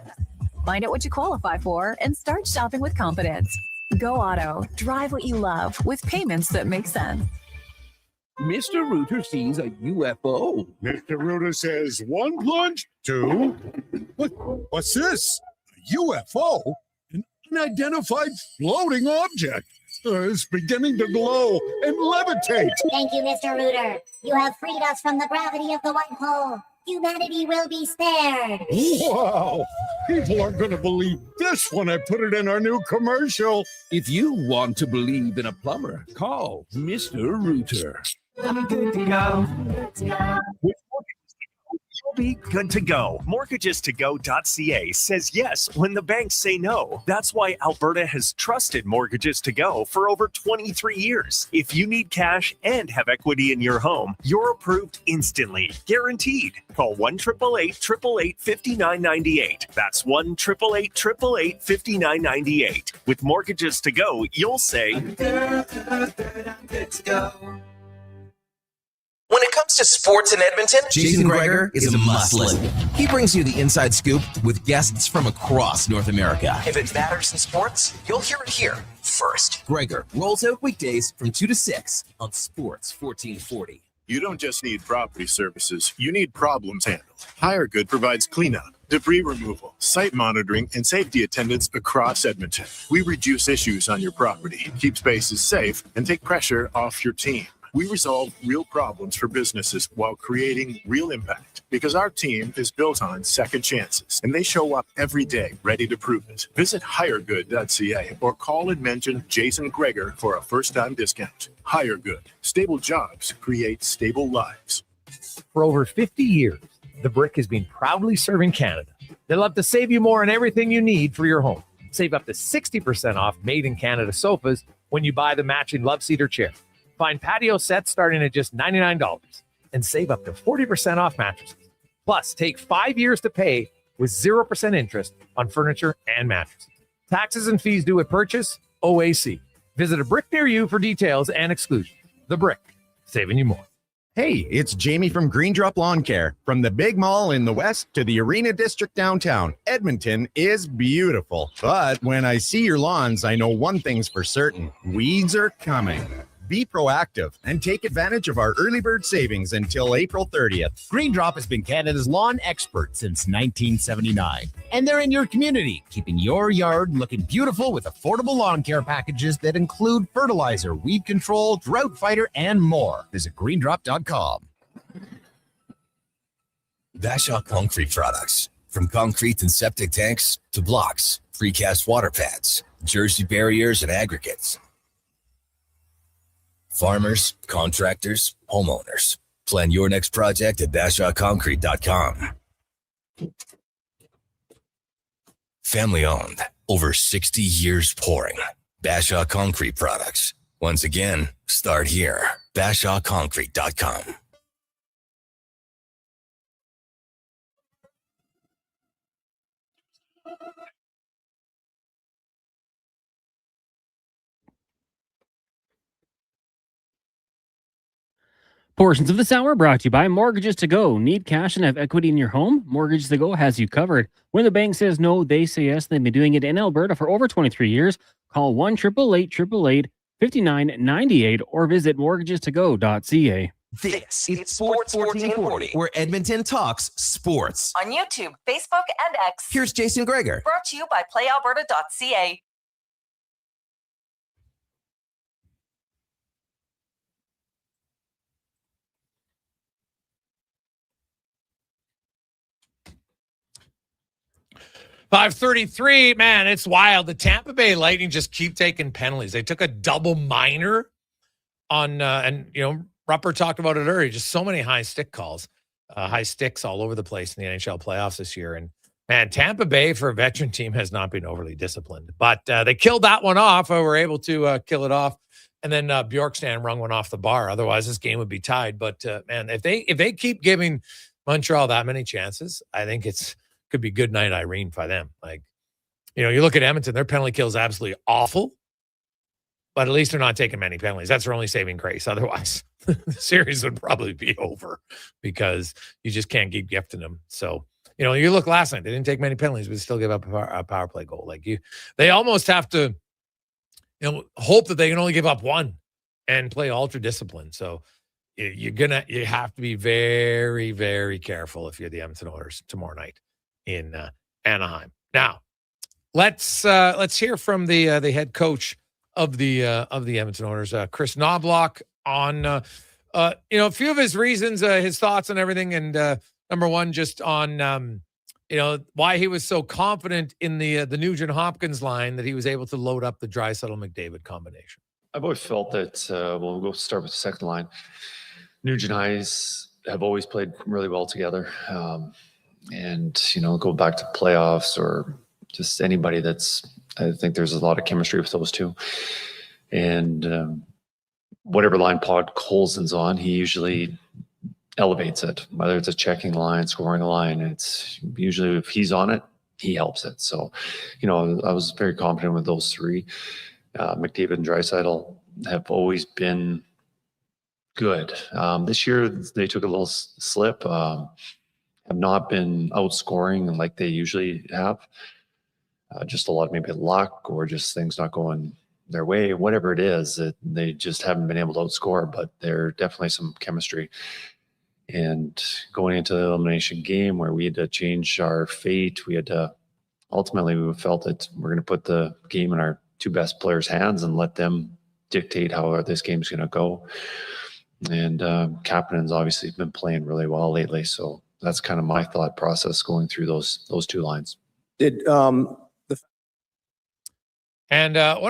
[SPEAKER 8] Find out what you qualify for and start shopping with confidence. Go Auto. Drive what you love with payments that make sense.
[SPEAKER 10] Mr. Rooter sees a UFO.
[SPEAKER 15] Mr. Rooter says 1 plunge, 2. What's this? A UFO? An unidentified floating object. It's beginning to glow and levitate.
[SPEAKER 11] Thank you, Mr. Rooter. You have freed us from the gravity of the white hole. Humanity will be spared.
[SPEAKER 15] Wow. People aren't going to believe this when I put it in our new commercial.
[SPEAKER 10] If you want to believe in a plumber, call Mr. Rooter.
[SPEAKER 13] I'm good to go. You'll be good to go. Mortgagestogo.ca says yes when the banks say no. That's why Alberta has trusted Mortgages to Go for over 23 years. If you need cash and have equity in your home, you're approved instantly. Guaranteed. Call 1-888-888-5998. That's 1-888-888-5998. With Mortgages to Go, you'll say, I'm good to go.
[SPEAKER 5] When it comes to sports in Edmonton, Jason Gregor is a must-listen. He brings you the inside scoop with guests from across North America. If it matters in sports, you'll hear it here first. Gregor rolls out weekdays from 2 to 6 on Sports 1440.
[SPEAKER 17] You don't just need property services, you need problems handled. HireGood provides cleanup, debris removal, site monitoring, and safety attendance across Edmonton. We reduce issues on your property, keep spaces safe, and take pressure off your team. We resolve real problems for businesses while creating real impact because our team is built on second chances and they show up every day ready to prove it. Visit hiregood.ca or call and mention Jason Gregor for a first-time discount. HireGood. Stable jobs create stable lives.
[SPEAKER 7] For over 50 years, The Brick has been proudly serving Canada. They love to save you more on everything you need for your home. Save up to 60% off made-in-Canada sofas when you buy the matching love seat or chair. Find patio sets starting at just $99 and save up to 40% off mattresses. Plus, take 5 years to pay with 0% interest on furniture and mattresses. Taxes and fees due at purchase, OAC. Visit a Brick near you for details and exclusions. The Brick, saving you more.
[SPEAKER 16] Hey, it's Jamie from Green Drop Lawn Care. From the big mall in the west to the Arena District downtown, Edmonton is beautiful. But when I see your lawns, I know one thing's for certain. Weeds are coming. Be proactive and take advantage of our early bird savings until April 30th.
[SPEAKER 24] Green Drop has been Canada's lawn expert since 1979. And they're in your community, keeping your yard looking beautiful with affordable lawn care packages that include fertilizer, weed control, drought fighter, and more. Visit greendrop.com.
[SPEAKER 6] Bashaw Concrete Products. From concrete and septic tanks to blocks, precast water pads, Jersey barriers, and aggregates. Farmers, contractors, homeowners. Plan your next project at BashawConcrete.com. Family owned, over 60 years pouring. Bashaw Concrete Products. Once again, start here. BashawConcrete.com.
[SPEAKER 18] Portions of this hour brought to you by Mortgages to Go. Need cash and have equity in your home? Mortgages to Go has you covered. When the bank says no, they say yes. They've been doing it in Alberta for over 23 years. Call 1-888-888-5998 or visit mortgagestogo.ca.
[SPEAKER 5] This is Sports 1440, where Edmonton talks sports.
[SPEAKER 19] On YouTube, Facebook, and X.
[SPEAKER 5] Here's Jason Gregor.
[SPEAKER 19] Brought to you by playalberta.ca.
[SPEAKER 7] .533, man, it's wild. The Tampa Bay Lightning just keep taking penalties. They took a double minor on, and Rupper talked about it earlier. Just so many high stick calls, high sticks all over the place in the NHL playoffs this year. And man, Tampa Bay for a veteran team has not been overly disciplined, but they killed that one off. Or were able to kill it off, and then Bjorkstrand rung one off the bar. Otherwise, this game would be tied. But man, if they keep giving Montreal that many chances, I think could be good night Irene for them. Like, you look at Edmonton, their penalty kill is absolutely awful, but at least they're not taking many penalties. That's their only saving grace. Otherwise, the series would probably be over because you just can't keep gifting them. So, you look last night, they didn't take many penalties, but still give up a power play goal. They almost have to, hope that they can only give up one and play ultra disciplined. So you have to be very, very careful if you're the Edmonton Oilers tomorrow night in Anaheim. Now, let's hear from the head coach of the Edmonton Oilers, Chris Knobloch, on a few of his reasons, his thoughts on everything, and number one, just on why he was so confident in the Nugent Hopkins line that he was able to load up the Draisaitl McDavid combination.
[SPEAKER 20] I've always felt that we'll go start with the second line. Nugent Highs have always played really well together. And, go back to playoffs or just anybody I think there's a lot of chemistry with those two. And whatever line Podkolzin's on, he usually elevates it, whether it's a checking line, scoring a line. It's usually if he's on it, he helps it. So, I was very confident with those three. McDavid and Draisaitl have always been good. This year, they took a little slip. Have not been outscoring like they usually have. Just a lot of maybe luck or just things not going their way, whatever it is, that they just haven't been able to outscore, but there's definitely some chemistry. And going into the elimination game where we had to change our fate, ultimately we felt that we're going to put the game in our two best players' hands and let them dictate how this game's going to go. And Kapanen's obviously been playing really well lately, so that's kind of my thought process going through those two lines.
[SPEAKER 7] What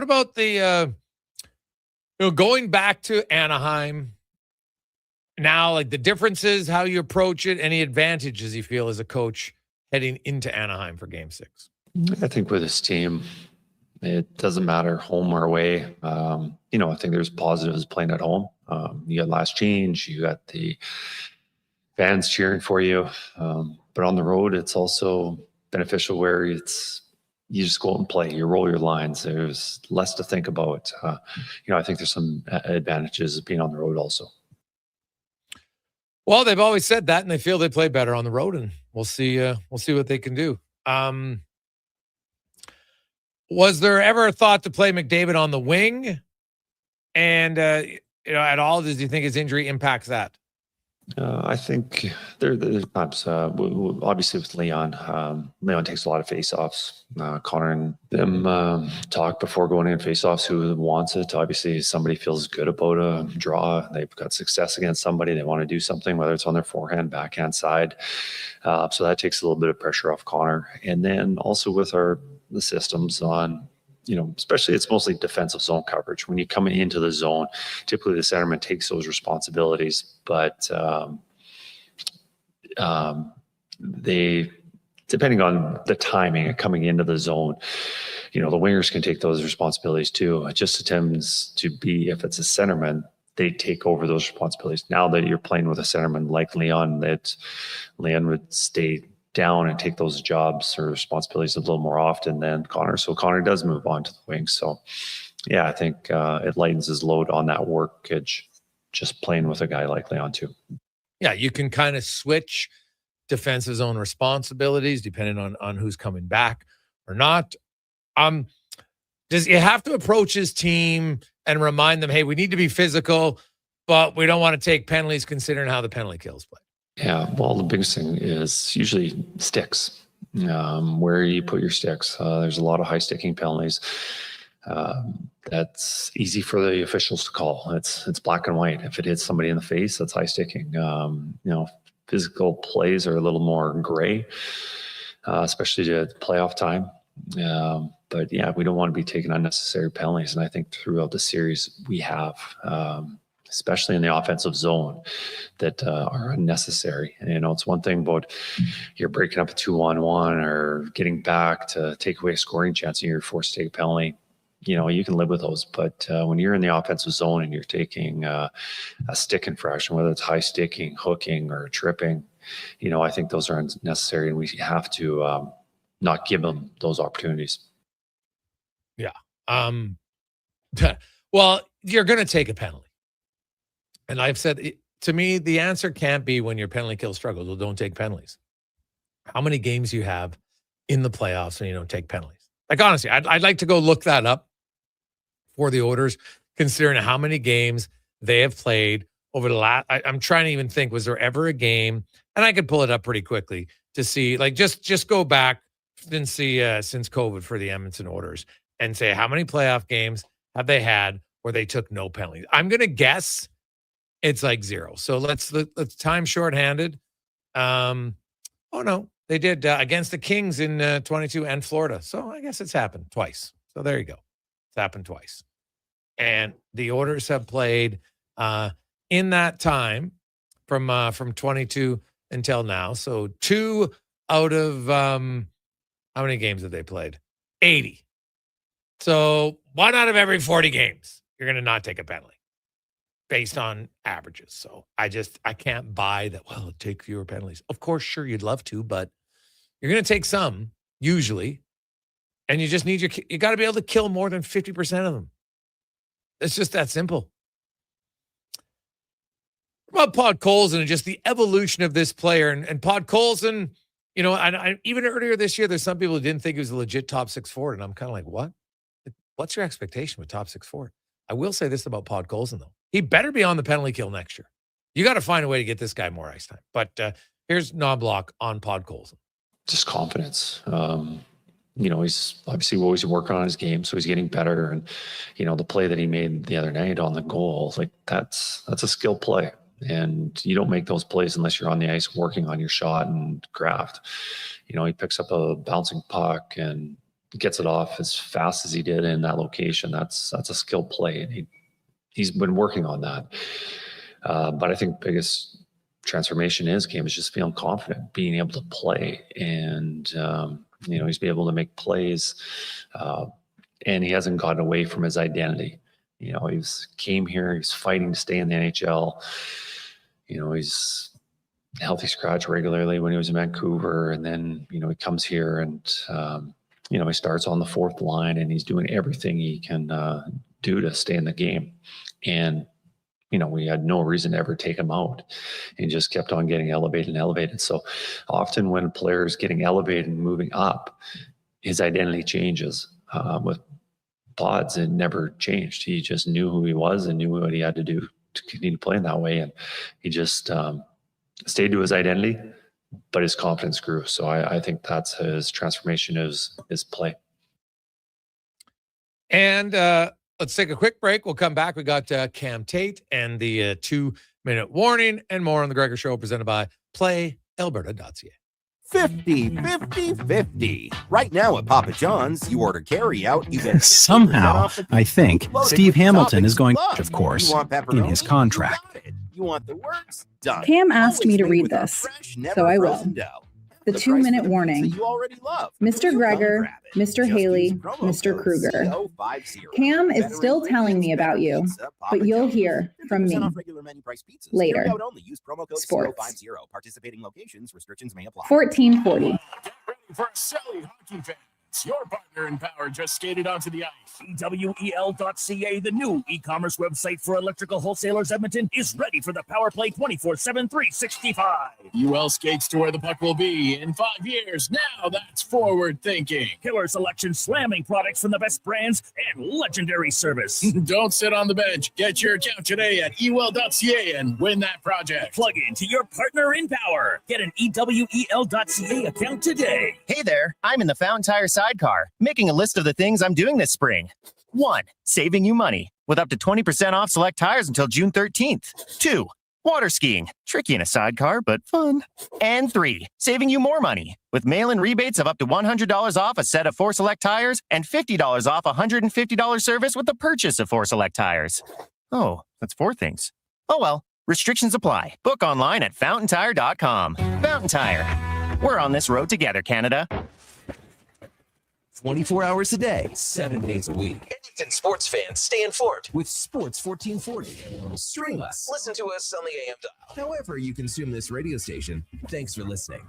[SPEAKER 7] about the going back to Anaheim now, like the differences, how you approach it, any advantages you feel as a coach heading into Anaheim for Game 6?
[SPEAKER 20] I think with this team, it doesn't matter home or away. I think there's positives playing at home. You got last change, you got the fans cheering for you. But on the road, it's also beneficial where you just go out and play. You roll your lines. There's less to think about. I think there's some advantages of being on the road also.
[SPEAKER 7] Well, they've always said that, and they feel they play better on the road, and we'll see what they can do. Was there ever a thought to play McDavid on the wing? And, at all, do you think his injury impacts that?
[SPEAKER 20] I think there's times, obviously with Leon, Leon takes a lot of face-offs. Connor and them talk before going in face-offs who wants it. Obviously, somebody feels good about a draw. They've got success against somebody. They want to do something, whether it's on their forehand, backhand side. So that takes a little bit of pressure off Connor. And then also with the systems on, especially it's mostly defensive zone coverage. When you come into the zone, typically the centerman takes those responsibilities, but they, depending on the timing of coming into the zone, the wingers can take those responsibilities too. It just tends to be, if it's a centerman, they take over those responsibilities. Now that you're playing with a centerman like Leon, that Leon would stay down and take those jobs or responsibilities a little more often than Connor. So Connor does move on to the wing. So yeah, I think it lightens his load on that workage, just playing with a guy like Leon too.
[SPEAKER 7] Yeah, you can kind of switch defensive zone responsibilities depending on who's coming back or not. Does you have to approach his team and remind them, hey, we need to be physical, but we don't want to take penalties considering how the penalty kills play?
[SPEAKER 20] Yeah, well, the biggest thing is usually sticks, where you put your sticks. There's a lot of high sticking penalties. That's easy for the officials to call. It's black and white. If it hits somebody in the face, that's high sticking. Physical plays are a little more gray, especially to playoff time. But yeah, we don't want to be taking unnecessary penalties. And I think throughout the series we have, especially in the offensive zone, that are unnecessary. And, it's one thing about you're breaking up a 2-on-1 or getting back to take away a scoring chance and you're forced to take a penalty. You can live with those. But when you're in the offensive zone and you're taking a stick infraction, whether it's high sticking, hooking, or tripping, I think those are unnecessary, and we have to not give them those opportunities.
[SPEAKER 7] Yeah. Well, you're going to take a penalty. And I've said, to me, the answer can't be when your penalty kill struggles. Well, don't take penalties. How many games you have in the playoffs when you don't take penalties? Like, honestly, I'd like to go look that up for the Oilers, considering how many games they have played over the last. I'm trying to even think, was there ever a game? And I could pull it up pretty quickly to see, like, just go back and see since COVID for the Edmonton Oilers and say how many playoff games have they had where they took no penalties. I'm going to guess it's like 0. So let's time shorthanded. Oh no, they did against the Kings in 22 and Florida. So I guess it's happened twice. So there you go. It's happened twice. And the Oilers have played in that time from 22 until now. So 2 out of how many games have they played? 80. So 1 out of every 40 games, you're going to not take a penalty based on averages. So I can't buy that, well, take fewer penalties. Of course, sure, you'd love to, but you're going to take some, usually, and you just need you got to be able to kill more than 50% of them. It's just that simple. What about Podkolzin and just the evolution of this player? And Podkolzin, even earlier this year, there's some people who didn't think he was a legit top 6 forward, and I'm kind of like, what? What's your expectation with top 6 forward? I will say this about Podkolzin, though. He better be on the penalty kill next year. You got to find a way to get this guy more ice time. But here's Knobloch on Podkolzin.
[SPEAKER 20] Just confidence. He's obviously always working on his game, so he's getting better. And, the play that he made the other night on the goal, like that's a skill play. And you don't make those plays unless you're on the ice working on your shot and craft. He picks up a bouncing puck and gets it off as fast as he did in that location. That's a skill play. And he's been working on that. But I think biggest transformation in his game is just feeling confident, being able to play. And, he's been able to make plays, and he hasn't gotten away from his identity. He's came here, he's fighting to stay in the NHL. He's healthy scratch regularly when he was in Vancouver. And then, he comes here and, he starts on the fourth line and he's doing everything he can do to stay in the game. And, we had no reason to ever take him out. He just kept on getting elevated and elevated. So often when a player is getting elevated and moving up, his identity changes. With Pods, it never changed. He just knew who he was and knew what he had to do to continue playing that way. And he just stayed to his identity, but his confidence grew. So I think that's his transformation, is his play.
[SPEAKER 7] And let's take a quick break. We'll come back. We got Cam Tate and the 2-minute warning and more on the Gregor Show, presented by PlayAlberta.ca.
[SPEAKER 24] 50-50-50. Right now at Papa John's, you order carry out, you get
[SPEAKER 1] somehow, I think, Steve Hamilton is going, of course, in his contract.
[SPEAKER 24] You want the works done.
[SPEAKER 4] Cam asked me to read this, so I will. The 2-minute warning. Mr. Gregor, Mr. Haley, Mr. Kruger. Cam is still telling me about you, but you'll hear from me later. Sports. 1440.
[SPEAKER 21] For a silly hockey fan. Your partner in power just skated onto the ice. EWEL.ca, the new e-commerce website for electrical wholesalers Edmonton, is ready for the power play 24/7, 365. UL skates to where the puck will be in 5 years. Now that's forward thinking. Killer selection, slamming products from the best brands, and legendary service. Don't sit on the bench. Get your account today at EWEL.ca and win that project. Plug into your partner in power. Get an EWEL.ca account today.
[SPEAKER 22] Hey there, I'm in the Fountain Tire sidecar, making a list of the things I'm doing this spring. 1. Saving you money with up to 20% off select tires until June 13th. 2. Water skiing, tricky in a sidecar, but fun. And 3. Saving you more money with mail-in rebates of up to $100 off a set of 4 select tires and $50 off a $150 service with the purchase of 4 select tires. Oh, that's 4 things. Oh well, restrictions apply. Book online at fountaintire.com. Fountain Tire. We're on this road together, Canada.
[SPEAKER 5] 24 hours a day, 7 days a week. Edmonton sports fans, stay informed with Sports 1440. Stream us. Listen to us on the AM dial. However you consume this radio station, thanks for listening.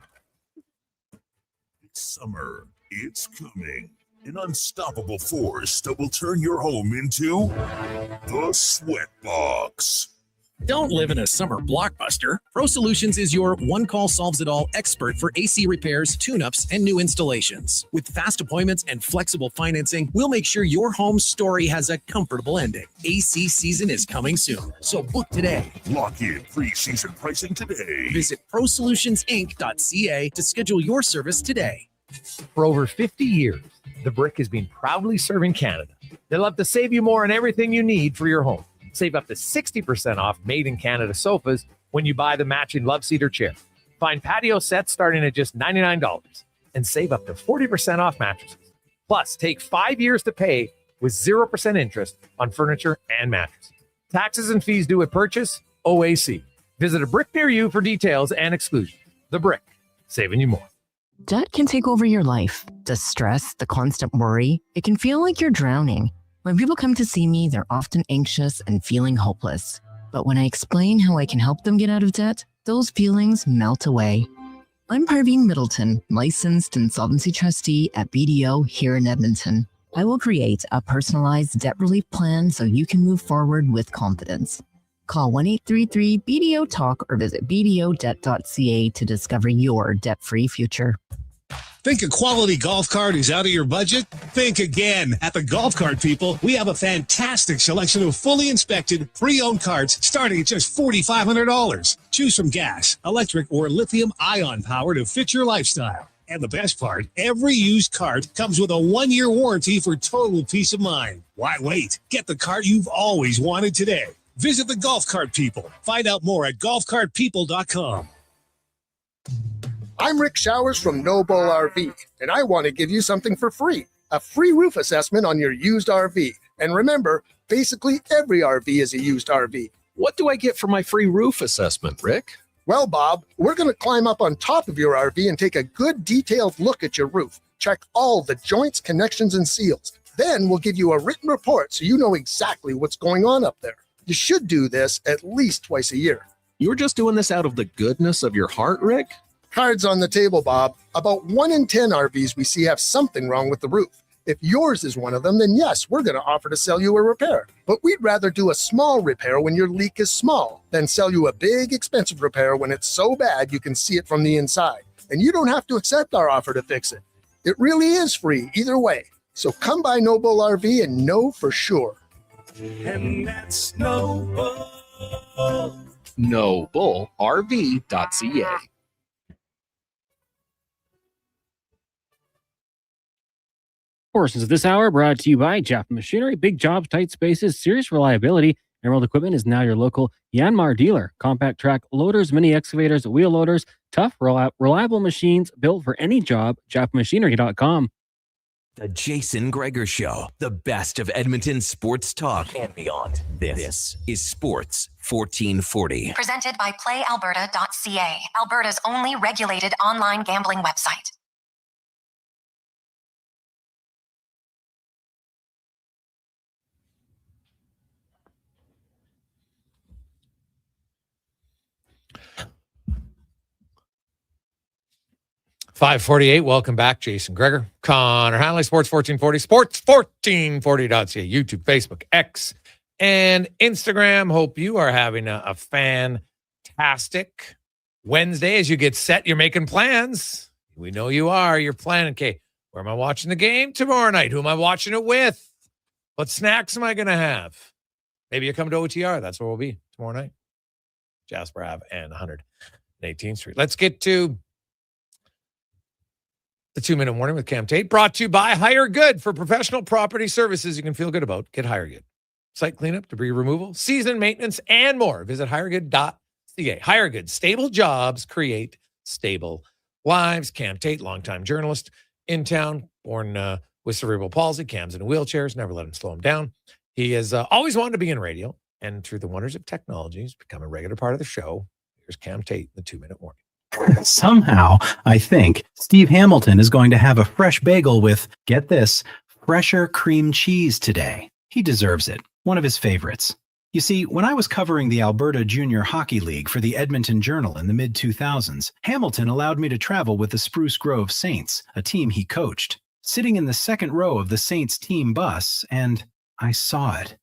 [SPEAKER 23] Summer, it's coming. An unstoppable force that will turn your home into the Sweatbox.
[SPEAKER 25] Don't live in a summer blockbuster. Pro Solutions is your one-call-solves-it-all expert for AC repairs, tune-ups, and new installations. With fast appointments and flexible financing, we'll make sure your home story has a comfortable ending. AC season is coming soon, so book today.
[SPEAKER 23] Lock in pre-season pricing today.
[SPEAKER 25] Visit ProSolutionsInc.ca to schedule your service today.
[SPEAKER 7] For over 50 years, The Brick has been proudly serving Canada. They love to save you more on everything you need for your home. Save up to 60% off made-in-Canada sofas when you buy the matching love seat or chair. Find patio sets starting at just $99 and save up to 40% off mattresses. Plus, take 5 years to pay with 0% interest on furniture and mattresses. Taxes and fees due at purchase, OAC. Visit a Brick near you for details and exclusions. The Brick, saving you more.
[SPEAKER 26] Debt can take over your life. The stress, the constant worry, it can feel like you're drowning. When people come to see me, they're often anxious and feeling hopeless. But when I explain how I can help them get out of debt, those feelings melt away. I'm Parveen Middleton, licensed insolvency trustee at BDO here in Edmonton. I will create a personalized debt relief plan so you can move forward with confidence. Call 1-833-BDO-TALK or visit bdodebt.ca to discover your debt-free future.
[SPEAKER 15] Think a quality golf cart is out of your budget? think again. At the Golf Cart People, we have a fantastic selection of fully inspected, pre-owned carts starting at just $4,500. Choose from gas, electric, or lithium-ion power to fit your lifestyle. And the best part, every used cart comes with a 1-year warranty for total peace of mind. Why wait? Get the cart you've always wanted today. Visit the Golf Cart People. Find out more at golfcartpeople.com.
[SPEAKER 2] I'm Rick Showers from Noble RV, and I want to give you something for free. A free roof assessment on your used RV. And remember, basically every RV is a used RV.
[SPEAKER 3] What do I get for my free roof assessment, Rick?
[SPEAKER 2] Well, Bob, we're going to climb up on top of your RV and take a good detailed look at your roof. Check all the joints, connections, and seals. Then we'll give you a written report so you know exactly what's going on up there. You should do this at least twice a year.
[SPEAKER 3] You're just doing this out of the goodness of your heart, Rick?
[SPEAKER 2] Cards on the table, Bob. About 1 in 10 RVs we see have something wrong with the roof. If yours is one of them, then yes, we're going to offer to sell you a repair. But we'd rather do a small repair when your leak is small than sell you a big, expensive repair when it's so bad you can see it from the inside. And you don't have to accept our offer to fix it. It really is free either way. So come by Noble RV and know for sure.
[SPEAKER 23] And that's Noble.
[SPEAKER 3] NobleRV.ca.
[SPEAKER 18] Portions of this hour brought to you by Jaffa Machinery. Big jobs, tight spaces, serious reliability. Emerald Equipment is now your local Yanmar dealer. Compact track loaders, mini excavators, wheel loaders, tough, reliable machines built for any job. JaffaMachinery.com.
[SPEAKER 5] The Jason Gregor Show, the best of Edmonton sports talk and beyond. This is Sports 1440.
[SPEAKER 8] Presented by PlayAlberta.ca, Alberta's only regulated online gambling website.
[SPEAKER 7] .548, welcome back. Jason Gregor, Connor Hanley, Sports 1440, sports1440.ca, YouTube, Facebook, X, and Instagram. Hope you are having a fantastic Wednesday as you get set. You're making plans. We know you are. You're planning. Okay, where am I watching the game tomorrow night? Who am I watching it with? What snacks am I going to have? Maybe you come to OTR. That's where we'll be tomorrow night. Jasper Ave and 118th Street. Let's get to the 2-minute warning with Cam Tate, brought to you by Hire Good. For professional property services you can feel good about, get Hire Good. Site cleanup, debris removal, season maintenance, and more. Visit hiregood.ca. Hire Good. Stable jobs create stable lives. Cam Tate, longtime journalist in town, born with cerebral palsy. Cam's in wheelchairs. Never let him slow him down. He has always wanted to be in radio, and through the wonders of technology, he's become a regular part of the show. Here's Cam Tate, the 2-minute warning.
[SPEAKER 1] Somehow, I think Steve Hamilton is going to have a fresh bagel with, get this, fresher cream cheese today. He deserves it. One of his favorites. You see, when I was covering the Alberta Junior Hockey League for the Edmonton Journal in the mid-2000s, Hamilton allowed me to travel with the Spruce Grove Saints, a team he coached. Sitting in the second row of the Saints team bus, and I saw it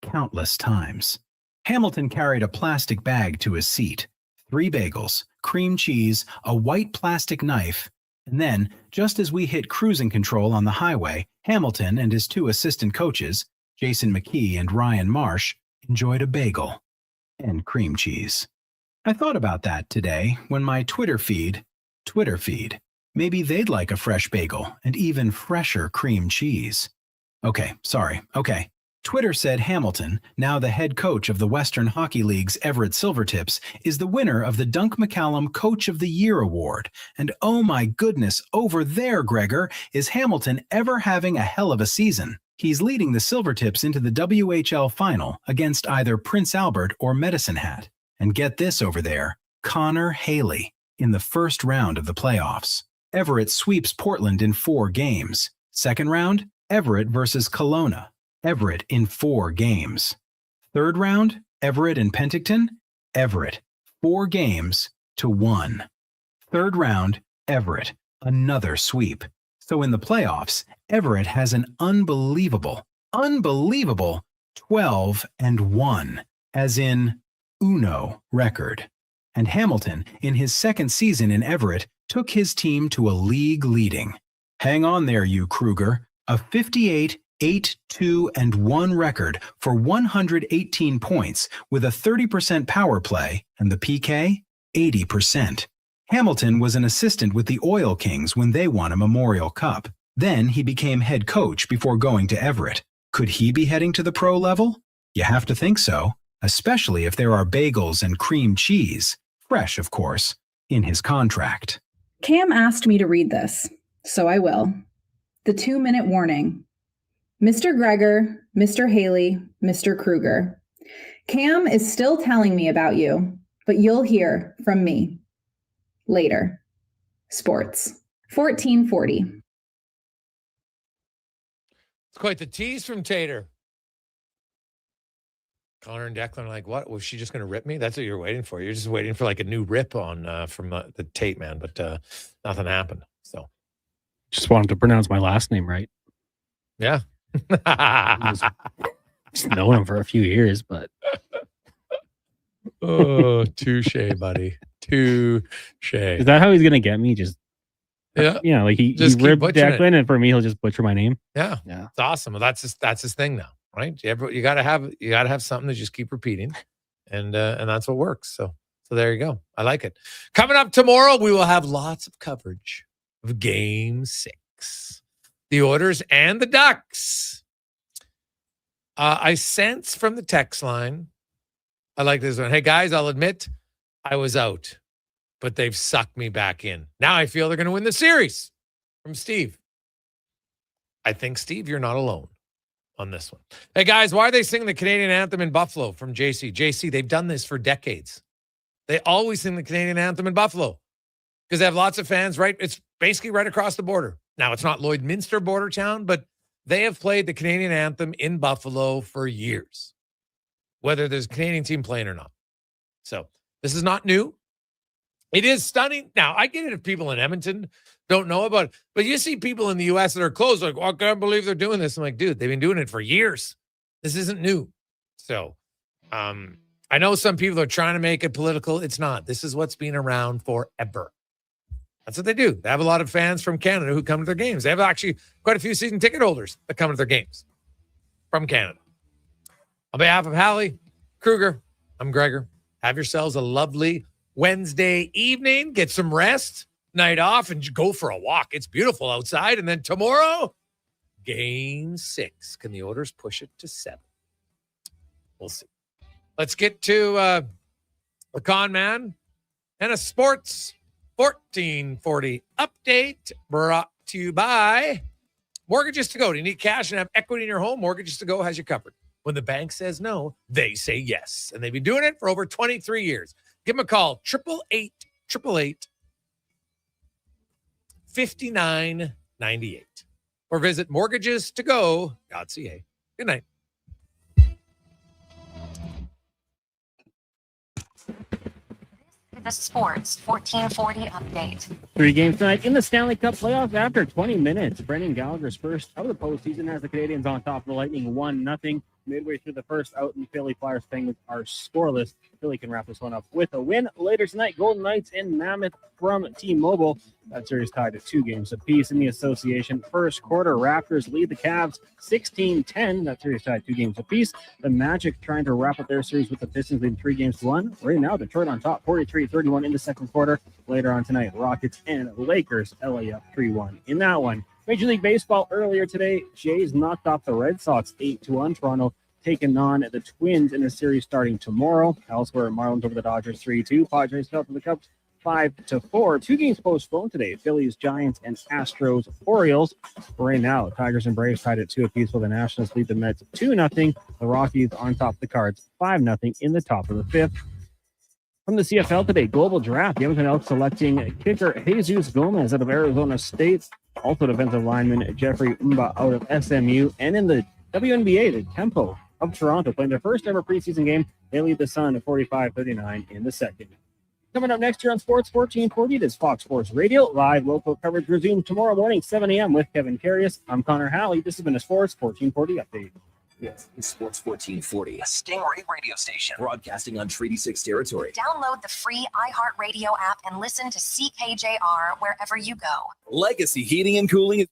[SPEAKER 1] countless times. Hamilton carried a plastic bag to his seat. 3 bagels, cream cheese, a white plastic knife, and then, just as we hit cruising control on the highway, Hamilton and his 2 assistant coaches, Jason McKee and Ryan Marsh, enjoyed a bagel and cream cheese. I thought about that today when my Twitter feed, maybe they'd like a fresh bagel and even fresher cream cheese. Okay. Twitter said Hamilton, now the head coach of the Western Hockey League's Everett Silvertips, is the winner of the Dunk McCallum Coach of the Year award. And oh my goodness, over there, Gregor, is Hamilton ever having a hell of a season. He's leading the Silvertips into the WHL final against either Prince Albert or Medicine Hat. And get this over there, Connor Haley in the first round of the playoffs. Everett sweeps Portland in 4 games. Second round, Everett versus Kelowna. Everett in 4 games. Third round, Everett and Penticton. Everett, 4 games to 1. Third round, Everett, another sweep. So in the playoffs, Everett has an unbelievable 12-1, as in Uno record. And Hamilton, in his second season in Everett, took his team to a league leading. Hang on there, you Kruger. a 58-8-2-1 record for 118 points with a 30% power play and the PK 80%. Hamilton was an assistant with the Oil Kings when they won a Memorial Cup. Then he became head coach before going to Everett. Could he be heading to the pro level? You have to think so, especially if there are bagels and cream cheese, fresh of course, in his contract.
[SPEAKER 4] Cam asked me to read this, so I will. The 2-minute warning. Mr. Gregor, Mr. Haley, Mr. Kruger. Cam is still telling me about you, but you'll hear from me later. Sports. 1440.
[SPEAKER 7] It's quite the tease from Tater. Connor and Declan are like, what? Was she just going to rip me? That's what you're waiting for. You're just waiting for like a new rip on from the Tate man, but nothing happened. So
[SPEAKER 18] just wanted to pronounce my last name right.
[SPEAKER 7] Yeah.
[SPEAKER 18] Just known him for a few years, but
[SPEAKER 7] oh, touche, buddy. Touche.
[SPEAKER 18] Is that how he's going to get me? Just like he ripped Declan, and for me, he'll just butcher my name.
[SPEAKER 7] Yeah. It's awesome. Well, that's his thing now. Right? You gotta have something to just keep repeating, and that's what works. So there you go. I like it. Coming up tomorrow, we will have lots of coverage of Game 6, the Oilers and the Ducks. I sense from the text line, I like this one. Hey guys, I'll admit I was out, but they've sucked me back in. Now I feel they're going to win the series. From Steve. I think Steve, you're not alone on this one. Hey guys, why are they singing the Canadian anthem in Buffalo? From JC. JC, they've done this for decades. They always sing the Canadian anthem in Buffalo because they have lots of fans, right? It's basically right across the border. Now, it's not Lloydminster border town, but they have played the Canadian anthem in Buffalo for years, whether there's a Canadian team playing or not. So this is not new. It is stunning. Now, I get it if people in Edmonton don't know about it, but you see people in the U.S. that are close, like, I can't believe they're doing this. I'm like, dude, they've been doing it for years. This isn't new. So I know some people are trying to make it political. It's not. This is what's been around forever. That's what they do. They have a lot of fans from Canada who come to their games. They have actually quite a few season ticket holders that come to their games from Canada. On behalf of Hallie, Kruger, I'm Gregor. Have yourselves a lovely Wednesday evening. Get some rest, night off, and go for a walk. It's beautiful outside. And then tomorrow, Game 6. Can the Oilers push it to 7? We'll see. Let's get to the con man and a sports 1440 update brought to you by Mortgages to Go. Do you need cash and have equity in your home? Mortgages to Go has you covered. When the bank says no, they say yes. And they've been doing it for over 23 years. Give them a call, 888-888-5998. Or visit mortgagestogo.ca. Good night.
[SPEAKER 8] The Sports 1440 update.
[SPEAKER 18] 3 games tonight in the Stanley Cup playoffs after 20 minutes. Brendan Gallagher's first of the postseason has the Canadiens on top of the Lightning 1-0. Midway through the first out in Philly, Flyers Penguins are scoreless. Philly can wrap this one up with a win. Later tonight, Golden Knights and Mammoth from T-Mobile. That series tied at 2 games apiece in the association. First quarter, Raptors lead the Cavs 16-10. That series tied 2 games apiece. The Magic trying to wrap up their series with the Pistons leading 3-1. Right now, Detroit on top, 43-31 in the second quarter. Later on tonight, Rockets and Lakers, LA up 3-1 in that one. Major League Baseball earlier today, Jays knocked off the Red Sox 8-1. Toronto taking on the Twins in a series starting tomorrow. Elsewhere, Marlins over the Dodgers 3-2. Padres fell to the Cubs 5-4. 2 games postponed today. Phillies, Giants, and Astros, Orioles. Right now, Tigers and Braves tied at 2 apiece, while the Nationals lead the Mets 2-0. The Rockies on top of the Cards 5-0 in the top of the 5th. From the CFL today, global draft. The Edmonton Elks selecting kicker Jesus Gomez out of Arizona State. Also defensive lineman Jeffrey Umba out of SMU. And in the WNBA, the Tempo of Toronto playing their first ever preseason game. They lead the Sun at 45-39 in the second. Coming up next year on Sports 1440, it is Fox Sports Radio. Live local coverage resumes tomorrow morning, 7 a.m. with Kevin Carius. I'm Connor Halley. This has been a Sports 1440 update.
[SPEAKER 5] Yes, it's Sports 1440, a Stingray radio station broadcasting on Treaty 6 territory.
[SPEAKER 8] Download the free iHeartRadio app and listen to CKJR wherever you go.
[SPEAKER 5] Legacy Heating and Cooling is